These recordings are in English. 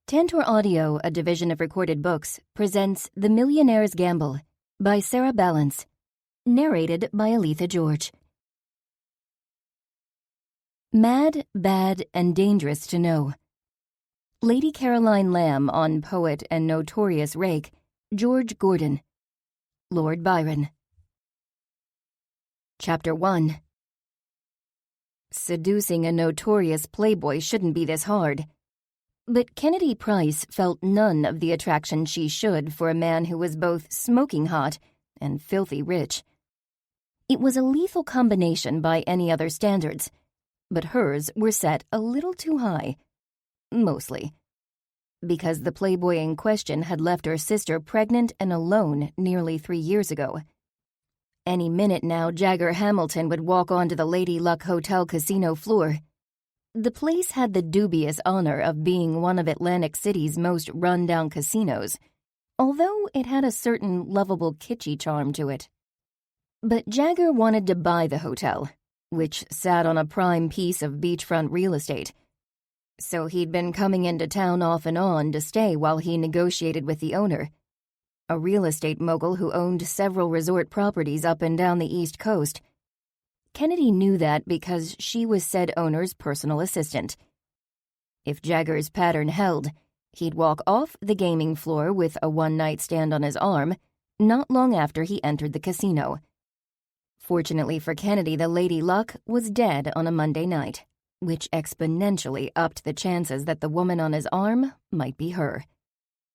Tantor Audio, a division of Recorded Books, presents The Millionaire's Gamble by Sarah Ballance, narrated by Aletha George. Mad, Bad, and Dangerous to Know. Lady Caroline Lamb on poet and notorious rake George Gordon. Lord Byron. Chapter 1. Seducing a notorious playboy shouldn't be this hard. But Kennedy Price felt none of the attraction she should for a man who was both smoking hot and filthy rich. It was a lethal combination by any other standards, but hers were set a little too high. Mostly because the playboy in question had left her sister pregnant and alone nearly 3 years ago. Any minute now, Jagger Hamilton would walk onto the Lady Luck Hotel casino floor. The place had the dubious honor of being one of Atlantic City's most run-down casinos, although it had a certain lovable kitschy charm to it. But Jagger wanted to buy the hotel, which sat on a prime piece of beachfront real estate. So he'd been coming into town off and on to stay while he negotiated with the owner, a real estate mogul who owned several resort properties up and down the East Coast. Kennedy knew that because she was said owner's personal assistant. If Jagger's pattern held, he'd walk off the gaming floor with a one-night stand on his arm not long after he entered the casino. Fortunately for Kennedy, the Lady Luck was dead on a Monday night, which exponentially upped the chances that the woman on his arm might be her.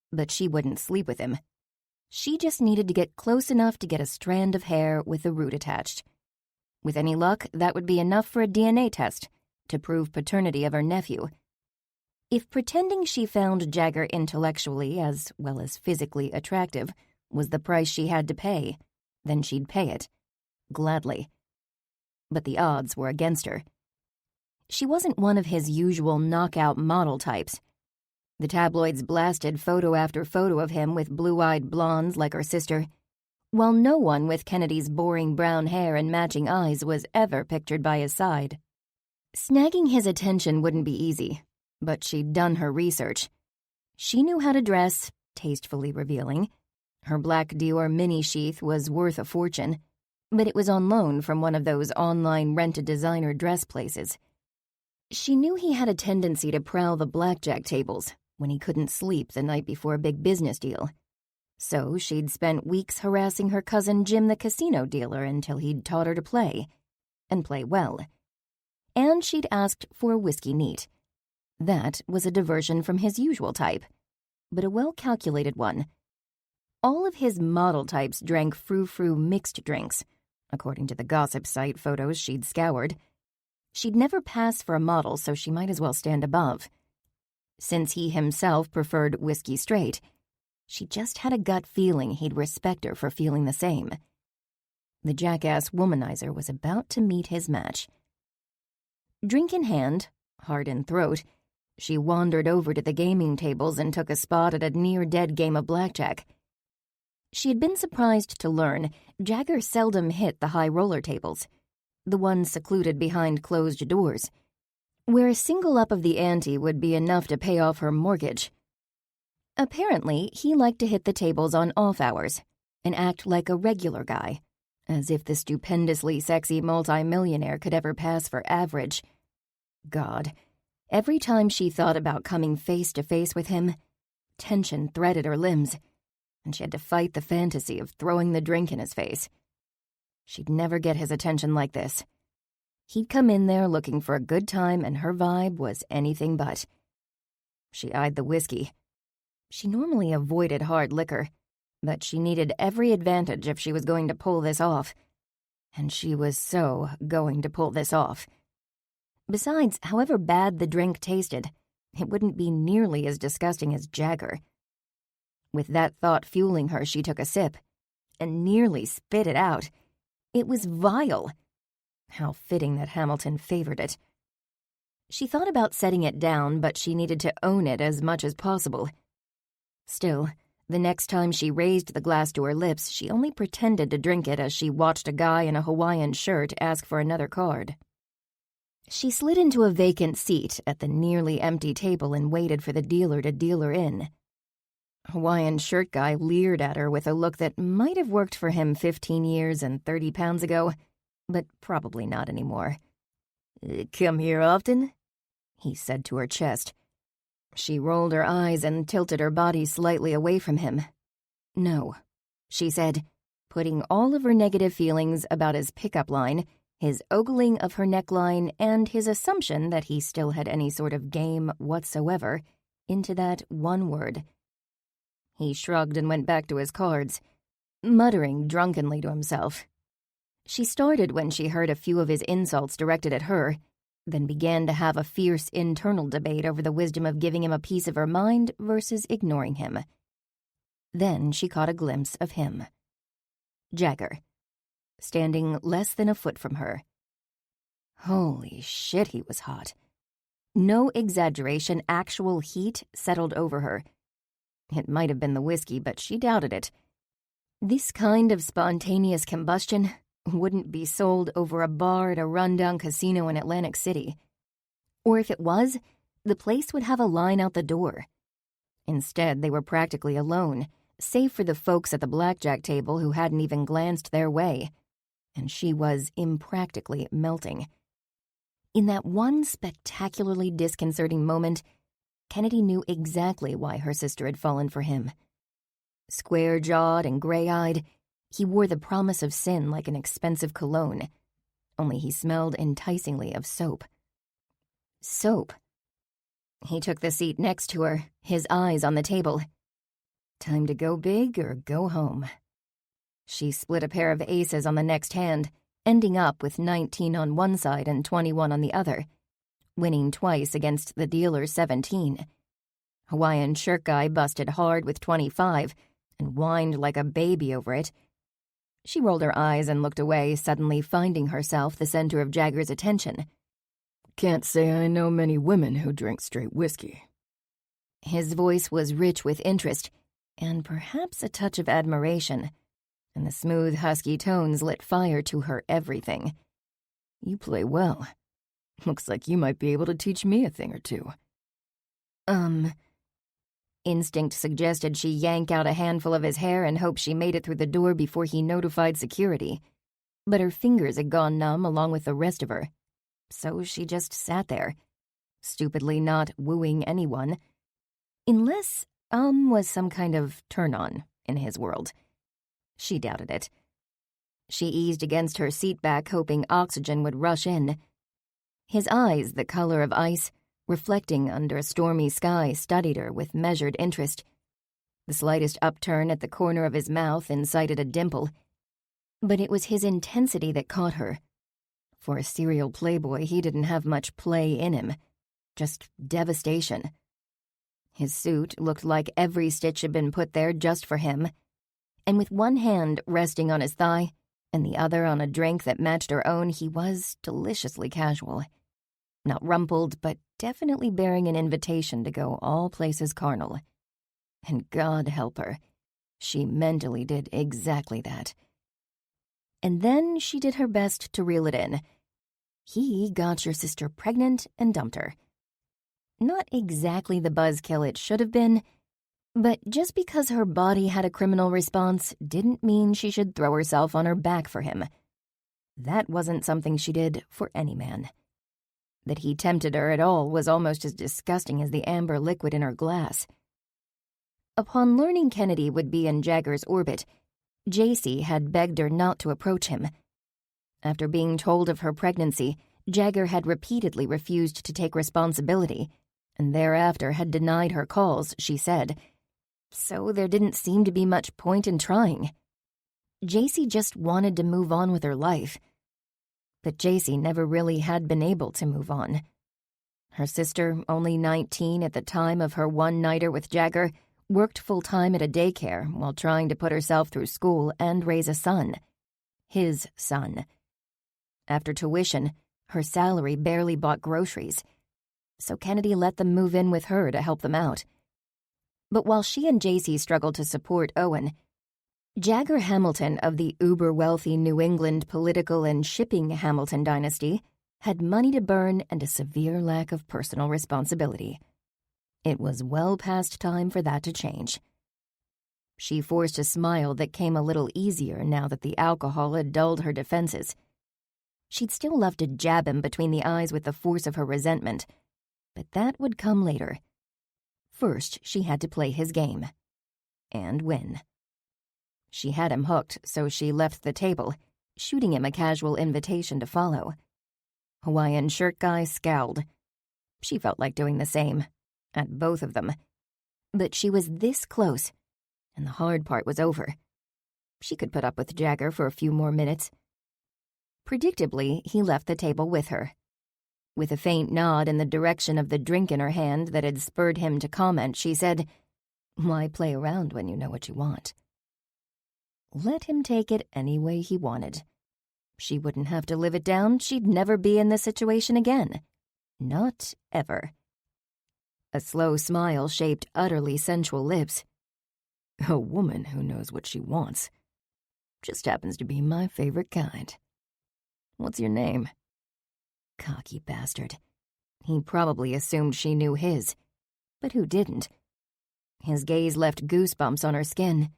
But she wouldn't sleep with him. She just needed to get close enough to get a strand of hair with the root attached. With any luck, that would be enough for a DNA test to prove paternity of her nephew. If pretending she found Jagger intellectually as well as physically attractive was the price she had to pay, then she'd pay it, gladly. But the odds were against her. She wasn't one of his usual knockout model types. The tabloids blasted photo after photo of him with blue-eyed blondes like her sister, while no one with Kennedy's boring brown hair and matching eyes was ever pictured by his side. Snagging his attention wouldn't be easy, but she'd done her research. She knew how to dress, tastefully revealing. Her black Dior mini sheath was worth a fortune, but it was on loan from one of those online rent-a-designer dress places. She knew he had a tendency to prowl the blackjack tables when he couldn't sleep the night before a big business deal. So she'd spent weeks harassing her cousin Jim the casino dealer until he'd taught her to play, and play well. And she'd asked for a whiskey neat. That was a diversion from his usual type, but a well-calculated one. All of his model types drank frou-frou mixed drinks, according to the gossip site photos she'd scoured. She'd never pass for a model, so she might as well stand above. Since he himself preferred whiskey straight, she just had a gut feeling he'd respect her for feeling the same. The jackass womanizer was about to meet his match. Drink in hand, heart in throat, she wandered over to the gaming tables and took a spot at a near-dead game of blackjack. She had been surprised to learn Jagger seldom hit the high roller tables, the ones secluded behind closed doors, where a single up of the ante would be enough to pay off her mortgage. Apparently, he liked to hit the tables on off hours and act like a regular guy, as if the stupendously sexy multi-millionaire could ever pass for average. God, every time she thought about coming face to face with him, tension threaded her limbs, and she had to fight the fantasy of throwing the drink in his face. She'd never get his attention like this. He'd come in there looking for a good time, and her vibe was anything but. She eyed the whiskey. She normally avoided hard liquor, but she needed every advantage if she was going to pull this off. And she was so going to pull this off. Besides, however bad the drink tasted, it wouldn't be nearly as disgusting as Jagger. With that thought fueling her, she took a sip, and nearly spit it out. It was vile. How fitting that Hamilton favored it. She thought about setting it down, but she needed to own it as much as possible. Still, the next time she raised the glass to her lips, she only pretended to drink it as she watched a guy in a Hawaiian shirt ask for another card. She slid into a vacant seat at the nearly empty table and waited for the dealer to deal her in. Hawaiian shirt guy leered at her with a look that might have worked for him 15 years and 30 pounds ago, but probably not anymore. "Come here often?" he said to her chest. She rolled her eyes and tilted her body slightly away from him. "No," she said, putting all of her negative feelings about his pickup line, his ogling of her neckline, and his assumption that he still had any sort of game whatsoever into that one word. He shrugged and went back to his cards, muttering drunkenly to himself. She started when she heard a few of his insults directed at her, then began to have a fierce internal debate over the wisdom of giving him a piece of her mind versus ignoring him. Then she caught a glimpse of him. Jagger, standing less than a foot from her. Holy shit, he was hot. No exaggeration, actual heat settled over her. It might have been the whiskey, but she doubted it. This kind of spontaneous combustion wouldn't be sold over a bar at a rundown casino in Atlantic City. Or if it was, the place would have a line out the door. Instead, they were practically alone, save for the folks at the blackjack table who hadn't even glanced their way, and she was impractically melting. In that one spectacularly disconcerting moment, Kennedy knew exactly why her sister had fallen for him. Square-jawed and gray-eyed, he wore the promise of sin like an expensive cologne, only he smelled enticingly of soap. Soap. He took the seat next to her, his eyes on the table. Time to go big or go home. She split a pair of aces on the next hand, ending up with 19 on one side and 21 on the other, winning twice against the dealer's 17. Hawaiian shirt guy busted hard with 25 and whined like a baby over it. She rolled her eyes and looked away, suddenly finding herself the center of Jagger's attention. "Can't say I know many women who drink straight whiskey." His voice was rich with interest, and perhaps a touch of admiration, and the smooth, husky tones lit fire to her everything. "You play well. Looks like you might be able to teach me a thing or two." Instinct suggested she yank out a handful of his hair and hope she made it through the door before he notified security. But her fingers had gone numb along with the rest of her, so she just sat there, stupidly not wooing anyone. Unless was some kind of turn-on in his world. She doubted it. She eased against her seat back, hoping oxygen would rush in. His eyes, the color of ice, reflecting under a stormy sky, studied her with measured interest. The slightest upturn at the corner of his mouth incited a dimple. But it was his intensity that caught her. For a serial playboy, he didn't have much play in him, just devastation. His suit looked like every stitch had been put there just for him, and with one hand resting on his thigh and the other on a drink that matched her own, he was deliciously casual. Not rumpled, but definitely bearing an invitation to go all places carnal. And God help her, she mentally did exactly that. And then she did her best to reel it in. He got your sister pregnant and dumped her. Not exactly the buzzkill it should have been, but just because her body had a criminal response didn't mean she should throw herself on her back for him. That wasn't something she did for any man. That he tempted her at all was almost as disgusting as the amber liquid in her glass. Upon learning Kennedy would be in Jagger's orbit, JC had begged her not to approach him. After being told of her pregnancy, Jagger had repeatedly refused to take responsibility, and thereafter had denied her calls, she said. So there didn't seem to be much point in trying. JC just wanted to move on with her life. But JC never really had been able to move on. Her sister, only 19 at the time of her one-nighter with Jagger, worked full-time at a daycare while trying to put herself through school and raise a son. His son. After tuition, her salary barely bought groceries, so Kennedy let them move in with her to help them out. But while she and JC struggled to support Owen, Jagger Hamilton of the uber-wealthy New England political and shipping Hamilton dynasty had money to burn and a severe lack of personal responsibility. It was well past time for that to change. She forced a smile that came a little easier now that the alcohol had dulled her defenses. She'd still love to jab him between the eyes with the force of her resentment, but that would come later. First, she had to play his game. And win. She had him hooked, so she left the table, shooting him a casual invitation to follow. Hawaiian shirt guy scowled. She felt like doing the same, at both of them. But she was this close, and the hard part was over. She could put up with Jagger for a few more minutes. Predictably, he left the table with her. With a faint nod in the direction of the drink in her hand that had spurred him to comment, she said, "Why play around when you know what you want?" Let him take it any way he wanted. She wouldn't have to live it down. She'd never be in this situation again. Not ever. A slow smile shaped utterly sensual lips. A woman who knows what she wants. Just happens to be my favorite kind. What's your name? Cocky bastard. He probably assumed she knew his. But who didn't? His gaze left goosebumps on her skin.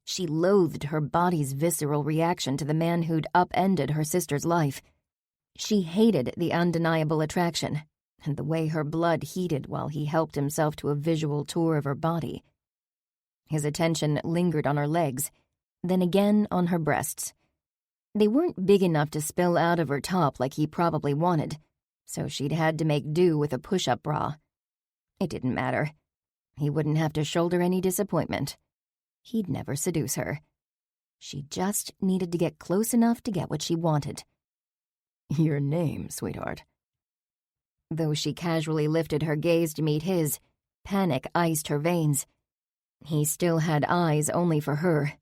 She loathed her body's visceral reaction to the man who'd upended her sister's life. She hated the undeniable attraction, and the way her blood heated while he helped himself to a visual tour of her body. His attention lingered on her legs, then again on her breasts. They weren't big enough to spill out of her top like he probably wanted, so she'd had to make do with a push-up bra. It didn't matter. He wouldn't have to shoulder any disappointment. He'd never seduce her. She just needed to get close enough to get what she wanted. Your name, sweetheart. Though she casually lifted her gaze to meet his, panic iced her veins. He still had eyes only for her,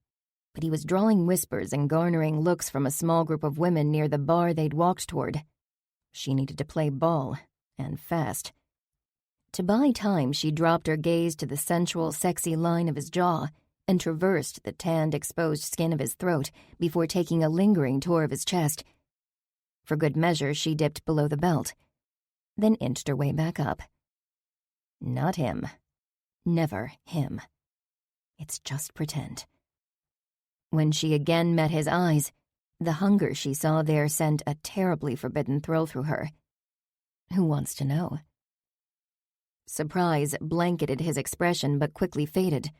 but he was drawing whispers and garnering looks from a small group of women near the bar they'd walked toward. She needed to play ball, and fast. To buy time, she dropped her gaze to the sensual, sexy line of his jaw and traversed the tanned, exposed skin of his throat before taking a lingering tour of his chest. For good measure, she dipped below the belt, then inched her way back up. Not him. Never him. It's just pretend. When she again met his eyes, the hunger she saw there sent a terribly forbidden thrill through her. Who wants to know? Surprise blanketed his expression but quickly faded.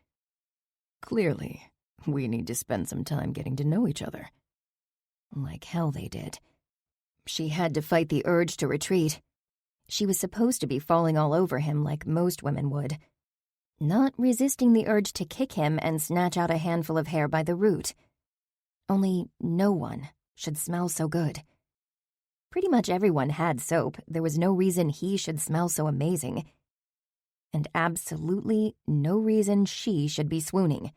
Clearly, we need to spend some time getting to know each other. Like hell they did. She had to fight the urge to retreat. She was supposed to be falling all over him like most women would, not resisting the urge to kick him and snatch out a handful of hair by the root. Only no one should smell so good. Pretty much everyone had soap. There was no reason he should smell so amazing. And absolutely no reason she should be swooning.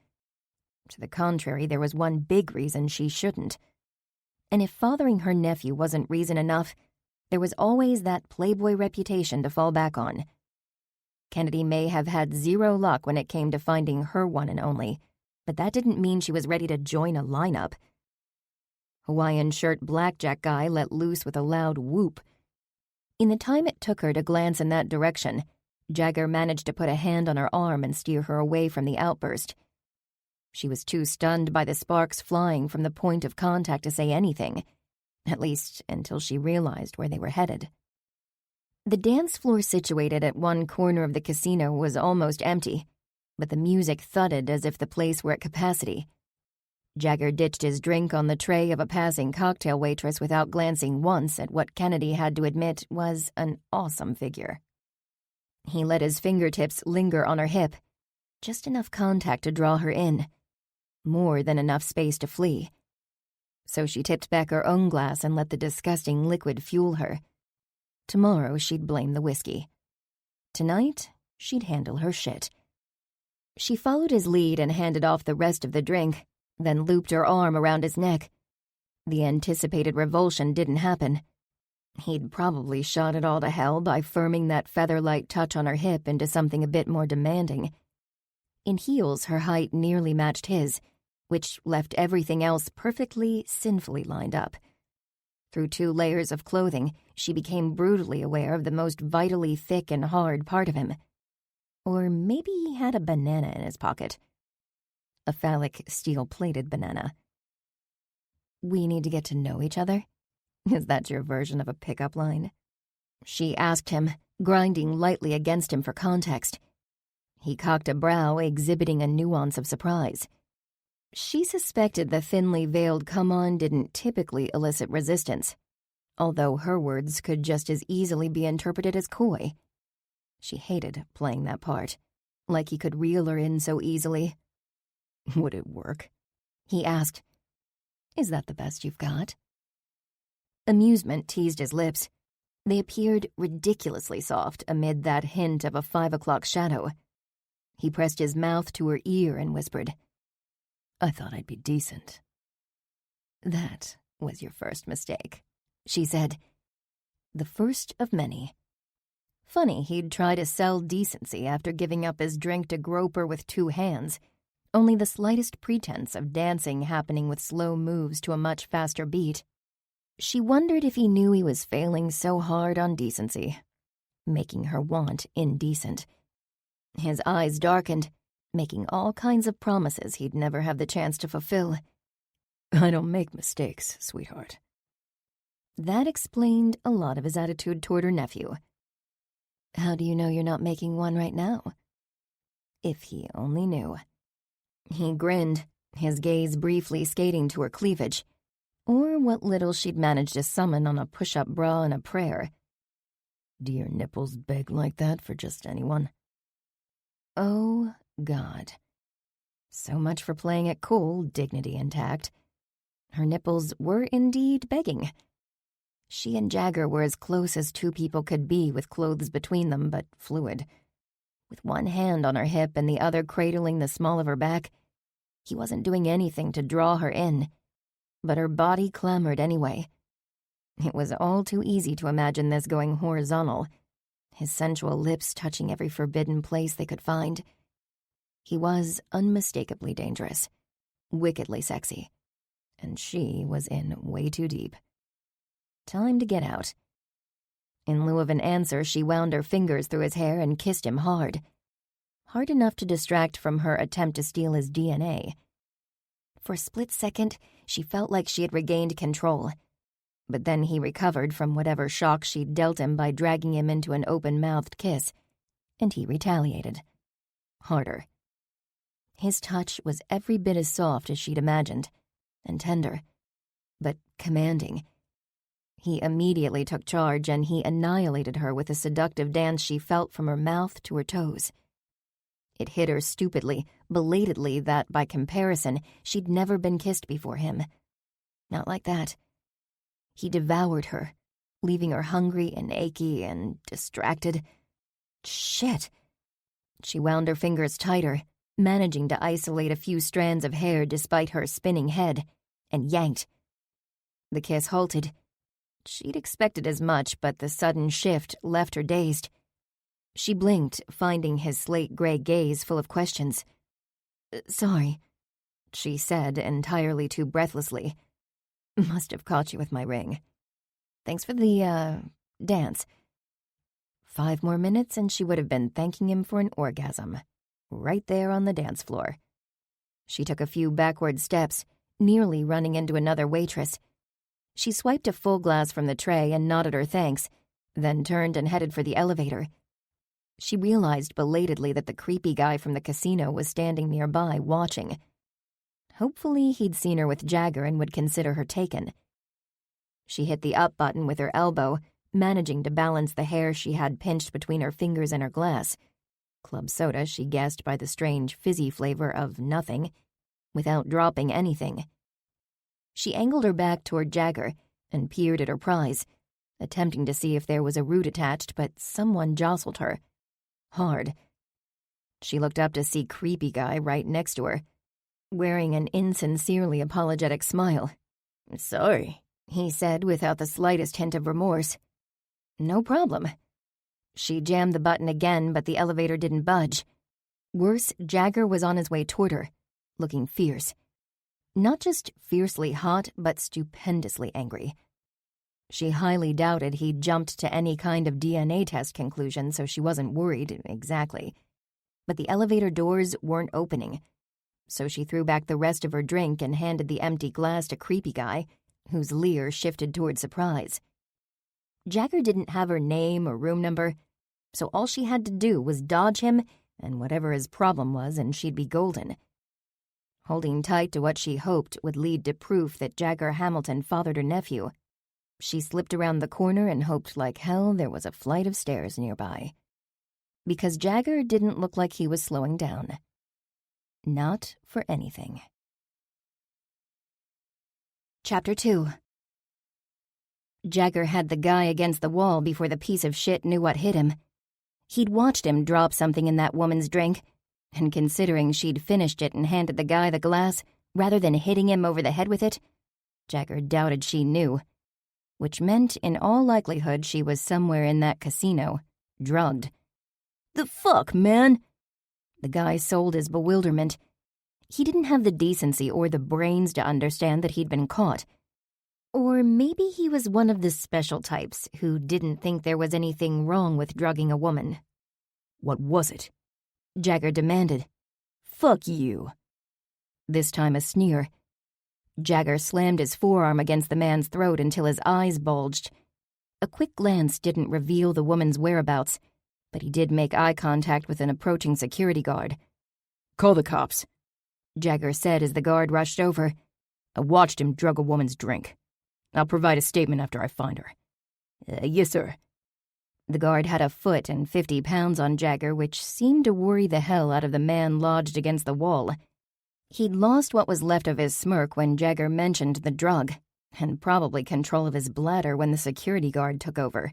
To the contrary, there was one big reason she shouldn't. And if fathering her nephew wasn't reason enough, there was always that playboy reputation to fall back on. Kennedy may have had zero luck when it came to finding her one and only, but that didn't mean she was ready to join a lineup. Hawaiian shirt blackjack guy let loose with a loud whoop. In the time it took her to glance in that direction, Jagger managed to put a hand on her arm and steer her away from the outburst. She was too stunned by the sparks flying from the point of contact to say anything, at least until she realized where they were headed. The dance floor situated at one corner of the casino was almost empty, but the music thudded as if the place were at capacity. Jagger ditched his drink on the tray of a passing cocktail waitress without glancing once at what Kennedy had to admit was an awesome figure. He let his fingertips linger on her hip, just enough contact to draw her in, more than enough space to flee. So she tipped back her own glass and let the disgusting liquid fuel her. Tomorrow she'd blame the whiskey. Tonight, she'd handle her shit. She followed his lead and handed off the rest of the drink, then looped her arm around his neck. The anticipated revulsion didn't happen. He'd probably shot it all to hell by firming that feather-light touch on her hip into something a bit more demanding. In heels, her height nearly matched his, which left everything else perfectly, sinfully lined up. Through 2 layers of clothing, she became brutally aware of the most vitally thick and hard part of him. Or maybe he had a banana in his pocket. A phallic, steel-plated banana. "We need to get to know each other? Is that your version of a pickup line?" She asked him, grinding lightly against him for context. He cocked a brow, exhibiting a nuance of surprise. She suspected the thinly veiled come-on didn't typically elicit resistance, although her words could just as easily be interpreted as coy. She hated playing that part, like he could reel her in so easily. "Would it work?" he asked. "Is that the best you've got?" Amusement teased his lips. They appeared ridiculously soft amid that hint of a 5 o'clock shadow. He pressed his mouth to her ear and whispered, "I thought I'd be decent." "That was your first mistake," she said. "The first of many." Funny he'd try to sell decency after giving up his drink to grope her with 2 hands, only the slightest pretense of dancing happening with slow moves to a much faster beat. She wondered if he knew he was failing so hard on decency, making her want indecent. His eyes darkened, making all kinds of promises he'd never have the chance to fulfill. "I don't make mistakes, sweetheart." That explained a lot of his attitude toward her nephew. "How do you know you're not making one right now?" If he only knew. He grinned, his gaze briefly skating to her cleavage, or what little she'd managed to summon on a push-up bra and a prayer. "Do your nipples beg like that for just anyone?" Oh, God. So much for playing it cool, dignity intact. Her nipples were indeed begging. She and Jagger were as close as 2 people could be with clothes between them, but fluid. With one hand on her hip and the other cradling the small of her back, he wasn't doing anything to draw her in, but her body clamored anyway. It was all too easy to imagine this going horizontal, his sensual lips touching every forbidden place they could find. He was unmistakably dangerous, wickedly sexy, and she was in way too deep. Time to get out. In lieu of an answer, she wound her fingers through his hair and kissed him hard. Hard enough to distract from her attempt to steal his DNA. For a split second, she felt like she had regained control. But then he recovered from whatever shock she'd dealt him by dragging him into an open-mouthed kiss, and he retaliated. Harder. His touch was every bit as soft as she'd imagined, and tender, but commanding. He immediately took charge, and he annihilated her with a seductive dance she felt from her mouth to her toes. It hit her stupidly, belatedly, that, by comparison, she'd never been kissed before him. Not like that. He devoured her, leaving her hungry and achy and distracted. Shit. She wound her fingers tighter, managing to isolate a few strands of hair despite her spinning head, and yanked. The kiss halted. She'd expected as much, but the sudden shift left her dazed. She blinked, finding his slate-gray gaze full of questions. "Sorry," she said, entirely too breathlessly. "Must have caught you with my ring. Thanks for the, dance." 5 more minutes and she would have been thanking him for an orgasm. Right there on the dance floor. She took a few backward steps, nearly running into another waitress. She swiped a full glass from the tray and nodded her thanks, then turned and headed for the elevator. She realized belatedly that the creepy guy from the casino was standing nearby, watching. Hopefully he'd seen her with Jagger and would consider her taken. She hit the up button with her elbow, managing to balance the hair she had pinched between her fingers and her glass. Club soda, she guessed by the strange fizzy flavor of nothing, without dropping anything. She angled her back toward Jagger and peered at her prize, attempting to see if there was a root attached, but someone jostled her. Hard. She looked up to see creepy guy right next to her, wearing an insincerely apologetic smile. "Sorry," he said without the slightest hint of remorse. "No problem." She jammed the button again, but the elevator didn't budge. Worse, Jagger was on his way toward her, looking fierce. Not just fiercely hot, but stupendously angry. She highly doubted he'd jumped to any kind of DNA test conclusion, so she wasn't worried exactly. But the elevator doors weren't opening, so she threw back the rest of her drink and handed the empty glass to Creepy Guy, whose leer shifted toward surprise. Jagger didn't have her name or room number, so all she had to do was dodge him and whatever his problem was, and she'd be golden. Holding tight to what she hoped would lead to proof that Jagger Hamilton fathered her nephew, she slipped around the corner and hoped like hell there was a flight of stairs nearby. Because Jagger didn't look like he was slowing down. Not for anything. Chapter 2. Jagger had the guy against the wall before the piece of shit knew what hit him. He'd watched him drop something in that woman's drink, and considering she'd finished it and handed the guy the glass, rather than hitting him over the head with it, Jagger doubted she knew, which meant in all likelihood she was somewhere in that casino, drugged. "The fuck, man?" The guy sold his bewilderment. He didn't have the decency or the brains to understand that he'd been caught. Or maybe he was one of the special types who didn't think there was anything wrong with drugging a woman. "What was it?" Jagger demanded. "Fuck you." This time a sneer. Jagger slammed his forearm against the man's throat until his eyes bulged. A quick glance didn't reveal the woman's whereabouts, but he did make eye contact with an approaching security guard. "Call the cops," Jagger said as the guard rushed over. "I watched him drug a woman's drink. I'll provide a statement after I find her." "Yes, sir." The guard had a foot and 50 pounds on Jagger, which seemed to worry the hell out of the man lodged against the wall. He'd lost what was left of his smirk when Jagger mentioned the drug, and probably control of his bladder when the security guard took over.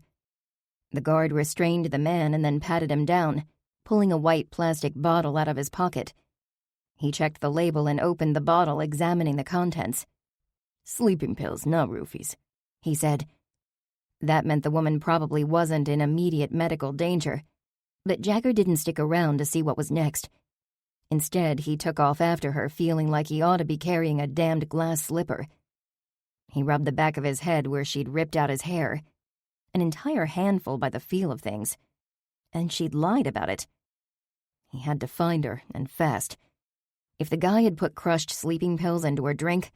The guard restrained the man and then patted him down, pulling a white plastic bottle out of his pocket. He checked the label and opened the bottle, examining the contents. "Sleeping pills, not roofies," he said. That meant the woman probably wasn't in immediate medical danger, but Jagger didn't stick around to see what was next. Instead, he took off after her, feeling like he ought to be carrying a damned glass slipper. He rubbed the back of his head where she'd ripped out his hair, an entire handful by the feel of things, and she'd lied about it. He had to find her, and fast. If the guy had put crushed sleeping pills into her drink,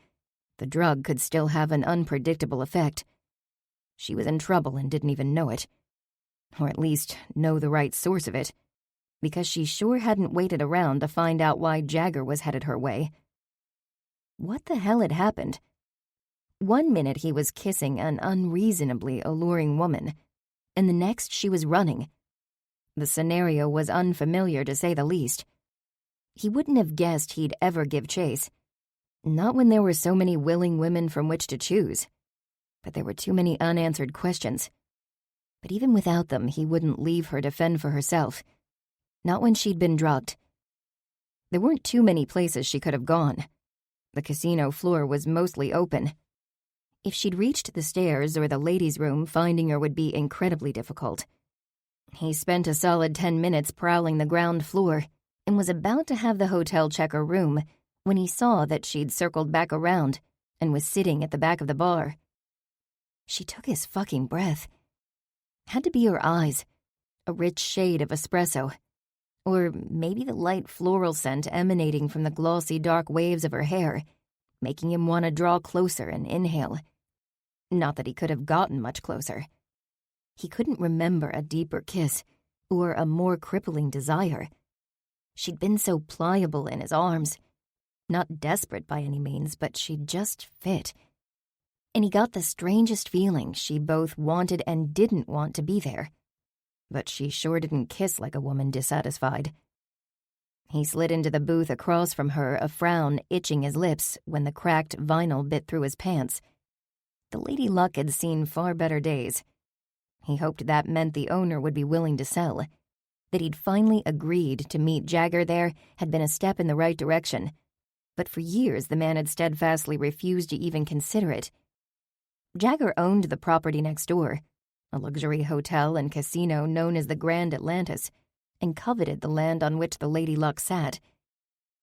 the drug could still have an unpredictable effect. She was in trouble and didn't even know it. Or at least know the right source of it, because she sure hadn't waited around to find out why Jagger was headed her way. What the hell had happened? One minute he was kissing an unreasonably alluring woman, and the next she was running. The scenario was unfamiliar to say the least. He wouldn't have guessed he'd ever give chase. Not when there were so many willing women from which to choose. But there were too many unanswered questions. But even without them, he wouldn't leave her to fend for herself. Not when she'd been drugged. There weren't too many places she could have gone. The casino floor was mostly open. If she'd reached the stairs or the ladies' room, finding her would be incredibly difficult. He spent a solid 10 minutes prowling the ground floor and was about to have the hotel check her room when he saw that she'd circled back around and was sitting at the back of the bar. She took his fucking breath. Had to be her eyes, a rich shade of espresso, or maybe the light floral scent emanating from the glossy dark waves of her hair, making him want to draw closer and inhale. Not that he could have gotten much closer. He couldn't remember a deeper kiss or a more crippling desire. She'd been so pliable in his arms. Not desperate by any means, but she'd just fit. And he got the strangest feeling she both wanted and didn't want to be there. But she sure didn't kiss like a woman dissatisfied. He slid into the booth across from her, a frown itching his lips when the cracked vinyl bit through his pants. The Lady Luck had seen far better days. He hoped that meant the owner would be willing to sell. That he'd finally agreed to meet Jagger there had been a step in the right direction. But for years the man had steadfastly refused to even consider it. Jagger owned the property next door, a luxury hotel and casino known as the Grand Atlantis, and coveted the land on which the Lady Luck sat.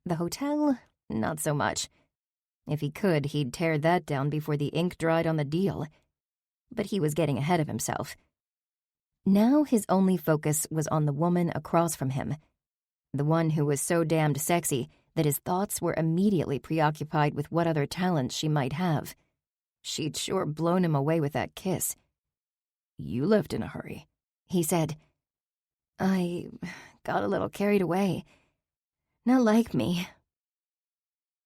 The hotel, not so much. If he could, he'd tear that down before the ink dried on the deal. but he was getting ahead of himself. Now his only focus was on the woman across from him, the one who was so damned sexy that his thoughts were immediately preoccupied with what other talents she might have. She'd sure blown him away with that kiss. "You left in a hurry," he said. "I got a little carried away. Not like me."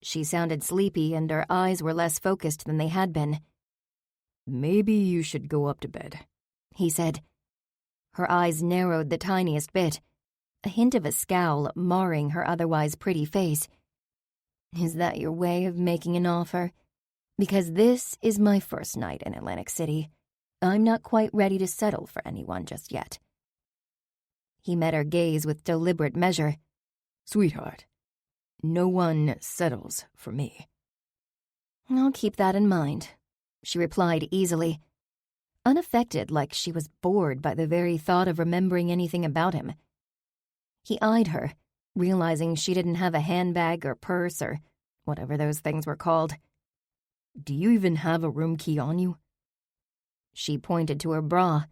She sounded sleepy and her eyes were less focused than they had been. "Maybe you should go up to bed," he said. Her eyes narrowed the tiniest bit, a hint of a scowl marring her otherwise pretty face. "Is that your way of making an offer? Because this is my first night in Atlantic City. I'm not quite ready to settle for anyone just yet." He met her gaze with deliberate measure. "Sweetheart, no one settles for me." "I'll keep that in mind," she replied easily, unaffected, like she was bored by the very thought of remembering anything about him. He eyed her, realizing she didn't have a handbag or purse or whatever those things were called. "Do you even have a room key on you?" She pointed to her bra.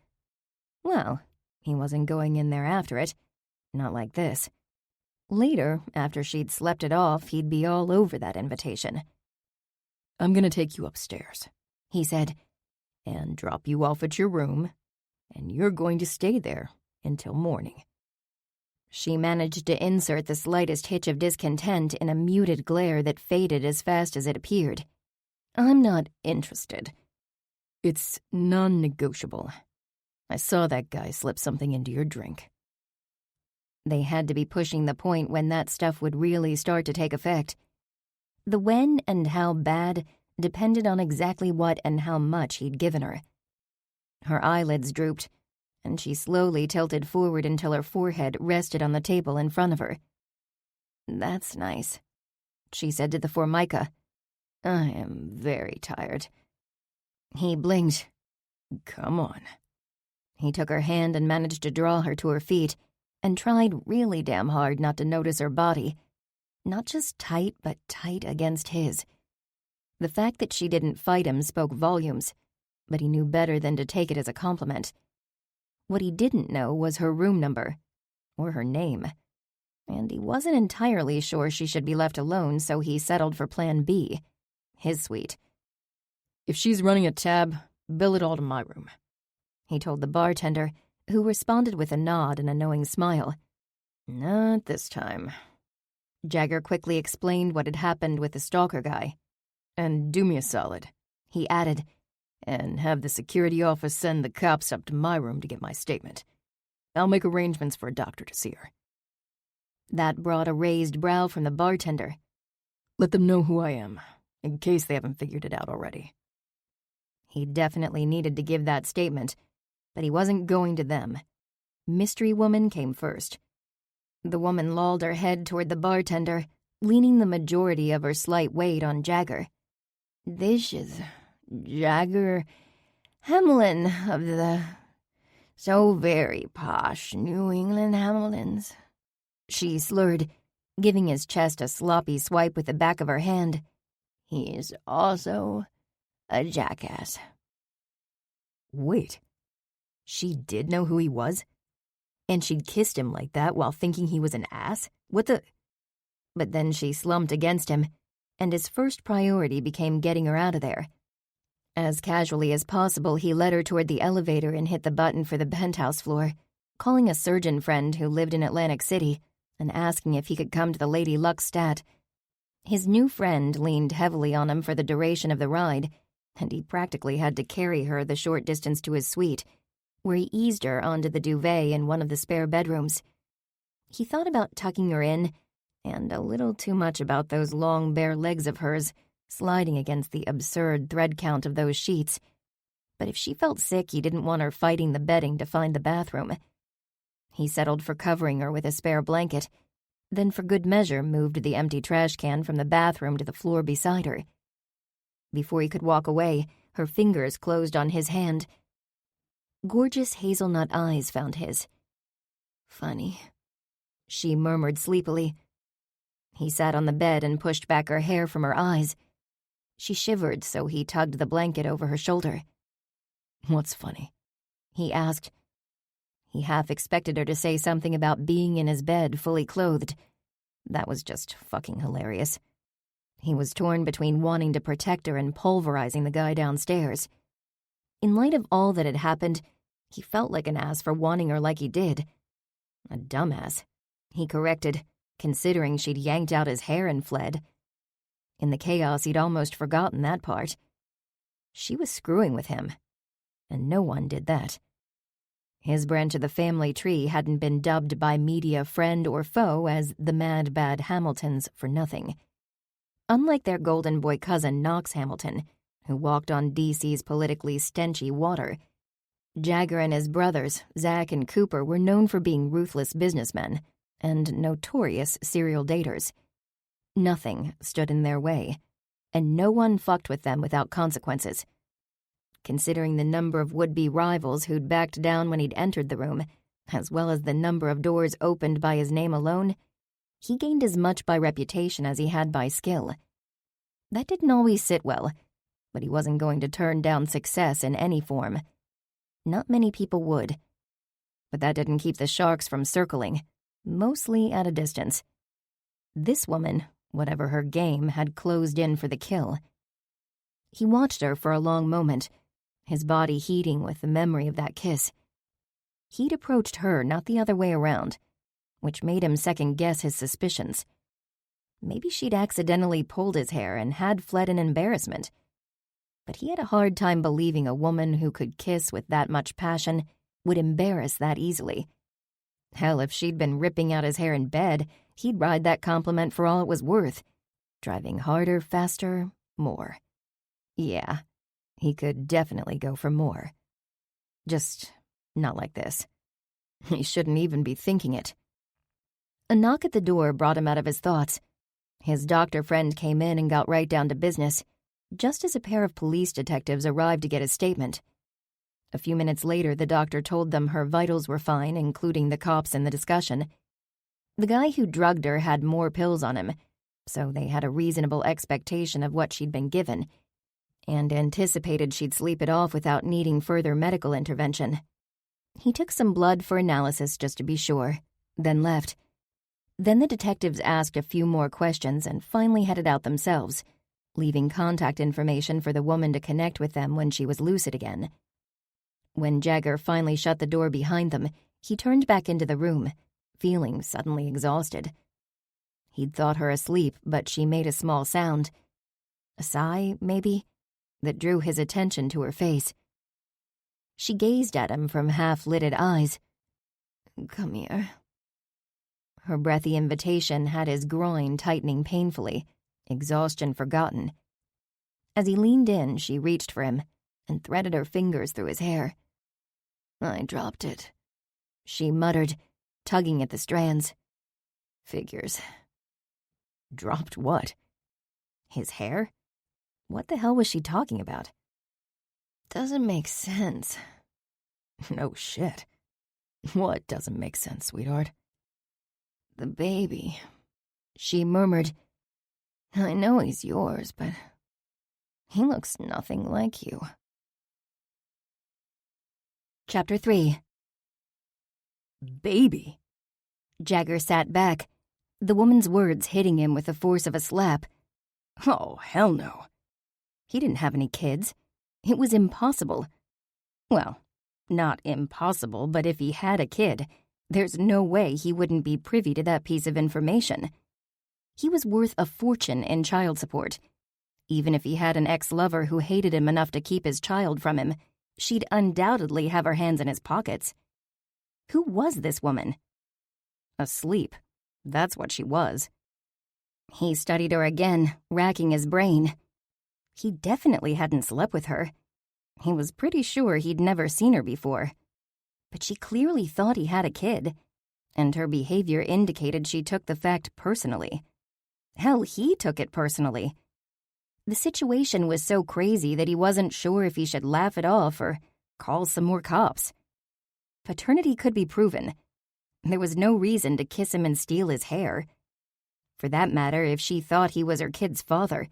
Well, he wasn't going in there after it. Not like this. Later, after she'd slept it off, he'd be all over that invitation. "I'm gonna take you upstairs," he said, "and drop you off at your room, and you're going to stay there until morning." She managed to insert the slightest hitch of discontent in a muted glare that faded as fast as it appeared. "I'm not interested. It's non-negotiable. I saw that guy slip something into your drink." They had to be pushing the point when that stuff would really start to take effect. The when and how bad depended on exactly what and how much he'd given her. Her eyelids drooped, and she slowly tilted forward until her forehead rested on the table in front of her. "That's nice," she said to the Formica. "I am very tired." He blinked. "Come on." He took her hand and managed to draw her to her feet, and tried really damn hard not to notice her body. Not just tight, but tight against his. The fact that she didn't fight him spoke volumes, but he knew better than to take it as a compliment. What he didn't know was her room number, or her name. And he wasn't entirely sure she should be left alone, so he settled for Plan B, his suite. "If she's running a tab, bill it all to my room," he told the bartender, who responded with a nod and a knowing smile. "Not this time." Jagger quickly explained what had happened with the stalker guy. "And do me a solid," he added, "and have the security office send the cops up to my room to get my statement. I'll make arrangements for a doctor to see her." That brought a raised brow from the bartender. "Let them know who I am, in case they haven't figured it out already." He definitely needed to give that statement, but he wasn't going to them. Mystery Woman came first. The woman lolled her head toward the bartender, leaning the majority of her slight weight on Jagger. "This is Jagger Hamlin of the so very posh New England Hamlins," she slurred, giving his chest a sloppy swipe with the back of her hand. "He's also a jackass." Wait. She did know who he was? And she'd kissed him like that while thinking he was an ass? What the... But then she slumped against him, and his first priority became getting her out of there. As casually as possible, he led her toward the elevator and hit the button for the penthouse floor, calling a surgeon friend who lived in Atlantic City and asking if he could come to the Lady Luck stat. His new friend leaned heavily on him for the duration of the ride, and he practically had to carry her the short distance to his suite, where he eased her onto the duvet in one of the spare bedrooms. He thought about tucking her in, and a little too much about those long bare legs of hers sliding against the absurd thread count of those sheets. But if she felt sick, he didn't want her fighting the bedding to find the bathroom. He settled for covering her with a spare blanket, then for good measure moved the empty trash can from the bathroom to the floor beside her. Before he could walk away, her fingers closed on his hand. Gorgeous hazelnut eyes found his. "Funny," she murmured sleepily. He sat on the bed and pushed back her hair from her eyes. She shivered, so he tugged the blanket over her shoulder. "What's funny?" he asked. He half expected her to say something about being in his bed fully clothed. That was just fucking hilarious. He was torn between wanting to protect her and pulverizing the guy downstairs. In light of all that had happened, he felt like an ass for wanting her like he did. A dumbass, he corrected, considering she'd yanked out his hair and fled. In the chaos, he'd almost forgotten that part. She was screwing with him, and no one did that. His branch of the family tree hadn't been dubbed by media friend or foe as the Mad Bad Hamiltons for nothing. Unlike their golden boy cousin Knox Hamilton, who walked on DC's politically stenchy water, Jagger and his brothers, Zach and Cooper, were known for being ruthless businessmen and notorious serial daters. Nothing stood in their way, and no one fucked with them without consequences. Considering the number of would-be rivals who'd backed down when he'd entered the room, as well as the number of doors opened by his name alone, he gained as much by reputation as he had by skill. That didn't always sit well, but he wasn't going to turn down success in any form. Not many people would. But that didn't keep the sharks from circling, mostly at a distance. This woman, whatever her game, had closed in for the kill. He watched her for a long moment, his body heating with the memory of that kiss. He'd approached her, not the other way around, which made him second-guess his suspicions. Maybe she'd accidentally pulled his hair and had fled in embarrassment. But he had a hard time believing a woman who could kiss with that much passion would embarrass that easily. Hell, if she'd been ripping out his hair in bed, he'd ride that compliment for all it was worth, driving harder, faster, more. Yeah, he could definitely go for more. Just not like this. He shouldn't even be thinking it. A knock at the door brought him out of his thoughts. His doctor friend came in and got right down to business, just as a pair of police detectives arrived to get his statement. A few minutes later, the doctor told them her vitals were fine, including the cops in the discussion. The guy who drugged her had more pills on him, so they had a reasonable expectation of what she'd been given, and anticipated she'd sleep it off without needing further medical intervention. He took some blood for analysis just to be sure, then left. Then the detectives asked a few more questions and finally headed out themselves, leaving contact information for the woman to connect with them when she was lucid again. When Jagger finally shut the door behind them, he turned back into the room, feeling suddenly exhausted. He'd thought her asleep, but she made a small sound. A sigh, maybe, that drew his attention to her face. She gazed at him from half-lidded eyes. "Come here." Her breathy invitation had his groin tightening painfully, exhaustion forgotten. As he leaned in, she reached for him and threaded her fingers through his hair. "I dropped it," she muttered, tugging at the strands. "Figures." Dropped what? His hair? What the hell was she talking about? "Doesn't make sense." No shit. What doesn't make sense, sweetheart? "The baby," she murmured. "I know he's yours, but he looks nothing like you." Chapter 3. "Baby?" Jagger sat back, the woman's words hitting him with the force of a slap. Oh, hell no. He didn't have any kids. It was impossible. Well, not impossible, but if he had a kid, there's no way he wouldn't be privy to that piece of information. He was worth a fortune in child support. Even if he had an ex-lover who hated him enough to keep his child from him, she'd undoubtedly have her hands in his pockets. Who was this woman? Asleep. That's what she was. He studied her again, racking his brain. He definitely hadn't slept with her. He was pretty sure he'd never seen her before. But she clearly thought he had a kid, and her behavior indicated she took the fact personally. Hell, he took it personally. The situation was so crazy that he wasn't sure if he should laugh it off or call some more cops. Paternity could be proven. There was no reason to kiss him and steal his hair. For that matter, if she thought he was her kid's father,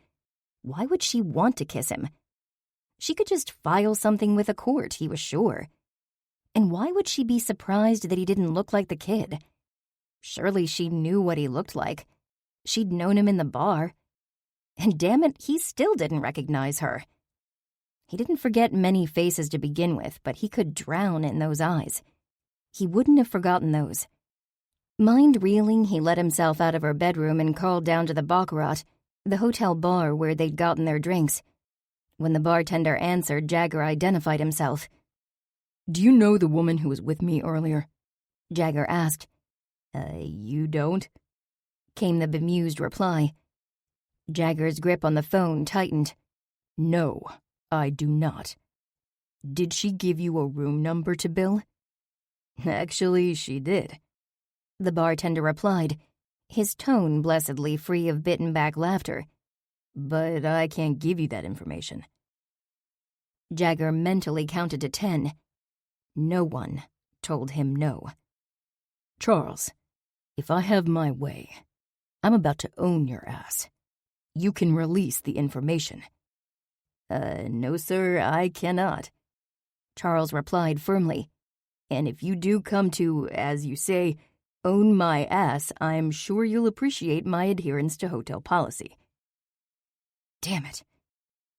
why would she want to kiss him? She could just file something with a court, he was sure. And why would she be surprised that he didn't look like the kid? Surely she knew what he looked like. She'd known him in the bar. And damn it, he still didn't recognize her. He didn't forget many faces to begin with, but he could drown in those eyes. He wouldn't have forgotten those. Mind reeling, he let himself out of her bedroom and called down to the Baccarat, the hotel bar where they'd gotten their drinks. When the bartender answered, Jagger identified himself. "Do you know the woman who was with me earlier?" Jagger asked. You don't?" came the bemused reply. Jagger's grip on the phone tightened. "No, I do not." "Did she give you a room number to Bill?" "Actually, she did," the bartender replied, his tone blessedly free of bitten-back laughter. "But I can't give you that information." Jagger mentally counted to 10. No one told him no. "Charles, if I have my way, I'm about to own your ass. You can release the information." No, sir, I cannot," Charles replied firmly. "And if you do come to, as you say, own my ass, I'm sure you'll appreciate my adherence to hotel policy." Damn it.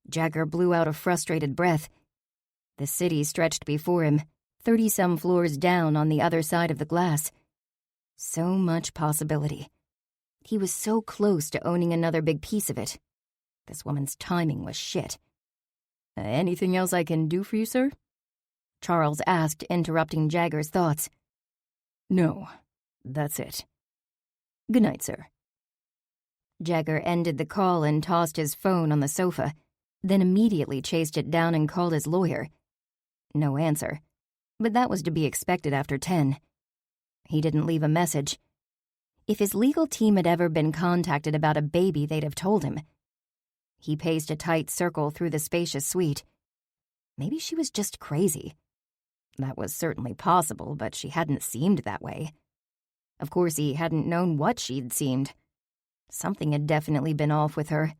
Jagger blew out a frustrated breath. The city stretched before him, 30-some floors down on the other side of the glass. So much possibility. He was so close to owning another big piece of it. This woman's timing was shit. "Anything else I can do for you, sir?" Charles asked, interrupting Jagger's thoughts. "No, that's it. Good night, sir." Jagger ended the call and tossed his phone on the sofa, then immediately chased it down and called his lawyer. No answer, but that was to be expected after 10. He didn't leave a message. If his legal team had ever been contacted about a baby, they'd have told him. He paced a tight circle through the spacious suite. Maybe she was just crazy. That was certainly possible, but she hadn't seemed that way. Of course, he hadn't known what she'd seemed. Something had definitely been off with her,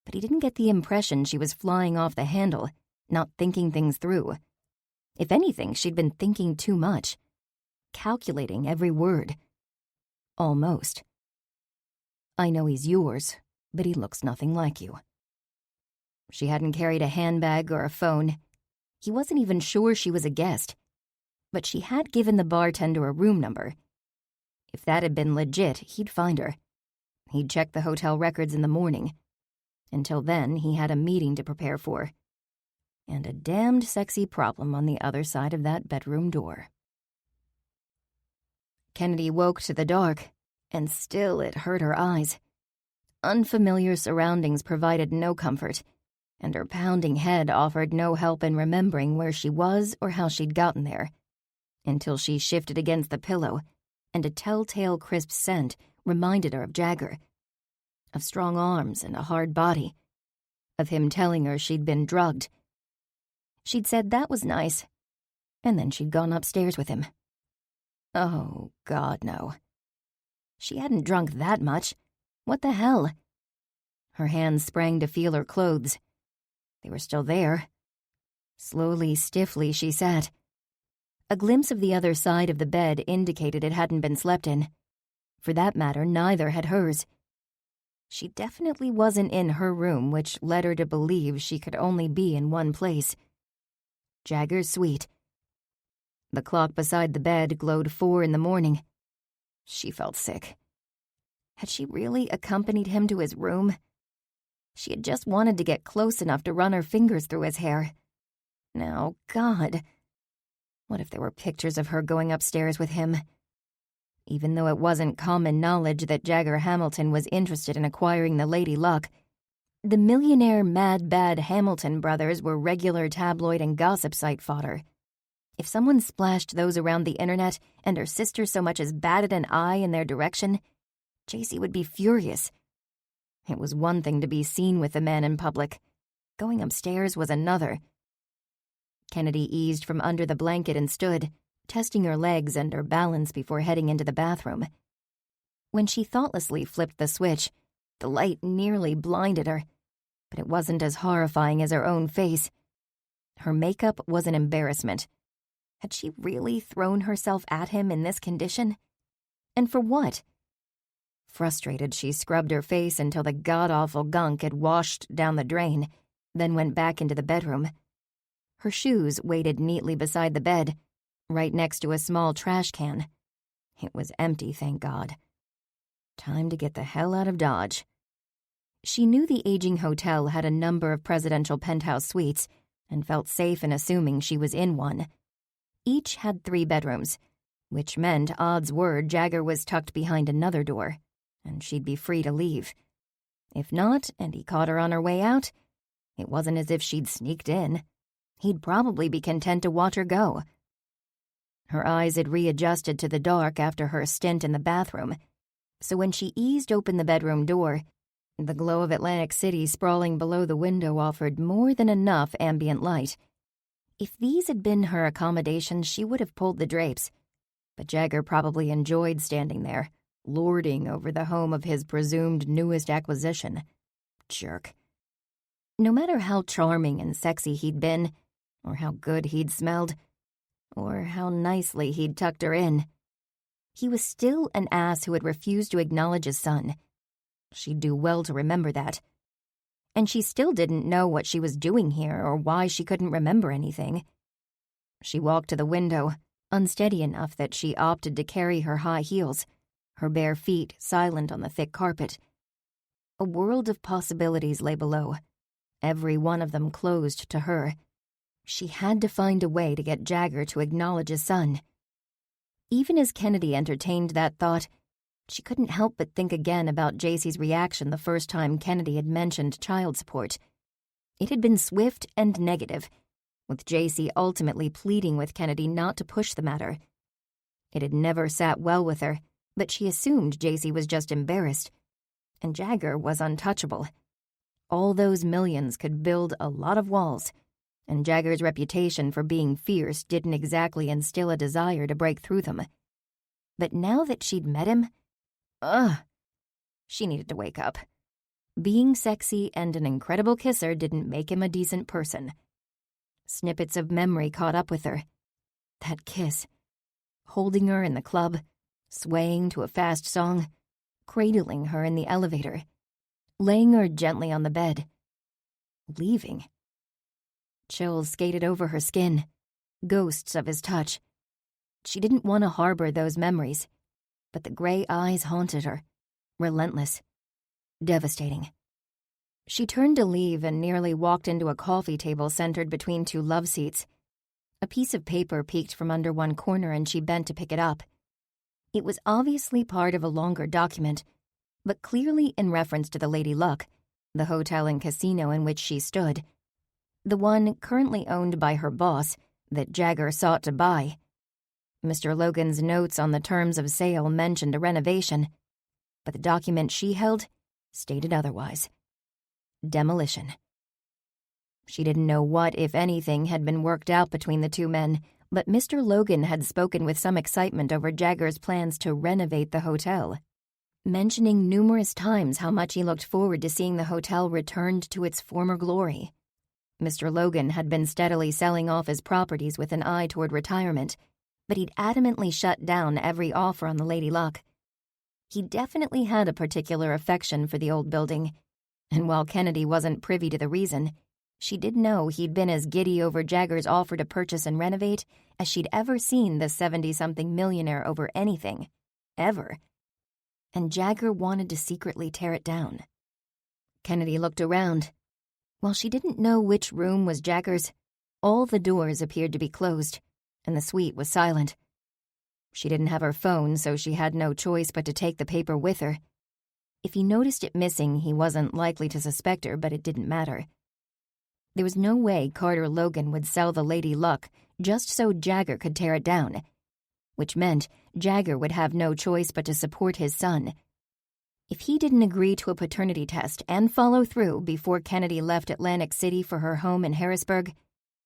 but he didn't get the impression she was flying off the handle, not thinking things through. If anything, she'd been thinking too much, calculating every word. Almost. "I know he's yours, but he looks nothing like you." She hadn't carried a handbag or a phone. He wasn't even sure she was a guest, but she had given the bartender a room number. If that had been legit, he'd find her. He'd check the hotel records in the morning. Until then, he had a meeting to prepare for. And a damned sexy problem on the other side of that bedroom door. Kennedy woke to the dark, and still it hurt her eyes. Unfamiliar surroundings provided no comfort, and her pounding head offered no help in remembering where she was or how she'd gotten there, until she shifted against the pillow, and a telltale crisp scent reminded her of Jagger, of strong arms and a hard body, of him telling her she'd been drugged. She'd said that was nice, and then she'd gone upstairs with him. Oh, God, no. She hadn't drunk that much. What the hell? Her hands sprang to feel her clothes. They were still there. Slowly, stiffly, she sat. A glimpse of the other side of the bed indicated it hadn't been slept in. For that matter, neither had hers. She definitely wasn't in her room, which led her to believe she could only be in one place. Jagger's suite. The clock beside the bed glowed 4 in the morning. She felt sick. Had she really accompanied him to his room? She had just wanted to get close enough to run her fingers through his hair. Now, God. What if there were pictures of her going upstairs with him? Even though it wasn't common knowledge that Jagger Hamilton was interested in acquiring the Lady Luck, the Millionaire Mad Bad Hamilton brothers were regular tabloid and gossip site fodder. If someone splashed those around the internet and her sister so much as batted an eye in their direction, JC would be furious. It was one thing to be seen with the man in public. Going upstairs was another. Kennedy eased from under the blanket and stood, testing her legs and her balance before heading into the bathroom. When she thoughtlessly flipped the switch, the light nearly blinded her, but it wasn't as horrifying as her own face, Her makeup was an embarrassment. Had she really thrown herself at him in this condition? And for what? Frustrated, she scrubbed her face until the god-awful gunk had washed down the drain, then went back into the bedroom. Her shoes waited neatly beside the bed, right next to a small trash can. It was empty, thank God. Time to get the hell out of Dodge. She knew the aging hotel had a number of presidential penthouse suites and felt safe in assuming she was in one. Each had 3 bedrooms, which meant odds were Jagger was tucked behind another door, and she'd be free to leave. If not, and he caught her on her way out, it wasn't as if she'd sneaked in. He'd probably be content to watch her go. Her eyes had readjusted to the dark after her stint in the bathroom, so when she eased open the bedroom door, the glow of Atlantic City sprawling below the window offered more than enough ambient light. If these had been her accommodations, she would have pulled the drapes, but Jagger probably enjoyed standing there, lording over the home of his presumed newest acquisition. Jerk. No matter how charming and sexy he'd been, or how good he'd smelled, or how nicely he'd tucked her in, he was still an ass who had refused to acknowledge his son. She'd do well to remember that. And she still didn't know what she was doing here or why she couldn't remember anything. She walked to the window, unsteady enough that she opted to carry her high heels, her bare feet silent on the thick carpet. A world of possibilities lay below, every one of them closed to her. She had to find a way to get Jagger to acknowledge his son. Even as Kennedy entertained that thought, she couldn't help but think again about JC's reaction the first time Kennedy had mentioned child support. It had been swift and negative, with JC ultimately pleading with Kennedy not to push the matter. It had never sat well with her, but she assumed JC was just embarrassed, and Jagger was untouchable. All those millions could build a lot of walls, and Jagger's reputation for being fierce didn't exactly instill a desire to break through them. But now that she'd met him, she needed to wake up. Being sexy and an incredible kisser didn't make him a decent person. Snippets of memory caught up with her. That kiss. Holding her in the club, swaying to a fast song, cradling her in the elevator, laying her gently on the bed. Leaving. Chills skated over her skin, ghosts of his touch. She didn't want to harbor those memories, but the gray eyes haunted her, relentless, devastating. She turned to leave and nearly walked into a coffee table centered between 2 love seats. A piece of paper peeked from under one corner and she bent to pick it up. It was obviously part of a longer document, but clearly in reference to the Lady Luck, the hotel and casino in which she stood. The one currently owned by her boss that Jagger sought to buy. Mr. Logan's notes on the terms of sale mentioned a renovation, but the document she held stated otherwise. Demolition. She didn't know what, if anything, had been worked out between the 2 men, but Mr. Logan had spoken with some excitement over Jagger's plans to renovate the hotel, mentioning numerous times how much he looked forward to seeing the hotel returned to its former glory. Mr. Logan had been steadily selling off his properties with an eye toward retirement, but he'd adamantly shut down every offer on the Lady Luck. He definitely had a particular affection for the old building, and while Kennedy wasn't privy to the reason, she did know he'd been as giddy over Jagger's offer to purchase and renovate as she'd ever seen the 70-something millionaire over anything, ever. And Jagger wanted to secretly tear it down. Kennedy looked around. While she didn't know which room was Jagger's, all the doors appeared to be closed, and the suite was silent. She didn't have her phone, so she had no choice but to take the paper with her. If he noticed it missing, he wasn't likely to suspect her, but it didn't matter. There was no way Carter Logan would sell the Lady Luck just so Jagger could tear it down, which meant Jagger would have no choice but to support his son. If he didn't agree to a paternity test and follow through before Kennedy left Atlantic City for her home in Harrisburg,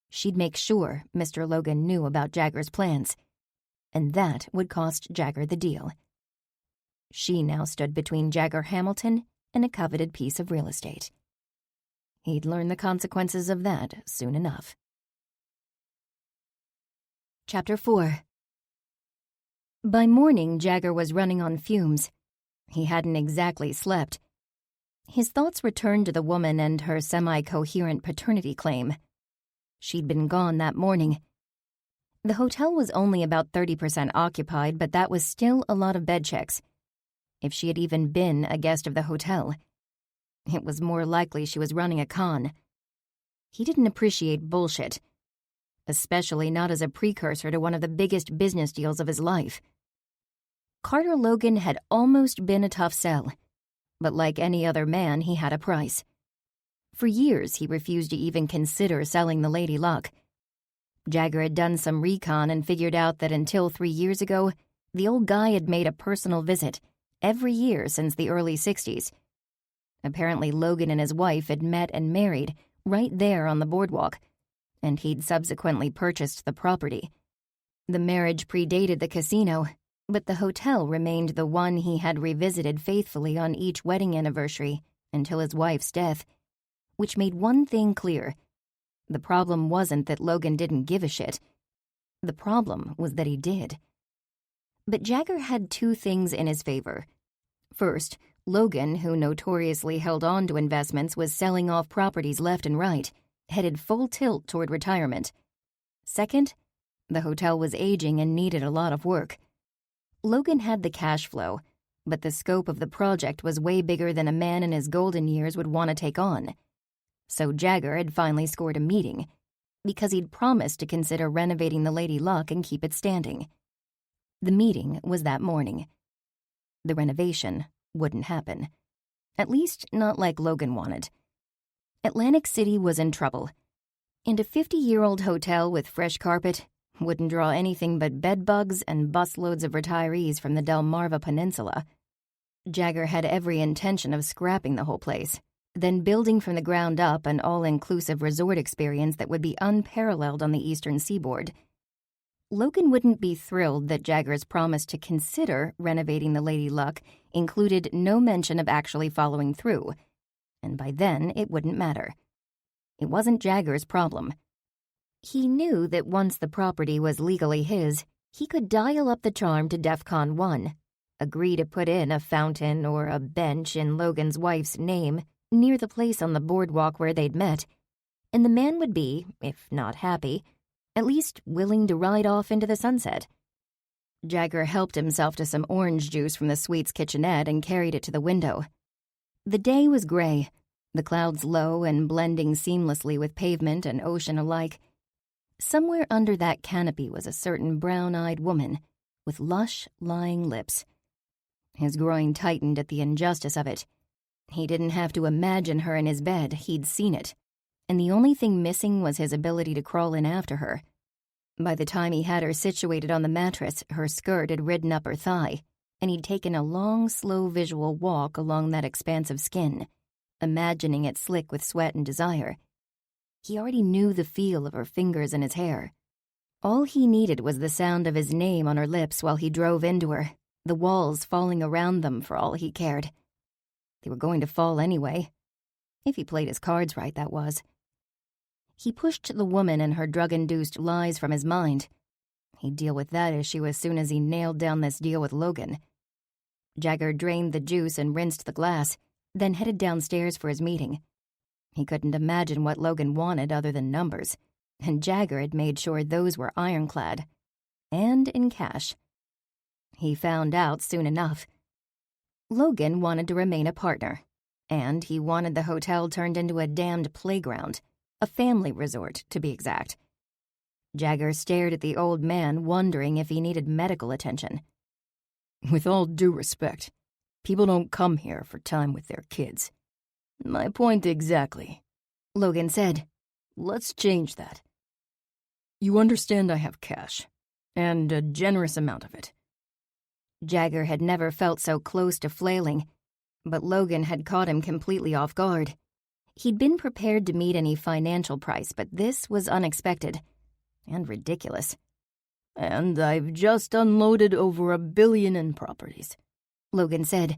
she'd make sure Mr. Logan knew about Jagger's plans, and that would cost Jagger the deal. She now stood between Jagger Hamilton and a coveted piece of real estate. He'd learn the consequences of that soon enough. Chapter 4. By morning, Jagger was running on fumes. He hadn't exactly slept. His thoughts returned to the woman and her semi-coherent paternity claim. She'd been gone that morning. The hotel was only about 30% occupied, but that was still a lot of bed checks. If she had even been a guest of the hotel, it was more likely she was running a con. He didn't appreciate bullshit, especially not as a precursor to one of the biggest business deals of his life. Carter Logan had almost been a tough sell, but like any other man, he had a price. For years, he refused to even consider selling the Lady Luck. Jagger had done some recon and figured out that until 3 years ago, the old guy had made a personal visit every year since the early 60s. Apparently, Logan and his wife had met and married right there on the boardwalk, and he'd subsequently purchased the property. The marriage predated the casino, but the hotel remained the one he had revisited faithfully on each wedding anniversary until his wife's death, which made one thing clear. The problem wasn't that Logan didn't give a shit. The problem was that he did. But Jagger had two things in his favor. First, Logan, who notoriously held on to investments, was selling off properties left and right, headed full tilt toward retirement. Second, the hotel was aging and needed a lot of work. Logan had the cash flow, but the scope of the project was way bigger than a man in his golden years would want to take on. So Jagger had finally scored a meeting, because he'd promised to consider renovating the Lady Luck and keep it standing. The meeting was that morning. The renovation wouldn't happen. At least not like Logan wanted. Atlantic City was in trouble, and a 50-year-old hotel with fresh carpet wouldn't draw anything but bedbugs and busloads of retirees from the Delmarva Peninsula. Jagger had every intention of scrapping the whole place, then building from the ground up an all-inclusive resort experience that would be unparalleled on the eastern seaboard. Logan wouldn't be thrilled that Jagger's promise to consider renovating the Lady Luck included no mention of actually following through, and by then it wouldn't matter. It wasn't Jagger's problem. He knew that once the property was legally his, he could dial up the charm to DEFCON 1, agree to put in a fountain or a bench in Logan's wife's name near the place on the boardwalk where they'd met, and the man would be, if not happy, at least willing to ride off into the sunset. Jagger helped himself to some orange juice from the suite's kitchenette and carried it to the window. The day was gray, the clouds low and blending seamlessly with pavement and ocean alike. Somewhere under that canopy was a certain brown-eyed woman with lush, lying lips. His groin tightened at the injustice of it. He didn't have to imagine her in his bed, he'd seen it, and the only thing missing was his ability to crawl in after her. By the time he had her situated on the mattress, her skirt had ridden up her thigh, and he'd taken a long, slow visual walk along that expanse of skin, imagining it slick with sweat and desire. He already knew the feel of her fingers in his hair. All he needed was the sound of his name on her lips while he drove into her, the walls falling around them for all he cared. They were going to fall anyway. If he played his cards right, that was. He pushed the woman and her drug-induced lies from his mind. He'd deal with that issue as soon as he nailed down this deal with Logan. Jagger drained the juice and rinsed the glass, then headed downstairs for his meeting. He couldn't imagine what Logan wanted other than numbers, and Jagger had made sure those were ironclad. And in cash. He found out soon enough. Logan wanted to remain a partner, and he wanted the hotel turned into a damned playground, a family resort, to be exact. Jagger stared at the old man, wondering if he needed medical attention. With all due respect, people don't come here for time with their kids. My point exactly, Logan said. Let's change that. You understand I have cash, and a generous amount of it. Jagger had never felt so close to flailing, but Logan had caught him completely off guard. He'd been prepared to meet any financial price, but this was unexpected and ridiculous. And I've just unloaded over $1 billion in properties, Logan said.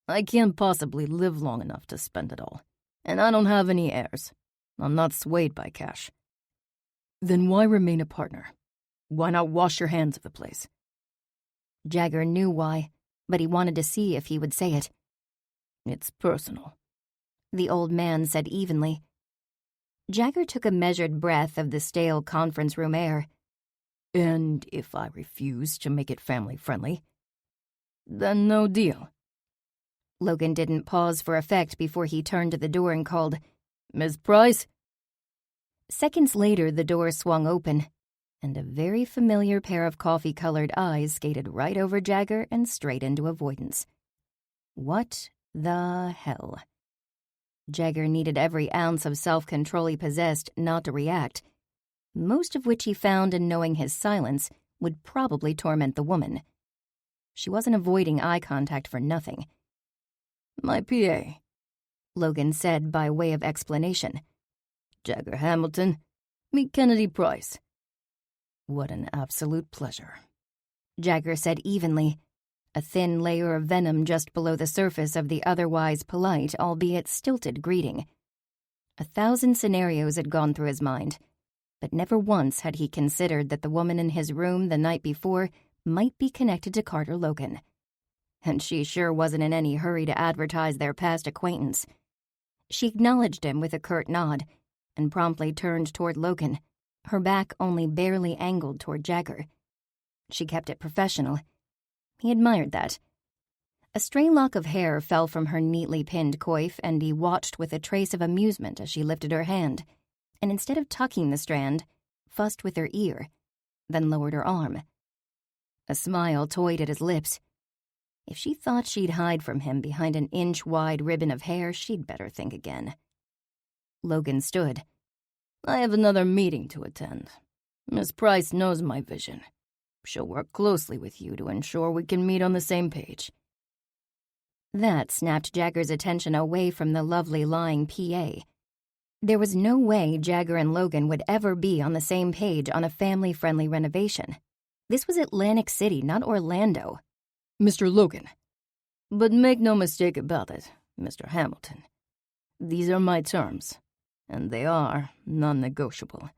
I can't possibly live long enough to spend it all, and I don't have any heirs. I'm not swayed by cash. Then why remain a partner? Why not wash your hands of the place? Jagger knew why, but he wanted to see if he would say it. It's personal, the old man said evenly. Jagger took a measured breath of the stale conference room air. And if I refuse to make it family-friendly, then no deal. Logan didn't pause for effect before he turned to the door and called, Ms. Price? Seconds later, the door swung open, and a very familiar pair of coffee-colored eyes skated right over Jagger and straight into avoidance. What the hell? Jagger needed every ounce of self-control he possessed not to react, most of which he found in knowing his silence would probably torment the woman. She wasn't avoiding eye contact for nothing. My PA, Logan said by way of explanation. Jagger Hamilton, meet Kennedy Price. What an absolute pleasure, Jagger said evenly, a thin layer of venom just below the surface of the otherwise polite, albeit stilted greeting. 1,000 scenarios had gone through his mind, but never once had he considered that the woman in his room the night before might be connected to Carter Logan. And she sure wasn't in any hurry to advertise their past acquaintance. She acknowledged him with a curt nod and promptly turned toward Logan, her back only barely angled toward Jagger. She kept it professional. He admired that. A stray lock of hair fell from her neatly pinned coif, and he watched with a trace of amusement as she lifted her hand, and instead of tucking the strand, fussed with her ear, then lowered her arm. A smile toyed at his lips. If she thought she'd hide from him behind an inch-wide ribbon of hair, she'd better think again. Logan stood. I have another meeting to attend. Miss Price knows my vision. She'll work closely with you to ensure we can meet on the same page. That snapped Jagger's attention away from the lovely lying PA. There was no way Jagger and Logan would ever be on the same page on a family-friendly renovation. This was Atlantic City, not Orlando. Mr. Logan. But make no mistake about it, Mr. Hamilton. These are my terms, and they are non-negotiable.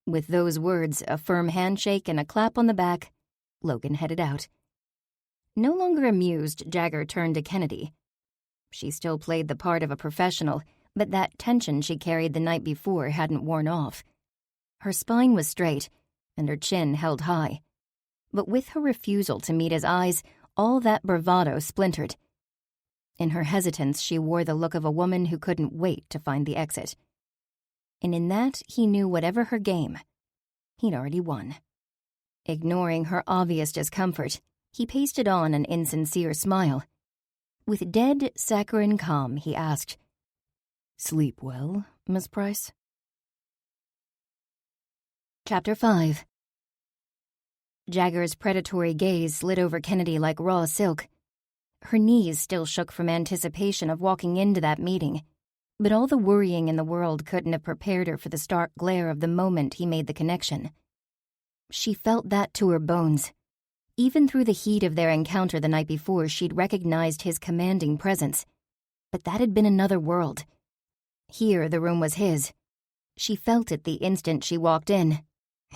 With those words, a firm handshake and a clap on the back, Logan headed out. No longer amused, Jagger turned to Kennedy. She still played the part of a professional, but that tension she carried the night before hadn't worn off. Her spine was straight, and her chin held high. But with her refusal to meet his eyes, all that bravado splintered. In her hesitance, she wore the look of a woman who couldn't wait to find the exit. And in that, he knew whatever her game, he'd already won. Ignoring her obvious discomfort, he pasted on an insincere smile. With dead, saccharine calm, he asked, Sleep well, Miss Price? Chapter 5. Jagger's predatory gaze slid over Kennedy like raw silk. Her knees still shook from anticipation of walking into that meeting, but all the worrying in the world couldn't have prepared her for the stark glare of the moment he made the connection. She felt that to her bones. Even through the heat of their encounter the night before, she'd recognized his commanding presence. But that had been another world. Here, the room was his. She felt it the instant she walked in,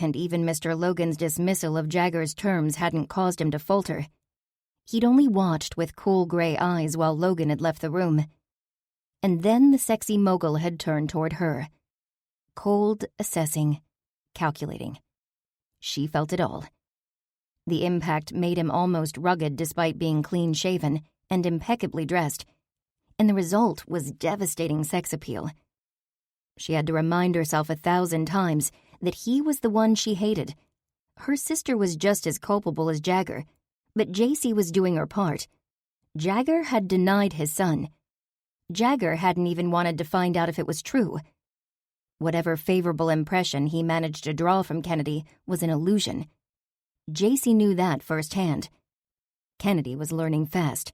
and even Mr. Logan's dismissal of Jagger's terms hadn't caused him to falter. He'd only watched with cool gray eyes while Logan had left the room. And then the sexy mogul had turned toward her. Cold, assessing, calculating. She felt it all. The impact made him almost rugged despite being clean-shaven and impeccably dressed, and the result was devastating sex appeal. She had to remind herself 1,000 times that he was the one she hated. Her sister was just as culpable as Jagger, but JC was doing her part. Jagger had denied his son. Jagger hadn't even wanted to find out if it was true. Whatever favorable impression he managed to draw from Kennedy was an illusion. JC knew that firsthand. Kennedy was learning fast.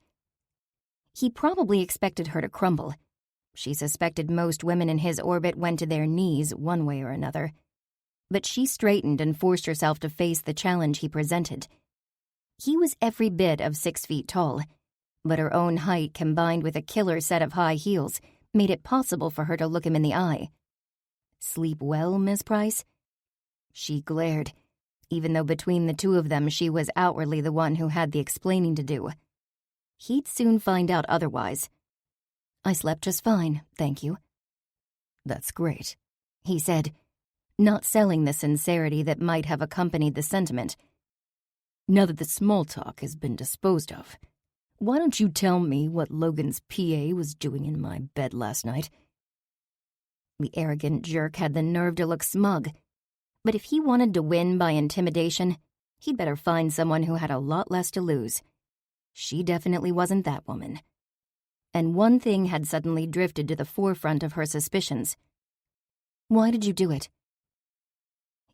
He probably expected her to crumble. She suspected most women in his orbit went to their knees one way or another. But she straightened and forced herself to face the challenge he presented. He was every bit of 6 feet tall, but her own height combined with a killer set of high heels made it possible for her to look him in the eye. Sleep well, Miss Price? She glared, even though between the two of them she was outwardly the one who had the explaining to do. He'd soon find out otherwise. "I slept just fine, thank you." "That's great," he said, not selling the sincerity that might have accompanied the sentiment. "Now that the small talk has been disposed of, why don't you tell me what Logan's PA was doing in my bed last night?" The arrogant jerk had the nerve to look smug, but if he wanted to win by intimidation, he'd better find someone who had a lot less to lose. She definitely wasn't that woman. And one thing had suddenly drifted to the forefront of her suspicions. "Why did you do it?"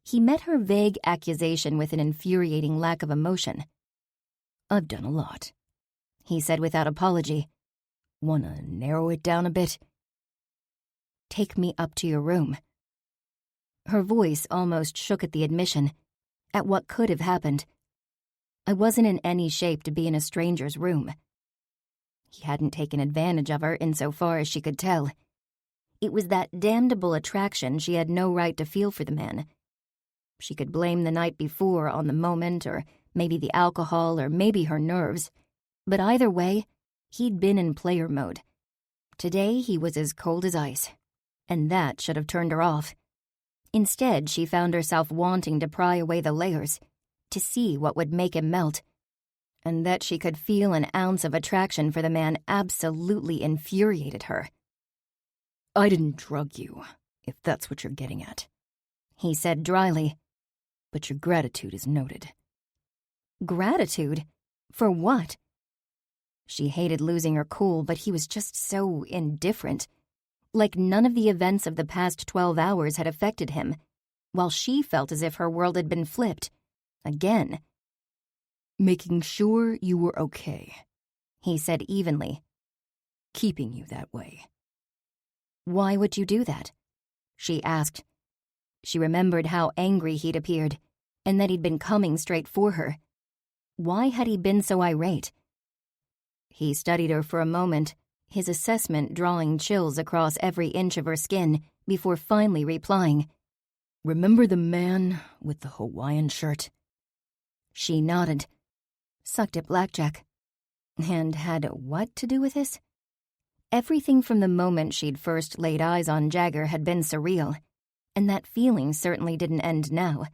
He met her vague accusation with an infuriating lack of emotion. "I've done a lot," he said without apology. "Wanna narrow it down a bit?" "Take me up to your room." Her voice almost shook at the admission, at what could have happened. I wasn't in any shape to be in a stranger's room. He hadn't taken advantage of her insofar as she could tell. It was that damnable attraction she had no right to feel for the man. She could blame the night before on the moment, or maybe the alcohol, or maybe her nerves. But either way, he'd been in player mode. Today he was as cold as ice, and that should have turned her off. Instead, she found herself wanting to pry away the layers, to see what would make him melt. And that she could feel an ounce of attraction for the man absolutely infuriated her. "I didn't drug you, if that's what you're getting at," he said dryly. "But your gratitude is noted." Gratitude? For what? She hated losing her cool, but he was just so indifferent. Like none of the events of the past 12 hours had affected him, while she felt as if her world had been flipped. Again. "Making sure you were okay," he said evenly. "Keeping you that way." "Why would you do that?" she asked. She remembered how angry he'd appeared, and that he'd been coming straight for her. Why had he been so irate? He studied her for a moment, his assessment drawing chills across every inch of her skin, before finally replying, "Remember the man with the Hawaiian shirt?" She nodded. Sucked at blackjack. And had what to do with this? Everything from the moment she'd first laid eyes on Jagger had been surreal, and that feeling certainly didn't end now.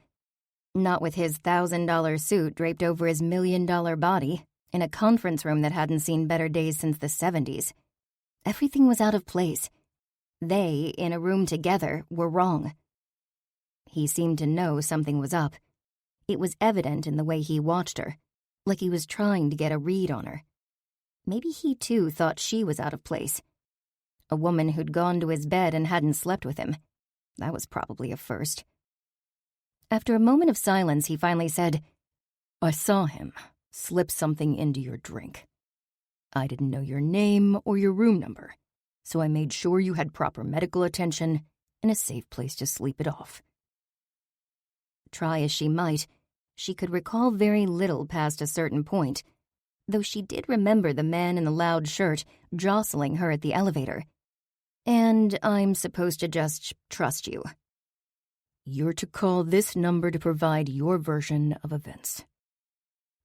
Not with his $1,000 suit draped over his $1 million body, in a conference room that hadn't seen better days since the 70s. Everything was out of place. They, in a room together, were wrong. He seemed to know something was up. It was evident in the way he watched her, like he was trying to get a read on her. Maybe he too thought she was out of place. A woman who'd gone to his bed and hadn't slept with him. That was probably a first. After a moment of silence, he finally said, "I saw him slip something into your drink. I didn't know your name or your room number, so I made sure you had proper medical attention and a safe place to sleep it off." Try as she might, she could recall very little past a certain point, though she did remember the man in the loud shirt jostling her at the elevator. "And I'm supposed to just trust you." "You're to call this number to provide your version of events."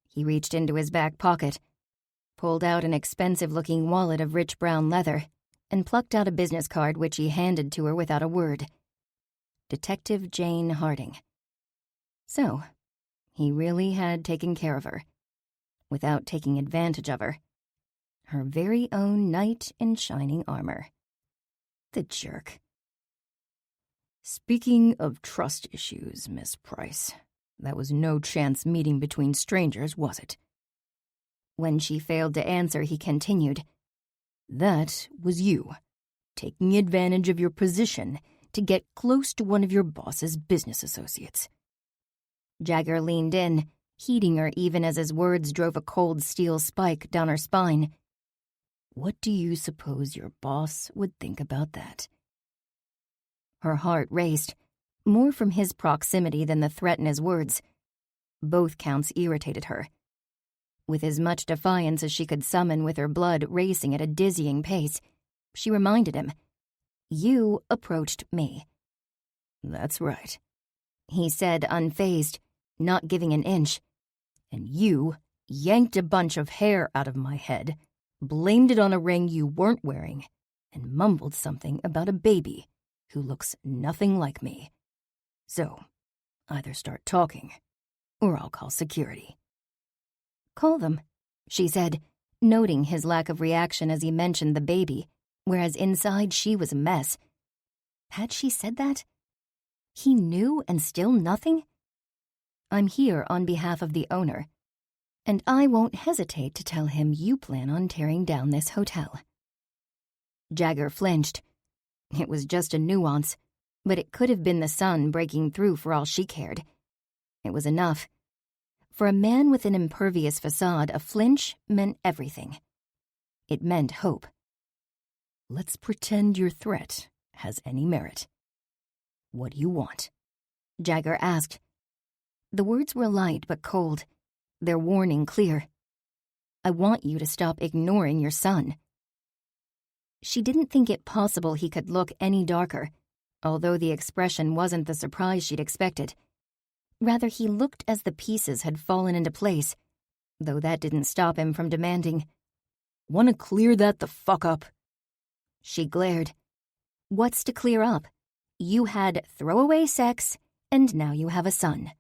He reached into his back pocket, pulled out an expensive-looking wallet of rich brown leather, and plucked out a business card which he handed to her without a word. Detective Jane Harding. So, he really had taken care of her, without taking advantage of her. Her very own knight in shining armor. The jerk. "Speaking of trust issues, Miss Price, that was no chance meeting between strangers, was it?" When she failed to answer, he continued, "That was you, taking advantage of your position to get close to one of your boss's business associates." Jagger leaned in, heeding her even as his words drove a cold steel spike down her spine. "What do you suppose your boss would think about that?" Her heart raced, more from his proximity than the threat in his words. Both counts irritated her. With as much defiance as she could summon with her blood racing at a dizzying pace, she reminded him, "You approached me." "That's right," he said, unfazed. not giving an inch, and you yanked a bunch of hair out of my head, blamed it on a ring you weren't wearing, and mumbled something about a baby who looks nothing like me. So, either start talking, or I'll call security." "Call them," she said, noting his lack of reaction as he mentioned the baby, whereas inside she was a mess. Had she said that? He knew and still nothing? "I'm here on behalf of the owner, and I won't hesitate to tell him you plan on tearing down this hotel." Jagger flinched. It was just a nuance, but it could have been the sun breaking through for all she cared. It was enough. For a man with an impervious facade, a flinch meant everything. It meant hope. "Let's pretend your threat has any merit. What do you want?" Jagger asked. The words were light but cold, their warning clear. "I want you to stop ignoring your son." She didn't think it possible he could look any darker, although the expression wasn't the surprise she'd expected. Rather, he looked as the pieces had fallen into place, though that didn't stop him from demanding, "Want to clear that the fuck up?" She glared. "What's to clear up? You had throwaway sex, and now you have a son."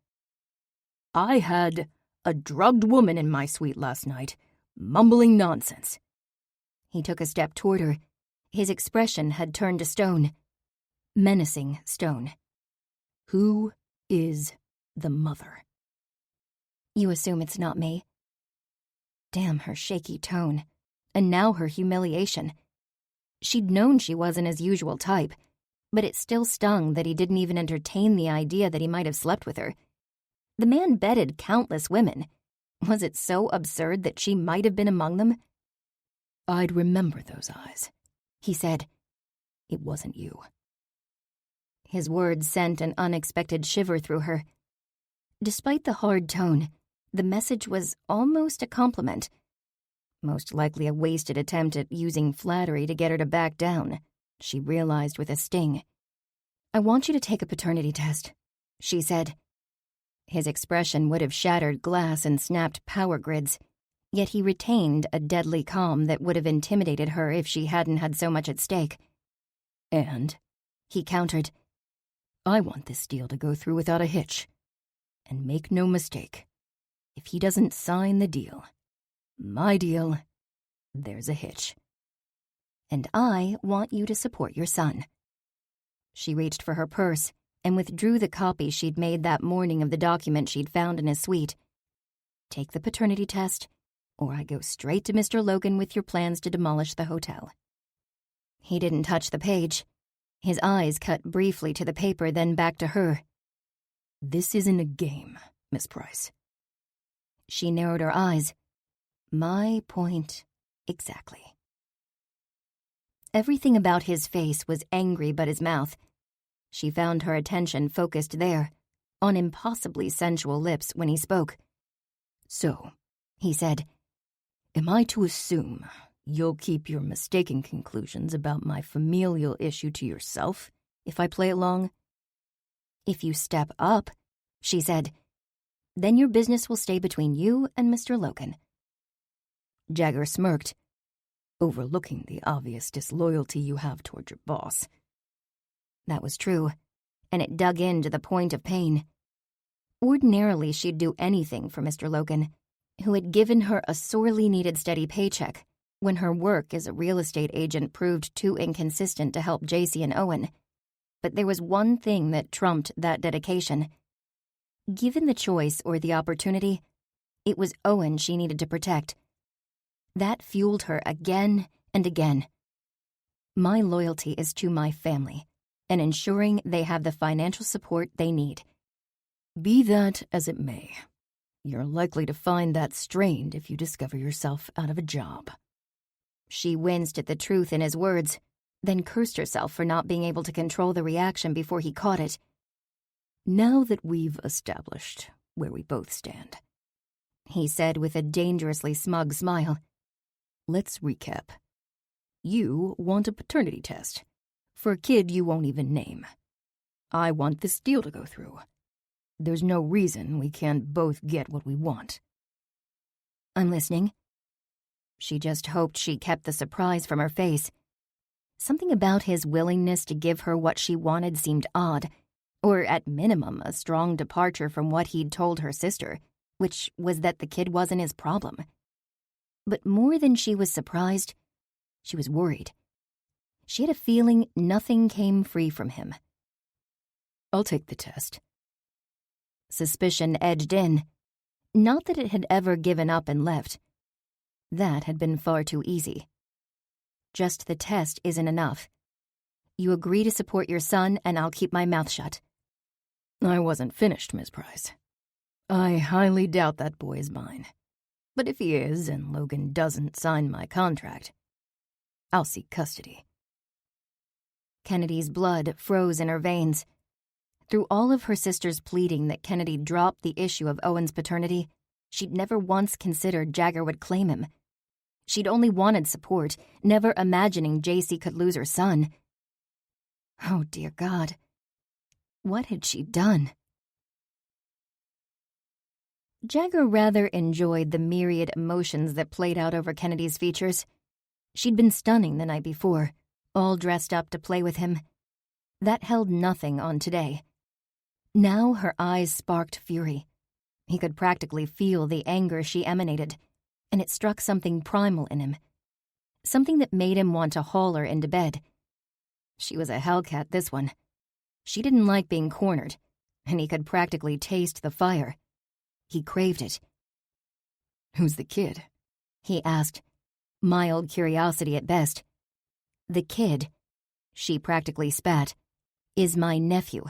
"I had a drugged woman in my suite last night, mumbling nonsense." He took a step toward her. His expression had turned to stone. Menacing stone. "Who is the mother?" "You assume it's not me?" Damn her shaky tone. And now her humiliation. She'd known she wasn't his usual type, but it still stung that he didn't even entertain the idea that he might have slept with her. The man bedded countless women. Was it so absurd that she might have been among them? "I'd remember those eyes," he said. "It wasn't you." His words sent an unexpected shiver through her. Despite the hard tone, the message was almost a compliment. Most likely a wasted attempt at using flattery to get her to back down, she realized with a sting. "I want you to take a paternity test," she said. His expression would have shattered glass and snapped power grids, yet he retained a deadly calm that would have intimidated her if she hadn't had so much at stake. "And," he countered, "I want this deal to go through without a hitch. And make no mistake, if he doesn't sign the deal, my deal, there's a hitch. And I want you to support your son." She reached for her purse and withdrew the copy she'd made that morning of the document she'd found in his suite. "Take the paternity test, or I go straight to Mr. Logan with your plans to demolish the hotel." He didn't touch the page. His eyes cut briefly to the paper, then back to her. "This isn't a game, Miss Price." She narrowed her eyes. My point exactly. Everything about his face was angry but his mouth. She found her attention focused there, on impossibly sensual lips when he spoke. "So," he said, "am I to assume you'll keep your mistaken conclusions about my familial issue to yourself if I play along?" "If you step up," she said, "then your business will stay between you and Mr. Logan." Jagger smirked, overlooking the obvious disloyalty you have toward your boss. That was true, and it dug in to the point of pain. Ordinarily, she'd do anything for Mr. Logan, who had given her a sorely needed steady paycheck when her work as a real estate agent proved too inconsistent to help JC and Owen. But there was one thing that trumped that dedication. Given the choice or the opportunity, it was Owen she needed to protect. That fueled her again and again. My loyalty is to my family, and ensuring they have the financial support they need. Be that as it may, you're likely to find that strained if you discover yourself out of a job. She winced at the truth in his words, then cursed herself for not being able to control the reaction before he caught it. Now that we've established where we both stand, he said with a dangerously smug smile, let's recap. You want a paternity test for a kid you won't even name. I want this deal to go through. There's no reason we can't both get what we want. I'm listening. She just hoped she kept the surprise from her face. Something about his willingness to give her what she wanted seemed odd, or at minimum a strong departure from what he'd told her sister, which was that the kid wasn't his problem. But more than she was surprised, she was worried. She had a feeling nothing came free from him. I'll take the test. Suspicion edged in. Not that it had ever given up and left. That had been far too easy. Just the test isn't enough. You agree to support your son, and I'll keep my mouth shut. I wasn't finished, Miss Price. I highly doubt that boy is mine. But if he is, and Logan doesn't sign my contract, I'll seek custody. Kennedy's blood froze in her veins. Through all of her sister's pleading that Kennedy drop the issue of Owen's paternity, she'd never once considered Jagger would claim him. She'd only wanted support, never imagining JC could lose her son. Oh, dear God. What had she done? Jagger rather enjoyed the myriad emotions that played out over Kennedy's features. She'd been stunning the night before, all dressed up to play with him. That held nothing on today. Now her eyes sparked fury. He could practically feel the anger she emanated, and it struck something primal in him. Something that made him want to haul her into bed. She was a hellcat, this one. She didn't like being cornered, and he could practically taste the fire. He craved it. Who's the kid? He asked, mild curiosity at best. The kid, she practically spat, is my nephew.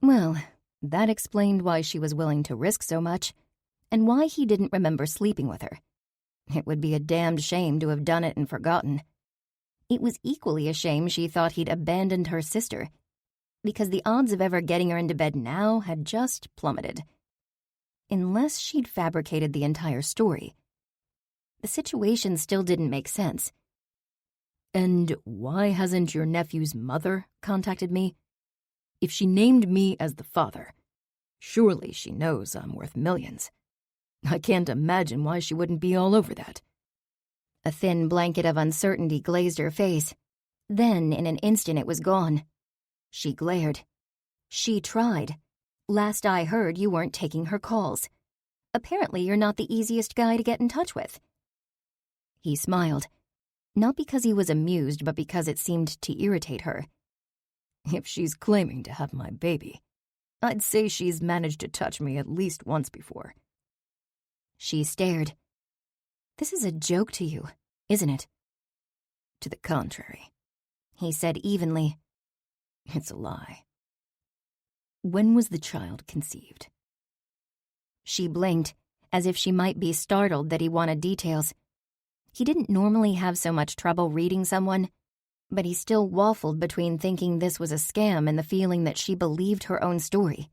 Well, that explained why she was willing to risk so much, and why he didn't remember sleeping with her. It would be a damned shame to have done it and forgotten. It was equally a shame she thought he'd abandoned her sister, because the odds of ever getting her into bed now had just plummeted. Unless she'd fabricated the entire story. The situation still didn't make sense. And why hasn't your nephew's mother contacted me? If she named me as the father, surely she knows I'm worth millions. I can't imagine why she wouldn't be all over that. A thin blanket of uncertainty glazed her face. Then, in an instant, it was gone. She glared. She tried. Last I heard, you weren't taking her calls. Apparently, you're not the easiest guy to get in touch with. He smiled. Not because he was amused, but because it seemed to irritate her. If she's claiming to have my baby, I'd say she's managed to touch me at least once before. She stared. This is a joke to you, isn't it? To the contrary, he said evenly. It's a lie. When was the child conceived? She blinked, as if she might be startled that he wanted details. He didn't normally have so much trouble reading someone, but he still waffled between thinking this was a scam and the feeling that she believed her own story.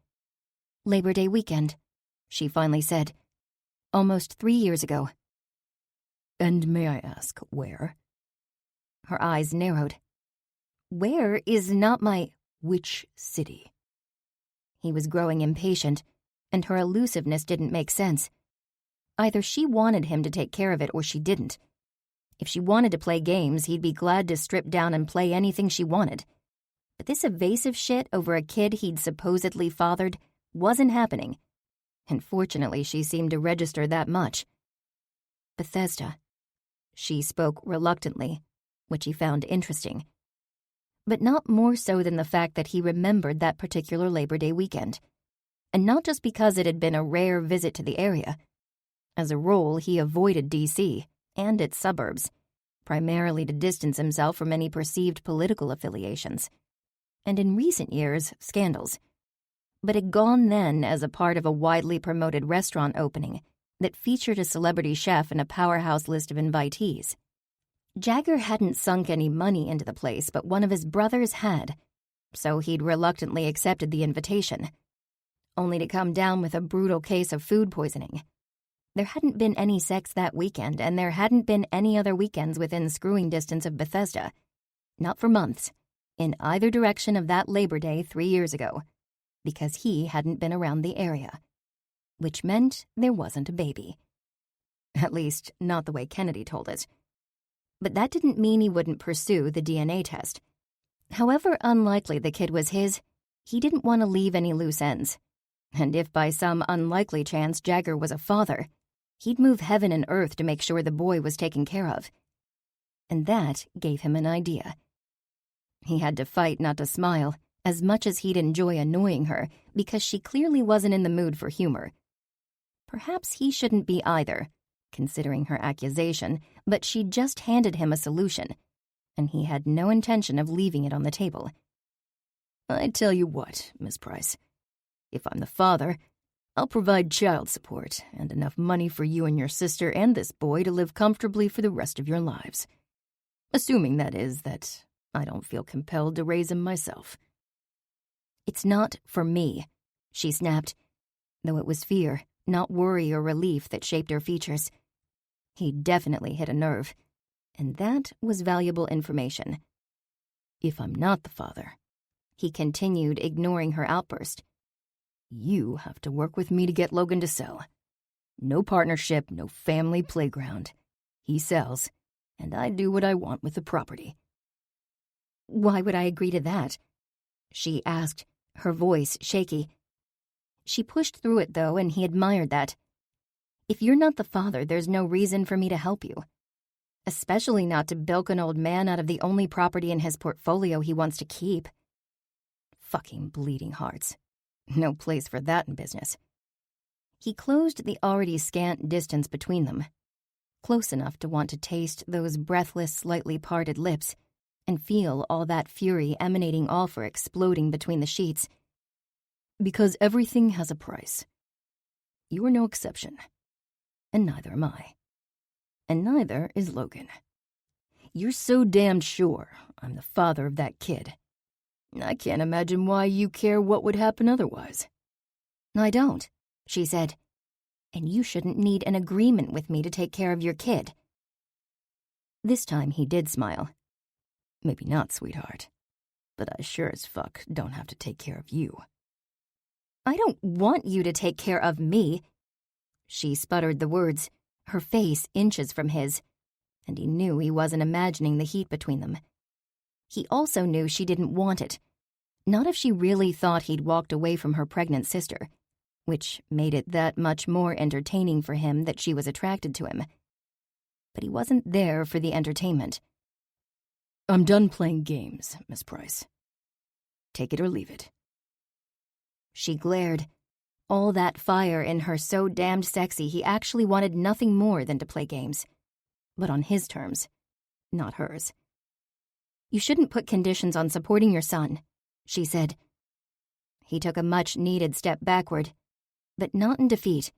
Labor Day weekend, she finally said. Almost 3 years ago. And may I ask where? Her eyes narrowed. Where is not my... Which city? He was growing impatient, and her elusiveness didn't make sense. Either she wanted him to take care of it or she didn't. If she wanted to play games, he'd be glad to strip down and play anything she wanted. But this evasive shit over a kid he'd supposedly fathered wasn't happening. And fortunately, she seemed to register that much. Bethesda. She spoke reluctantly, which he found interesting. But not more so than the fact that he remembered that particular Labor Day weekend. And not just because it had been a rare visit to the area. As a rule, he avoided D.C. and its suburbs, primarily to distance himself from any perceived political affiliations. And in recent years, scandals. But had gone then as a part of a widely promoted restaurant opening that featured a celebrity chef and a powerhouse list of invitees. Jagger hadn't sunk any money into the place, but one of his brothers had, so he'd reluctantly accepted the invitation, only to come down with a brutal case of food poisoning. There hadn't been any sex that weekend, and there hadn't been any other weekends within screwing distance of Bethesda. Not for months, in either direction of that Labor Day 3 years ago. because he hadn't been around the area, which meant there wasn't a baby. At least, not the way Kennedy told it. But that didn't mean he wouldn't pursue the DNA test. However unlikely the kid was his, he didn't want to leave any loose ends. And if by some unlikely chance Jagger was a father, he'd move heaven and earth to make sure the boy was taken care of. And that gave him an idea. He had to fight not to smile, as much as he'd enjoy annoying her, because she clearly wasn't in the mood for humor. Perhaps he shouldn't be either, considering her accusation, but she'd just handed him a solution, and he had no intention of leaving it on the table. "I tell you what, Miss Price, if I'm the father, I'll provide child support and enough money for you and your sister and this boy to live comfortably for the rest of your lives. Assuming, that is, that I don't feel compelled to raise him myself." "It's not for me," she snapped, though it was fear, not worry or relief, that shaped her features. He definitely hit a nerve, and that was valuable information. "If I'm not the father," he continued, ignoring her outburst, "you have to work with me to get Logan to sell. No partnership, no family playground. He sells, and I do what I want with the property." "Why would I agree to that?" she asked, her voice shaky. She pushed through it, though, and he admired that. "If you're not the father, there's no reason for me to help you. Especially not to bilk an old man out of the only property in his portfolio he wants to keep. Fucking bleeding hearts. No place for that in business." He closed the already scant distance between them, close enough to want to taste those breathless, slightly parted lips and feel all that fury emanating off her, exploding between the sheets. "Because everything has a price. You are no exception. And neither am I. And neither is Logan. You're so damned sure I'm the father of that kid. I can't imagine why you care what would happen otherwise." "I don't," she said. "And you shouldn't need an agreement with me to take care of your kid." This time he did smile. "Maybe not, sweetheart. But I sure as fuck don't have to take care of you." "I don't want you to take care of me." She sputtered the words, her face inches from his, and he knew he wasn't imagining the heat between them. He also knew she didn't want it, not if she really thought he'd walked away from her pregnant sister, which made it that much more entertaining for him that she was attracted to him. But he wasn't there for the entertainment. "I'm done playing games, Miss Price. Take it or leave it." She glared, all that fire in her so damned sexy he actually wanted nothing more than to play games. But on his terms, not hers. "You shouldn't put conditions on supporting your son," she said. He took a much-needed step backward, but not in defeat.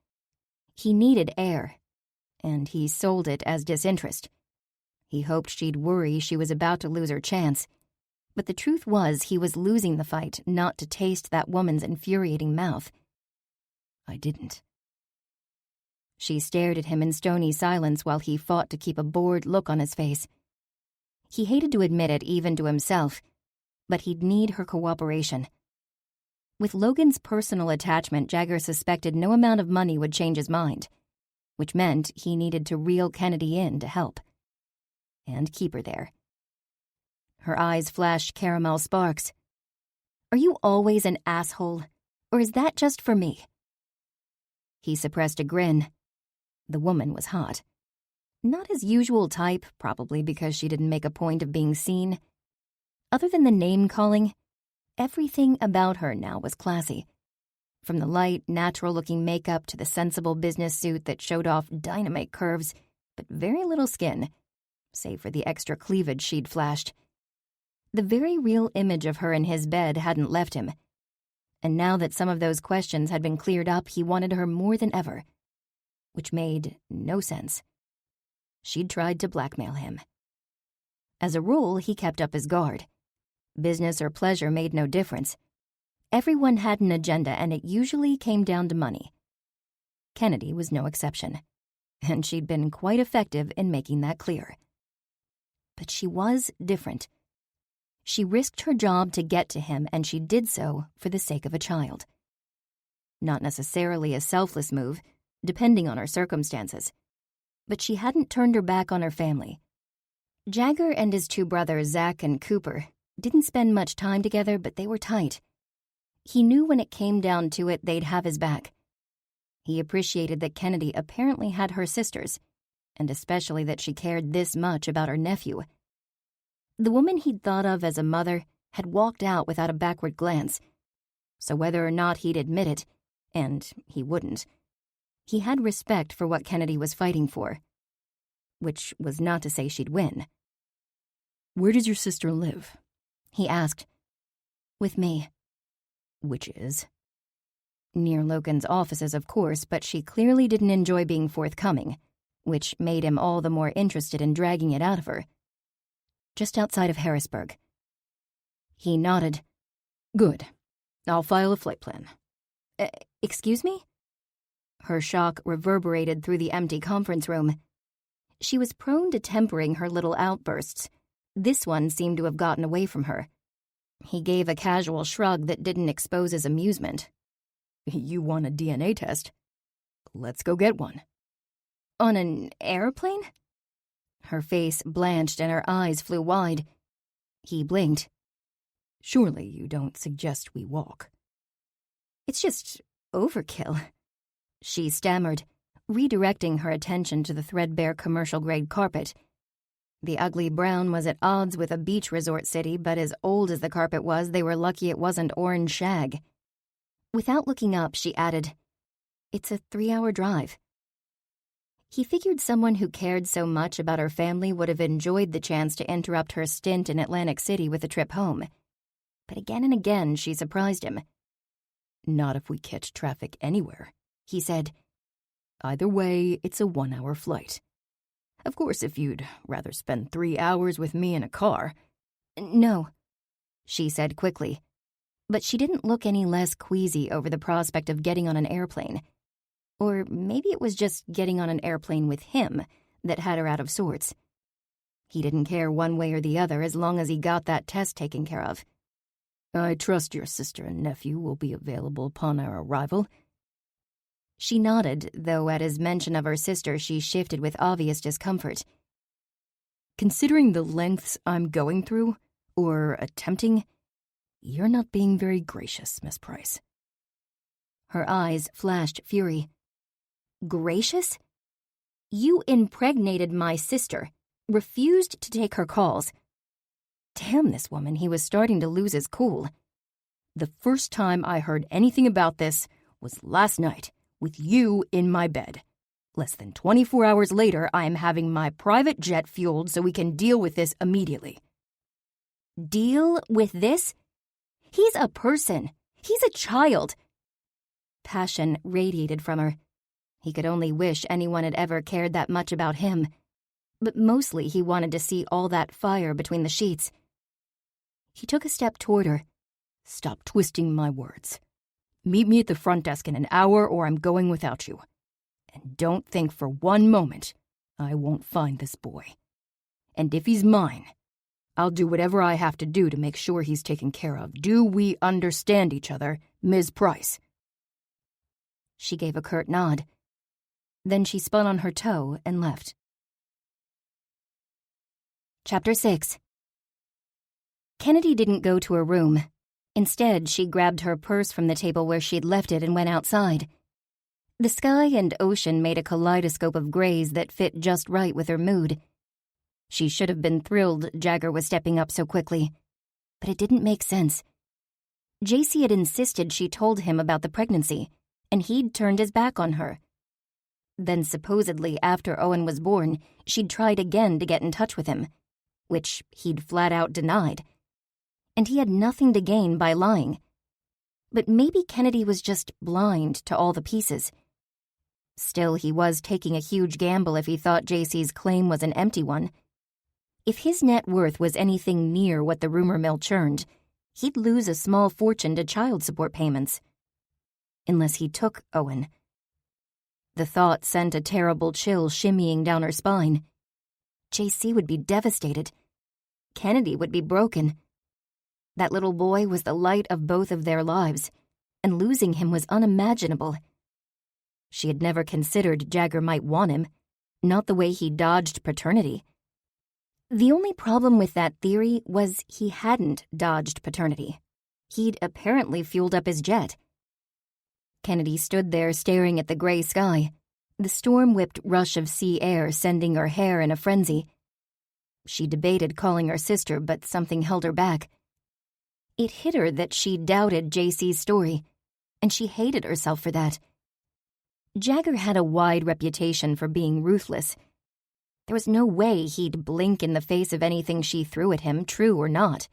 He needed air, and he sold it as disinterest. He hoped she'd worry she was about to lose her chance, but the truth was he was losing the fight not to taste that woman's infuriating mouth. "I didn't." She stared at him in stony silence while he fought to keep a bored look on his face. He hated to admit it even to himself, but he'd need her cooperation. With Logan's personal attachment, Jagger suspected no amount of money would change his mind, which meant he needed to reel Kennedy in to help. And keep her there. Her eyes flashed caramel sparks. "Are you always an asshole, or is that just for me?" He suppressed a grin. The woman was hot. Not his usual type, probably because she didn't make a point of being seen. Other than the name-calling, everything about her now was classy. From the light, natural-looking makeup to the sensible business suit that showed off dynamite curves, but very little skin, save for the extra cleavage she'd flashed. The very real image of her in his bed hadn't left him. And now that some of those questions had been cleared up, he wanted her more than ever. Which made no sense. She'd tried to blackmail him. As a rule, he kept up his guard. Business or pleasure made no difference. Everyone had an agenda, and it usually came down to money. Kennedy was no exception, and she'd been quite effective in making that clear. But she was different. She risked her job to get to him, and she did so for the sake of a child. Not necessarily a selfless move, depending on her circumstances. But she hadn't turned her back on her family. Jagger and his two brothers, Zach and Cooper, didn't spend much time together, but they were tight. He knew when it came down to it, they'd have his back. He appreciated that Kennedy apparently had her sisters, and especially that she cared this much about her nephew. The woman he'd thought of as a mother had walked out without a backward glance, so whether or not he'd admit it, and he wouldn't, he had respect for what Kennedy was fighting for. Which was not to say she'd win. "Where does your sister live?" he asked. "With me." "Which is?" Near Logan's offices, of course, but she clearly didn't enjoy being forthcoming, which made him all the more interested in dragging it out of her. "Just outside of Harrisburg." He nodded. "Good. I'll file a flight plan." Excuse me?" Her shock reverberated through the empty conference room. She was prone to tempering her little outbursts. This one seemed to have gotten away from her. He gave a casual shrug that didn't expose his amusement. "You want a DNA test? Let's go get one." "On an airplane?" Her face blanched and her eyes flew wide. He blinked. "Surely you don't suggest we walk?" "It's just overkill," she stammered, redirecting her attention to the threadbare commercial-grade carpet. The ugly brown was at odds with a beach resort city, but as old as the carpet was, they were lucky it wasn't orange shag. Without looking up, she added, "It's a 3-hour drive." He figured someone who cared so much about her family would have enjoyed the chance to interrupt her stint in Atlantic City with a trip home. But again and again, she surprised him. "Not if we catch traffic anywhere," he said. "Either way, it's a 1-hour flight. Of course, if you'd rather spend 3 hours with me in a car—" "No," she said quickly. But she didn't look any less queasy over the prospect of getting on an airplane. Or maybe it was just getting on an airplane with him that had her out of sorts. He didn't care one way or the other as long as he got that test taken care of. "I trust your sister and nephew will be available upon our arrival." She nodded, though at his mention of her sister she shifted with obvious discomfort. "Considering the lengths I'm going through, or attempting, you're not being very gracious, Miss Price." Her eyes flashed fury. "Gracious? You impregnated my sister, refused to take her calls." Damn this woman, he was starting to lose his cool. "The first time I heard anything about this was last night, with you in my bed. Less than 24 hours later, I am having my private jet fueled so we can deal with this immediately." "Deal with this? He's a person. He's a child." Passion radiated from her. He could only wish anyone had ever cared that much about him. But mostly he wanted to see all that fire between the sheets. He took a step toward her. "Stop twisting my words. Meet me at the front desk in an hour or I'm going without you. And don't think for one moment I won't find this boy. And if he's mine, I'll do whatever I have to do to make sure he's taken care of. Do we understand each other, Ms. Price?" She gave a curt nod. Then she spun on her toe and left. Chapter 6. Kennedy didn't go to her room. Instead, she grabbed her purse from the table where she'd left it and went outside. The sky and ocean made a kaleidoscope of grays that fit just right with her mood. She should have been thrilled Jagger was stepping up so quickly. But it didn't make sense. JC had insisted she told him about the pregnancy, and he'd turned his back on her. Then supposedly after Owen was born, she'd tried again to get in touch with him, which he'd flat out denied. And he had nothing to gain by lying. But maybe Kennedy was just blind to all the pieces. Still, he was taking a huge gamble if he thought JC's claim was an empty one. If his net worth was anything near what the rumor mill churned, he'd lose a small fortune to child support payments. Unless he took Owen. The thought sent a terrible chill shimmying down her spine. JC would be devastated. Kennedy would be broken. That little boy was the light of both of their lives, and losing him was unimaginable. She had never considered Jagger might want him, not the way he dodged paternity. The only problem with that theory was he hadn't dodged paternity. He'd apparently fueled up his jet. Kennedy stood there staring at the gray sky, the storm-whipped rush of sea air sending her hair in a frenzy. She debated calling her sister, but something held her back. It hit her that she doubted JC's story, and she hated herself for that. Jagger had a wide reputation for being ruthless. There was no way he'd blink in the face of anything she threw at him, true or not.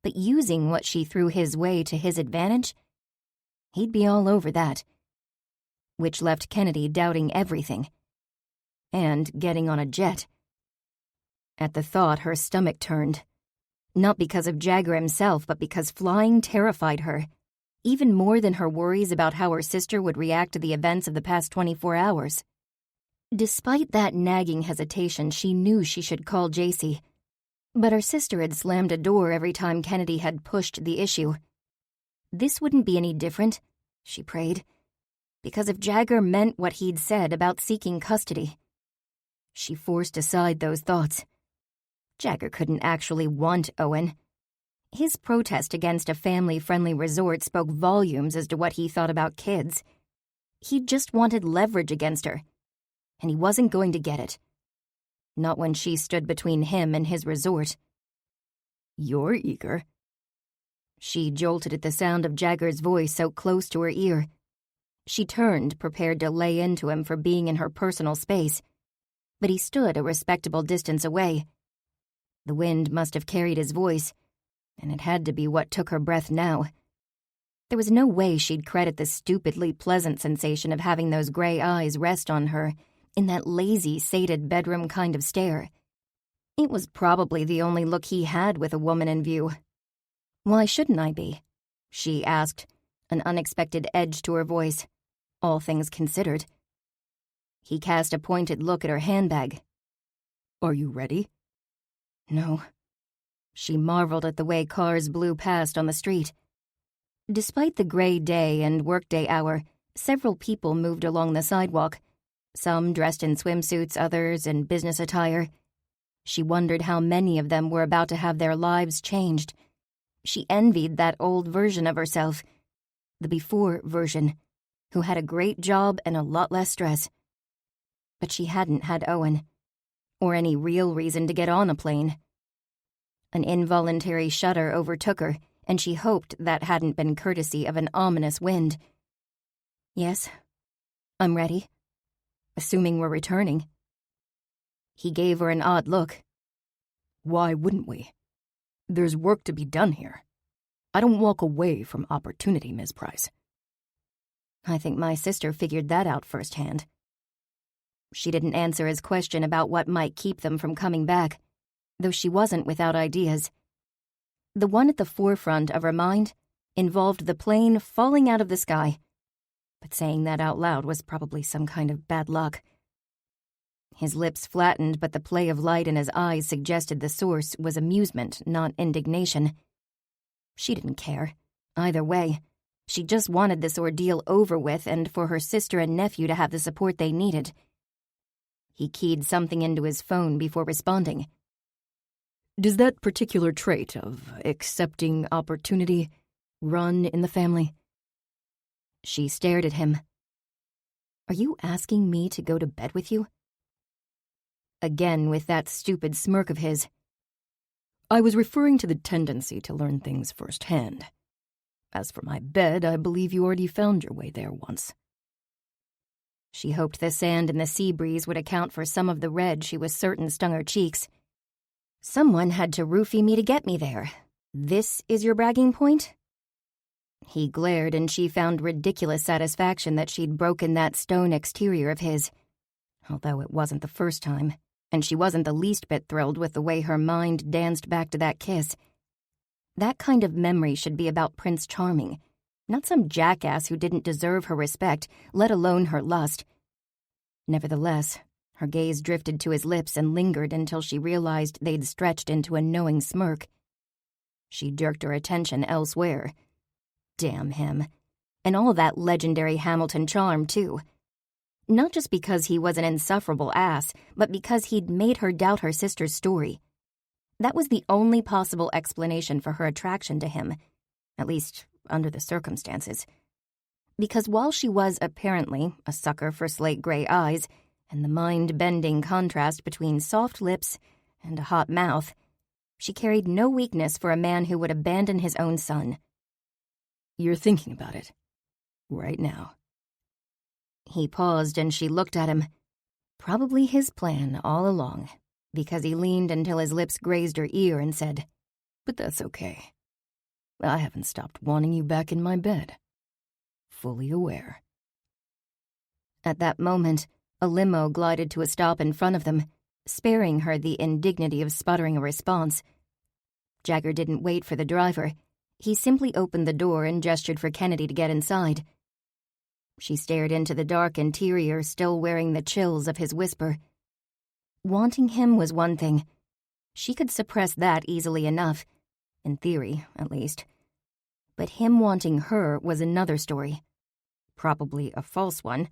But using what she threw his way to his advantage, he'd be all over that. Which left Kennedy doubting everything. And getting on a jet. At the thought, her stomach turned. Not because of Jagger himself, but because flying terrified her, even more than her worries about how her sister would react to the events of the past 24 hours. Despite that nagging hesitation, she knew she should call JC. But her sister had slammed a door every time Kennedy had pushed the issue. This wouldn't be any different, she prayed, because if Jagger meant what he'd said about seeking custody. She forced aside those thoughts. Jagger couldn't actually want Owen. His protest against a family-friendly resort spoke volumes as to what he thought about kids. He just wanted leverage against her, and he wasn't going to get it. Not when she stood between him and his resort. "You're eager." She jolted at the sound of Jagger's voice so close to her ear. She turned, prepared to lay into him for being in her personal space, but he stood a respectable distance away. The wind must have carried his voice, and it had to be what took her breath now. There was no way she'd credit the stupidly pleasant sensation of having those gray eyes rest on her in that lazy, sated bedroom kind of stare. It was probably the only look he had with a woman in view. "Why shouldn't I be?" she asked, an unexpected edge to her voice, all things considered. He cast a pointed look at her handbag. "Are you ready?" "No." She marveled at the way cars blew past on the street. Despite the gray day and workday hour, several people moved along the sidewalk, some dressed in swimsuits, others in business attire. She wondered how many of them were about to have their lives changed. She envied that old version of herself, the before version, who had a great job and a lot less stress. But she hadn't had Owen, or any real reason to get on a plane. An involuntary shudder overtook her, and she hoped that hadn't been courtesy of an ominous wind. "Yes, I'm ready. Assuming we're returning." He gave her an odd look. "Why wouldn't we? There's work to be done here. I don't walk away from opportunity, Ms. Price." "I think my sister figured that out firsthand." She didn't answer his question about what might keep them from coming back, though she wasn't without ideas. The one at the forefront of her mind involved the plane falling out of the sky, but saying that out loud was probably some kind of bad luck. His lips flattened, but the play of light in his eyes suggested the source was amusement, not indignation. She didn't care. Either way, she just wanted this ordeal over with and for her sister and nephew to have the support they needed. He keyed something into his phone before responding. "Does that particular trait of accepting opportunity run in the family?" She stared at him. "Are you asking me to go to bed with you?" Again with that stupid smirk of his. "I was referring to the tendency to learn things firsthand. As for my bed, I believe you already found your way there once." She hoped the sand and the sea breeze would account for some of the red she was certain stung her cheeks. "Someone had to roofie me to get me there. This is your bragging point?" He glared, and she found ridiculous satisfaction that she'd broken that stone exterior of his, although it wasn't the first time, and she wasn't the least bit thrilled with the way her mind danced back to that kiss. That kind of memory should be about Prince Charming, not some jackass who didn't deserve her respect, let alone her lust. Nevertheless, her gaze drifted to his lips and lingered until she realized they'd stretched into a knowing smirk. She jerked her attention elsewhere. Damn him. And all that legendary Hamilton charm, too. Not just because he was an insufferable ass, but because he'd made her doubt her sister's story. That was the only possible explanation for her attraction to him, at least under the circumstances. Because while she was apparently a sucker for slate-gray eyes and the mind-bending contrast between soft lips and a hot mouth, she carried no weakness for a man who would abandon his own son. "You're thinking about it. Right now." He paused and she looked at him. Probably his plan all along, because he leaned until his lips grazed her ear and said, "But that's okay. I haven't stopped wanting you back in my bed. Fully aware." At that moment, a limo glided to a stop in front of them, sparing her the indignity of sputtering a response. Jagger didn't wait for the driver. He simply opened the door and gestured for Kennedy to get inside. She stared into the dark interior, still wearing the chills of his whisper. Wanting him was one thing. She could suppress that easily enough, in theory, at least. But him wanting her was another story. Probably a false one,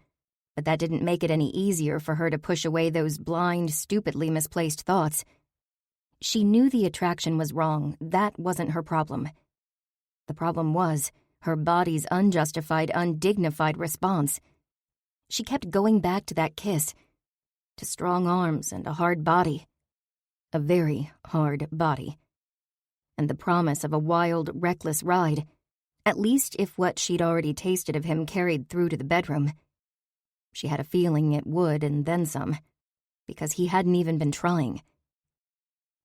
but that didn't make it any easier for her to push away those blind, stupidly misplaced thoughts. She knew the attraction was wrong. That wasn't her problem. The problem was her body's unjustified, undignified response. She kept going back to that kiss, to strong arms and a hard body. A very hard body. And the promise of a wild, reckless ride, at least if what she'd already tasted of him carried through to the bedroom. She had a feeling it would, and then some, because he hadn't even been trying.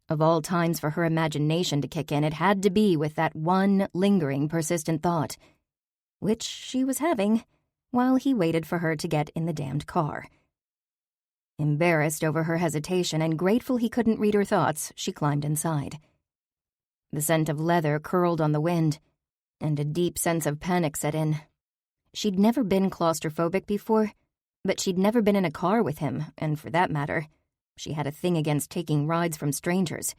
Of all times for her imagination to kick in, it had to be with that one lingering, persistent thought, which she was having while he waited for her to get in the damned car. Embarrassed over her hesitation and grateful he couldn't read her thoughts, she climbed inside. The scent of leather curled on the wind, and a deep sense of panic set in. She'd never been claustrophobic before, but she'd never been in a car with him, and for that matter, she had a thing against taking rides from strangers.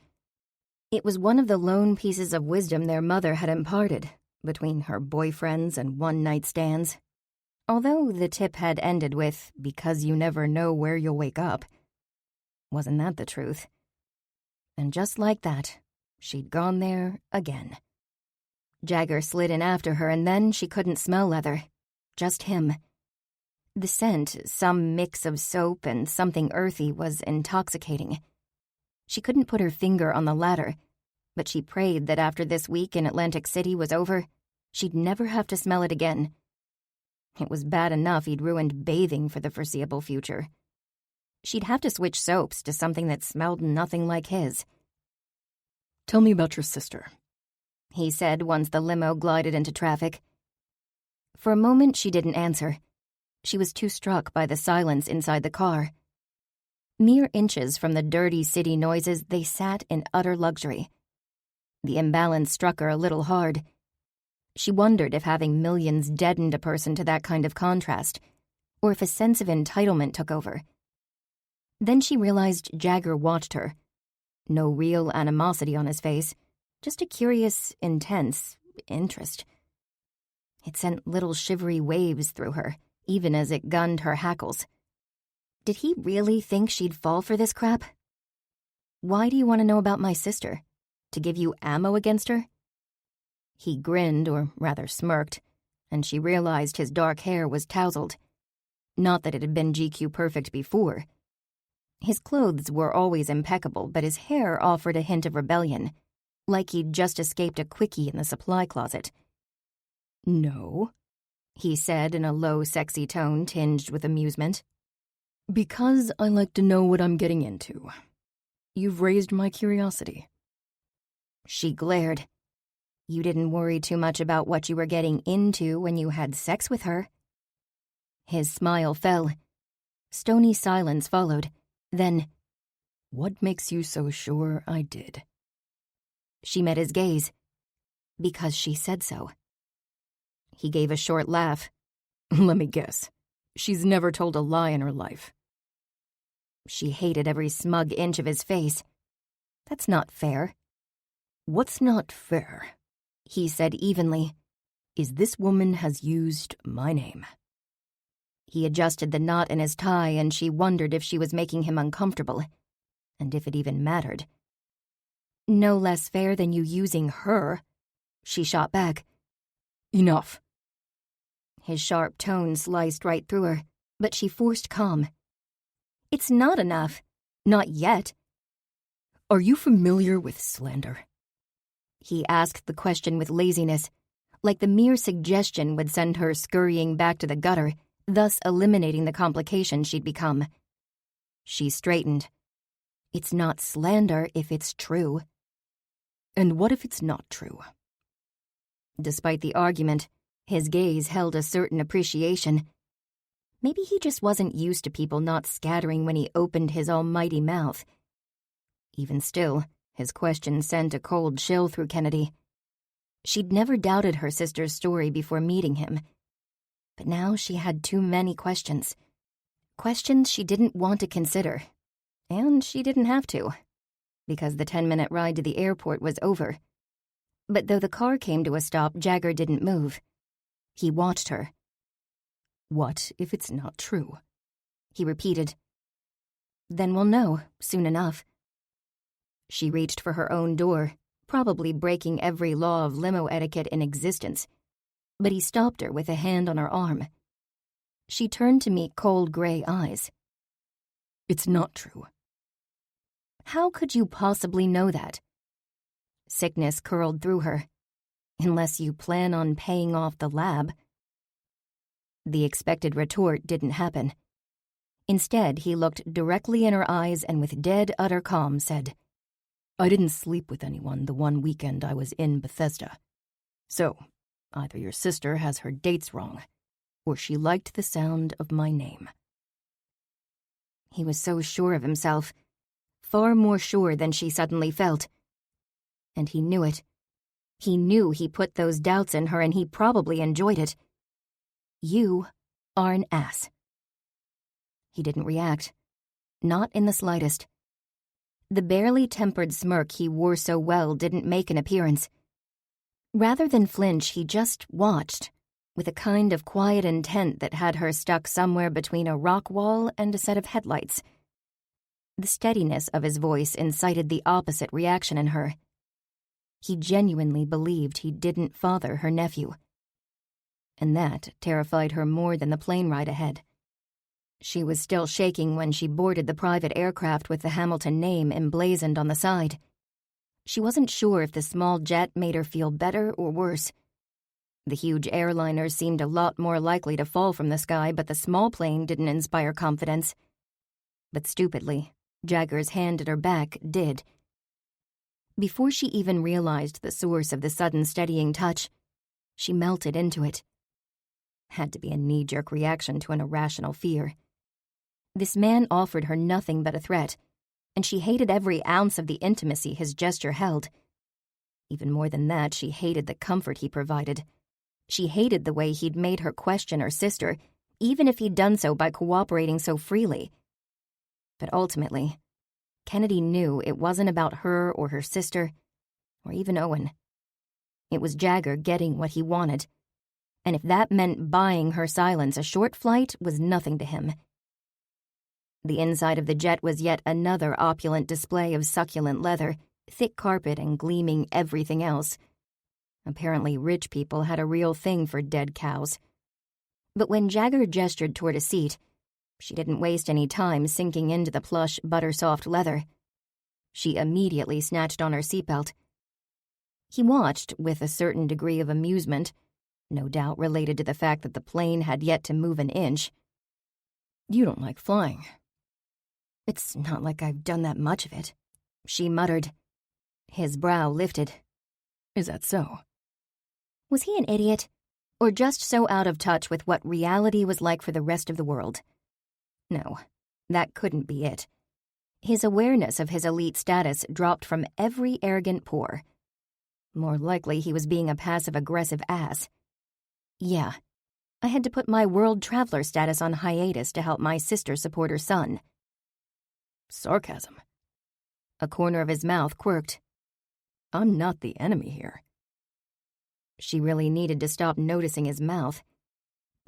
It was one of the lone pieces of wisdom their mother had imparted, between her boyfriends and one-night stands. Although the tip had ended with, "because you never know where you'll wake up." Wasn't that the truth? And just like that, she'd gone there again. Jagger slid in after her, and then she couldn't smell leather. Just him. The scent, some mix of soap and something earthy, was intoxicating. She couldn't put her finger on the latter, but she prayed that after this week in Atlantic City was over, she'd never have to smell it again. It was bad enough he'd ruined bathing for the foreseeable future. She'd have to switch soaps to something that smelled nothing like his. "Tell me about your sister," he said once the limo glided into traffic. For a moment, she didn't answer. She was too struck by the silence inside the car. Mere inches from the dirty city noises, they sat in utter luxury. The imbalance struck her a little hard. She wondered if having millions deadened a person to that kind of contrast, or if a sense of entitlement took over. Then she realized Jagger watched her. No real animosity on his face, just a curious, intense interest. It sent little shivery waves through her, even as it gunned her hackles. Did he really think she'd fall for this crap? "Why do you want to know about my sister? To give you ammo against her?" He grinned, or rather smirked, and she realized his dark hair was tousled. Not that it had been GQ perfect before. His clothes were always impeccable, but his hair offered a hint of rebellion, like he'd just escaped a quickie in the supply closet. "No," he said in a low, sexy tone tinged with amusement. "Because I like to know what I'm getting into. You've raised my curiosity." She glared. "You didn't worry too much about what you were getting into when you had sex with her." His smile fell. Stony silence followed. Then, "What makes you so sure I did?" She met his gaze. "Because she said so." He gave a short laugh. "Let me guess. She's never told a lie in her life." She hated every smug inch of his face. That's not fair. "What's not fair," he said evenly, "is this woman has used my name." He adjusted the knot in his tie, and she wondered if she was making him uncomfortable, and if it even mattered. "No less fair than you using her," she shot back. "Enough." His sharp tone sliced right through her, but she forced calm. "It's not enough. Not yet." "Are you familiar with slander?" He asked the question with laziness, like the mere suggestion would send her scurrying back to the gutter, thus eliminating the complication she'd become. She straightened. "It's not slander if it's true." "And what if it's not true?" Despite the argument, his gaze held a certain appreciation. Maybe he just wasn't used to people not scattering when he opened his almighty mouth. Even still, his question sent a cold chill through Kennedy. She'd never doubted her sister's story before meeting him. But now she had too many questions. Questions she didn't want to consider. And she didn't have to, because the 10-minute ride to the airport was over. But though the car came to a stop, Jagger didn't move. He watched her. "What if it's not true?" he repeated. "Then we'll know, soon enough." She reached for her own door, probably breaking every law of limo etiquette in existence. But he stopped her with a hand on her arm. She turned to meet cold gray eyes. "It's not true." "How could you possibly know that?" Sickness curled through her. "Unless you plan on paying off the lab." The expected retort didn't happen. Instead, he looked directly in her eyes and with dead, utter calm said, "I didn't sleep with anyone the one weekend I was in Bethesda. So, either your sister has her dates wrong, or she liked the sound of my name." He was so sure of himself, far more sure than she suddenly felt. And he knew it. He knew he put those doubts in her, and he probably enjoyed it. "You are an ass." He didn't react. Not in the slightest. The barely tempered smirk he wore so well didn't make an appearance. Rather than flinch, he just watched, with a kind of quiet intent that had her stuck somewhere between a rock wall and a set of headlights. The steadiness of his voice incited the opposite reaction in her. He genuinely believed he didn't father her nephew. And that terrified her more than the plane ride ahead. She was still shaking when she boarded the private aircraft with the Hamilton name emblazoned on the side. She wasn't sure if the small jet made her feel better or worse. The huge airliner seemed a lot more likely to fall from the sky, but the small plane didn't inspire confidence. But stupidly, Jagger's hand at her back did. Before she even realized the source of the sudden steadying touch, she melted into it. Had to be a knee-jerk reaction to an irrational fear. This man offered her nothing but a threat, and she hated every ounce of the intimacy his gesture held. Even more than that, she hated the comfort he provided. She hated the way he'd made her question her sister, even if he'd done so by cooperating so freely. But ultimately, Kennedy knew it wasn't about her or her sister, or even Owen. It was Jagger getting what he wanted. And if that meant buying her silence, a short flight was nothing to him. The inside of the jet was yet another opulent display of succulent leather, thick carpet, and gleaming everything else. Apparently rich people had a real thing for dead cows. But when Jagger gestured toward a seat, she didn't waste any time sinking into the plush, butter-soft leather. She immediately snatched on her seatbelt. He watched with a certain degree of amusement, no doubt related to the fact that the plane had yet to move an inch. "You don't like flying." "It's not like I've done that much of it," she muttered. His brow lifted. "Is that so?" Was he an idiot, or just so out of touch with what reality was like for the rest of the world? No, that couldn't be it. His awareness of his elite status dropped from every arrogant pore. More likely he was being a passive-aggressive ass. Yeah, I had to put my world traveler status on hiatus to help my sister support her son. Sarcasm. A corner of his mouth quirked. I'm not the enemy here." She really needed to stop noticing his mouth.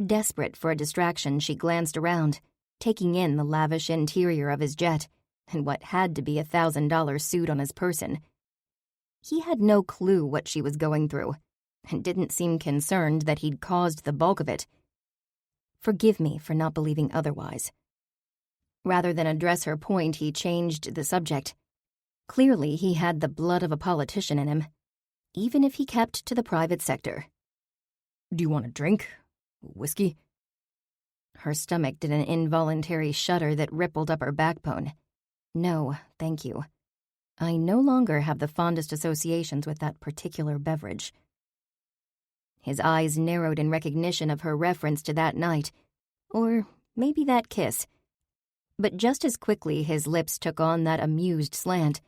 Desperate for a distraction, she glanced around, taking in the lavish interior of his jet and what had to be $1,000 suit on his person. He had no clue what she was going through, and didn't seem concerned that he'd caused the bulk of it. Forgive me for not believing otherwise. Rather than address her point, he changed the subject. Clearly, he had the blood of a politician in him, even if he kept to the private sector. "Do you want a drink? Whiskey?" Her stomach did an involuntary shudder that rippled up her backbone. No, thank you. I no longer have the fondest associations with that particular beverage. His eyes narrowed in recognition of her reference to that night, or maybe that kiss. But just as quickly his lips took on that amused slant.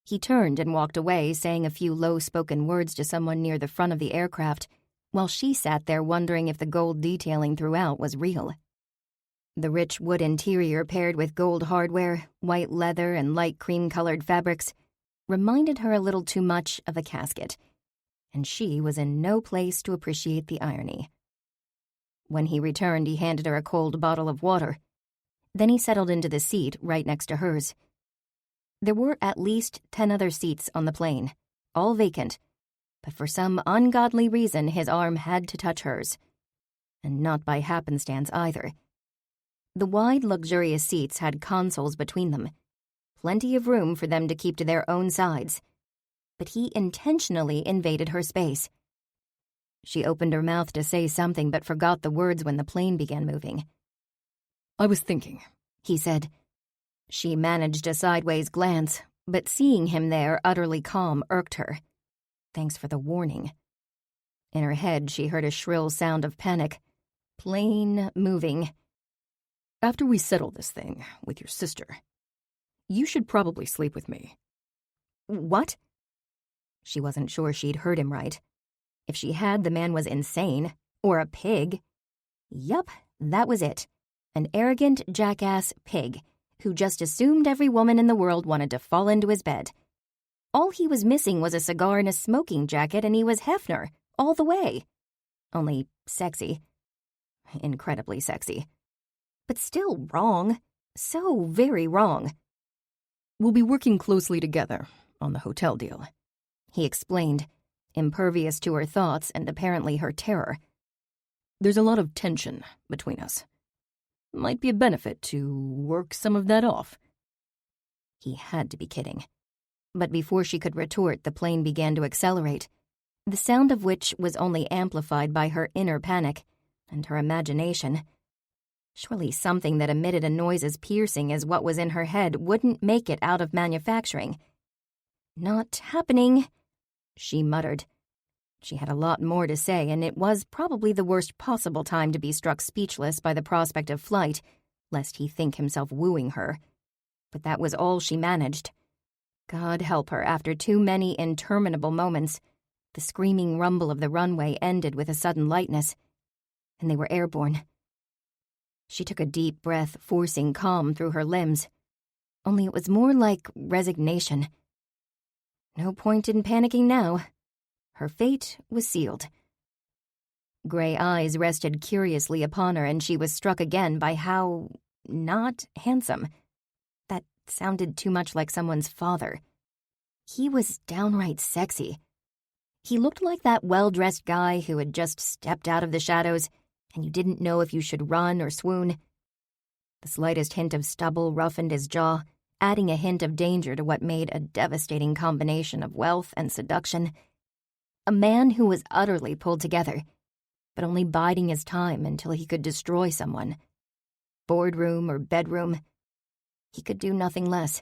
He turned and walked away, saying a few low-spoken words to someone near the front of the aircraft, while she sat there wondering if the gold detailing throughout was real. The rich wood interior paired with gold hardware, white leather, and light cream-colored fabrics reminded her a little too much of a casket, and she was in no place to appreciate the irony. When he returned, he handed her a cold bottle of water. Then he settled into the seat right next to hers. There were at least 10 other seats on the plane, all vacant, but for some ungodly reason his arm had to touch hers. And not by happenstance either. The wide, luxurious seats had consoles between them, plenty of room for them to keep to their own sides, but he intentionally invaded her space. She opened her mouth to say something but forgot the words when the plane began moving. "I was thinking," he said. She managed a sideways glance, but seeing him there utterly calm irked her. Thanks for the warning. In her head, she heard a shrill sound of panic. Plane moving. "After we settle this thing with your sister, you should probably sleep with me." "What?" She wasn't sure she'd heard him right. If she had, the man was insane. Or a pig. Yup, that was it. An arrogant, jackass pig who just assumed every woman in the world wanted to fall into his bed. All he was missing was a cigar and a smoking jacket, and he was Hefner, all the way. Only sexy. Incredibly sexy. But still wrong. So very wrong. "We'll be working closely together on the hotel deal," he explained, impervious to her thoughts and apparently her terror. "There's a lot of tension between us. Might be a benefit to work some of that off." He had to be kidding. But before she could retort, the plane began to accelerate, the sound of which was only amplified by her inner panic and her imagination. Surely something that emitted a noise as piercing as what was in her head wouldn't make it out of manufacturing. "Not happening," she muttered. She had a lot more to say, and it was probably the worst possible time to be struck speechless by the prospect of flight, lest he think himself wooing her. But that was all she managed. God help her, after too many interminable moments, the screaming rumble of the runway ended with a sudden lightness, and they were airborne. She took a deep breath, forcing calm through her limbs. Only it was more like resignation. No point in panicking now. Her fate was sealed. Gray eyes rested curiously upon her, and she was struck again by how not handsome. That sounded too much like someone's father. He was downright sexy. He looked like that well-dressed guy who had just stepped out of the shadows, and you didn't know if you should run or swoon. The slightest hint of stubble roughened his jaw, adding a hint of danger to what made a devastating combination of wealth and seduction. A man who was utterly pulled together, but only biding his time until he could destroy someone. Boardroom or bedroom. He could do nothing less.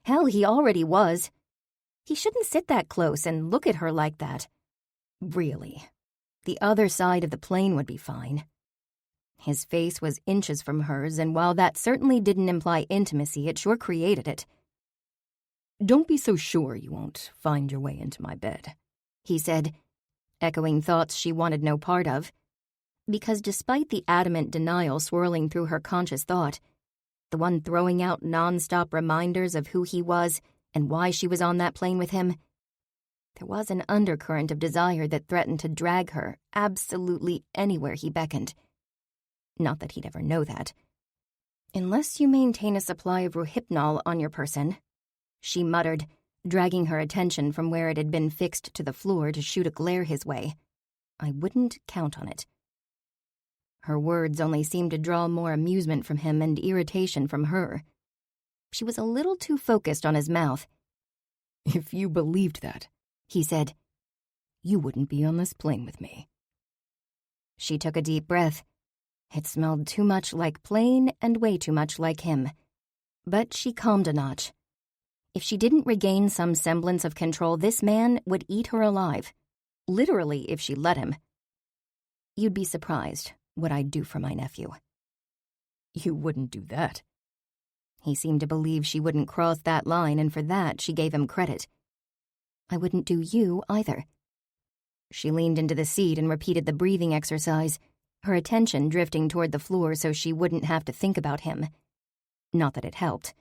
Hell, he already was. He shouldn't sit that close and look at her like that. Really. The other side of the plane would be fine. His face was inches from hers, and while that certainly didn't imply intimacy, it sure created it. "Don't be so sure you won't find your way into my bed," he said, echoing thoughts she wanted no part of. Because despite the adamant denial swirling through her conscious thought, the one throwing out non-stop reminders of who he was and why she was on that plane with him. There was an undercurrent of desire that threatened to drag her absolutely anywhere he beckoned. Not that he'd ever know that. "Unless you maintain a supply of Rohypnol on your person," she muttered, dragging her attention from where it had been fixed to the floor to shoot a glare his way. "I wouldn't count on it." Her words only seemed to draw more amusement from him and irritation from her. She was a little too focused on his mouth. "If you believed that," he said, "you wouldn't be on this plane with me." She took a deep breath. It smelled too much like plane and way too much like him. But she calmed a notch. If she didn't regain some semblance of control, this man would eat her alive. Literally, if she let him. "You'd be surprised what I'd do for my nephew." "You wouldn't do that." He seemed to believe she wouldn't cross that line, and for that she gave him credit. "I wouldn't do you either." She leaned into the seat and repeated the breathing exercise, her attention drifting toward the floor so she wouldn't have to think about him. Not that it helped.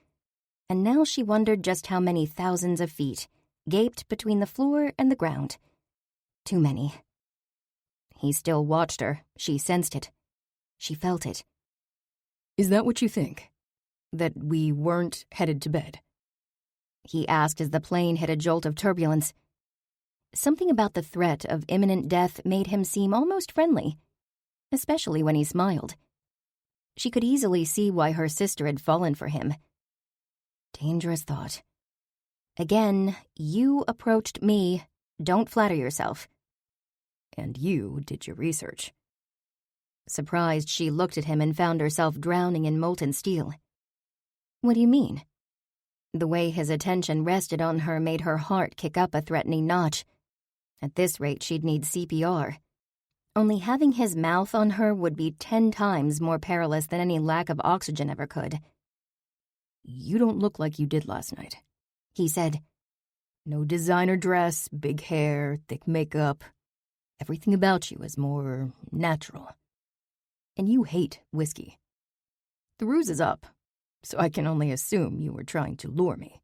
And now she wondered just how many thousands of feet gaped between the floor and the ground. Too many. He still watched her. She sensed it. She felt it. "Is that what you think? That we weren't headed to bed?" he asked as the plane hit a jolt of turbulence. Something about the threat of imminent death made him seem almost friendly, especially when he smiled. She could easily see why her sister had fallen for him. Dangerous thought. Again, you approached me. Don't flatter yourself. "And you did your research." Surprised, she looked at him and found herself drowning in molten steel. "What do you mean?" The way his attention rested on her made her heart kick up a threatening notch. At this rate, she'd need CPR. Only having his mouth on her would be 10 times more perilous than any lack of oxygen ever could. "You don't look like you did last night," he said. "No designer dress, big hair, thick makeup. Everything about you is more natural. And you hate whiskey. The ruse is up, so I can only assume you were trying to lure me."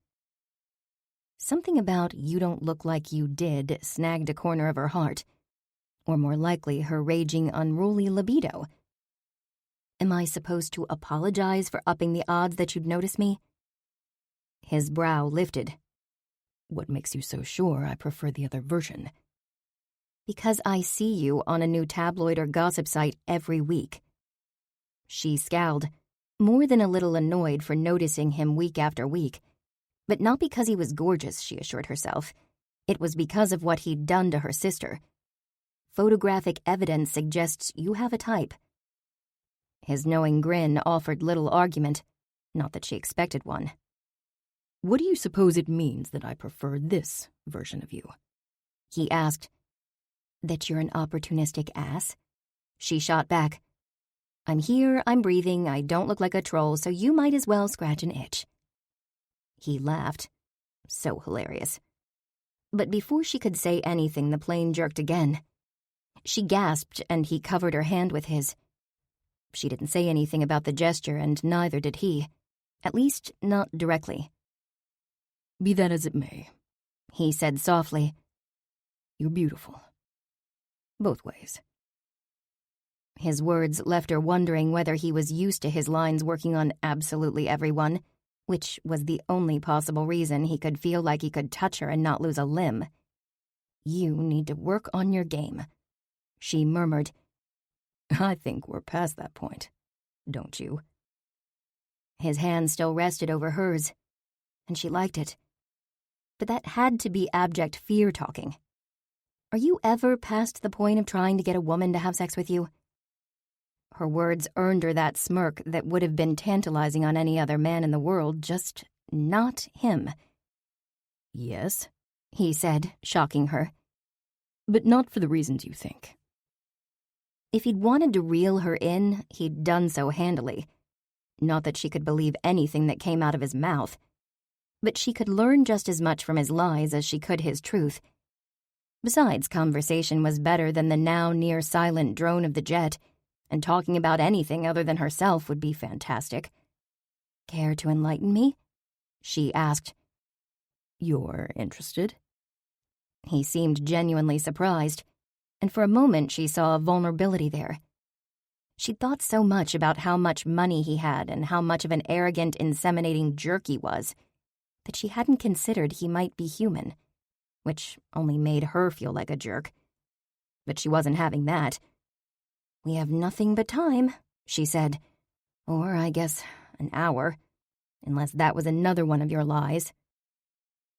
Something about "you don't look like you did" snagged a corner of her heart. Or more likely, her raging, unruly libido. "Am I supposed to apologize for upping the odds that you'd notice me?" His brow lifted. "What makes you so sure I prefer the other version?" "Because I see you on a new tabloid or gossip site every week." She scowled, more than a little annoyed for noticing him week after week. But not because he was gorgeous, she assured herself. It was because of what he'd done to her sister. Photographic evidence suggests you have a type. His knowing grin offered little argument, not that she expected one. "What do you suppose it means that I prefer this version of you?" he asked. "That you're an opportunistic ass?" She shot back. "I'm here, I'm breathing, I don't look like a troll, so you might as well scratch an itch." He laughed. So hilarious. But before she could say anything, the plane jerked again. She gasped, and he covered her hand with his. She didn't say anything about the gesture, and neither did he. At least, not directly. "Be that as it may," he said softly. "You're beautiful. Both ways." His words left her wondering whether he was used to his lines working on absolutely everyone, which was the only possible reason he could feel like he could touch her and not lose a limb. "You need to work on your game," she murmured. "I think we're past that point, don't you?" His hand still rested over hers, and she liked it. But that had to be abject fear talking. Are you ever past the point of trying to get a woman to have sex with you? Her words earned her that smirk that would have been tantalizing on any other man in the world, just not him. "Yes," he said, shocking her. "But not for the reasons you think." If he'd wanted to reel her in, he'd done so handily. Not that she could believe anything that came out of his mouth. But she could learn just as much from his lies as she could his truth. Besides, conversation was better than the now near-silent drone of the jet, and talking about anything other than herself would be fantastic. "Care to enlighten me?" she asked. You're interested? He seemed genuinely surprised, and for a moment she saw a vulnerability there. She'd thought so much about how much money he had and how much of an arrogant, inseminating jerk he was, that she hadn't considered he might be human, which only made her feel like a jerk. But she wasn't having that. "We have nothing but time," she said. "Or, I guess, an hour, unless that was another one of your lies."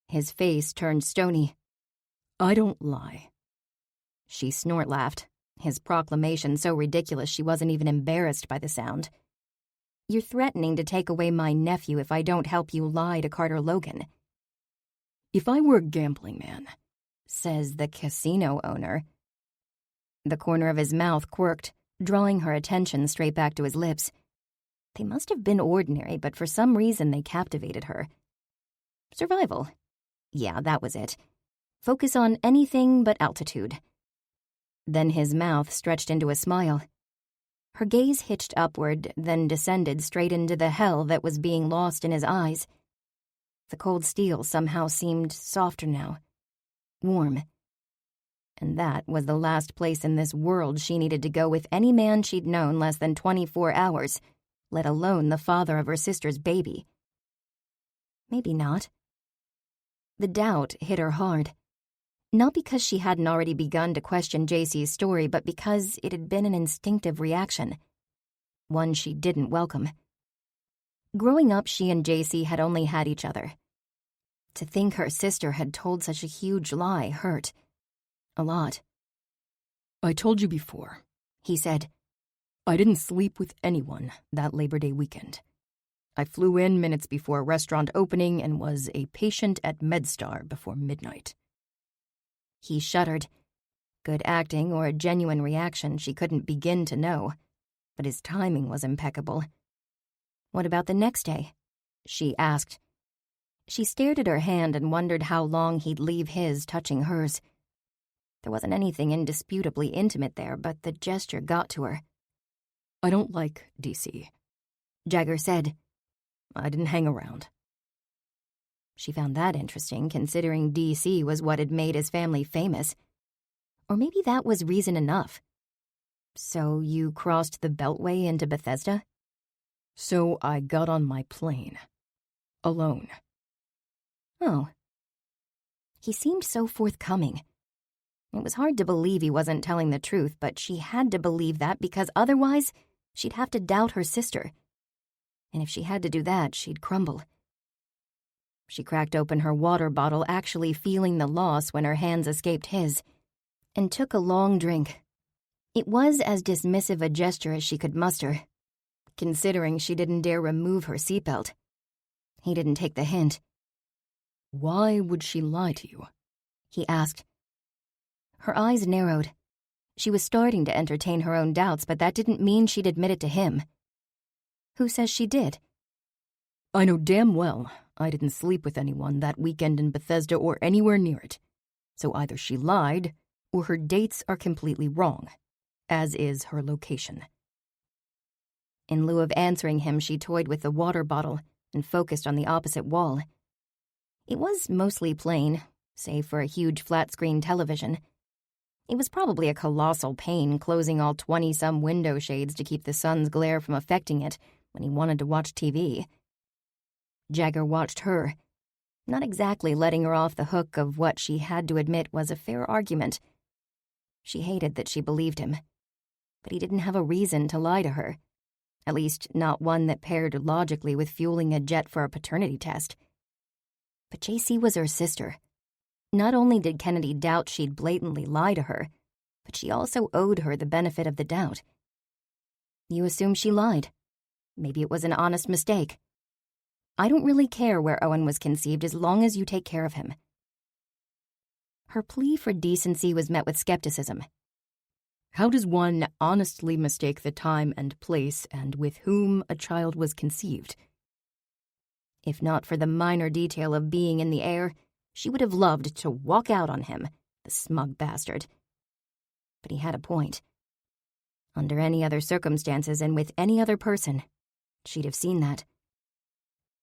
His face turned stony. I don't lie. She snort-laughed, his proclamation so ridiculous she wasn't even embarrassed by the sound. "You're threatening to take away my nephew if I don't help you lie to Carter Logan." If I were a gambling man, says the casino owner. The corner of his mouth quirked, drawing her attention straight back to his lips. They must have been ordinary, but for some reason they captivated her. Survival. Yeah, that was it. Focus on anything but altitude. Then his mouth stretched into a smile. Her gaze hitched upward, then descended straight into the hell that was being lost in his eyes. The cold steel somehow seemed softer now. Warm. And that was the last place in this world she needed to go with any man she'd known less than 24 hours, let alone the father of her sister's baby. Maybe not. The doubt hit her hard. Not because she hadn't already begun to question JC's story, but because it had been an instinctive reaction. One she didn't welcome. Growing up, she and JC had only had each other. To think her sister had told such a huge lie hurt. A lot. I told you before, he said. I didn't sleep with anyone that Labor Day weekend. I flew in minutes before restaurant opening and was a patient at MedStar before midnight. He shuddered. Good acting or a genuine reaction she couldn't begin to know, but his timing was impeccable. "What about the next day?" she asked. She stared at her hand and wondered how long he'd leave his touching hers. There wasn't anything indisputably intimate there, but the gesture got to her. I don't like DC, Jagger said. I didn't hang around. She found that interesting, considering DC was what had made his family famous. Or maybe that was reason enough. "So you crossed the Beltway into Bethesda?" So I got on my plane. Alone. Oh. He seemed so forthcoming. It was hard to believe he wasn't telling the truth, but she had to believe that because otherwise she'd have to doubt her sister. And if she had to do that, she'd crumble. She cracked open her water bottle, actually feeling the loss when her hands escaped his, and took a long drink. It was as dismissive a gesture as she could muster, considering she didn't dare remove her seatbelt. He didn't take the hint. Why would she lie to you? He asked. Her eyes narrowed. She was starting to entertain her own doubts, but that didn't mean she'd admit it to him. Who says she did? I know damn well I didn't sleep with anyone that weekend in Bethesda or anywhere near it. So either she lied, or her dates are completely wrong, as is her location. In lieu of answering him, she toyed with the water bottle and focused on the opposite wall. It was mostly plain, save for a huge flat-screen television. It was probably a colossal pain closing all 20-some window shades to keep the sun's glare from affecting it when he wanted to watch TV. Jagger watched her, not exactly letting her off the hook of what she had to admit was a fair argument. She hated that she believed him, but he didn't have a reason to lie to her, at least not one that paired logically with fueling a jet for a paternity test. But JC was her sister. Not only did Kennedy doubt she'd blatantly lie to her, but she also owed her the benefit of the doubt. You assume she lied. Maybe it was an honest mistake. I don't really care where Owen was conceived as long as you take care of him. Her plea for decency was met with skepticism. How does one honestly mistake the time and place and with whom a child was conceived? If not for the minor detail of being in the air, she would have loved to walk out on him, the smug bastard. But he had a point. Under any other circumstances and with any other person, she'd have seen that.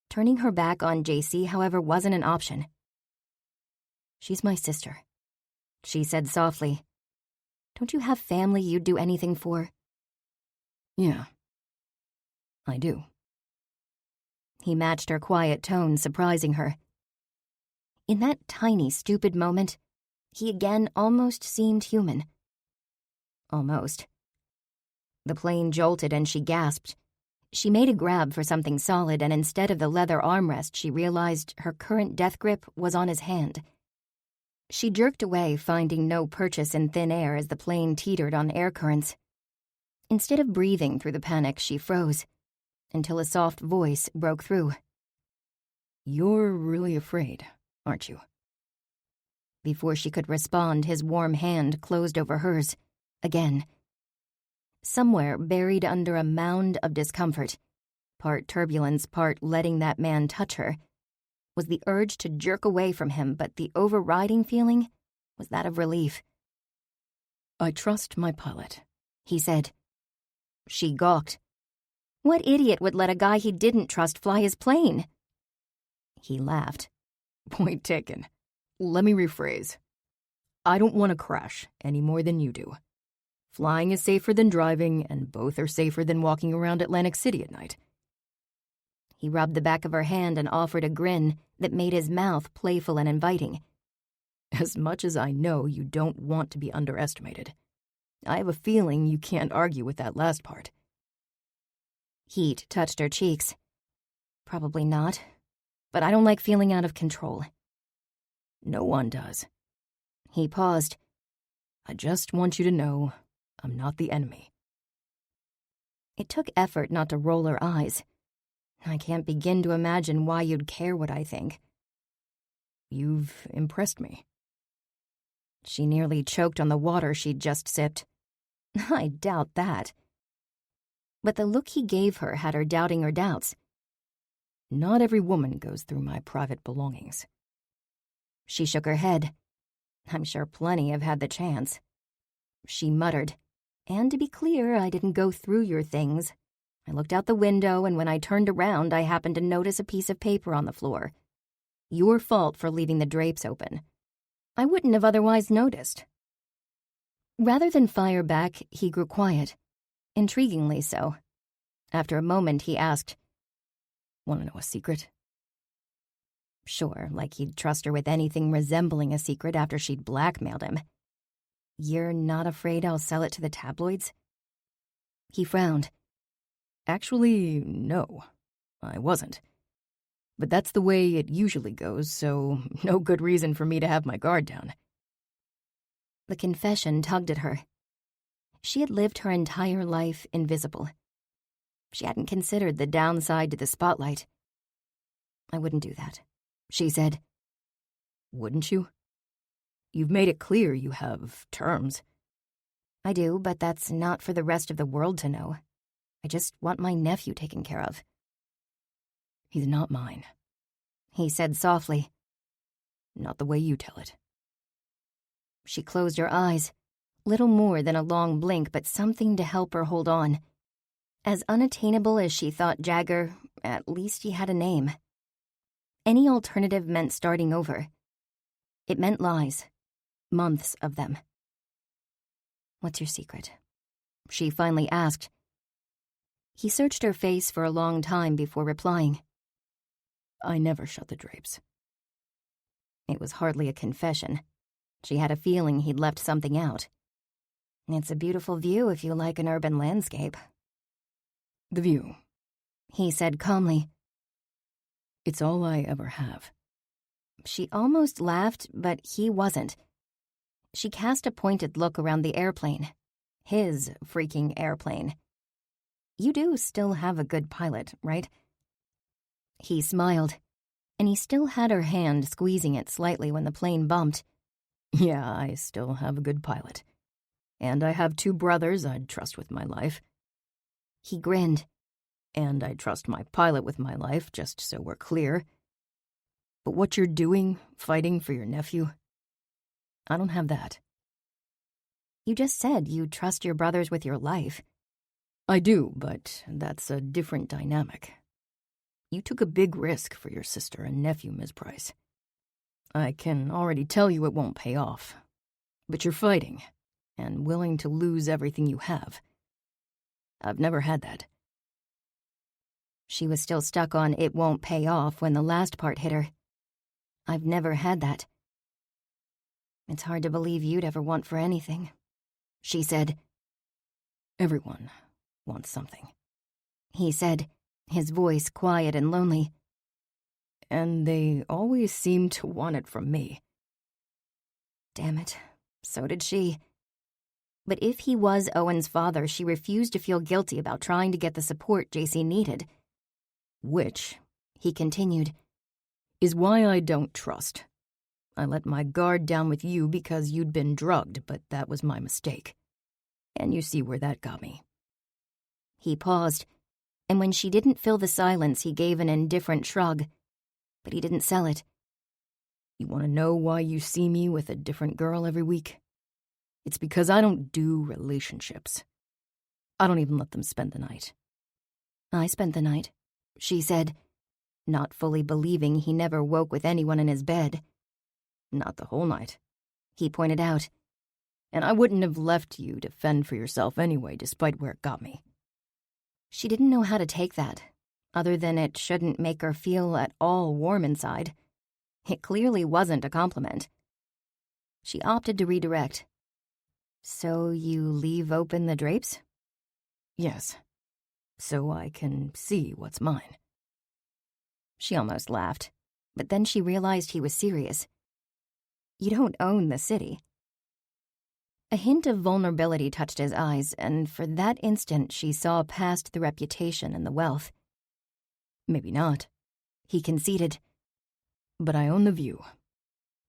Turning her back on JC, however, wasn't an option. She's my sister," she said softly. "Don't you have family you'd do anything for?" "Yeah, I do." He matched her quiet tone, surprising her. In that tiny, stupid moment, he again almost seemed human. Almost. The plane jolted and she gasped. She made a grab for something solid, and instead of the leather armrest, she realized her current death grip was on his hand. She jerked away, finding no purchase in thin air as the plane teetered on air currents. Instead of breathing through the panic, she froze, until a soft voice broke through. "You're really afraid, aren't you?" Before she could respond, his warm hand closed over hers, again. Somewhere buried under a mound of discomfort, part turbulence, part letting that man touch her, was the urge to jerk away from him, but the overriding feeling was that of relief. "I trust my pilot," he said. She gawked. What idiot would let a guy he didn't trust fly his plane? He laughed. "Point taken. Let me rephrase. I don't want to crash any more than you do. Flying is safer than driving, and both are safer than walking around Atlantic City at night." He rubbed the back of her hand and offered a grin that made his mouth playful and inviting. "As much as I know you don't want to be underestimated, I have a feeling you can't argue with that last part." Heat touched her cheeks. Probably not, but I don't like feeling out of control. "No one does." He paused. "I just want you to know I'm not the enemy." It took effort not to roll her eyes. I can't begin to imagine why you'd care what I think. "You've impressed me." She nearly choked on the water she'd just sipped. I doubt that. But the look he gave her had her doubting her doubts. "Not every woman goes through my private belongings." She shook her head. I'm sure plenty have had the chance. She muttered, "And to be clear, I didn't go through your things. I looked out the window, and when I turned around, I happened to notice a piece of paper on the floor. Your fault for leaving the drapes open. I wouldn't have otherwise noticed." Rather than fire back, he grew quiet. Intriguingly so. After a moment, he asked, "Want to know a secret?" Sure, like he'd trust her with anything resembling a secret after she'd blackmailed him. "You're not afraid I'll sell it to the tabloids?" He frowned. "Actually, no, I wasn't. But that's the way it usually goes, so no good reason for me to have my guard down." The confession tugged at her. She had lived her entire life invisible. She hadn't considered the downside to the spotlight. "I wouldn't do that," she said. "Wouldn't you? You've made it clear you have terms." "I do, but that's not for the rest of the world to know. I just want my nephew taken care of." "He's not mine," he said softly. "Not the way you tell it." She closed her eyes, little more than a long blink, but something to help her hold on. As unattainable as she thought Jagger, at least he had a name. Any alternative meant starting over. It meant lies. Months of them. "What's your secret?" she finally asked. He searched her face for a long time before replying. "I never shut the drapes." It was hardly a confession. She had a feeling he'd left something out. "It's a beautiful view if you like an urban landscape." "The view," he said calmly. "It's all I ever have." She almost laughed, but he wasn't. She cast a pointed look around the airplane. His freaking airplane. "You do still have a good pilot, right?" He smiled, and he still had her hand squeezing it slightly when the plane bumped. "Yeah, I still have a good pilot. And I have 2 brothers I'd trust with my life." He grinned. "And I trust my pilot with my life, just so we're clear. But what you're doing, fighting for your nephew, I don't have that." "You just said you trust your brothers with your life." "I do, but that's a different dynamic. You took a big risk for your sister and nephew, Ms. Price. I can already tell you it won't pay off. But you're fighting, and willing to lose everything you have. I've never had that. She was still stuck on "it won't pay off" when the last part hit her. I've never had that. It's hard to believe you'd ever want for anything, she said. Everyone wants something, he said, his voice quiet and lonely. And they always seem to want it from me. Damn it, so did she. But if he was Owen's father, she refused to feel guilty about trying to get the support JC needed. Which, he continued, is why I don't trust. I let my guard down with you because you'd been drugged, but that was my mistake. And you see where that got me. He paused, and when she didn't fill the silence, he gave an indifferent shrug. But he didn't sell it. You want to know why you see me with a different girl every week? It's because I don't do relationships. I don't even let them spend the night. I spent the night, she said, not fully believing he never woke with anyone in his bed. Not the whole night, he pointed out. And I wouldn't have left you to fend for yourself anyway, despite where it got me. She didn't know how to take that, other than it shouldn't make her feel at all warm inside. It clearly wasn't a compliment. She opted to redirect. So you leave open the drapes? Yes, so I can see what's mine. She almost laughed, but then she realized he was serious. You don't own the city. A hint of vulnerability touched his eyes, and for that instant she saw past the reputation and the wealth. Maybe not, he conceded. But I own the view.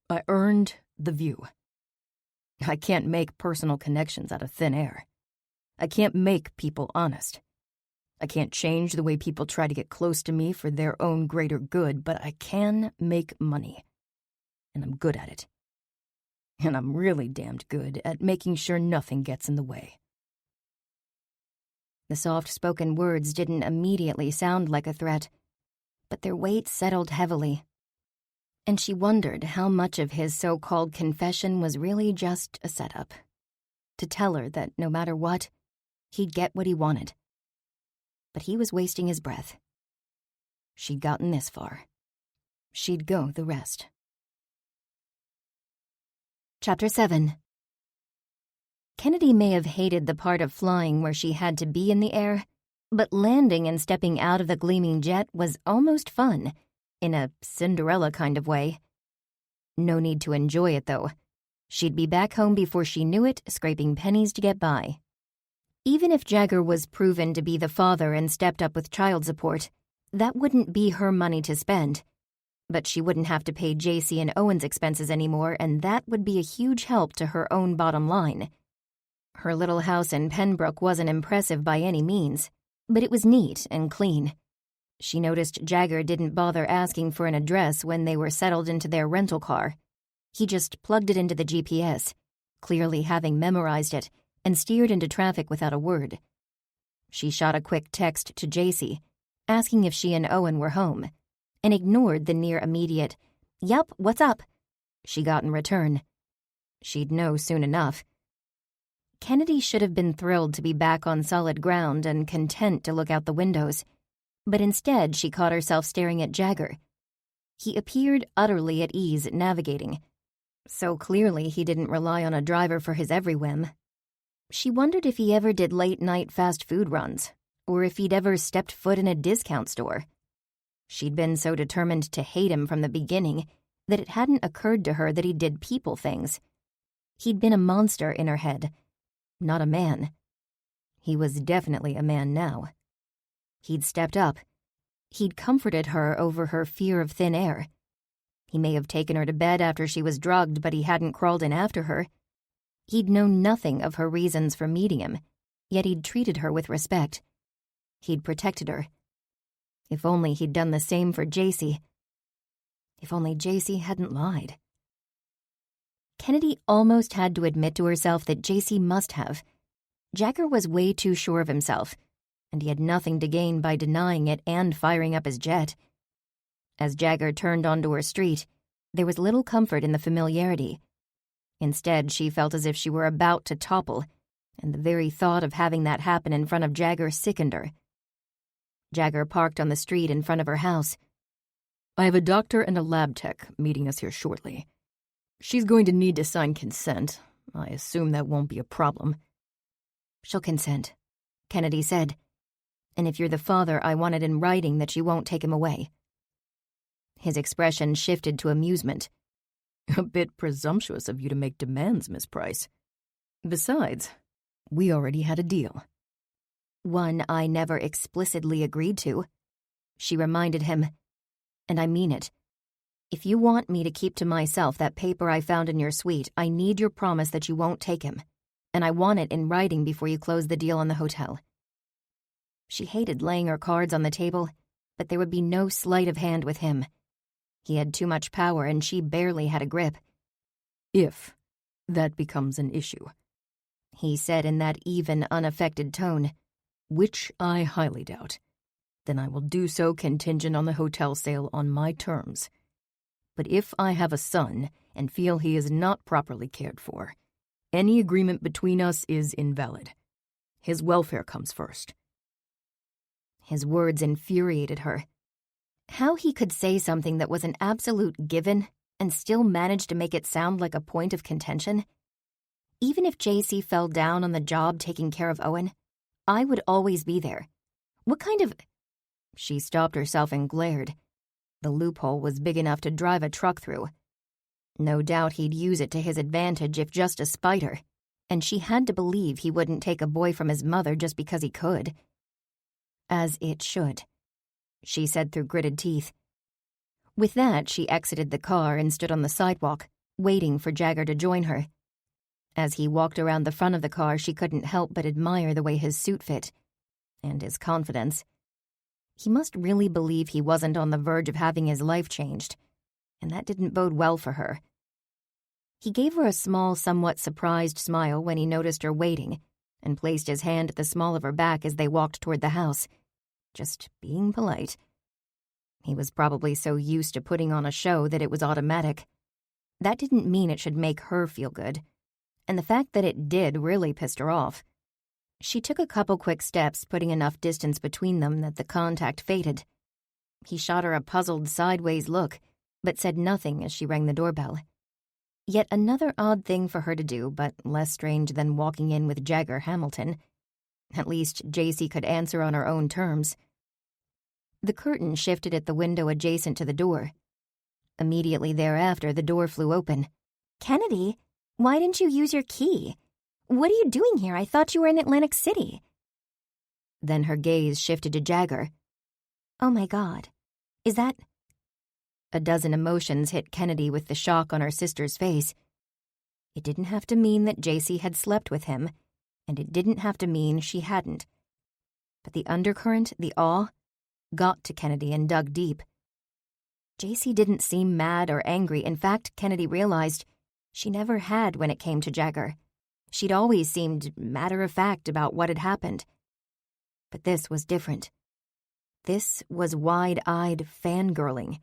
I earned the view. I can't make personal connections out of thin air. I can't make people honest. I can't change the way people try to get close to me for their own greater good, but I can make money. And I'm good at it. And I'm really damned good at making sure nothing gets in the way. The soft-spoken words didn't immediately sound like a threat, but their weight settled heavily. And she wondered how much of his so-called confession was really just a setup. To tell her that no matter what, he'd get what he wanted. But he was wasting his breath. She'd gotten this far. She'd go the rest. Chapter 7. Kennedy may have hated the part of flying where she had to be in the air, but landing and stepping out of the gleaming jet was almost fun, in a Cinderella kind of way. No need to enjoy it, though. She'd be back home before she knew it, scraping pennies to get by. Even if Jagger was proven to be the father and stepped up with child support, that wouldn't be her money to spend. But she wouldn't have to pay JC and Owen's expenses anymore, and that would be a huge help to her own bottom line. Her little house in Pembroke wasn't impressive by any means, but it was neat and clean. She noticed Jagger didn't bother asking for an address when they were settled into their rental car. He just plugged it into the GPS, clearly having memorized it, and steered into traffic without a word. She shot a quick text to JC, asking if she and Owen were home, and ignored the near-immediate, "Yup, what's up?" she got in return. She'd know soon enough. Kennedy should have been thrilled to be back on solid ground and content to look out the windows, but instead she caught herself staring at Jagger. He appeared utterly at ease navigating. So clearly he didn't rely on a driver for his every whim. She wondered if he ever did late-night fast food runs, or if he'd ever stepped foot in a discount store. She'd been so determined to hate him from the beginning that it hadn't occurred to her that he did people things. He'd been a monster in her head, not a man. He was definitely a man now. He'd stepped up. He'd comforted her over her fear of thin air. He may have taken her to bed after she was drugged, but he hadn't crawled in after her. He'd known nothing of her reasons for meeting him, yet he'd treated her with respect. He'd protected her. If only he'd done the same for JC. If only JC hadn't lied. Kennedy almost had to admit to herself that JC must have. Jagger was way too sure of himself, and he had nothing to gain by denying it and firing up his jet. As Jagger turned onto her street, There was little comfort in the familiarity. Instead, she felt as if she were about to topple, and the very thought of having that happen in front of Jagger sickened her. Jagger parked on the street in front of her house. I have a doctor and a lab tech meeting us here shortly. She's going to need to sign consent. I assume that won't be a problem. She'll consent, Kennedy said. And if you're the father, I want it in writing that you won't take him away. His expression shifted to amusement. A bit presumptuous of you to make demands, Miss Price. Besides, we already had a deal. One I never explicitly agreed to, she reminded him. And I mean it. If you want me to keep to myself that paper I found in your suite, I need your promise that you won't take him. And I want it in writing before you close the deal on the hotel. She hated laying her cards on the table, but there would be no sleight of hand with him. He had too much power and she barely had a grip. If that becomes an issue, he said in that even, unaffected tone. Which I highly doubt. Then I will do so contingent on the hotel sale on my terms. But if I have a son and feel he is not properly cared for, any agreement between us is invalid. His welfare comes first. His words infuriated her. How he could say something that was an absolute given and still manage to make it sound like a point of contention. Even if JC fell down on the job taking care of Owen, I would always be there. What kind of... She stopped herself and glared. The loophole was big enough to drive a truck through. No doubt he'd use it to his advantage if just to spite her, and she had to believe he wouldn't take a boy from his mother just because he could. As it should, she said through gritted teeth. With that, she exited the car and stood on the sidewalk, waiting for Jagger to join her. As he walked around the front of the car, she couldn't help but admire the way his suit fit, and his confidence. He must really believe he wasn't on the verge of having his life changed, and that didn't bode well for her. He gave her a small, somewhat surprised smile when he noticed her waiting, and placed his hand at the small of her back as they walked toward the house, just being polite. He was probably so used to putting on a show that it was automatic. That didn't mean it should make her feel good, and the fact that it did really pissed her off. She took a couple quick steps, putting enough distance between them that the contact faded. He shot her a puzzled sideways look, but said nothing as she rang the doorbell. Yet another odd thing for her to do, but less strange than walking in with Jagger Hamilton. At least JC could answer on her own terms. The curtain shifted at the window adjacent to the door. Immediately thereafter, the door flew open. "Kennedy, why didn't you use your key? What are you doing here? I thought you were in Atlantic City." Then her gaze shifted to Jagger. "Oh my God. Is that..." A dozen emotions hit Kennedy with the shock on her sister's face. It didn't have to mean that JC had slept with him, and it didn't have to mean she hadn't. But the undercurrent, the awe, got to Kennedy and dug deep. JC didn't seem mad or angry. In fact, Kennedy realized she never had when it came to Jagger. She'd always seemed matter-of-fact about what had happened. But this was different. This was wide-eyed fangirling.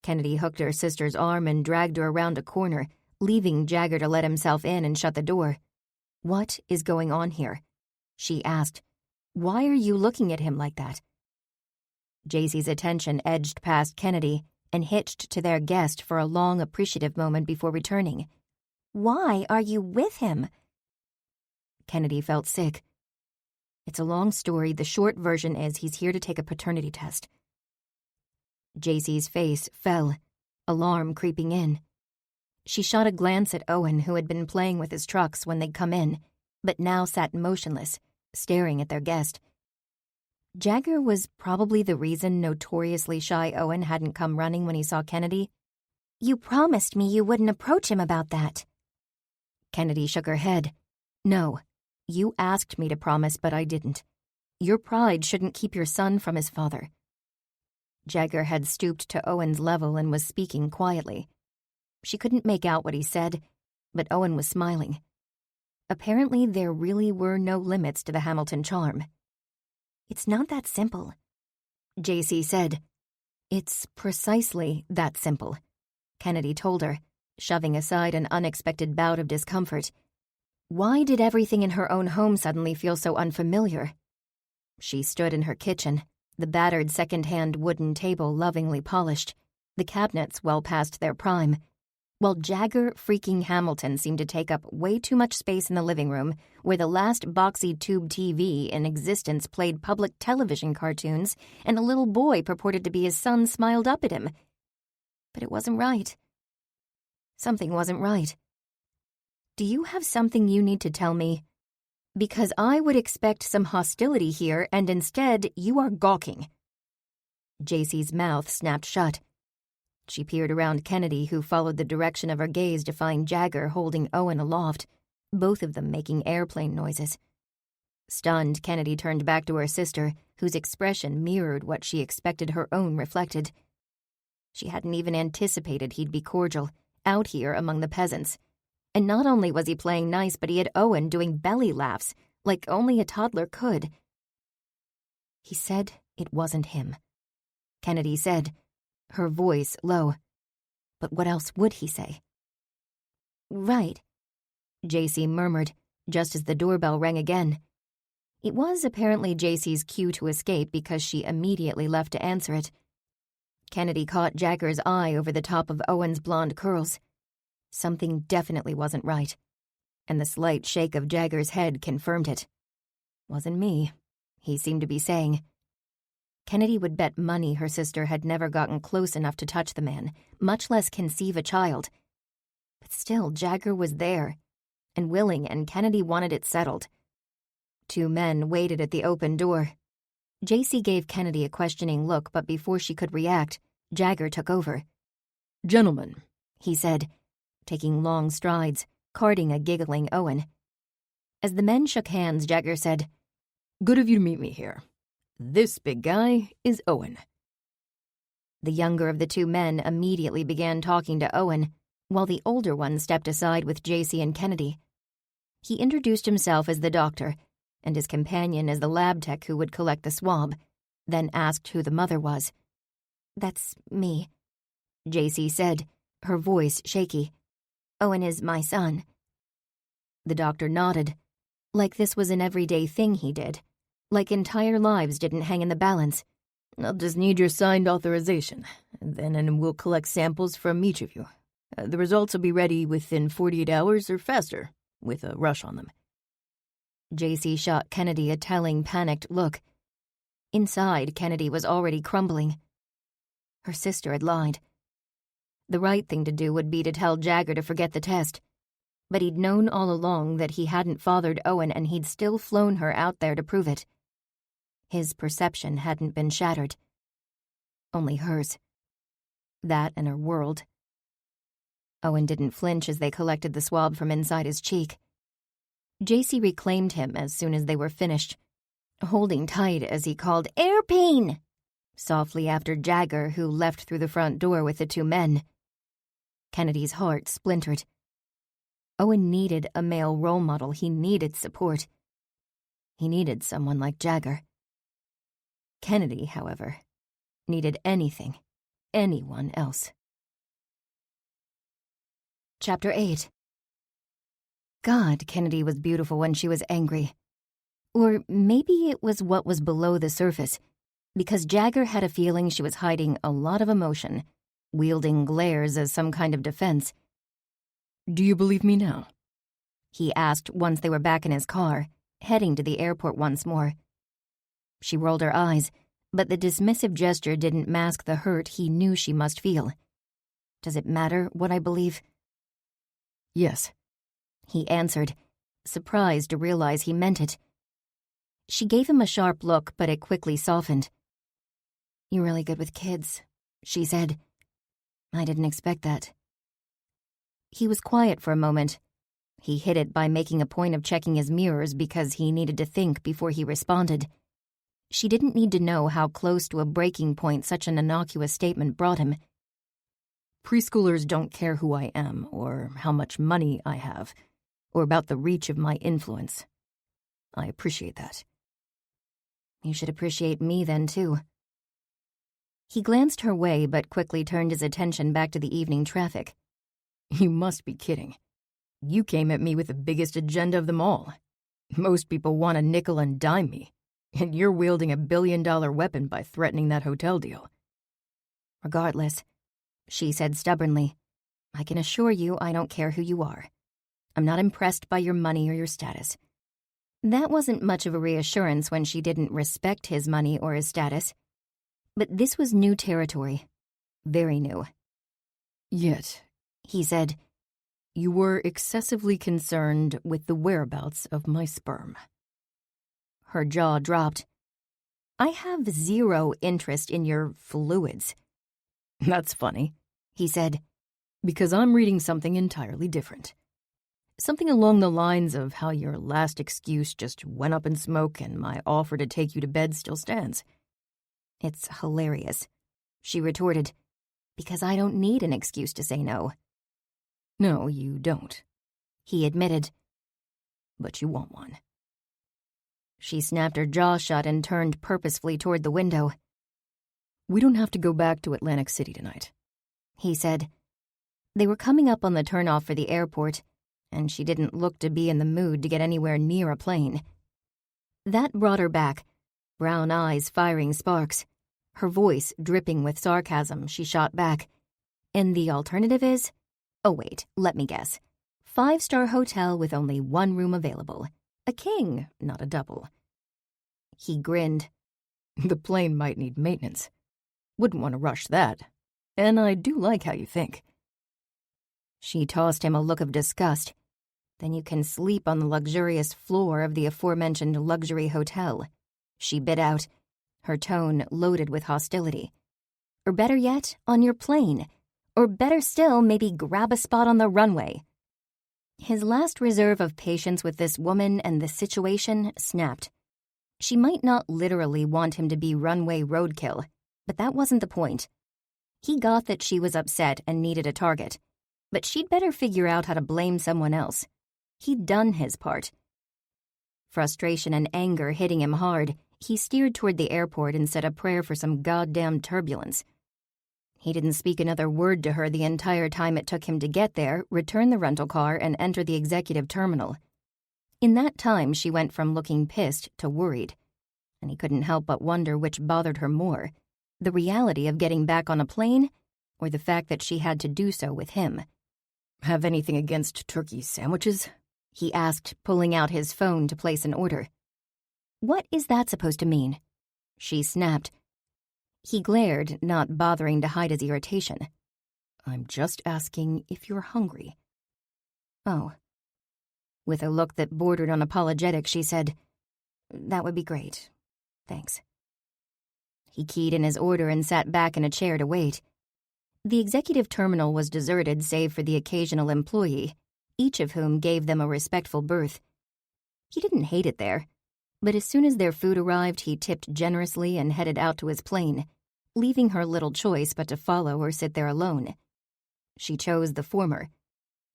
Kennedy hooked her sister's arm and dragged her around a corner, leaving Jagger to let himself in and shut the door. "What is going on here?" she asked. "Why are you looking at him like that?" JC's attention edged past Kennedy and hitched to their guest for a long, appreciative moment before returning. "Why are you with him?" Kennedy felt sick. "It's a long story. The short version is he's here to take a paternity test." JC's face fell, alarm creeping in. She shot a glance at Owen, who had been playing with his trucks when they'd come in, but now sat motionless, staring at their guest. Jagger was probably the reason notoriously shy Owen hadn't come running when he saw Kennedy. "You promised me you wouldn't approach him about that." Kennedy shook her head. "No, you asked me to promise, but I didn't. Your pride shouldn't keep your son from his father." Jagger had stooped to Owen's level and was speaking quietly. She couldn't make out what he said, but Owen was smiling. Apparently, there really were no limits to the Hamilton charm. "It's not that simple," JC said. "It's precisely that simple," Kennedy told her, shoving aside an unexpected bout of discomfort. Why did everything in her own home suddenly feel so unfamiliar? She stood in her kitchen, the battered second-hand wooden table lovingly polished, the cabinets well past their prime, while Jagger freaking Hamilton seemed to take up way too much space in the living room, where the last boxy tube TV in existence played public television cartoons, and a little boy purported to be his son smiled up at him. But it wasn't right. Something wasn't right. Do you have something you need to tell me? Because I would expect some hostility here, and instead you are gawking. JC's mouth snapped shut. She peered around Kennedy, who followed the direction of her gaze to find Jagger holding Owen aloft, both of them making airplane noises. Stunned, Kennedy turned back to her sister, whose expression mirrored what she expected her own reflected. She hadn't even anticipated he'd be cordial, out here among the peasants. And not only was he playing nice, but he had Owen doing belly laughs, like only a toddler could. He said it wasn't him. Kennedy said, her voice low. But what else would he say? Right, JC murmured, just as the doorbell rang again. It was apparently JC's cue to escape because she immediately left to answer it. Kennedy caught Jagger's eye over the top of Owen's blonde curls. Something definitely wasn't right, and the slight shake of Jagger's head confirmed it. Wasn't me, he seemed to be saying. Kennedy would bet money her sister had never gotten close enough to touch the man, much less conceive a child. But still, Jagger was there, and willing, and Kennedy wanted it settled. Two men waited at the open door. JC gave Kennedy a questioning look, but before she could react, Jagger took over. "Gentlemen," he said, taking long strides, carting a giggling Owen. As the men shook hands, Jagger said, "Good of you to meet me here. This big guy is Owen." The younger of the two men immediately began talking to Owen, while the older one stepped aside with JC and Kennedy. He introduced himself as the doctor, and his companion as the lab tech who would collect the swab, then asked who the mother was. "That's me," JC said, her voice shaky. "Owen is my son." The doctor nodded, like this was an everyday thing he did, like entire lives didn't hang in the balance. "I'll just need your signed authorization, and we'll collect samples from each of you. The results will be ready within 48 hours or faster, with a rush on them." JC shot Kennedy a telling, panicked look. Inside, Kennedy was already crumbling. Her sister had lied. The right thing to do would be to tell Jagger to forget the test. But he'd known all along that he hadn't fathered Owen, and he'd still flown her out there to prove it. His perception hadn't been shattered. Only hers. That and her world. Owen didn't flinch as they collected the swab from inside his cheek. JC reclaimed him as soon as they were finished, holding tight as he called, "Air pain!" softly after Jagger, who left through the front door with the two men. Kennedy's heart splintered. Owen needed a male role model. He needed support. He needed someone like Jagger. Kennedy, however, needed anything, anyone else. Chapter 8. God, Kennedy was beautiful when she was angry. Or maybe it was what was below the surface, because Jagger had a feeling she was hiding a lot of emotion, wielding glares as some kind of defense. "Do you believe me now?" he asked once they were back in his car, heading to the airport once more. She rolled her eyes, but the dismissive gesture didn't mask the hurt he knew she must feel. "Does it matter what I believe?" "Yes," he answered, surprised to realize he meant it. She gave him a sharp look, but it quickly softened. "You're really good with kids," she said. "I didn't expect that." He was quiet for a moment. He hid it by making a point of checking his mirrors because he needed to think before he responded. She didn't need to know how close to a breaking point such an innocuous statement brought him. "Preschoolers don't care who I am, or how much money I have, or about the reach of my influence. I appreciate that." "You should appreciate me then, too." He glanced her way but quickly turned his attention back to the evening traffic. You must be kidding. You came at me with the biggest agenda of them all. Most people want to nickel and dime me, and you're wielding a billion-dollar weapon by threatening that hotel deal. Regardless, she said stubbornly, I can assure you I don't care who you are. I'm not impressed by your money or your status. That wasn't much of a reassurance when she didn't respect his money or his status. But this was new territory. Very new. Yet, he said, you were excessively concerned with the whereabouts of my sperm. Her jaw dropped. I have zero interest in your fluids. That's funny, he said. Because I'm reading something entirely different. Something along the lines of how your last excuse just went up in smoke and my offer to take you to bed still stands. It's hilarious, she retorted, because I don't need an excuse to say no. No, you don't, he admitted. But you want one. She snapped her jaw shut and turned purposefully toward the window. We don't have to go back to Atlantic City tonight, he said. They were coming up on the turnoff for the airport, and she didn't look to be in the mood to get anywhere near a plane. That brought her back, brown eyes firing sparks. Her voice dripping with sarcasm, she shot back. And the alternative is? Oh wait, let me guess. 5-star hotel with only one room available. A king, not a double. He grinned. The plane might need maintenance. Wouldn't want to rush that. And I do like how you think. She tossed him a look of disgust. Then you can sleep on the luxurious floor of the aforementioned luxury hotel, she bit out, her tone loaded with hostility. Or better yet, on your plane. Or better still, maybe grab a spot on the runway. His last reserve of patience with this woman and the situation snapped. She might not literally want him to be runway roadkill, but that wasn't the point. He got that she was upset and needed a target, but she'd better figure out how to blame someone else. He'd done his part. Frustration and anger hitting him hard, he steered toward the airport and said a prayer for some goddamn turbulence. He didn't speak another word to her the entire time it took him to get there, return the rental car, and enter the executive terminal. In that time, she went from looking pissed to worried, and he couldn't help but wonder which bothered her more, the reality of getting back on a plane, or the fact that she had to do so with him. Have anything against turkey sandwiches? He asked, pulling out his phone to place an order. What is that supposed to mean? She snapped. He glared, not bothering to hide his irritation. I'm just asking if you're hungry. Oh. With a look that bordered on apologetic, she said, That would be great. Thanks. He keyed in his order and sat back in a chair to wait. The executive terminal was deserted save for the occasional employee, each of whom gave them a respectful berth. He didn't hate it there, but as soon as their food arrived, he tipped generously and headed out to his plane, leaving her little choice but to follow or sit there alone. She chose the former,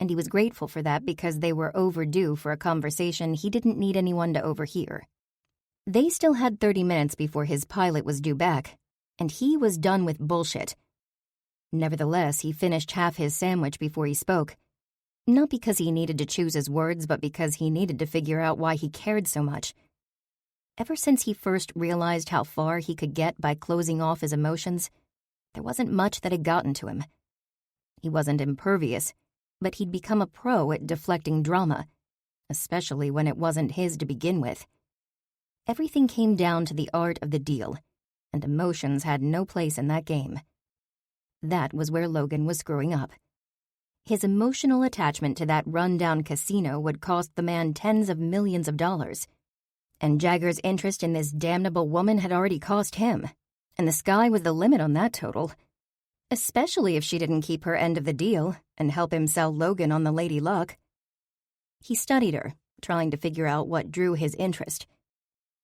and he was grateful for that because they were overdue for a conversation he didn't need anyone to overhear. They still had 30 minutes before his pilot was due back, and he was done with bullshit. Nevertheless, he finished half his sandwich before he spoke, not because he needed to choose his words, but because he needed to figure out why he cared so much. Ever since he first realized how far he could get by closing off his emotions, there wasn't much that had gotten to him. He wasn't impervious, but he'd become a pro at deflecting drama, especially when it wasn't his to begin with. Everything came down to the art of the deal, and emotions had no place in that game. That was where Logan was screwing up. His emotional attachment to that run-down casino would cost the man tens of millions of dollars. And Jagger's interest in this damnable woman had already cost him, and the sky was the limit on that total. Especially if she didn't keep her end of the deal and help him sell Logan on the Lady Luck. He studied her, trying to figure out what drew his interest.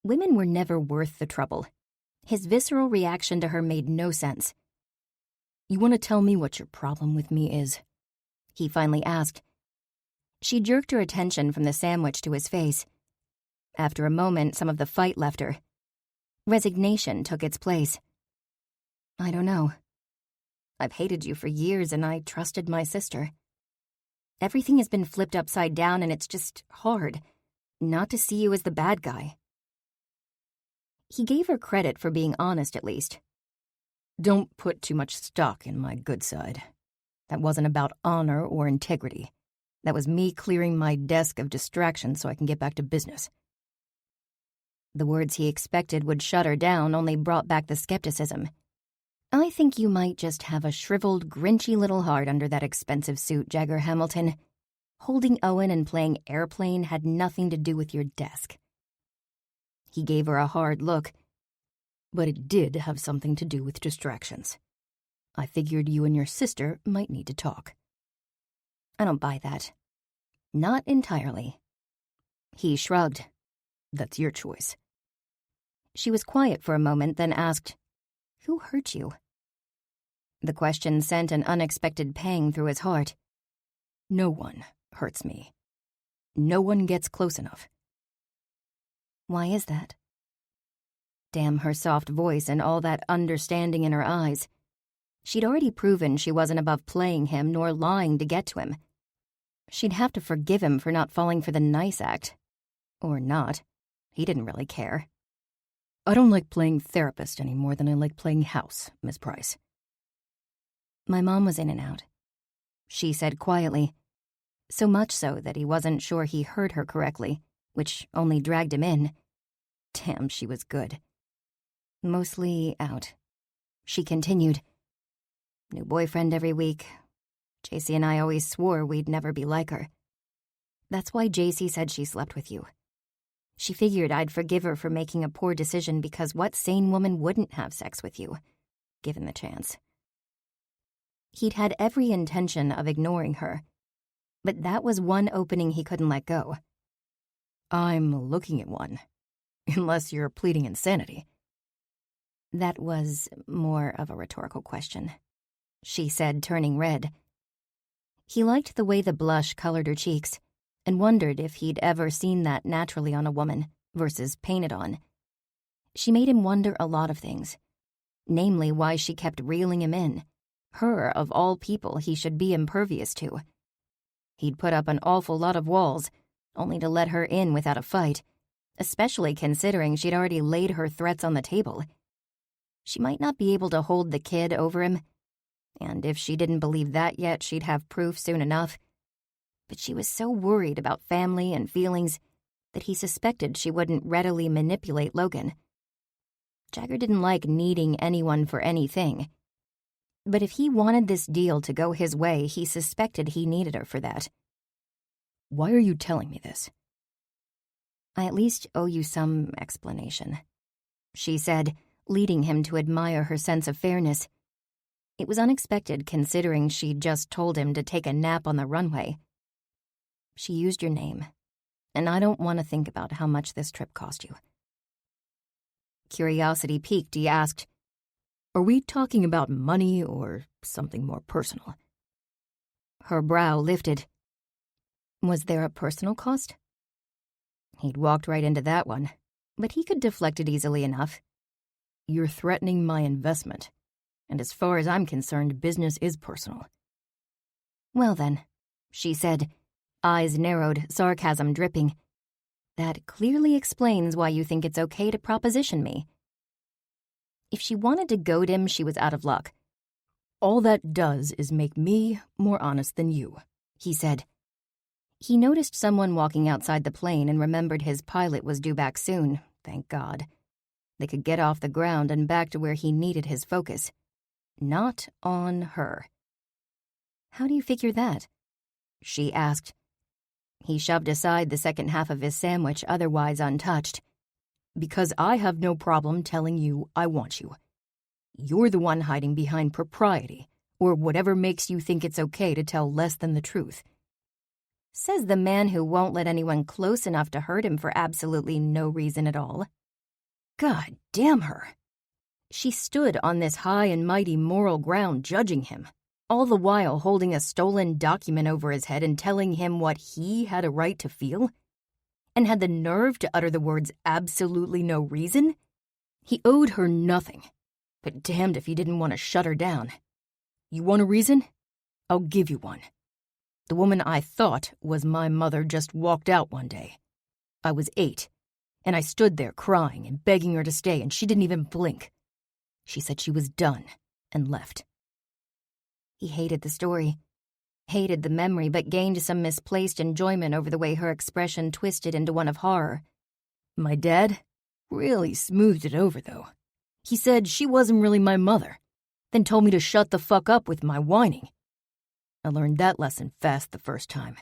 Women were never worth the trouble. His visceral reaction to her made no sense. You want to tell me what your problem with me is? He finally asked. She jerked her attention from the sandwich to his face. After a moment, some of the fight left her. Resignation took its place. I don't know. I've hated you for years and I trusted my sister. Everything has been flipped upside down and it's just hard not to see you as the bad guy. He gave her credit for being honest at least. Don't put too much stock in my good side. That wasn't about honor or integrity. That was me clearing my desk of distractions so I can get back to business. The words he expected would shut her down only brought back the skepticism. I think you might just have a shriveled, grinchy little heart under that expensive suit, Jagger Hamilton. Holding Owen and playing airplane had nothing to do with your desk. He gave her a hard look. But it did have something to do with distractions. I figured you and your sister might need to talk. I don't buy that. Not entirely. He shrugged. That's your choice. She was quiet for a moment, then asked, "Who hurt you?" The question sent an unexpected pang through his heart. No one hurts me. No one gets close enough. Why is that? Damn her soft voice and all that understanding in her eyes. She'd already proven she wasn't above playing him nor lying to get to him. She'd have to forgive him for not falling for the nice act. Or not. He didn't really care. I don't like playing therapist any more than I like playing house, Miss Price. My mom was in and out, she said quietly, so much so that he wasn't sure he heard her correctly, which only dragged him in. Damn, she was good. Mostly out. She continued. New boyfriend every week. JC and I always swore we'd never be like her. That's why JC said she slept with you. She figured I'd forgive her for making a poor decision because what sane woman wouldn't have sex with you, given the chance? He'd had every intention of ignoring her, but that was one opening he couldn't let go. I'm looking at one, unless you're pleading insanity. That was more of a rhetorical question, she said, turning red. He liked the way the blush colored her cheeks, and wondered if he'd ever seen that naturally on a woman versus painted on. She made him wonder a lot of things, namely why she kept reeling him in, her of all people he should be impervious to. He'd put up an awful lot of walls, only to let her in without a fight, especially considering she'd already laid her threats on the table. She might not be able to hold the kid over him, and if she didn't believe that yet, she'd have proof soon enough. But she was so worried about family and feelings that he suspected she wouldn't readily manipulate Logan. Jagger didn't like needing anyone for anything. But if he wanted this deal to go his way, he suspected he needed her for that. Why are you telling me this? I at least owe you some explanation, she said, leading him to admire her sense of fairness. It was unexpected considering she'd just told him to take a nap on the runway. She used your name, and I don't want to think about how much this trip cost you. Curiosity piqued, he asked, Are we talking about money or something more personal? Her brow lifted. Was there a personal cost? He'd walked right into that one, but he could deflect it easily enough. You're threatening my investment, and as far as I'm concerned, business is personal. Well then, she said, eyes narrowed, sarcasm dripping. That clearly explains why you think it's okay to proposition me. If she wanted to goad him, she was out of luck. All that does is make me more honest than you, he said. He noticed someone walking outside the plane and remembered his pilot was due back soon, thank God. They could get off the ground and back to where he needed his focus. Not on her. How do you figure that? She asked. He shoved aside the second half of his sandwich, otherwise untouched. Because I have no problem telling you I want you. You're the one hiding behind propriety, or whatever makes you think it's okay to tell less than the truth. Says the man who won't let anyone close enough to hurt him for absolutely no reason at all. God damn her. She stood on this high and mighty moral ground judging him, all the while holding a stolen document over his head and telling him what he had a right to feel, and had the nerve to utter the words absolutely no reason. He owed her nothing, but damned if he didn't want to shut her down. You want a reason? I'll give you one. The woman I thought was my mother just walked out one day. I was 8, and I stood there crying and begging her to stay, and she didn't even blink. She said she was done and left. He hated the story, hated the memory, but gained some misplaced enjoyment over the way her expression twisted into one of horror. My dad really smoothed it over, though. He said she wasn't really my mother, then told me to shut the fuck up with my whining. I learned that lesson fast the first time.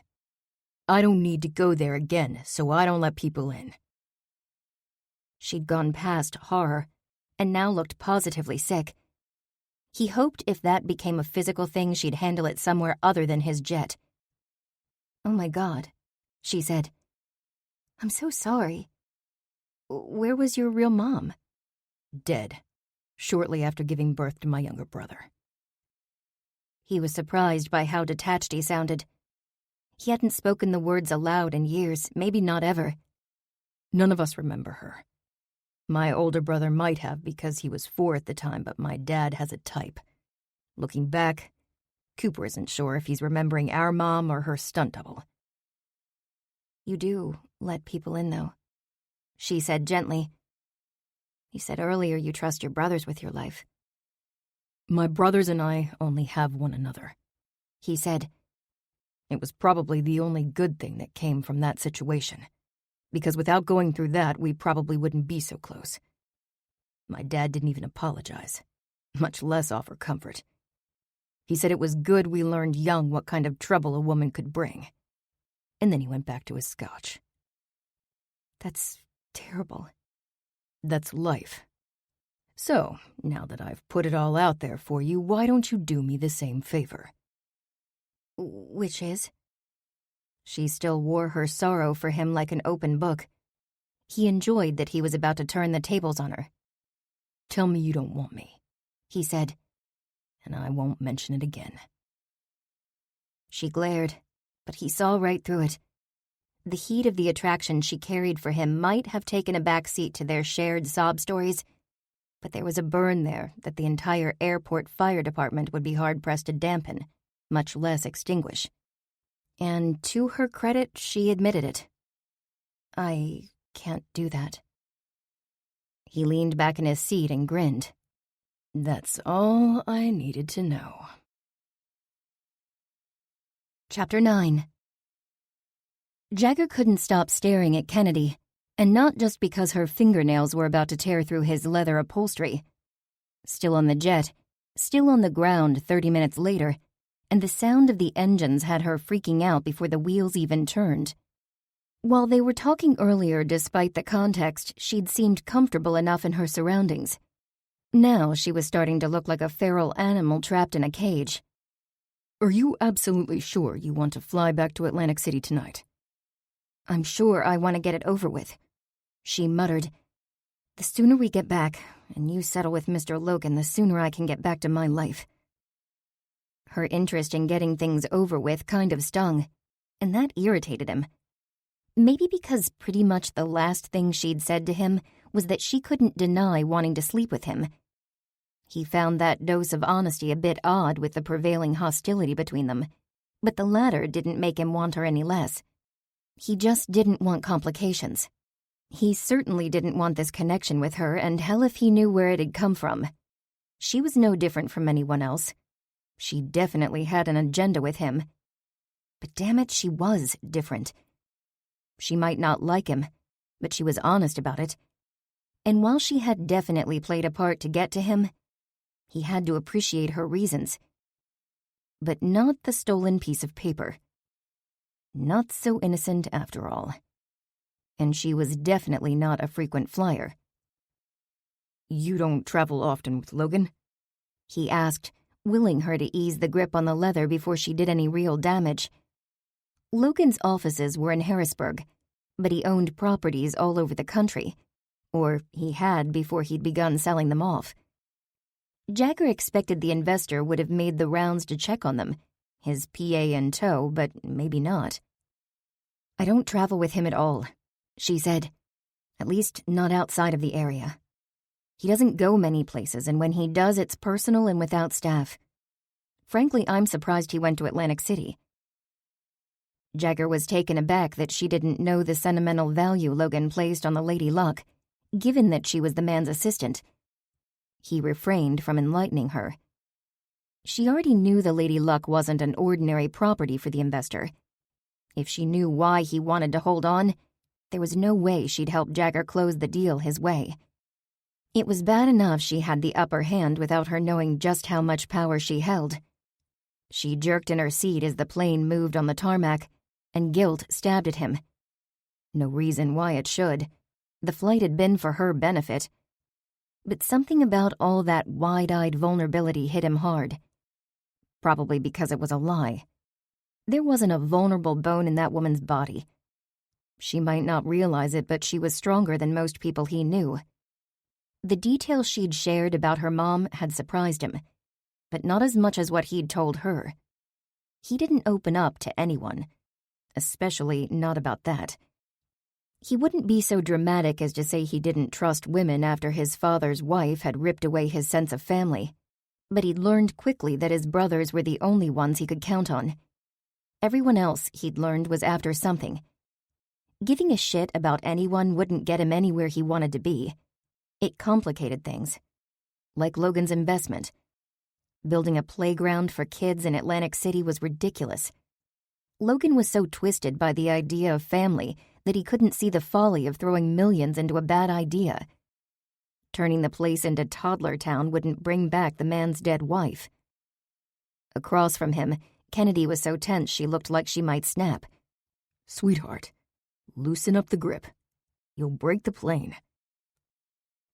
I don't need to go there again, so I don't let people in. She'd gone past horror, and now looked positively sick. He hoped if that became a physical thing, she'd handle it somewhere other than his jet. "Oh my God," she said. "I'm so sorry. Where was your real mom?" Dead, shortly after giving birth to my younger brother. He was surprised by how detached he sounded. He hadn't spoken the words aloud in years, maybe not ever. None of us remember her. My older brother might have because he was 4 at the time, but my dad has a type. Looking back, Cooper isn't sure if he's remembering our mom or her stunt double. "You do let people in, though," she said gently. "You said earlier you trust your brothers with your life." My brothers and I only have one another," he said. It was probably the only good thing that came from that situation, because without going through that, we probably wouldn't be so close. My dad didn't even apologize, much less offer comfort. He said it was good we learned young what kind of trouble a woman could bring. And then he went back to his scotch. "That's terrible." That's life. So, now that I've put it all out there for you, why don't you do me the same favor? "Which is?" She still wore her sorrow for him like an open book. He enjoyed that he was about to turn the tables on her. "Tell me you don't want me," he said, "and I won't mention it again." She glared, but he saw right through it. The heat of the attraction she carried for him might have taken a back seat to their shared sob stories, but there was a burn there that the entire airport fire department would be hard-pressed to dampen, much less extinguish. And to her credit, she admitted it. "I can't do that." He leaned back in his seat and grinned. That's all I needed to know. Chapter 9. Jagger couldn't stop staring at Kennedy, and not just because her fingernails were about to tear through his leather upholstery. Still on the jet, still on the ground 30 minutes later, and the sound of the engines had her freaking out before the wheels even turned. While they were talking earlier, despite the context, she'd seemed comfortable enough in her surroundings. Now she was starting to look like a feral animal trapped in a cage. "Are you absolutely sure you want to fly back to Atlantic City tonight?" "I'm sure I want to get it over with," she muttered. "The sooner we get back, and you settle with Mr. Logan, the sooner I can get back to my life." Her interest in getting things over with kind of stung, and that irritated him. Maybe because pretty much the last thing she'd said to him was that she couldn't deny wanting to sleep with him. He found that dose of honesty a bit odd with the prevailing hostility between them, but the latter didn't make him want her any less. He just didn't want complications. He certainly didn't want this connection with her, and hell if he knew where it had come from. She was no different from anyone else. She definitely had an agenda with him. But damn it, she was different. She might not like him, but she was honest about it. And while she had definitely played a part to get to him, he had to appreciate her reasons. But not the stolen piece of paper. Not so innocent after all. And she was definitely not a frequent flyer. "You don't travel often with Logan?" he asked, willing her to ease the grip on the leather before she did any real damage. Logan's offices were in Harrisburg, but he owned properties all over the country, or he had before he'd begun selling them off. Jagger expected the investor would have made the rounds to check on them, his PA in tow, but maybe not. "I don't travel with him at all," she said. "At least not outside of the area." He doesn't go many places, and when he does, it's personal and without staff. Frankly, I'm surprised he went to Atlantic City." Jagger was taken aback that she didn't know the sentimental value Logan placed on the Lady Luck, given that she was the man's assistant. He refrained from enlightening her. She already knew the Lady Luck wasn't an ordinary property for the investor. If she knew why he wanted to hold on, there was no way she'd help Jagger close the deal his way. It was bad enough she had the upper hand without her knowing just how much power she held. She jerked in her seat as the plane moved on the tarmac, and guilt stabbed at him. No reason why it should. The flight had been for her benefit. But something about all that wide-eyed vulnerability hit him hard. Probably because it was a lie. There wasn't a vulnerable bone in that woman's body. She might not realize it, but she was stronger than most people he knew. The details she'd shared about her mom had surprised him, but not as much as what he'd told her. He didn't open up to anyone, especially not about that. He wouldn't be so dramatic as to say he didn't trust women after his father's wife had ripped away his sense of family, but he'd learned quickly that his brothers were the only ones he could count on. Everyone else, he'd learned, was after something. Giving a shit about anyone wouldn't get him anywhere he wanted to be. It complicated things. Like Logan's investment. Building a playground for kids in Atlantic City was ridiculous. Logan was so twisted by the idea of family that he couldn't see the folly of throwing millions into a bad idea. Turning the place into toddler town wouldn't bring back the man's dead wife. Across from him, Kennedy was so tense she looked like she might snap. "Sweetheart, loosen up the grip. You'll break the plane."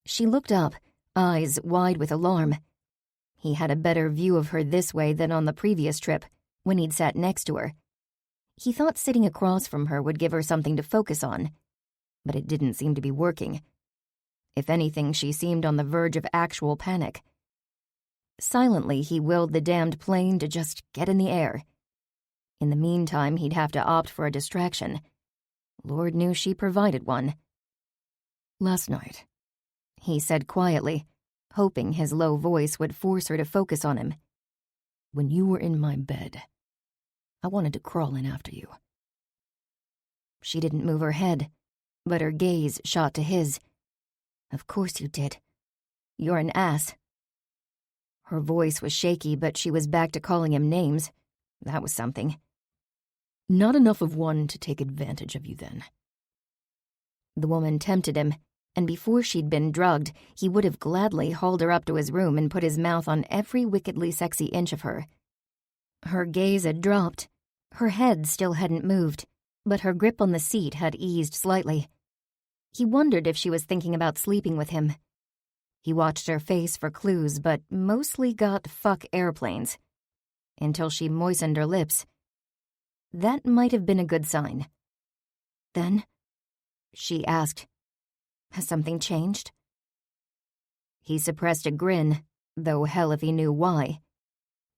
She looked up, eyes wide with alarm. He had a better view of her this way than on the previous trip, when he'd sat next to her. He thought sitting across from her would give her something to focus on, but it didn't seem to be working. If anything, she seemed on the verge of actual panic. Silently, he willed the damned plane to just get in the air. In the meantime, he'd have to opt for a distraction. Lord knew she provided one. "Last night," he said quietly, hoping his low voice would force her to focus on him. "When you were in my bed, I wanted to crawl in after you." She didn't move her head, but her gaze shot to his. "Of course you did. You're an ass." Her voice was shaky, but she was back to calling him names. That was something. "Not enough of one to take advantage of you then." The woman tempted him, and before she'd been drugged, he would have gladly hauled her up to his room and put his mouth on every wickedly sexy inch of her. Her gaze had dropped. Her head still hadn't moved, but her grip on the seat had eased slightly. He wondered if she was thinking about sleeping with him. He watched her face for clues, but mostly got fuck airplanes. Until she moistened her lips. That might have been a good sign. "Then?" she asked. "Has something changed?" He suppressed a grin, though hell if he knew why.